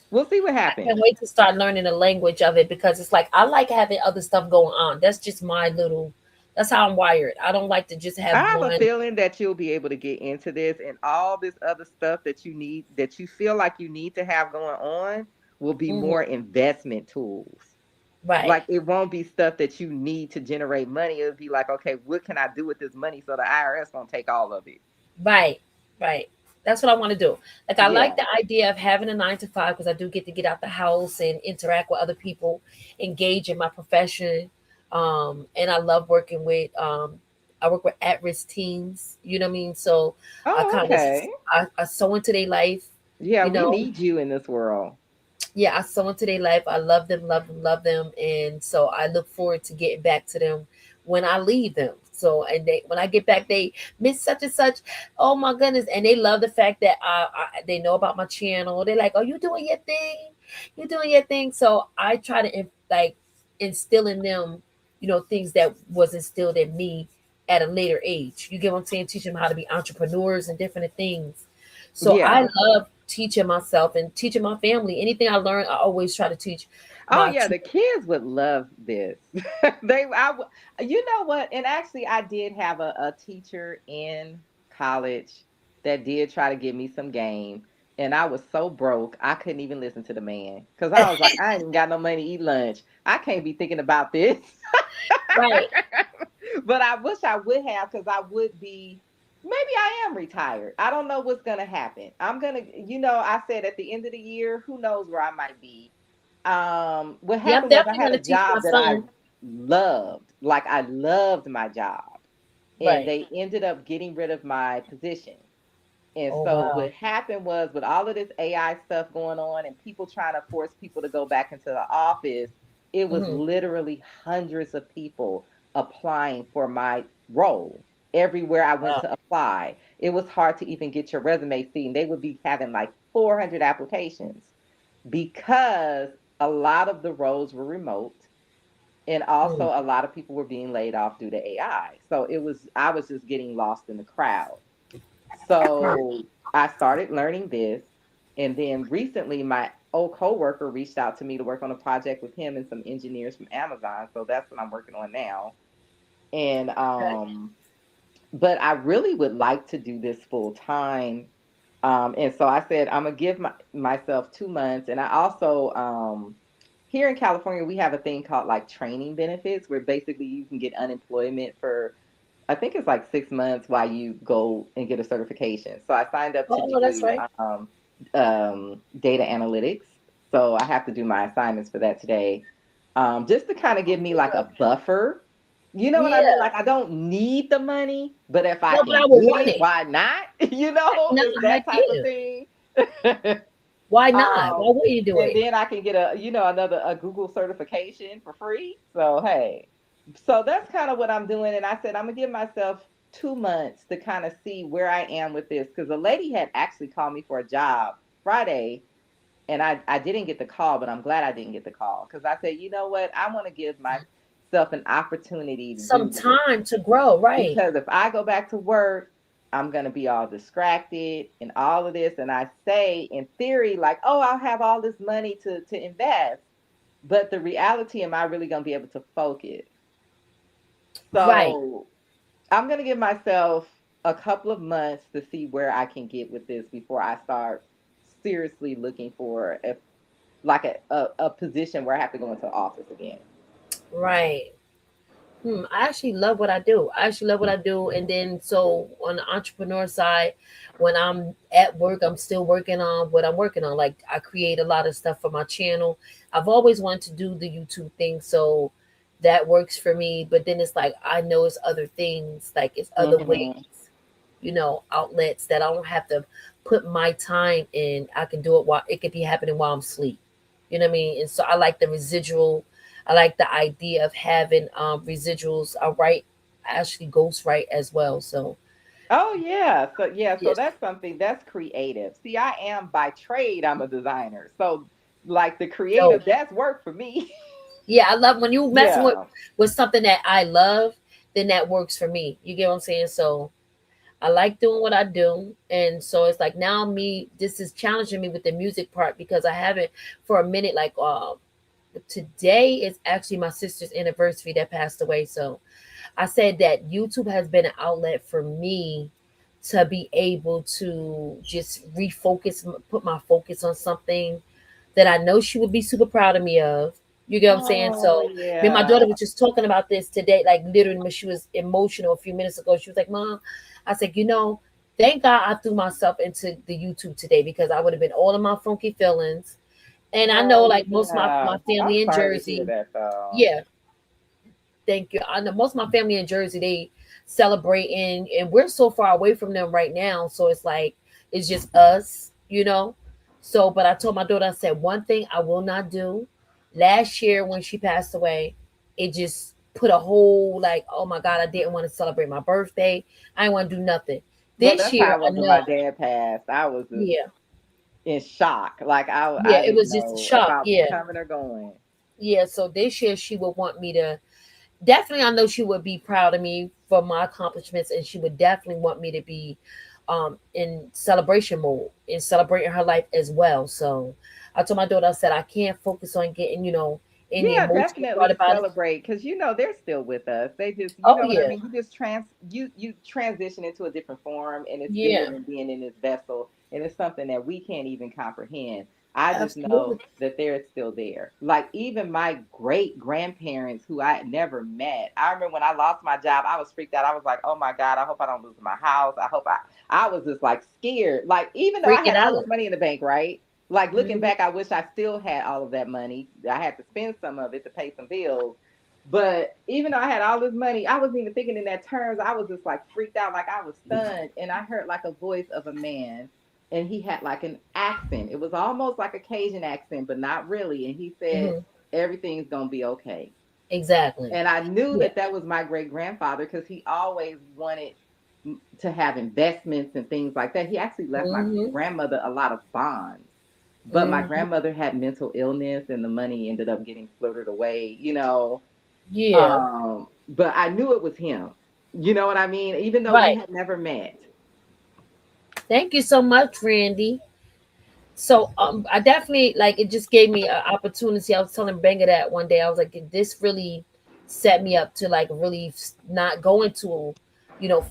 [SPEAKER 10] We'll see what
[SPEAKER 2] I
[SPEAKER 10] happens.
[SPEAKER 2] can't wait to start learning the language of it because it's like I like having other stuff going on. That's just my little. That's how I'm wired. I don't like to just
[SPEAKER 10] I
[SPEAKER 2] have
[SPEAKER 10] have a
[SPEAKER 2] one.
[SPEAKER 10] feeling that you'll be able to get into this, and all this other stuff that you need, that you feel like you need to have going on, will be
[SPEAKER 2] Mhm.
[SPEAKER 10] more investment tools.
[SPEAKER 2] Right,
[SPEAKER 10] Like, it won't be stuff that you need to generate money. It'll be like, okay, what can I do with this money so the IRS won't take all of it?
[SPEAKER 2] right, right. That's what I want to do. Like I like
[SPEAKER 10] Yeah.
[SPEAKER 2] the idea of having a 9 to 5 because I do get out the house and interact with other people, engage in my profession. And I love working with I work with at-risk teens, you know what I mean? So I
[SPEAKER 10] Oh,
[SPEAKER 2] kind of
[SPEAKER 10] okay.
[SPEAKER 2] I sow into their life,
[SPEAKER 10] Yeah,
[SPEAKER 2] you
[SPEAKER 10] we
[SPEAKER 2] know.
[SPEAKER 10] need you in this world.
[SPEAKER 2] Yeah, I sow into their life. I love them, love them, love them, and so I look forward to getting back to them when I leave them. So, and they when I get back, they miss such and such. Oh my goodness, and they love the fact that they know about my channel. They're like, "Oh, you doing your thing? You doing your thing?" So I try to like instill in them, things that was instilled in me at a later age. You get what I'm saying? Teach them how to be entrepreneurs and different things. So I
[SPEAKER 10] Yeah.
[SPEAKER 2] love teaching myself and teaching my family. Anything I learn, I always try to teach
[SPEAKER 10] Oh
[SPEAKER 2] my
[SPEAKER 10] yeah, the
[SPEAKER 2] children.
[SPEAKER 10] kids would love this. You know what? And actually, I did have a teacher in college that did try to give me some game, and I was so broke I couldn't even listen to the man because I was like, I ain't even got no money to eat lunch. I can't be thinking about this.
[SPEAKER 2] Right.
[SPEAKER 10] But I wish I would have, because I would be. Maybe I am retired. I don't know what's gonna happen. I'm gonna, I said at the end of the year, who knows where I might be. What
[SPEAKER 2] Yeah, I'm
[SPEAKER 10] happened was I
[SPEAKER 2] definitely
[SPEAKER 10] had
[SPEAKER 2] gonna
[SPEAKER 10] a
[SPEAKER 2] teach my
[SPEAKER 10] job that I
[SPEAKER 2] son.
[SPEAKER 10] loved. Like, I loved my job. And
[SPEAKER 2] Right.
[SPEAKER 10] they ended up getting rid of my position. And
[SPEAKER 2] Oh
[SPEAKER 10] so
[SPEAKER 2] wow.
[SPEAKER 10] what happened was, with all of this AI stuff going on and people trying to force people to go back into the office, it was
[SPEAKER 2] Hmm.
[SPEAKER 10] literally hundreds of people applying for my role. Everywhere I went
[SPEAKER 2] Wow.
[SPEAKER 10] to apply, it was hard to even get your resume seen. They would be having like 400 applications, because a lot of the roles were remote, and also
[SPEAKER 2] Mm.
[SPEAKER 10] a lot of people were being laid off due to AI. So I was just getting lost in the crowd. So I started learning this. And then recently, my old coworker reached out to me to work on a project with him and some engineers from Amazon. So that's what I'm working on now. And
[SPEAKER 2] Okay.
[SPEAKER 10] but I really would like to do this full time. And so I said, I'm gonna give myself 2 months. And I also, here in California, we have a thing called like training benefits, where basically you can get unemployment for, I think it's like 6 months, while you go and get a certification. So I signed up to
[SPEAKER 2] Oh, that's
[SPEAKER 10] do
[SPEAKER 2] right.
[SPEAKER 10] data analytics. So I have to do my assignments for that today, just to kind of give me like a buffer. You know what I mean?
[SPEAKER 2] Yeah.
[SPEAKER 10] Like, I don't need the money, but if I
[SPEAKER 2] No, but I
[SPEAKER 10] can
[SPEAKER 2] would
[SPEAKER 10] get
[SPEAKER 2] want
[SPEAKER 10] it,
[SPEAKER 2] it.
[SPEAKER 10] why not?
[SPEAKER 2] No,
[SPEAKER 10] It's that
[SPEAKER 2] heck
[SPEAKER 10] type of
[SPEAKER 2] yeah.
[SPEAKER 10] thing.
[SPEAKER 2] Why not?
[SPEAKER 10] um,
[SPEAKER 2] Why would you do
[SPEAKER 10] and
[SPEAKER 2] it?
[SPEAKER 10] then I can get another a Google certification for free. So hey, so that's kind of what I'm doing. And I said I'm gonna give myself 2 months to kind of see where I am with this, because a lady had actually called me for a job Friday, and I didn't get the call, but I'm glad I didn't get the call, because I said, you know what, I want to give myself an opportunity to
[SPEAKER 2] Some
[SPEAKER 10] do this,
[SPEAKER 2] time to grow, right?
[SPEAKER 10] because if I go back to work, I'm going to be all distracted and all of this. And I say in theory, like, oh, I'll have all this money to invest. But the reality, am I really going to be able to focus?
[SPEAKER 2] Right.
[SPEAKER 10] So I'm going to give myself a couple of months to see where I can get with this before I start seriously looking for a position where I have to go into office again.
[SPEAKER 2] Right. I actually love what I do. I actually love what I do. And then, so on the entrepreneur side, when I'm at work, I'm still working on what I'm working on. Like, I create a lot of stuff for my channel. I've always wanted to do the YouTube thing. So that works for me. But then it's like, I know it's other things, like it's other ways,
[SPEAKER 10] Hmm.
[SPEAKER 2] outlets that I don't have to put my time in. I can do it while it could be happening while I'm asleep. You know what I mean? And so I like the residual. I like the idea of having residuals. I write, I actually ghostwrite as well. So
[SPEAKER 10] Oh yeah. So
[SPEAKER 2] yes,
[SPEAKER 10] that's something that's creative. See, I am by trade, I'm a designer. So like the
[SPEAKER 2] dope.
[SPEAKER 10] creative, that's work for me.
[SPEAKER 2] Yeah, I love when you messing
[SPEAKER 10] Yeah.
[SPEAKER 2] with something that I love, then that works for me. You get what I'm saying? So I like doing what I do. And so it's like now me, this is challenging me with the music part because I haven't for a minute. Like today is actually my sister's anniversary that passed away. So I said that YouTube has been an outlet for me to be able to just refocus, put my focus on something that I know she would be super proud of me of. You get what I'm saying?
[SPEAKER 10] Oh
[SPEAKER 2] So me and my
[SPEAKER 10] yeah.
[SPEAKER 2] daughter was just talking about this today, like literally when she was emotional a few minutes ago. She was like, Mom, I said, thank God I threw myself into the YouTube today because I would have been all in my funky feelings. And I know
[SPEAKER 10] Oh
[SPEAKER 2] like most of
[SPEAKER 10] yeah.
[SPEAKER 2] my
[SPEAKER 10] I'm
[SPEAKER 2] family in
[SPEAKER 10] sorry to hear
[SPEAKER 2] Jersey,
[SPEAKER 10] that though.
[SPEAKER 2] yeah, thank you. I know most of my family in Jersey, they celebrate and we're so far away from them right now. So it's like it's just us. So but I told my daughter, I said, one thing I will not do. Last year when she passed away, it just put a whole like, oh my God, I didn't want to celebrate my birthday. I didn't want to do nothing.
[SPEAKER 10] Well,
[SPEAKER 2] This
[SPEAKER 10] that's how
[SPEAKER 2] year
[SPEAKER 10] I
[SPEAKER 2] I
[SPEAKER 10] was when my
[SPEAKER 2] know,
[SPEAKER 10] dad passed. I was just
[SPEAKER 2] yeah.
[SPEAKER 10] in shock. Like
[SPEAKER 2] Yeah,
[SPEAKER 10] I
[SPEAKER 2] it
[SPEAKER 10] didn't
[SPEAKER 2] was just a
[SPEAKER 10] know if
[SPEAKER 2] shock.
[SPEAKER 10] I was
[SPEAKER 2] Yeah.
[SPEAKER 10] coming or going.
[SPEAKER 2] Yeah. So this year she would want me to definitely, I know she would be proud of me for my accomplishments, and she would definitely want me to be in celebration mode, in celebrating her life as well. So I told my daughter, I said, I can't focus on getting, any
[SPEAKER 10] Yeah,
[SPEAKER 2] emotional part
[SPEAKER 10] definitely
[SPEAKER 2] about it.
[SPEAKER 10] celebrate because they're still with us. They just, you
[SPEAKER 2] Oh
[SPEAKER 10] know what I
[SPEAKER 2] yeah,
[SPEAKER 10] mean. You just you transition into a different form, and it's bigger
[SPEAKER 2] yeah,
[SPEAKER 10] than being in this vessel, and it's something that we can't even comprehend. I just
[SPEAKER 2] absolutely.
[SPEAKER 10] know that they're still there. Like even my great grandparents, who I had never met. I remember when I lost my job, I was freaked out. I was like, "Oh my God, I hope I don't lose my house. I hope I was just like scared. Like even though I
[SPEAKER 2] Freaking
[SPEAKER 10] had all
[SPEAKER 2] out.
[SPEAKER 10] this money in the bank, right? Like looking
[SPEAKER 2] Mhm.
[SPEAKER 10] back, I wish I still had all of that money. I had to spend some of it to pay some bills. But even though I had all this money, I wasn't even thinking in that terms. I was just like freaked out, like I was stunned. And I heard like a voice of a man, and he had like an accent. It was almost like a Cajun accent, but not really. And he said,
[SPEAKER 2] Mhm.
[SPEAKER 10] "Everything's gonna be okay."
[SPEAKER 2] Exactly.
[SPEAKER 10] And I knew
[SPEAKER 2] Yeah.
[SPEAKER 10] that that was my great grandfather because he always wanted to have investments and things like that. He actually left my
[SPEAKER 2] Mhm.
[SPEAKER 10] grandmother a lot of bonds, but my
[SPEAKER 2] Mhm.
[SPEAKER 10] grandmother had mental illness and the money ended up getting floated away.
[SPEAKER 2] Yeah.
[SPEAKER 10] But I knew it was him. You know what I mean? Even though we
[SPEAKER 2] Right.
[SPEAKER 10] had never met.
[SPEAKER 2] Thank you so much, Randy. So I definitely like it just gave me an opportunity. I was telling Banger that one day. I was like, this really set me up to like really not go into, you know,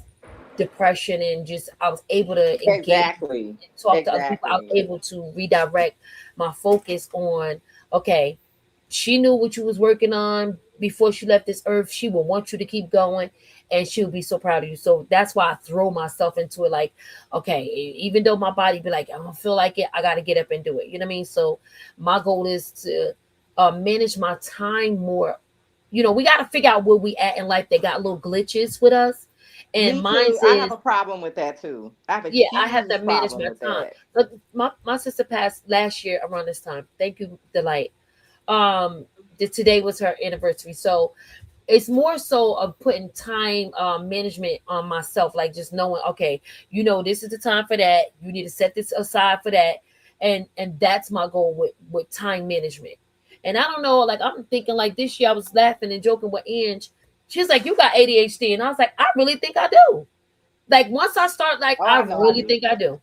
[SPEAKER 2] depression and just I was able to engage
[SPEAKER 10] Exactly.
[SPEAKER 2] and talk to other people. I was
[SPEAKER 10] Exactly.
[SPEAKER 2] able to redirect my focus on okay, she knew what you was working on before she left this earth. She will want you to keep going and she'll be so proud of you. So that's why I throw myself into it like, okay, even though my body be like, I don't feel like it, I gotta get up and do it. You know what I mean? So my goal is to manage my time more. We gotta figure out where we at in life that got little glitches with us. And
[SPEAKER 10] Me
[SPEAKER 2] mine
[SPEAKER 10] too. I have
[SPEAKER 2] is
[SPEAKER 10] a problem with that too. I have a
[SPEAKER 2] yeah, I have to
[SPEAKER 10] huge
[SPEAKER 2] manage
[SPEAKER 10] problem
[SPEAKER 2] my
[SPEAKER 10] with
[SPEAKER 2] time.
[SPEAKER 10] that.
[SPEAKER 2] But my sister passed last year around this time. Thank you, Delight. Um, today was her anniversary, so it's more so of putting time management on myself, like just knowing, okay, this is the time for that. You need to set this aside for that, and that's my goal with time management. And I don't know, like I'm thinking like this year I was laughing and joking with Ange. She's like, "You got ADHD," and I was like, "I really think I do." Like once I start, like
[SPEAKER 10] Oh,
[SPEAKER 2] I
[SPEAKER 10] I know I
[SPEAKER 2] really
[SPEAKER 10] do.
[SPEAKER 2] think I do.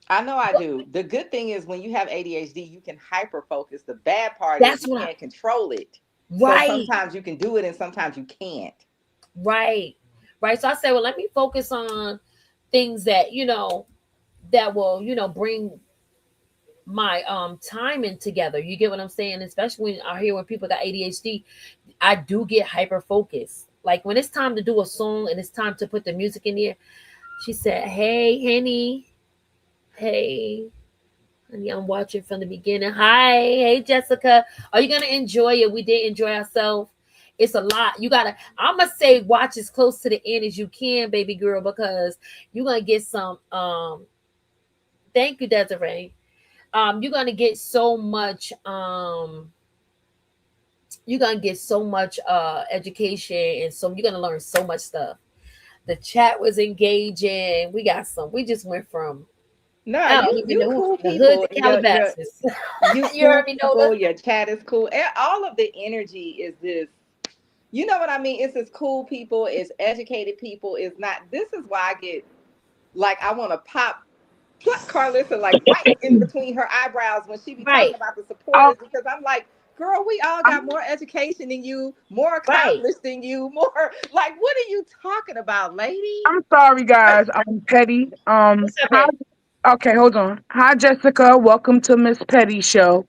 [SPEAKER 10] I know I do. The good thing is when you have ADHD, you can hyper focus. The bad part is
[SPEAKER 2] That's
[SPEAKER 10] you
[SPEAKER 2] what I
[SPEAKER 10] can't control it. So
[SPEAKER 2] right.
[SPEAKER 10] sometimes you can do it and sometimes you can't.
[SPEAKER 2] Right. Right. So I said, well, let me focus on things that, that will, bring my timing together. You get what I'm saying? Especially when I hear when people got ADHD, I do get hyper focused. Like when it's time to do a song and it's time to put the music in there, she said, "Hey, Henny. Hey, honey, I'm watching from the beginning. Hi, hey Jessica. Are you gonna enjoy it? We did enjoy ourselves. It's a lot. You gotta, I'ma say watch as close to the end as you can, baby girl, because you're gonna get some thank you, Desiree. You're gonna get so much you're gonna get so much education, and so you're gonna learn so much stuff. The chat was engaging. We just went from
[SPEAKER 10] No,
[SPEAKER 2] I don't
[SPEAKER 10] you
[SPEAKER 2] even
[SPEAKER 10] you
[SPEAKER 2] know
[SPEAKER 10] cool
[SPEAKER 2] the hood
[SPEAKER 10] people,
[SPEAKER 2] to
[SPEAKER 10] and your
[SPEAKER 2] Calabasas.
[SPEAKER 10] you
[SPEAKER 2] You
[SPEAKER 10] cool
[SPEAKER 2] already know
[SPEAKER 10] people.
[SPEAKER 2] the
[SPEAKER 10] Your chat is cool. And all of the energy is this. You know what I mean? It's this cool people. It's educated people. It's not. This is why I get like I want to pop pluck Carlissa like right in between her eyebrows when she be talking
[SPEAKER 2] right,
[SPEAKER 10] about the
[SPEAKER 7] Oh,
[SPEAKER 10] supporters because I'm like, girl, we all got more education than you, more
[SPEAKER 2] right.
[SPEAKER 10] accomplished than you, more like what are you talking about, lady?
[SPEAKER 7] I'm sorry, guys. I'm Petty.
[SPEAKER 2] What's up,
[SPEAKER 7] Hi.
[SPEAKER 2] babe?
[SPEAKER 7] Okay, hold on. Hi, Jessica. Welcome to Miss Petty show.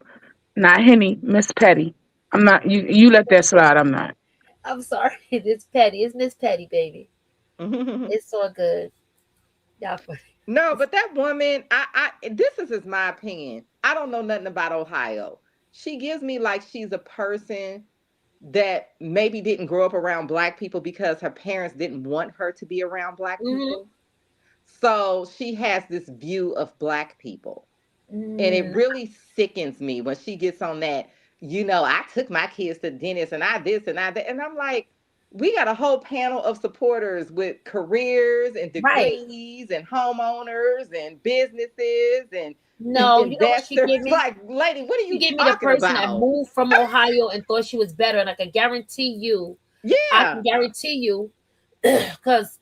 [SPEAKER 7] Not Henny, Miss Petty. I'm not. You let that slide. I'm not.
[SPEAKER 2] I'm sorry. It's petty. It's Miss Petty, baby. It's so good. Y'all funny.
[SPEAKER 10] No, but that woman, this is my opinion. I don't know nothing about Ohio. She gives me like she's a person that maybe didn't grow up around black people because her parents didn't want her to be around black
[SPEAKER 2] Mm-hmm.
[SPEAKER 10] people. So she has this view of black people. And it
[SPEAKER 2] Mm,
[SPEAKER 10] really sickens me when she gets on that, I took my kids to the dentist and I this and I that. And I'm like, we got a whole panel of supporters with careers and
[SPEAKER 2] right.
[SPEAKER 10] degrees and homeowners and businesses and
[SPEAKER 2] No, you know what she
[SPEAKER 10] investors.
[SPEAKER 2] give me?
[SPEAKER 10] Like, lady, what are
[SPEAKER 2] She
[SPEAKER 10] you
[SPEAKER 2] gave me the
[SPEAKER 10] talking
[SPEAKER 2] person that
[SPEAKER 10] about?
[SPEAKER 2] moved from Ohio and thought she was better, and I can
[SPEAKER 10] Yeah.
[SPEAKER 2] guarantee you, because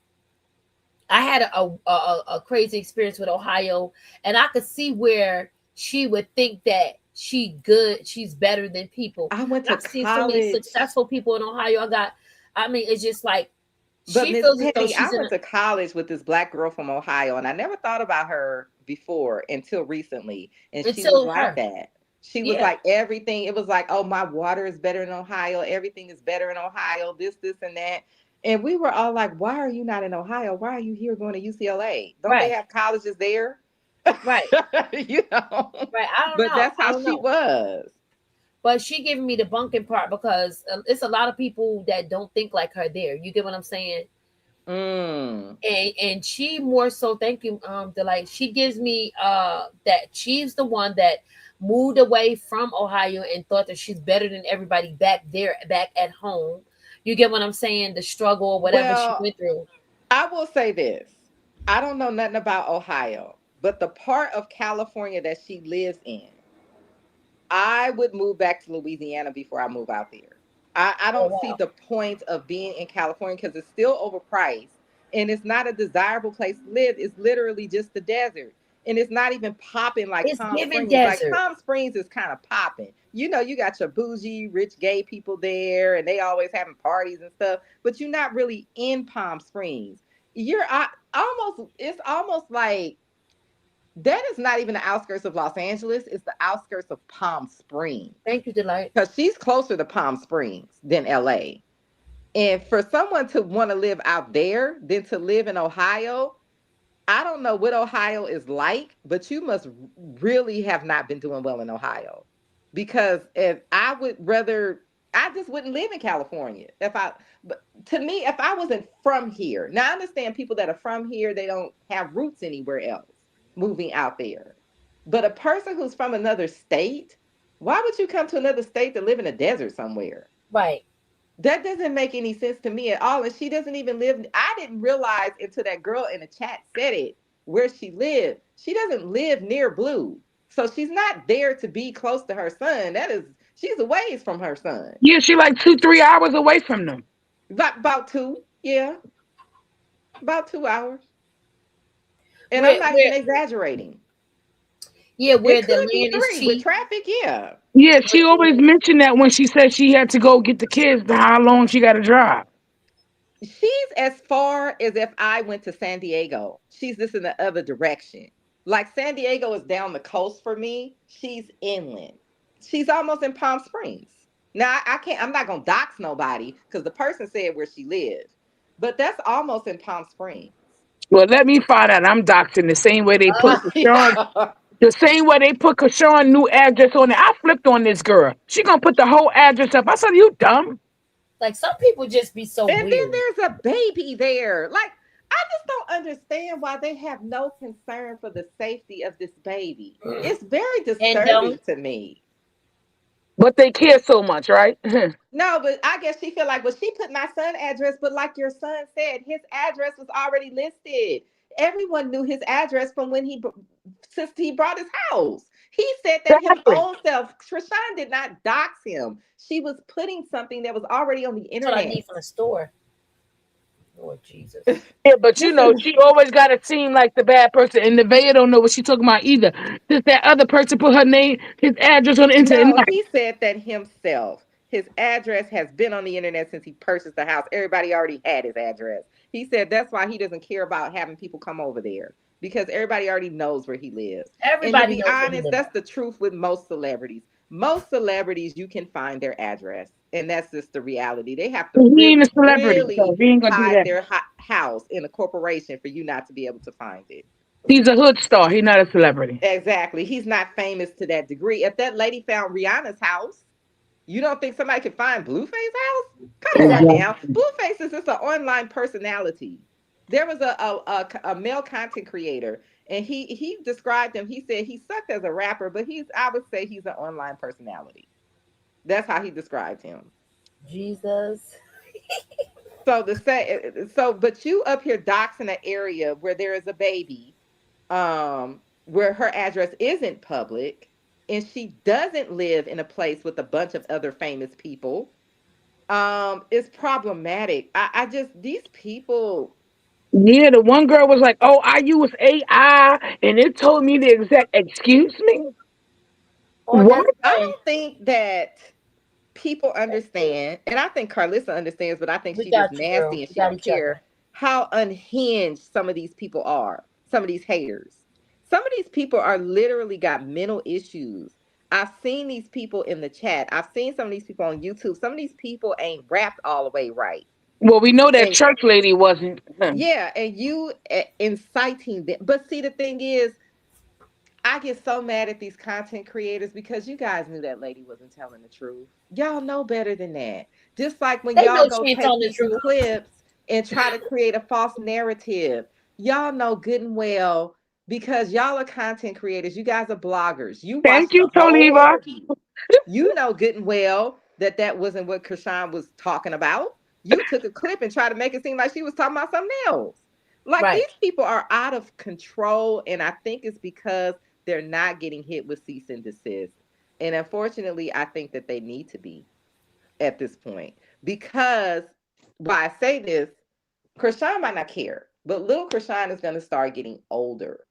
[SPEAKER 2] I had a crazy experience with Ohio, and I could see where she would think that she's better than people.
[SPEAKER 10] I went
[SPEAKER 2] And
[SPEAKER 10] to
[SPEAKER 2] I've seen so many
[SPEAKER 10] college.
[SPEAKER 2] successful people in Ohio. I mean, it's just like
[SPEAKER 10] But
[SPEAKER 2] she
[SPEAKER 10] Miss
[SPEAKER 2] feels as though
[SPEAKER 10] Petty, I
[SPEAKER 2] she's in
[SPEAKER 10] went
[SPEAKER 2] a
[SPEAKER 10] to college with this black girl from Ohio, and I never thought about her before until recently. And she was
[SPEAKER 2] until
[SPEAKER 10] like
[SPEAKER 2] her.
[SPEAKER 10] that. She was
[SPEAKER 2] Yeah,
[SPEAKER 10] like everything. It was like, oh, my water is better in Ohio. Everything is better in Ohio. This, and that. And we were all like, why are you not in Ohio? Why are you here going to UCLA? Don't they
[SPEAKER 2] right,
[SPEAKER 10] have colleges there?
[SPEAKER 2] right,
[SPEAKER 10] you know.
[SPEAKER 2] right. I don't
[SPEAKER 10] But
[SPEAKER 2] know.
[SPEAKER 10] that's
[SPEAKER 2] I
[SPEAKER 10] how
[SPEAKER 2] don't
[SPEAKER 10] she
[SPEAKER 2] know.
[SPEAKER 10] was.
[SPEAKER 2] But she giving me the bunking part because it's a lot of people that don't think like her there. You get what I'm saying?
[SPEAKER 10] Mm.
[SPEAKER 2] And she more so, thank you, Delight. She gives me that she's the one that moved away from Ohio and thought that she's better than everybody back there, back at home. You get what I'm saying? The struggle or whatever she
[SPEAKER 10] Well,
[SPEAKER 2] went through.
[SPEAKER 10] I will say this. I don't know nothing about Ohio, but the part of California that she lives in, I would move back to Louisiana before I move out there. I
[SPEAKER 2] Oh
[SPEAKER 10] don't see
[SPEAKER 2] wow.
[SPEAKER 10] the point of being in California because it's still overpriced and it's not a desirable place to live. It's literally just the desert. And it's not even popping like
[SPEAKER 2] It's
[SPEAKER 10] Palm
[SPEAKER 2] giving
[SPEAKER 10] Springs. Like
[SPEAKER 2] desert.
[SPEAKER 10] Palm Springs is kind of popping. You got your bougie, rich, gay people there, and they always having parties and stuff. But you're not really in Palm Springs. It's almost like that is not even the outskirts of Los Angeles. It's the outskirts of Palm Springs
[SPEAKER 2] Thank you, Delight.
[SPEAKER 10] because she's closer to Palm Springs than LA. And for someone to want to live out there than to live in Ohio, I don't know what Ohio is like, but you must really have not been doing well in Ohio. Because if I would rather, I just wouldn't live in California. But to me, if I wasn't from here, now I understand people that are from here, they don't have roots anywhere else moving out there. But a person who's from another state, why would you come to another state to live in a desert somewhere?
[SPEAKER 2] Right.
[SPEAKER 10] That doesn't make any sense to me at all. And she doesn't even live. I didn't realize until that girl in the chat said it where she lived. She doesn't live near Blue. So she's not there to be close to her son. She's a ways from her son.
[SPEAKER 7] Yeah, she like 2, 3 hours away from them.
[SPEAKER 10] About two. Yeah. About 2 hours. And I'm
[SPEAKER 2] Where
[SPEAKER 10] not even
[SPEAKER 2] where
[SPEAKER 10] exaggerating.
[SPEAKER 2] yeah,
[SPEAKER 10] It
[SPEAKER 2] where the
[SPEAKER 10] could be
[SPEAKER 2] land is
[SPEAKER 10] three with
[SPEAKER 2] cheap.
[SPEAKER 10] traffic. Yeah.
[SPEAKER 7] Yeah,
[SPEAKER 2] Where
[SPEAKER 7] she always mentioned that when she said she had to go get the kids, to how long she got to drive.
[SPEAKER 10] She's as far as if I went to San Diego. She's just in the other direction. Like San Diego is down the coast for me. She's inland. She's almost in Palm Springs. Now I can't. I'm not gonna dox nobody because the person said where she lives, but that's almost in Palm Springs.
[SPEAKER 7] Well, let me find out. I'm doxing the same way they put Kashawn,
[SPEAKER 10] Yeah.
[SPEAKER 7] the same way they put Kashawn new address on it. I flipped on this girl. She gonna put the whole address up. I said, "You dumb."
[SPEAKER 2] like some people just be so
[SPEAKER 10] And then
[SPEAKER 2] weird.
[SPEAKER 10] there's a baby there. Like I just don't understand why they have no concern for the safety of this baby. It's very
[SPEAKER 2] And don't
[SPEAKER 10] disturbing to me.
[SPEAKER 7] But they care so much, right?
[SPEAKER 10] No, but I guess she feel like, well, she put my son address, but like your son said, his address was already listed. Everyone knew his address from when since he brought his house. He said that him
[SPEAKER 7] Exactly.
[SPEAKER 10] own self. Trishan did not dox him. She was putting something that was already on the
[SPEAKER 2] That's what I
[SPEAKER 10] internet.
[SPEAKER 2] need from the store. Lord Jesus.
[SPEAKER 7] Yeah, but
[SPEAKER 10] This is
[SPEAKER 7] she always got to seem like the bad person, and Nevaeh don't know what she talking about either. Since that other person put her name, his address on the internet.
[SPEAKER 10] No,
[SPEAKER 7] No.
[SPEAKER 10] he said that himself. His address has been on the internet since he purchased the house. Everybody already had his address. He said that's why he doesn't care about having people come over there because everybody already knows where he lives. And to
[SPEAKER 2] Everybody
[SPEAKER 10] be
[SPEAKER 2] knows where he
[SPEAKER 10] honest,
[SPEAKER 2] lives
[SPEAKER 10] that's
[SPEAKER 2] at.
[SPEAKER 10] the truth with most celebrities. Most celebrities, you can find their address, and that's just the reality. They have to
[SPEAKER 7] He ain't
[SPEAKER 10] really,
[SPEAKER 7] a celebrity, so
[SPEAKER 10] really
[SPEAKER 7] he ain't gonna do
[SPEAKER 10] hide
[SPEAKER 7] that.
[SPEAKER 10] their house in a corporation for you not to be able to find it.
[SPEAKER 7] He's a hood star. He's not a celebrity.
[SPEAKER 10] Exactly. He's not famous to that degree. If that lady found Rihanna's house, you don't think somebody could find Blueface house? Come on
[SPEAKER 2] Exactly.
[SPEAKER 10] now. Blueface is just an online personality. There was a male content creator, and he described him. He said he sucked as a rapper, but I would say he's an online personality. That's how he described him.
[SPEAKER 2] Jesus.
[SPEAKER 10] But you up here doxing an area where there is a baby, where her address isn't public, and she doesn't live in a place with a bunch of other famous people. It's problematic. I just these people.
[SPEAKER 7] Yeah, the one girl was like, "Oh, I use AI, and it told me the exact." Excuse me.
[SPEAKER 2] On
[SPEAKER 7] What?
[SPEAKER 2] that
[SPEAKER 10] I
[SPEAKER 2] friend,
[SPEAKER 10] don't think that people understand, and I think Carlissa understands, but I think
[SPEAKER 2] we
[SPEAKER 10] she just
[SPEAKER 2] got you, girl.
[SPEAKER 10] nasty and
[SPEAKER 2] We
[SPEAKER 10] she
[SPEAKER 2] got
[SPEAKER 10] don't
[SPEAKER 2] each other.
[SPEAKER 10] care how unhinged some of these people are. Some of these haters. Some of these people are literally got mental issues. I've seen these people in the chat. I've seen some of these people on YouTube. Some of these people ain't rapped all the way right.
[SPEAKER 7] Well, we know that
[SPEAKER 10] And
[SPEAKER 7] church lady wasn't.
[SPEAKER 10] yeah, and you inciting them. But see, the thing is, I get so mad at these content creators because you guys knew that lady wasn't telling the truth. Y'all know better than that. Just like when
[SPEAKER 2] They
[SPEAKER 10] y'all
[SPEAKER 2] know
[SPEAKER 10] go
[SPEAKER 2] she ain't
[SPEAKER 10] take
[SPEAKER 2] telling the
[SPEAKER 10] these
[SPEAKER 2] truth.
[SPEAKER 10] clips and try to create a false narrative. Y'all know good and well because y'all are content creators. You guys are bloggers. You
[SPEAKER 7] Thank
[SPEAKER 10] watched
[SPEAKER 7] you,
[SPEAKER 10] the whole
[SPEAKER 7] Toliva.
[SPEAKER 10] interview. You know good and well that that wasn't what Krishan was talking about. You took a clip and tried to make it seem like she was talking about something else. Like
[SPEAKER 2] Right.
[SPEAKER 10] these people are out of control, and I think it's because they're not getting hit with cease and desist. And unfortunately, I think that they need to be at this point because why I say this, Krishan might not care, but little Krishan is going to start getting older.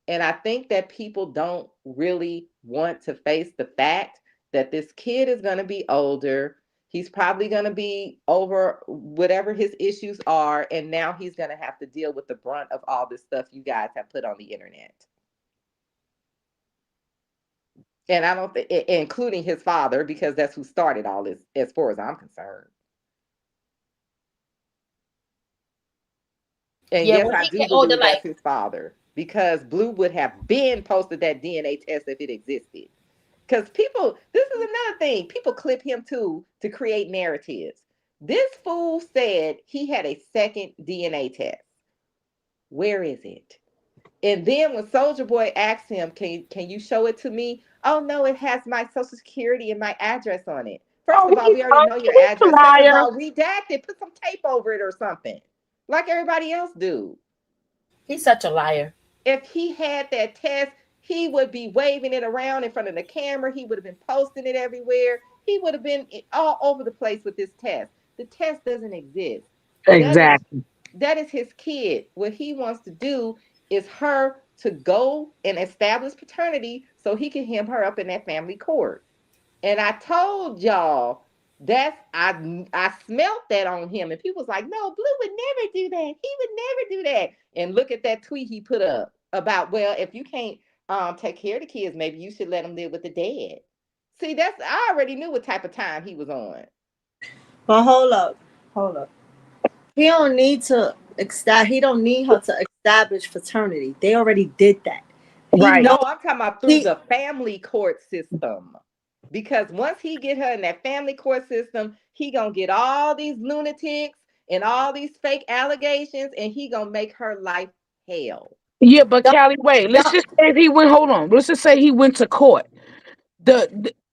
[SPEAKER 10] And I think that people don't really want to face the fact that this kid is going to be older. He's probably going to be over whatever his issues are. And now he's going to have to deal with the brunt of all this stuff you guys have put on the internet. And I don't think, including his father, because that's who started all this, as far as I'm concerned. And
[SPEAKER 2] Yeah,
[SPEAKER 10] yes,
[SPEAKER 2] when
[SPEAKER 10] I
[SPEAKER 2] he
[SPEAKER 10] do
[SPEAKER 2] get older,
[SPEAKER 10] believe that's
[SPEAKER 2] like
[SPEAKER 10] his father, because Blue would have been posted that DNA test if it existed. Because people, this is another thing, people clip him too to create narratives. This fool said he had a second DNA test. Where is it? And then when Soldier Boy asked him, can you show it to me? Oh no, it has my social security and my address on it. First
[SPEAKER 7] Oh,
[SPEAKER 10] of all, we already know your
[SPEAKER 7] he's a
[SPEAKER 10] address. Second of
[SPEAKER 7] liar.
[SPEAKER 10] all, redact it, put some tape over it or something. Like everybody else do.
[SPEAKER 2] he's such a liar.
[SPEAKER 10] If he had that test, he would be waving it around in front of the camera. He would have been posting it everywhere. He would have been all over the place with this test. The test doesn't exist. That is
[SPEAKER 7] Exactly.
[SPEAKER 10] that is his kid. What he wants to do is her to go and establish paternity so he can hem her up in that family court. And I told y'all that's I smelt that on him, and people was like, "No, Blue would never do that. He would never do that." And look at that tweet he put up about, well, if you can't take care of the kids, maybe you should let them live with the dad. See, that's I already knew what type of time he was on.
[SPEAKER 3] But hold up. He don't need to he don't need her to establish fraternity. They already did that. He
[SPEAKER 7] Right.
[SPEAKER 3] know
[SPEAKER 10] No, I'm talking about through
[SPEAKER 3] he
[SPEAKER 10] the family court system. Because once he get her in that family court system, he gonna get all these lunatics and all these fake allegations, and he gonna make her life hell.
[SPEAKER 7] Yeah, but
[SPEAKER 3] don't,
[SPEAKER 7] Callie, wait. Let's
[SPEAKER 3] don't
[SPEAKER 7] just say he went. Hold on. Let's just say he went to court.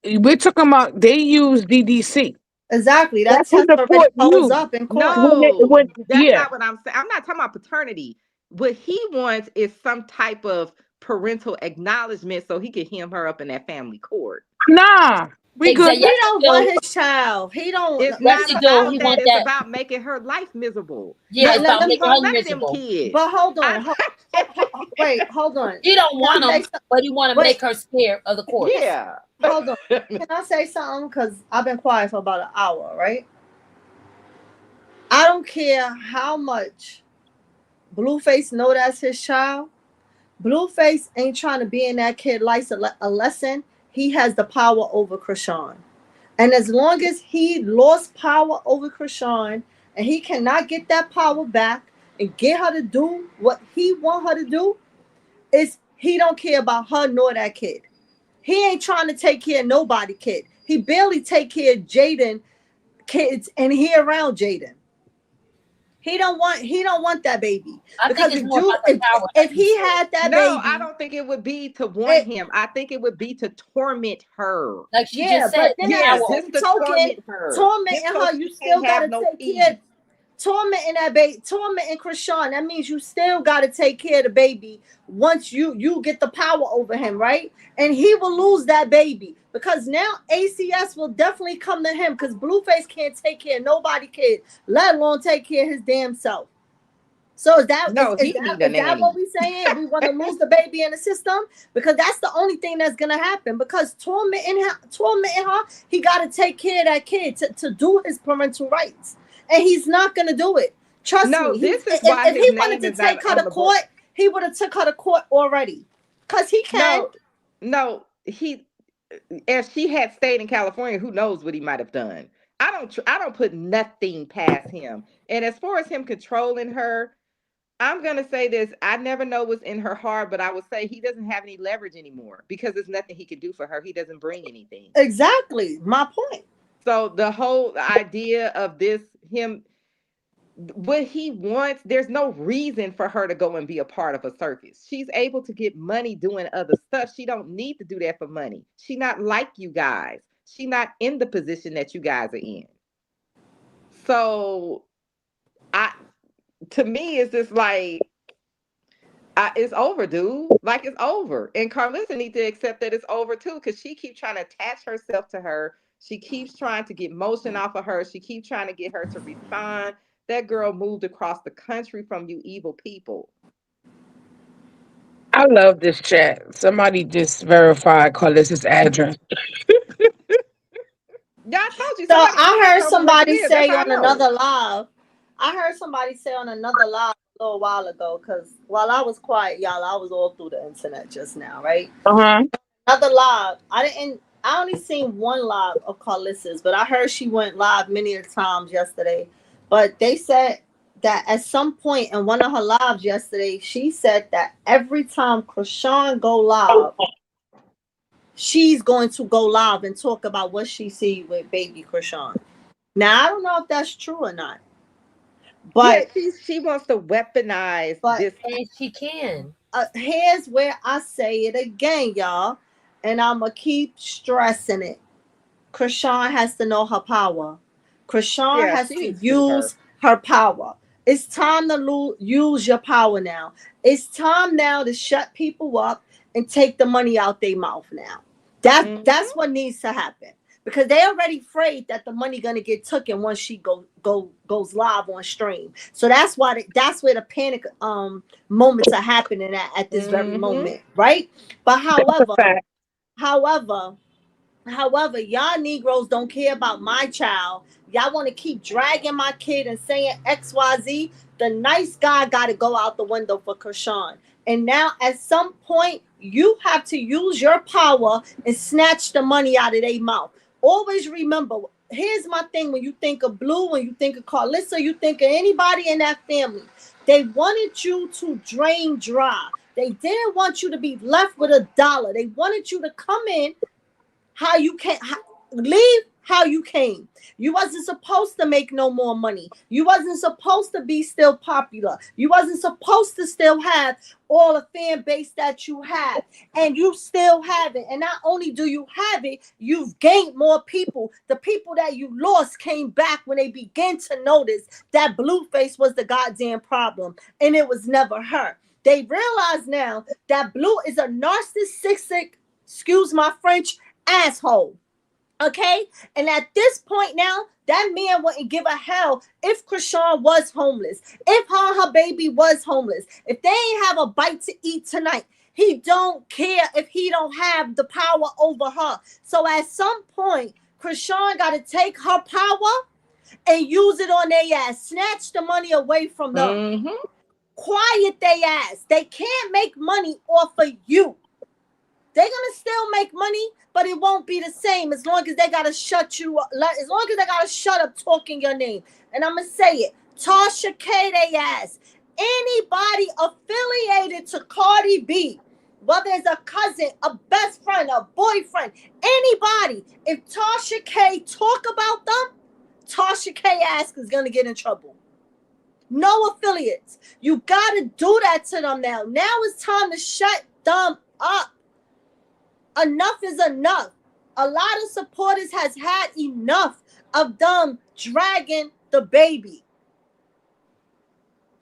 [SPEAKER 7] we're talking about they use DDC.
[SPEAKER 3] Exactly. That
[SPEAKER 7] That's who
[SPEAKER 3] test
[SPEAKER 7] the
[SPEAKER 3] already
[SPEAKER 7] court
[SPEAKER 3] holds
[SPEAKER 7] used.
[SPEAKER 3] up in court.
[SPEAKER 10] No, that's
[SPEAKER 7] Yeah.
[SPEAKER 10] not what I'm saying. I'm not talking about paternity. What he wants is some type of parental acknowledgement so he can hem her up in that family court.
[SPEAKER 7] Nah, we good.
[SPEAKER 2] Exactly.
[SPEAKER 3] He
[SPEAKER 2] Yes, he
[SPEAKER 3] don't want
[SPEAKER 2] do.
[SPEAKER 3] his child. He don't.
[SPEAKER 10] It's
[SPEAKER 2] Yes,
[SPEAKER 10] not
[SPEAKER 2] he do.
[SPEAKER 10] about
[SPEAKER 2] He
[SPEAKER 10] that.
[SPEAKER 2] want
[SPEAKER 10] It's
[SPEAKER 2] that.
[SPEAKER 10] about making her life miserable.
[SPEAKER 2] Yeah,
[SPEAKER 10] I
[SPEAKER 2] it's
[SPEAKER 10] know
[SPEAKER 2] about
[SPEAKER 10] he
[SPEAKER 2] making
[SPEAKER 10] want
[SPEAKER 2] her
[SPEAKER 10] none of them
[SPEAKER 2] miserable.
[SPEAKER 10] kids.
[SPEAKER 3] But hold on.
[SPEAKER 10] I,
[SPEAKER 3] Wait, hold on.
[SPEAKER 2] He don't
[SPEAKER 3] Can
[SPEAKER 2] want
[SPEAKER 3] I say
[SPEAKER 2] them, but he want to
[SPEAKER 3] Wait,
[SPEAKER 2] make her scared of the courts.
[SPEAKER 10] yeah.
[SPEAKER 3] hold on. Can I say something? Because I've been quiet for about an hour, right? I don't care how much Blueface know that's his child. Blueface ain't trying to be in that kid life a lesson. He has the power over Chrisean. And as long as he lost power over Chrisean and he cannot get that power back and get her to do what he want her to do, is he don't care about her nor that kid. He ain't trying to take care of nobody kid. He barely take care of Jaden kids and he around Jaden. He don't want that baby.
[SPEAKER 2] I think
[SPEAKER 3] Because
[SPEAKER 2] it's more about the power.
[SPEAKER 3] if he had that
[SPEAKER 10] No, I
[SPEAKER 3] baby,
[SPEAKER 10] don't think it would be to want him. I think it would be to torment her.
[SPEAKER 2] Like she
[SPEAKER 3] yeah,
[SPEAKER 2] just
[SPEAKER 3] but
[SPEAKER 2] said,
[SPEAKER 3] then
[SPEAKER 2] the
[SPEAKER 3] at
[SPEAKER 10] Yeah,
[SPEAKER 3] the
[SPEAKER 2] power.
[SPEAKER 10] just
[SPEAKER 3] same
[SPEAKER 10] to
[SPEAKER 3] token,
[SPEAKER 10] torment her.
[SPEAKER 3] tormenting
[SPEAKER 10] Just so
[SPEAKER 3] her,
[SPEAKER 10] she
[SPEAKER 3] you
[SPEAKER 10] can't
[SPEAKER 3] still
[SPEAKER 10] have
[SPEAKER 3] gotta
[SPEAKER 10] no
[SPEAKER 3] take
[SPEAKER 10] peace.
[SPEAKER 3] care. Tormenting that baby, tormenting Chrisean. That means you still gotta take care of the baby once you get the power over him, right? And he will lose that baby because now ACS will definitely come to him because Blueface can't take care of nobody kid, let alone take care of his damn self. So
[SPEAKER 10] No, he need a
[SPEAKER 3] is that what
[SPEAKER 10] nanny.
[SPEAKER 3] we saying? We want to lose the baby in the system because that's the only thing that's gonna happen. Because tormenting her, he got to take care of that kid to do his parental rights, and he's not gonna do it. Trust
[SPEAKER 10] No,
[SPEAKER 3] me.
[SPEAKER 10] this is why
[SPEAKER 3] If
[SPEAKER 10] his
[SPEAKER 3] he wanted
[SPEAKER 10] name
[SPEAKER 3] to
[SPEAKER 10] is not
[SPEAKER 3] take her
[SPEAKER 10] on
[SPEAKER 3] to
[SPEAKER 10] the book.
[SPEAKER 3] court, he would have took her to court already, cause he can.
[SPEAKER 10] No, he. If she had stayed in California, who knows what he might have done. I don't put nothing past him. And as far as him controlling her, I'm gonna say this. I never know what's in her heart, but I would say he doesn't have any leverage anymore because there's nothing he can do for her. He doesn't bring anything.
[SPEAKER 3] Exactly my point.
[SPEAKER 10] So the whole idea of this, him, what he wants, there's no reason for her to go and be a part of a circus. She's able to get money doing other stuff. She don't need to do that for money. She not like you guys. She not in the position that you guys are in. So I to me it's just like it's over, dude. Like it's over. And Carlissa needs to accept that it's over too, because she keeps trying to attach herself to her. She keeps trying to get motion off of her. She keeps trying to get her to respond. That girl moved across the country from you evil people.
[SPEAKER 7] I love this chat. Somebody just verified Carlissa's address.
[SPEAKER 10] Yeah, I told you
[SPEAKER 3] So
[SPEAKER 10] somebody
[SPEAKER 3] I
[SPEAKER 10] already
[SPEAKER 3] heard
[SPEAKER 10] told me where she
[SPEAKER 3] somebody
[SPEAKER 10] lives. That's
[SPEAKER 3] say
[SPEAKER 10] how I
[SPEAKER 3] on
[SPEAKER 10] know.
[SPEAKER 3] another live. I heard somebody say on another live a little while ago because while I was quiet, y'all, I was all through the internet just now, right?
[SPEAKER 7] Uh-huh.
[SPEAKER 3] Another live. I only seen one live of Carlissa's, but I heard she went live many times yesterday. But they said that at some point in one of her lives yesterday, she said that every time Chrisean go live, she's going to go live and talk about what she see with baby Chrisean. Now I don't know if that's true or not,
[SPEAKER 10] Yeah,
[SPEAKER 3] but
[SPEAKER 10] she wants to weaponize
[SPEAKER 3] but
[SPEAKER 10] this.
[SPEAKER 2] And she can.
[SPEAKER 3] here's where I say it again, y'all, and I'ma keep stressing it. Chrisean has to know her power. Chrisean
[SPEAKER 10] Yeah,
[SPEAKER 3] has
[SPEAKER 10] she
[SPEAKER 3] to
[SPEAKER 10] needs to sue her.
[SPEAKER 3] use her power. It's time to use your power now. It's time now to shut people up and take the money out their mouth now. That's what needs to happen because they already afraid that the money gonna get taken once she goes live on stream. So that's why that's where the panic moments are happening at this very moment, right? But however, y'all Negroes don't care about my child. Y'all want to keep dragging my kid and saying XYZ. The nice guy got to go out the window for Chrisean. And now, at some point, you have to use your power and snatch the money out of their mouth. Always remember, here's my thing. When you think of Blue, when you think of Carlissa, you think of anybody in that family. They wanted you to drain dry. They didn't want you to be left with $1. They wanted you to come in how you can leave how you came. You wasn't supposed to make no more money. You wasn't supposed to be still popular. You wasn't supposed to still have all the fan base that you have. And you still have it. And not only do you have it, you've gained more people. The people that you lost came back when they began to notice that Blueface was the goddamn problem. And it was never her. They realize now that Blue is a narcissistic, excuse my French, asshole. Okay? And at this point now, that man wouldn't give a hell if Chrisean was homeless, if her baby was homeless, if they ain't have a bite to eat tonight. He don't care if he don't have the power over her. So at some point, Chrisean got to take her power and use it on their ass. Snatch the money away from them.
[SPEAKER 10] Mm-hmm.
[SPEAKER 3] Quiet their ass. They can't make money off of you. They're gonna still make money, but it won't be the same as long as they gotta shut you up. As long as they gotta shut up talking your name. And I'm gonna say it. Tasha K they ass. Anybody affiliated to Cardi B, whether it's a cousin, a best friend, a boyfriend, anybody, if Tasha K talk about them, Tasha K ass is gonna get in trouble. No affiliates. You gotta do that to them now. Now it's time to shut them up. Enough is enough. A lot of supporters has had enough of them dragging the baby.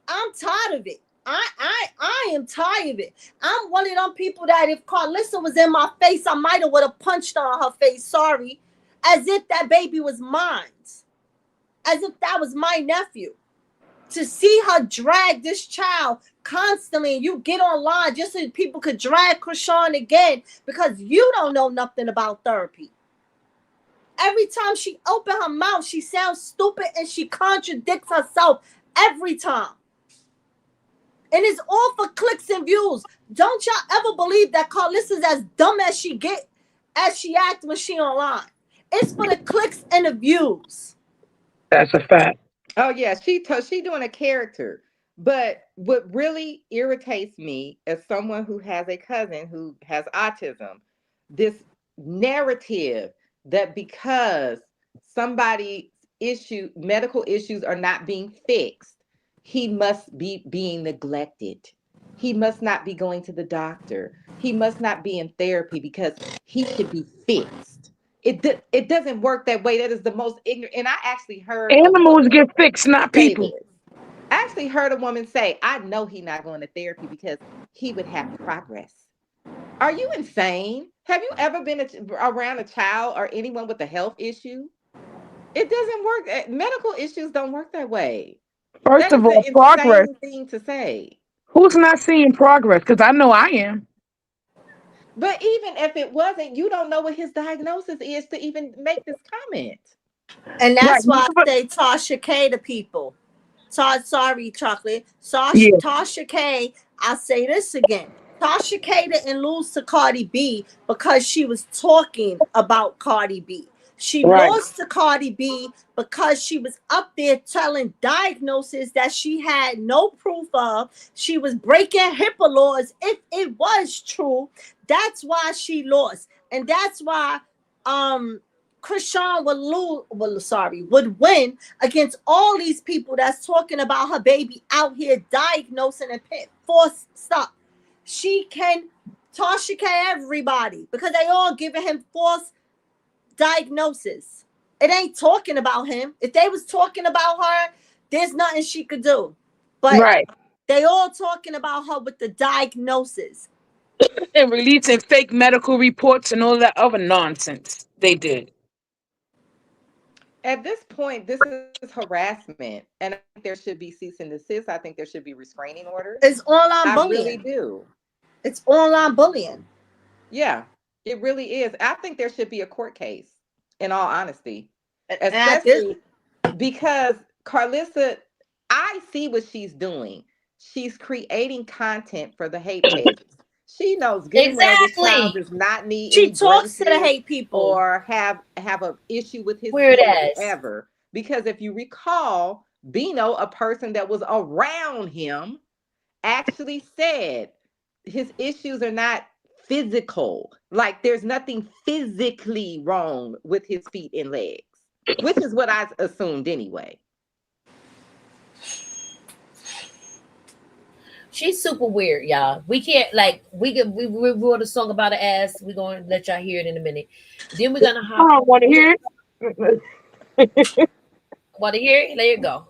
[SPEAKER 3] I'm tired of it. I am tired of it. I'm one of them people that if Karpissy was in my face, I might have would have punched on her face. Sorry. As if that baby was mine. As if that was my nephew. To see her drag this child constantly, and you get online just so people could drag Chrisean again because you don't know nothing about therapy. Every time she opens her mouth, she sounds stupid and she contradicts herself every time. And it's all for clicks and views. Don't y'all ever believe that Karpissy's as dumb as she act when she online. It's for the clicks and the views.
[SPEAKER 7] That's a fact.
[SPEAKER 10] Oh yeah, she doing a character. But what really irritates me as someone who has a cousin who has autism, this narrative that because somebody's medical issues are not being fixed, he must be being neglected. He must not be going to the doctor. He must not be in therapy because he should be fixed. It doesn't work that way. That is the most ignorant. And I actually heard a
[SPEAKER 7] Animals
[SPEAKER 10] woman
[SPEAKER 7] get fixed, not
[SPEAKER 10] say
[SPEAKER 7] people.
[SPEAKER 10] this. I actually heard a woman say, I know he's not going to therapy because he would have progress. Are you insane? Have you ever been around a child or anyone with a health issue? It doesn't work. Medical issues don't work that way.
[SPEAKER 7] First
[SPEAKER 10] That
[SPEAKER 7] of
[SPEAKER 10] is an
[SPEAKER 7] all, progress.
[SPEAKER 10] insane thing to say.
[SPEAKER 7] Who's not seeing progress? Because I know I am.
[SPEAKER 10] But even if it wasn't, you don't know what his diagnosis is to even make this comment.
[SPEAKER 3] And
[SPEAKER 7] Right.
[SPEAKER 3] that's why I say Tasha K to people. Sorry, Chocolate.
[SPEAKER 7] Yeah.
[SPEAKER 3] Tasha K, I'll say this again. Tasha K didn't lose to Cardi B because she was talking about Cardi B. She lost to Cardi B because she was up there telling diagnoses that she had no proof of. She was breaking HIPAA laws if it was true. That's why she lost. And that's why Chrisean would win against all these people that's talking about her baby out here diagnosing and force stop. She can Tasha K everybody because they all giving him false diagnosis. It ain't talking about him. If they was talking about her, there's nothing she could do. But they all talking about her with the diagnosis.
[SPEAKER 7] And releasing fake medical reports and all that other nonsense they did.
[SPEAKER 10] At this point, this is harassment, and I think there should be cease and desist. I think there should be restraining orders.
[SPEAKER 3] It's online bullying.
[SPEAKER 10] I really do.
[SPEAKER 3] It's online bullying.
[SPEAKER 10] Yeah, it really is. I think there should be a court case, in all honesty, especially because Karpissy, I see what she's doing. She's creating content for the hate pages. She knows good and well this child does not need.
[SPEAKER 3] She talks to the hate people
[SPEAKER 10] or have an issue with his ever. Because if you recall, Bino, a person that was around him, actually said his issues are not physical. Like there's nothing physically wrong with his feet and legs, which is what I assumed anyway.
[SPEAKER 2] She's super weird, y'all. We can't like we wrote a song about her ass. We're gonna let y'all hear it in a minute. Then we're gonna
[SPEAKER 7] I
[SPEAKER 2] hop.
[SPEAKER 7] don't want to hear it.
[SPEAKER 2] Want to hear it? There you go.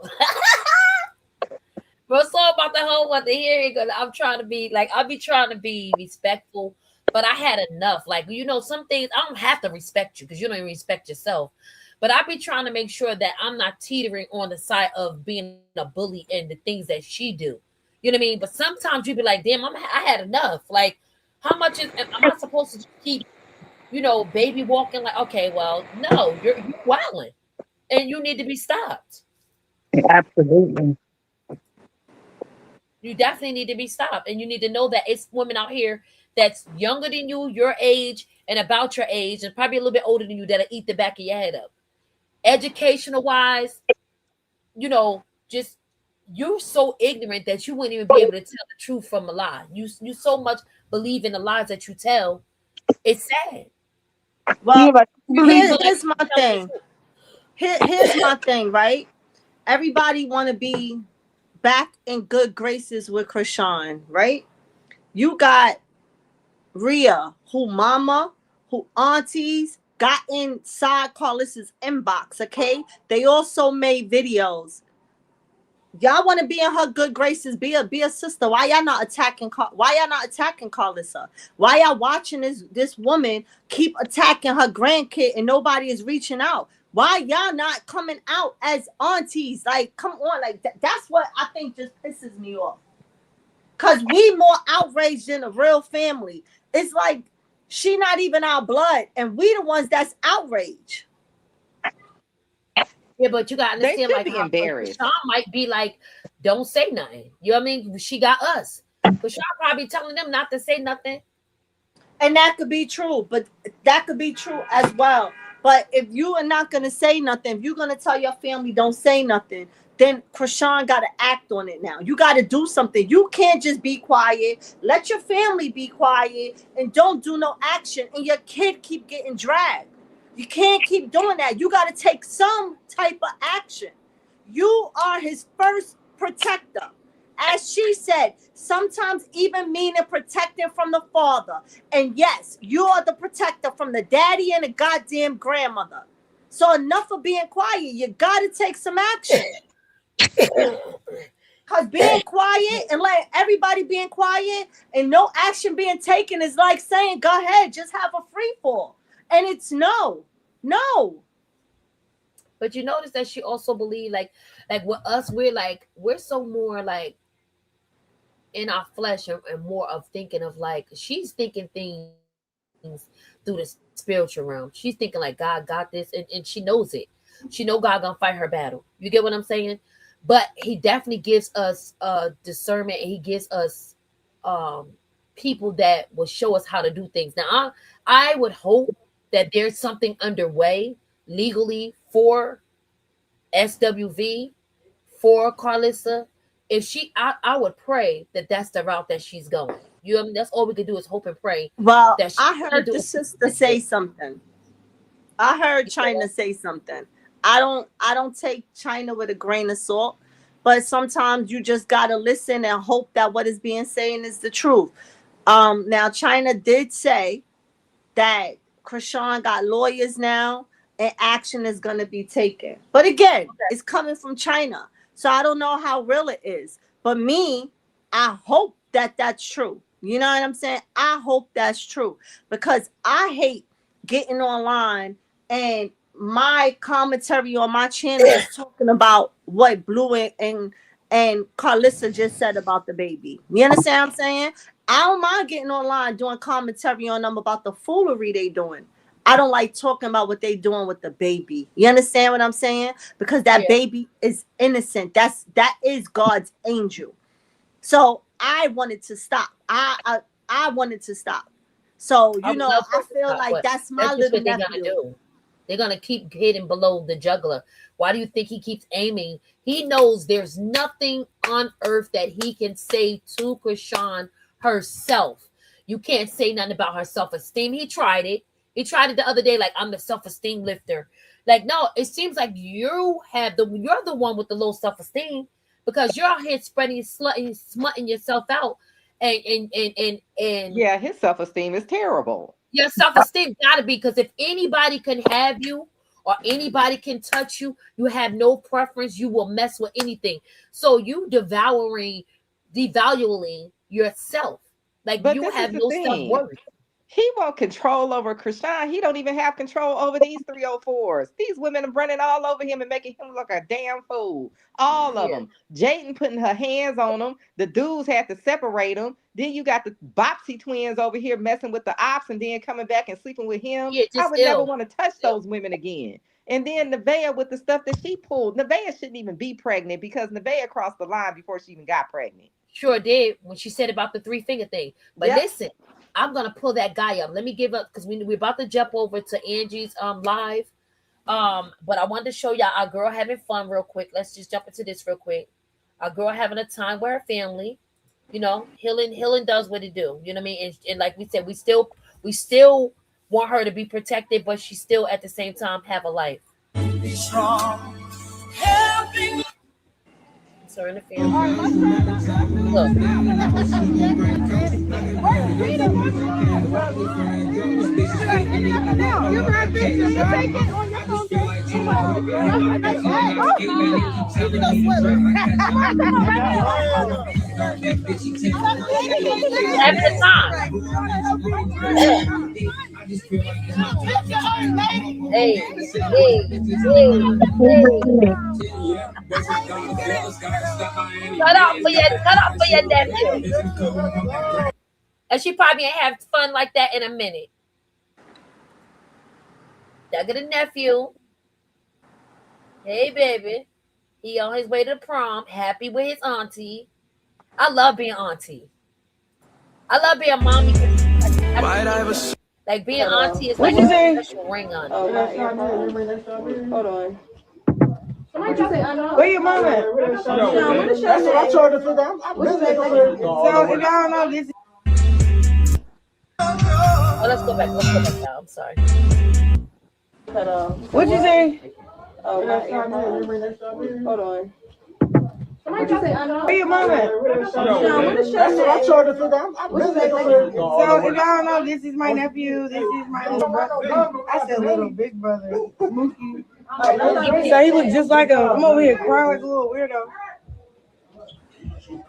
[SPEAKER 2] For a song about the whole want to hear it, because I'm trying to be like I'll be trying to be respectful, but I had enough. Like some things I don't have to respect you because you don't even respect yourself. But I be trying to make sure that I'm not teetering on the side of being a bully and the things that she do. You know what I mean? But sometimes you be like, damn, I had enough. Like, how much am I supposed to keep, baby walking? Like, okay, well, no, you're wilding, and you need to be stopped.
[SPEAKER 7] Absolutely.
[SPEAKER 2] You definitely need to be stopped, and you need to know that it's women out here that's younger than you, your age, and about your age, and probably a little bit older than you that'll eat the back of your head up. Educational wise, just you're so ignorant that you wouldn't even be able to tell the truth from a lie. You so much believe in the lies that you tell. It's sad.
[SPEAKER 3] Well,
[SPEAKER 7] Yeah, but
[SPEAKER 3] here's my thing. Here's my thing, right? Everybody want to be back in good graces with Chrisean, right? You got Rhea, who mama, who aunties got inside Carliss's inbox, okay? They also made videos. Y'all want to be in her good graces, be a sister. Why y'all not attacking Carlissa? Why y'all watching this woman keep attacking her grandkid and nobody is reaching out? Why y'all not coming out as aunties? Like, come on, like that's what I think just pisses me off. Cause we more outraged than a real family. It's like she not even our blood, and we the ones that's outraged.
[SPEAKER 2] Yeah, but you gotta
[SPEAKER 10] They
[SPEAKER 2] understand,
[SPEAKER 10] should
[SPEAKER 2] like
[SPEAKER 10] be
[SPEAKER 2] how
[SPEAKER 10] embarrassed.
[SPEAKER 2] Sean might be like, don't say nothing. You know what I mean? She got us. But Sean probably telling them not to say nothing.
[SPEAKER 3] And that could be true, but that could be true as well. But if you are not gonna say nothing, if you're gonna tell your family don't say nothing, then Chrisean gotta act on it now. You gotta do something. You can't just be quiet. Let your family be quiet and don't do no action. And your kid keep getting dragged. You can't keep doing that. You gotta take some type of action. You are his first protector. As she said, sometimes even meaning protecting from the father. And yes, you are the protector from the daddy and the goddamn grandmother. So enough of being quiet. You got to take some action. Because being quiet and letting everybody being quiet and no action being taken is like saying, go ahead, just have a free fall. And it's no.
[SPEAKER 2] But you notice that she also believe like with us, we're so more like in our flesh and more of thinking of like she's thinking things through the spiritual realm. She's thinking like God got this, and she knows it. She know God gonna fight her battle. You get what I'm saying? But he definitely gives us discernment, and he gives us people that will show us how to do things. Now I would hope that there's something underway legally for SWV, for Carlissa. If I would pray that that's the route that she's going. You know what I mean? That's all we could do is hope and pray
[SPEAKER 3] Well,
[SPEAKER 2] that she's
[SPEAKER 3] I
[SPEAKER 2] gonna
[SPEAKER 3] heard
[SPEAKER 2] do
[SPEAKER 3] the
[SPEAKER 2] it.
[SPEAKER 3] sister say something. I heard China say something. I don't take China with a grain of salt, but sometimes you just gotta listen and hope that what is being saying is the truth. Now China did say that Chrisean got lawyers now and action is going to be taken. But again, it's coming from China. So I don't know how real it is. But me, I hope that that's true. You know what I'm saying? I hope that's true because I hate getting online and my commentary on my channel is talking about what Blue and Carlissa just said about the baby. You understand what I'm saying? I don't mind getting online doing commentary on them about the foolery they doing. I don't like talking about what they doing with the baby. You understand what I'm saying? Because that
[SPEAKER 2] Yeah.
[SPEAKER 3] baby is innocent. That is God's angel. So I wanted to stop. I wanted to stop. So
[SPEAKER 2] I would love for
[SPEAKER 3] I
[SPEAKER 2] it to
[SPEAKER 3] feel
[SPEAKER 2] stop,
[SPEAKER 3] like
[SPEAKER 2] but
[SPEAKER 3] that's my
[SPEAKER 2] that's just
[SPEAKER 3] little
[SPEAKER 2] what they're gonna
[SPEAKER 3] nephew.
[SPEAKER 2] do. They're gonna keep hitting below the juggler. Why do you think he keeps aiming? He knows there's nothing on earth that he can say to Chrisean herself. You can't say nothing about her self-esteem. He tried it. He tried it the other day, like, I'm the self-esteem lifter. Like, no, it seems like you're the one with the low self-esteem, because you're out here spreading, smutting yourself out, and
[SPEAKER 10] Yeah, his self-esteem is terrible.
[SPEAKER 2] your self-esteem gotta be, because if anybody can have you or anybody can touch you, you have no preference. You will mess with anything. So you devaluing yourself. Like,
[SPEAKER 10] But
[SPEAKER 2] you
[SPEAKER 10] this is
[SPEAKER 2] have
[SPEAKER 10] the
[SPEAKER 2] no
[SPEAKER 10] thing.
[SPEAKER 2] self-worth.
[SPEAKER 10] He want control over Chrisean. He don't even have control over these 304s. These women are running all over him and making him look a damn fool. All of
[SPEAKER 2] Yeah.
[SPEAKER 10] them. Jaden putting her hands on him. The dudes had to separate them. Then you got the Bopsy twins over here messing with the ops and then coming back and sleeping with him.
[SPEAKER 2] Yeah,
[SPEAKER 10] I
[SPEAKER 2] just
[SPEAKER 10] would never
[SPEAKER 2] ill.
[SPEAKER 10] want to touch those women again. And then Nevaeh with the stuff that she pulled. Nevaeh shouldn't even be pregnant because Nevaeh crossed the line before she even got pregnant.
[SPEAKER 2] Sure did, when she said about the 3-finger thing. But
[SPEAKER 10] Yep.
[SPEAKER 2] listen, I'm gonna pull that guy up. Let me give up, because we're about to jump over to Angie's live. But I wanted to show y'all our girl having fun real quick. Let's just jump into this real quick. Our girl having a time with her family. You know, healing does what it do. You know what I mean? And like we said, we still want her to be protected, but she still at the same time have a life. So in the family. Look. Having a time. Hey, hey, hey, hey. Cut up for your nephew. And she probably ain't have fun like that in a minute. Look at the nephew. Hey, baby. He on his way to the prom, happy with his auntie. I love being auntie. I love being mommy. Like being auntie is like a special ring on it.
[SPEAKER 13] Hold on. Where your mom at? That's what I'm trying to figure out. I'm busy. So if y'all know this.
[SPEAKER 2] Oh, let's go back now. I'm sorry.
[SPEAKER 13] What'd you say? Oh, hold on. Where your mom at? That's what I'm trying to figure out. I'm busy. So if y'all know, this is my nephew. This is my little brother. I said little big brother. Mookie. So he look just like I'm over here crying like a little weirdo.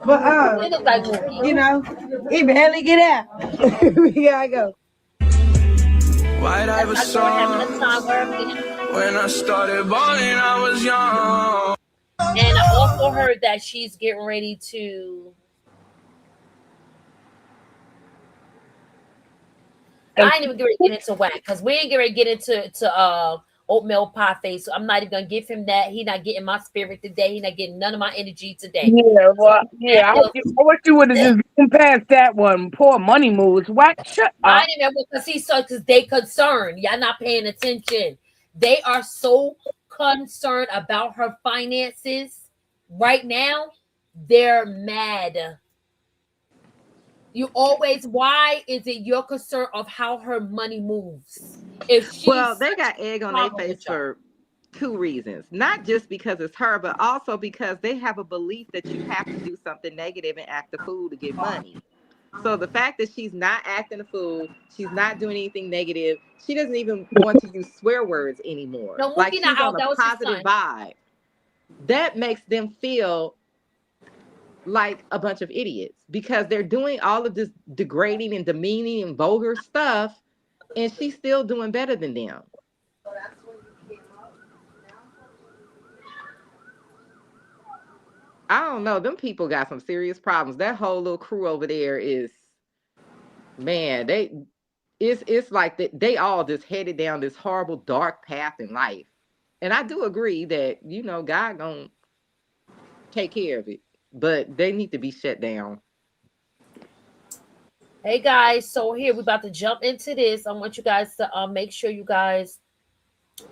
[SPEAKER 13] But
[SPEAKER 2] He look like Mookie.
[SPEAKER 13] you know, he barely get out. We gotta go.
[SPEAKER 2] White Iverson.
[SPEAKER 14] When I started balling, I was young.
[SPEAKER 2] And I also heard that she's getting ready to. I ain't even going to get into whack, because we ain't going to get into oatmeal pie face. So I'm not even going to give him that. He not getting my spirit today. He not getting none of my energy today.
[SPEAKER 7] Yeah, well, yeah. I wish you would have just gone past that one. Poor money moves. What? Shut
[SPEAKER 2] I
[SPEAKER 7] up.
[SPEAKER 2] ain't even, because they concerned. Y'all not paying attention. They are so concerned about her finances right now. They're mad. You always, why is it your concern of how her money moves? If she's
[SPEAKER 10] Well, they got egg on their face for 2 reasons. Not just because it's her, but also because they have a belief that you have to do something negative and act a fool to get money. So the fact that she's not acting a fool, she's not doing anything negative, she doesn't even want to use swear words anymore.
[SPEAKER 2] No,
[SPEAKER 10] like
[SPEAKER 2] Mookie
[SPEAKER 10] she's
[SPEAKER 2] not out.
[SPEAKER 10] on a
[SPEAKER 2] That was his
[SPEAKER 10] positive
[SPEAKER 2] son.
[SPEAKER 10] vibe. That makes them feel like a bunch of idiots because they're doing all of this degrading and demeaning and vulgar stuff, and she's still doing better than them. I don't know. Them people got some serious problems. That whole little crew over there is, man, it's like they all just headed down this horrible dark path in life. And I do agree that, God gonna take care of it, but they need to be shut down.
[SPEAKER 2] Hey guys, so here we're about to jump into this. I want you guys to make sure you guys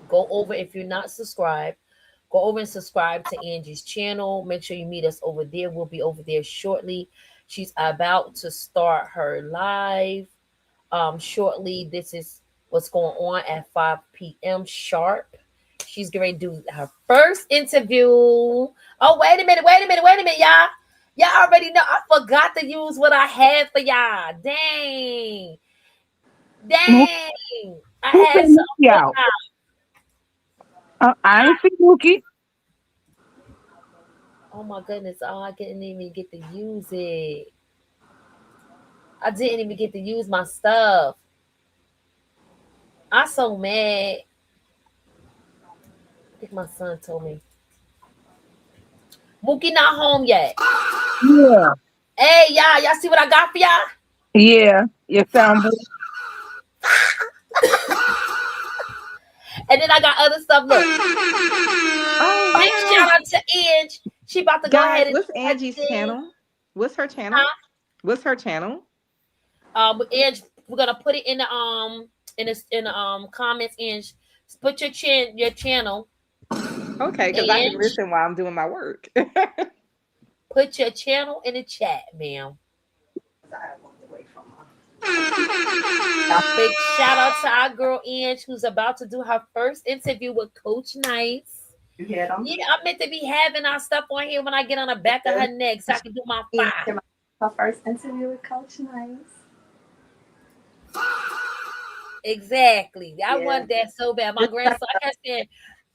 [SPEAKER 2] go over, if you're not subscribed, go over and subscribe to Angie's channel. Make sure you meet us over there. We'll be over there shortly. She's about to start her live shortly. This is what's going on at 5 p.m. sharp. She's going to do her first interview. Oh, wait a minute, y'all. Y'all already know I forgot to use what I had for y'all. Dang. I
[SPEAKER 7] Who
[SPEAKER 2] had
[SPEAKER 7] sent
[SPEAKER 2] something
[SPEAKER 7] Mookie
[SPEAKER 2] for
[SPEAKER 7] out?
[SPEAKER 2] y'all.
[SPEAKER 7] I ain't see Mookie.
[SPEAKER 2] Oh my goodness. Oh, I didn't even get to use it. I didn't even get to use my stuff. I'm so mad. I think my son told me. Mookie not home yet.
[SPEAKER 7] Yeah.
[SPEAKER 2] Hey, y'all see what I got for y'all?
[SPEAKER 7] Yeah. Your soundboard.
[SPEAKER 2] And then I got other stuff. Look,
[SPEAKER 10] Oh
[SPEAKER 2] big
[SPEAKER 10] wow.
[SPEAKER 2] shout out to Ange. She about to go
[SPEAKER 10] Guys,
[SPEAKER 2] ahead and
[SPEAKER 10] what's
[SPEAKER 2] do her
[SPEAKER 10] Angie's
[SPEAKER 2] thing.
[SPEAKER 10] channel? What's her channel?
[SPEAKER 2] Huh?
[SPEAKER 10] What's her channel?
[SPEAKER 2] Ange, we're gonna put it in the comments. Ange, put your channel.
[SPEAKER 10] Okay, because I can
[SPEAKER 2] Ange,
[SPEAKER 10] listen while I'm doing my work.
[SPEAKER 2] put your channel in the chat, ma'am. A big shout out to our girl Ange, who's about to do her first interview with Coach Nice. Yeah, I'm meant to be having our stuff on here when I get on the back of her neck so I can do my five.
[SPEAKER 3] Her first interview with Coach Nice.
[SPEAKER 2] Exactly. I want that so bad. My grandson, I kept saying,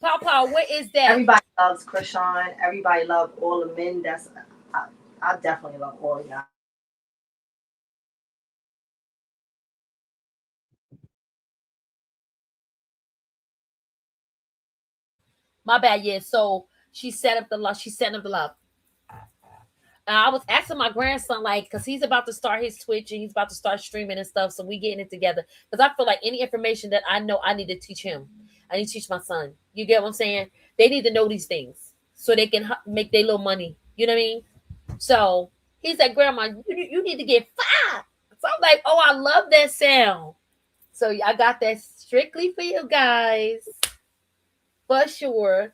[SPEAKER 2] Papa, what is that?
[SPEAKER 3] Everybody loves Chrisean. Everybody loves all the men. I definitely love all of y'all.
[SPEAKER 2] My bad, yeah. So she set up the love. She's setting up the love. I was asking my grandson, like, because he's about to start his Twitch and he's about to start streaming and stuff. So we getting it together. Because I feel like any information that I know, I need to teach him. I need to teach my son. You get what I'm saying? They need to know these things so they can make their little money. You know what I mean? So he's like, Grandma, you need to get five. So I'm like, oh, I love that sound. So I got that strictly for you guys. For sure.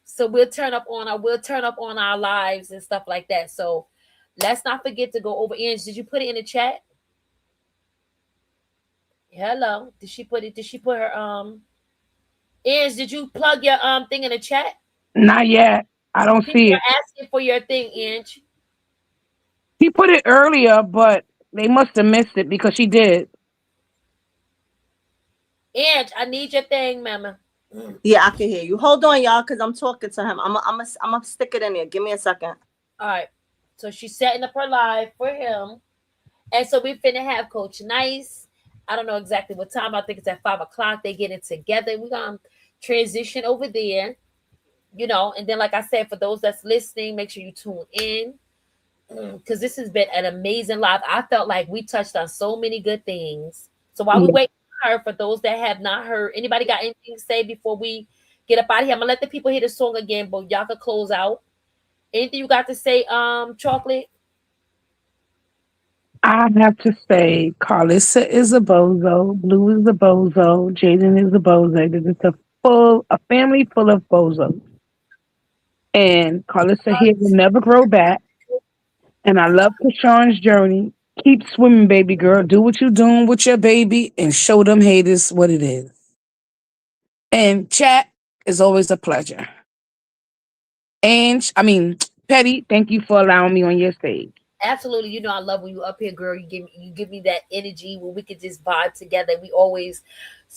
[SPEAKER 2] So we'll turn up on our lives and stuff like that. So let's not forget to go over. Ange, did you put it in the chat? Hello. Did she put it? Did she put her Ange, did you plug your thing in the chat?
[SPEAKER 7] Not yet. I don't
[SPEAKER 2] People
[SPEAKER 7] see it.
[SPEAKER 2] are asking for your thing, Ange.
[SPEAKER 7] He put it earlier, but they must have missed it because she did.
[SPEAKER 2] Ange, I need your thing, mama.
[SPEAKER 3] Yeah, I can hear you. Hold on, y'all, because I'm talking to him. I'm gonna stick it in there. Give me a second.
[SPEAKER 2] All right. So she's setting up her live for him. And so we finna have Coach Nice. I don't know exactly what time. I think it's at 5:00. They getting together. We're gonna transition over there. And then like I said, for those that's listening, make sure you tune in. Because this has been an amazing live. I felt like we touched on so many good things. So while we
[SPEAKER 7] Yeah.
[SPEAKER 2] wait for her, for those that have not heard, anybody got anything to say before we get up out of here? I'm gonna let the people hear the song again, but y'all can close out. Anything you got to say, Chocolate?
[SPEAKER 7] I have to say, Carlissa is a bozo, Blue is a bozo, Jaden is a bozo. This is a family full of bozos. And Carlissa here will never grow back. And I love Krishan's journey. Keep swimming, baby girl. Do what you're doing with your baby and show them haters what it is. And chat is always a pleasure. And Petty, thank you for allowing me on your stage.
[SPEAKER 2] Absolutely. I love when you up here, girl. You give me that energy where we could just vibe together. We always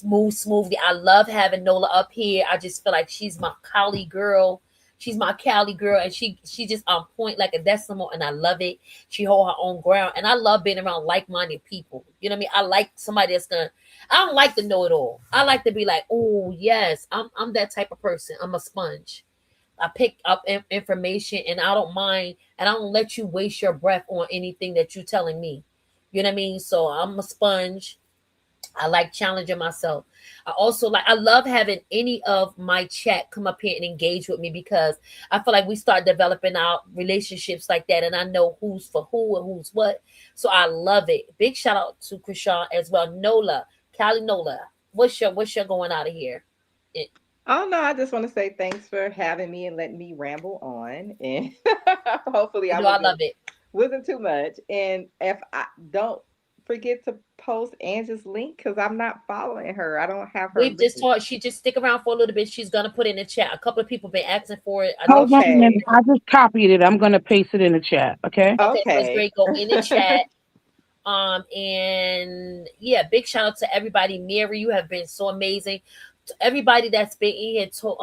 [SPEAKER 2] move smoothly. I love having Nola up here. I just feel like she's my Cali girl. She's my Cali girl, and she just on point like a decimal, and I love it. She hold her own ground, and I love being around like-minded people. You know what I mean? I like somebody that's gonna. I don't like to know it all. I like to be like, oh yes, I'm that type of person. I'm a sponge. I pick up information and I don't mind and I don't let you waste your breath on anything that you're telling me. You know what I mean? So I'm a sponge. I like challenging myself. I love having any of my chat come up here and engage with me because I feel like we start developing our relationships like that and I know who's for who and who's what. So I love it. Big shout out to Chrisean as well. Nola, Callie Nola. What's your going out of here?
[SPEAKER 10] Oh no, I just want to say thanks for having me and letting me ramble on. And hopefully
[SPEAKER 2] I love it.
[SPEAKER 10] wasn't too much. And if I don't forget to post Angie's link because I'm not following her. I don't have her
[SPEAKER 2] We've just
[SPEAKER 10] link.
[SPEAKER 2] taught she just stick around for a little bit. She's gonna put it in the chat. A couple of people been asking for it. I know
[SPEAKER 7] Hold on a minute.
[SPEAKER 10] Okay.
[SPEAKER 7] I just copied it. I'm gonna paste it in the chat. Okay.
[SPEAKER 2] okay, so it's
[SPEAKER 10] Okay.
[SPEAKER 2] great. Go in the chat. And yeah, big shout out to everybody. Mary, you have been so amazing. To everybody that's been in here, to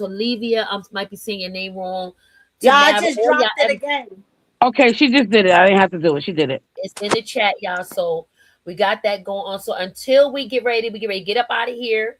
[SPEAKER 2] Olivia, I might be saying your name wrong. To
[SPEAKER 3] Y'all, I
[SPEAKER 2] Mara,
[SPEAKER 3] just
[SPEAKER 2] all y'all,
[SPEAKER 3] dropped it again.
[SPEAKER 7] Okay, she just did it. I didn't have to do it. She did it.
[SPEAKER 2] it's in the chat, y'all. So we got that going on. So until we get ready to get up out of here.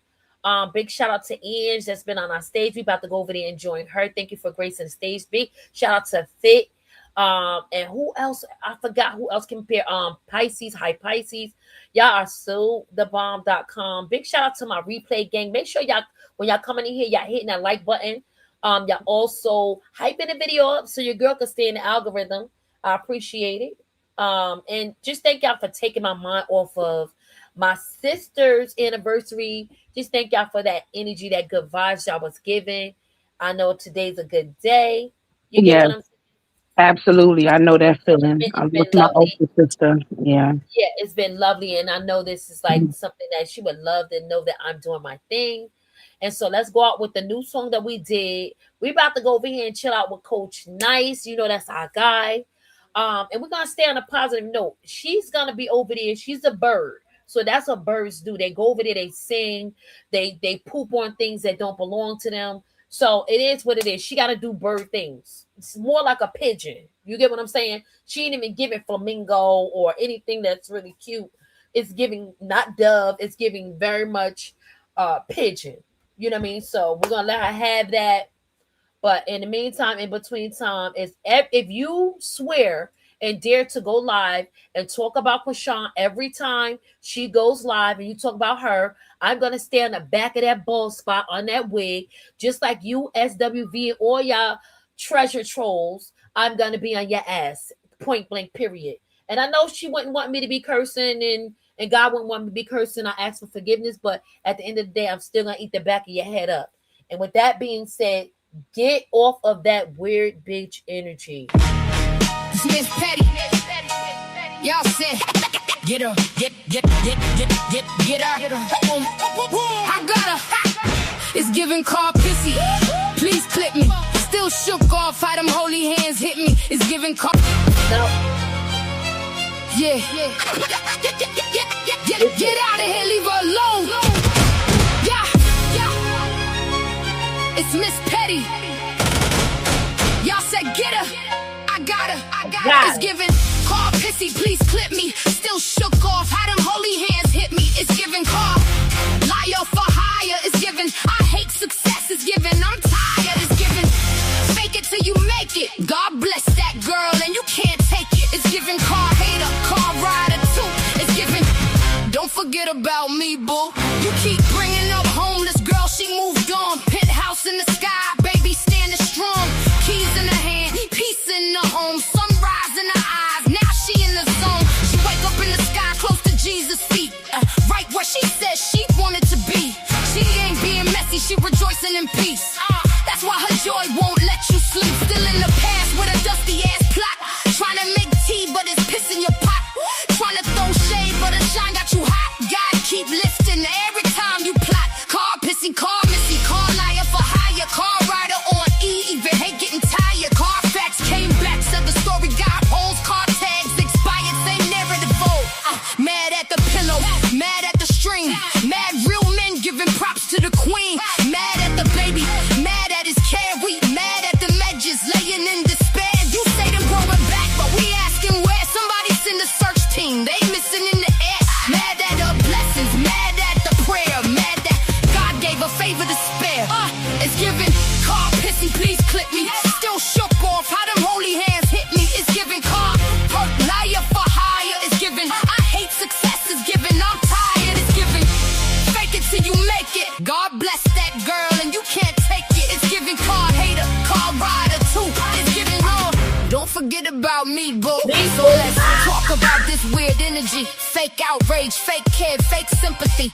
[SPEAKER 2] Big shout out to Ange that's been on our stage. We about to go over there and join her. Thank you for gracing the stage. Big shout out to Fit. And who else? I forgot who else can pair. Pisces, hi Pisces. Y'all are so thebomb.com. Big shout out to my replay gang. Make sure y'all, when y'all coming in here, y'all hitting that like button. Y'all also hyping the video up so your girl can stay in the algorithm. I appreciate it. And just thank y'all for taking my mind off of my sister's anniversary. Just thank y'all for that energy, that good vibes y'all was giving. I know today's a good day. You get
[SPEAKER 7] Yes,
[SPEAKER 2] what I'm saying?
[SPEAKER 7] absolutely. I know that feeling.
[SPEAKER 2] It's
[SPEAKER 7] I'm
[SPEAKER 2] been
[SPEAKER 7] with my
[SPEAKER 2] lovely.
[SPEAKER 7] older sister. Yeah.
[SPEAKER 2] Yeah, it's been lovely. And I know this is like something that she would love to know that I'm doing my thing. And so let's go out with the new song that we did. We about to go over here and chill out with Coach Nice. You know, that's our guy. And we're gonna stay on a positive note. She's gonna be over there. She's a bird. So that's what birds do. They go over there, they sing, they poop on things that don't belong to them. So it is what it is. She gotta do bird things. It's more like a pigeon. You get what I'm saying? She ain't even giving flamingo or anything that's really cute. It's giving not dove, it's giving very much pigeon. You know what I mean? So we're gonna let her have that. But in the meantime, in between time, is if you swear and dare to go live and talk about Chrisean every time she goes live and you talk about her, I'm gonna stay on the back of that bald spot on that wig, just like you, SWV, and all y'all treasure trolls. I'm gonna be on your ass, point blank, period. And I know she wouldn't want me to be cursing and God wouldn't want me to be cursing. I ask for forgiveness, but at the end of the day, I'm still gonna eat the back of your head up. And with that being said, get off of that weird bitch energy.
[SPEAKER 1] Miss Petty, y'all said, get her, get her. I got her. It's giving Karpissy. Please clip me. Still shook off how them holy hands hit me. It's giving
[SPEAKER 2] No,
[SPEAKER 1] yeah. Get out of here, leave her alone. Yeah. It's Miss Petty. Y'all said get her. I got her. It's giving Karpissy, please clip me. Still shook off how them holy hands hit me. It's giving car. Liar for hire. It's giving I hate success. It's giving I'm tired. It's giving fake it till you make it. God bless that girl and you can't take it. It's giving car hater, car rider too. It's giving don't forget about me, boo. You keep bringing up homeless girl, she moved on. Penthouse in the sky, baby standing strong. Keys in her hand, peace in the home. Sunrise in her eyes, now she in the zone. She wake up in the sky, close to Jesus' feet. Right where she said she wanted to be. She ain't being messy, she rejoicing in peace. That's why her joy won't let you sleep. Still in the past with a dusty ass plot. Trying to make tea, but it's piss in your pot. Trying to throw shade, but the shine got you hot. God keep lifting every time you plot. Karpissy, car missy, car liar for hire, car rider on E, even hate getting tired. Carfax came back, said the story got holes, car tags expired, same narrative old. Mad at the pillow, mad at the string, mad real men giving props to the queen. Mad at the baby, mad at his carry, mad at the edges laying in despair. You say them growing back, but we asking where. Somebody's in the search team, they missing in the air. Mad at her blessings, mad at the prayer, mad that God gave a favor to spare. It's giving Karpissy, please clip me. Still shook off how them holy hands hit me. It's giving car liar for hire. It's giving I hate success. It's giving I'm tired. It's giving fake it till you make it. God bless that girl and you can't take it. It's giving car hater, car rider too. It's giving don't forget about me, boo. So let's talk about this weird energy. Fake outrage, fake care, fake sympathy.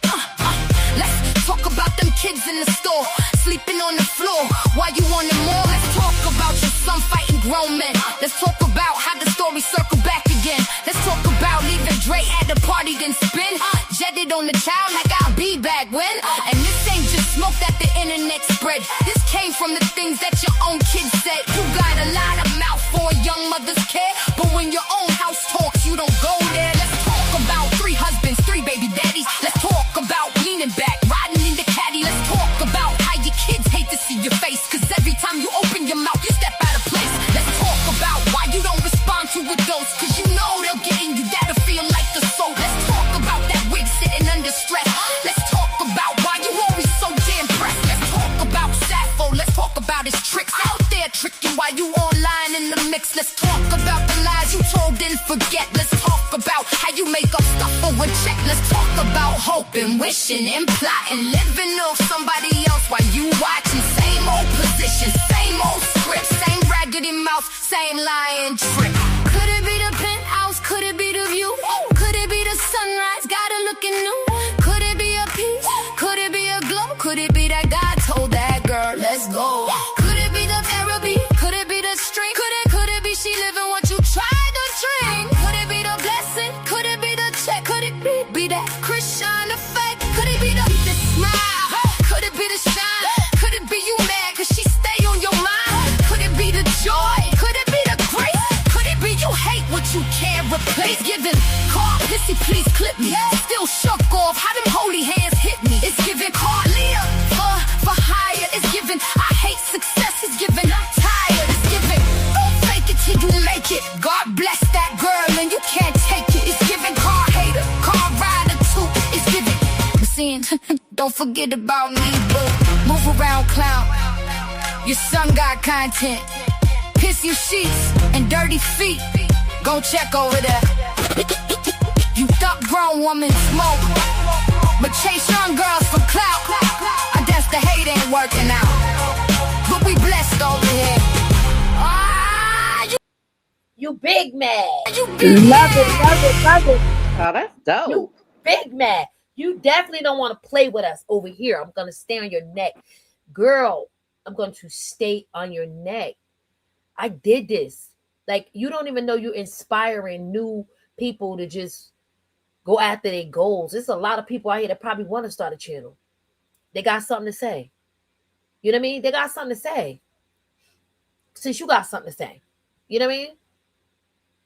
[SPEAKER 1] Let's talk about them kids in the store, sleeping on the floor while you on the mall. Let's talk about your some fighting grown men. Let's talk about how the story circle back again. Let's talk about leaving Dre at the party, then spin. Jetted on the child like I'll be back when. And this ain't just smoke that the internet spread. This came from the things that your own kids said. You got a lot of mouth for a young mother's care, but when your own house talks, you don't go there. Let's talk about 3 husbands, 3 baby daddies. Let's talk about leaning back, riding in the caddy. Let's talk about how your kids hate to see your face, cause every time you open your mouth, you step out of place. Let's talk about why you don't respond to adults, cause you know they'll get in you, that'll feel like the soul. Let's talk about that wig sitting under stress. Let's talk about why you always so damn pressed. Let's talk about Sappho, let's talk about his tricks out there tricking while you online in the mix. Let's talk about the lies you told and forget. Let's talk about how you make up stuff for a check. Let's talk about hoping, wishing, and plotting, living off somebody else while you watching. Same old position, same old script, same raggedy mouth, same lying trick. Could it be the penthouse? Could it be the view? Could it be the sunrise? Gotta looking new. Could it be a piece? Could it be a glow? Could it be that God told that girl, let's go? Could it be the therapy? Could it be the string? Could it be she living what you tried to drink? Could it be the blessing? Could it be the check? Could it be that Chrisean Effect? Could it be the smile? Could it be the shine? Could it be you mad cause she stay on your mind? Could it be the joy? Could it be the grace? Could it be you hate what you can't replace? Giving Karpissy, please clip me. Still shook off how them holy hands hit me. It's giving Carlia for hire. It's giving I hate success. It's giving I'm tired. It's giving don't fake it till you make it. God bless that girl and you can't take it. It's giving car hater, car rider too. It's giving seeing don't forget about me, boo. Move around, clown. Your son got content. Piss you sheets and dirty feet. Go check over there. You thought grown woman smoke, but chase young girls for clout. I guess the hate ain't working out, but we blessed over here.
[SPEAKER 2] You big mad.
[SPEAKER 1] You big
[SPEAKER 2] Love
[SPEAKER 1] mad.
[SPEAKER 2] it, love it, love it.
[SPEAKER 10] Oh, that's dope.
[SPEAKER 2] You big mad. You definitely don't want to play with us over here. I'm going to stay on your neck. Girl, I'm going to stay on your neck. I did this. Like, you don't even know you're inspiring new people to just go after their goals. There's a lot of people out here that probably want to start a channel. They got something to say. You know what I mean? They got something to say. Since you got something to say. You know what I mean?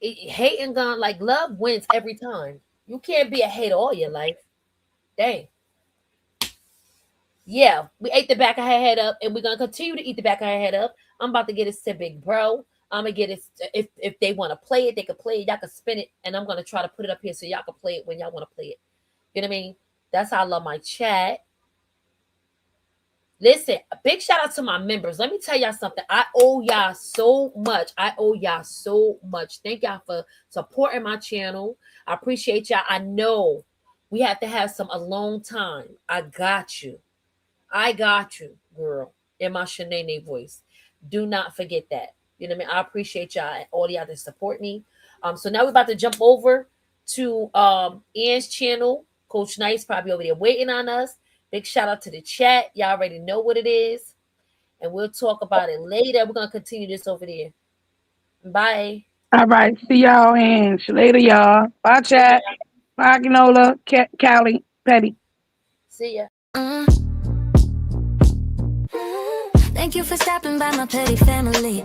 [SPEAKER 2] Hate and gun, like love wins every time. You can't be a hater all your life. Dang. Yeah, we ate the back of her head up, and we're gonna continue to eat the back of her head up. I'm about to get it to Big Bro. I'm gonna get it if they want to play it, they can play it. Y'all can spin it, and I'm gonna try to put it up here so y'all can play it when y'all want to play it. You know what I mean? That's how I love my chat. Listen, a big shout out to my members. Let me tell y'all something. I owe y'all so much. I owe y'all so much. Thank y'all for supporting my channel. I appreciate y'all. I know we have to have some alone time. I got you. I got you, girl, in my Shanae voice. Do not forget that. You know what I mean? I appreciate y'all and all y'all that support me. So now we're about to jump over to Ann's channel. Coach Nice probably over there waiting on us. Big shout out to the chat. Y'all already know what it is. And we'll talk about it later. We're going to continue this over there. Bye.
[SPEAKER 7] All right. See y'all and later, y'all. Bye, chat. Bye, Ginola, Callie, Petty.
[SPEAKER 2] See ya.
[SPEAKER 1] Thank you for stopping by my petty family.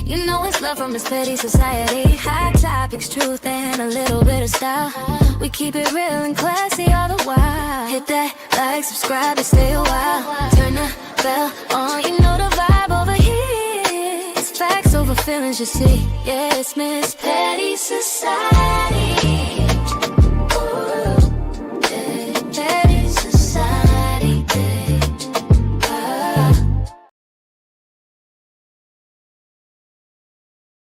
[SPEAKER 1] You know it's love from this petty society. Hot topics, truth, and a little bit of style. We keep it real and classy all the while. Hit that like, subscribe, and stay a while. Turn the bell on, you know the vibe over here. It's facts over feelings, you see. Yeah, it's Miss Petty Society.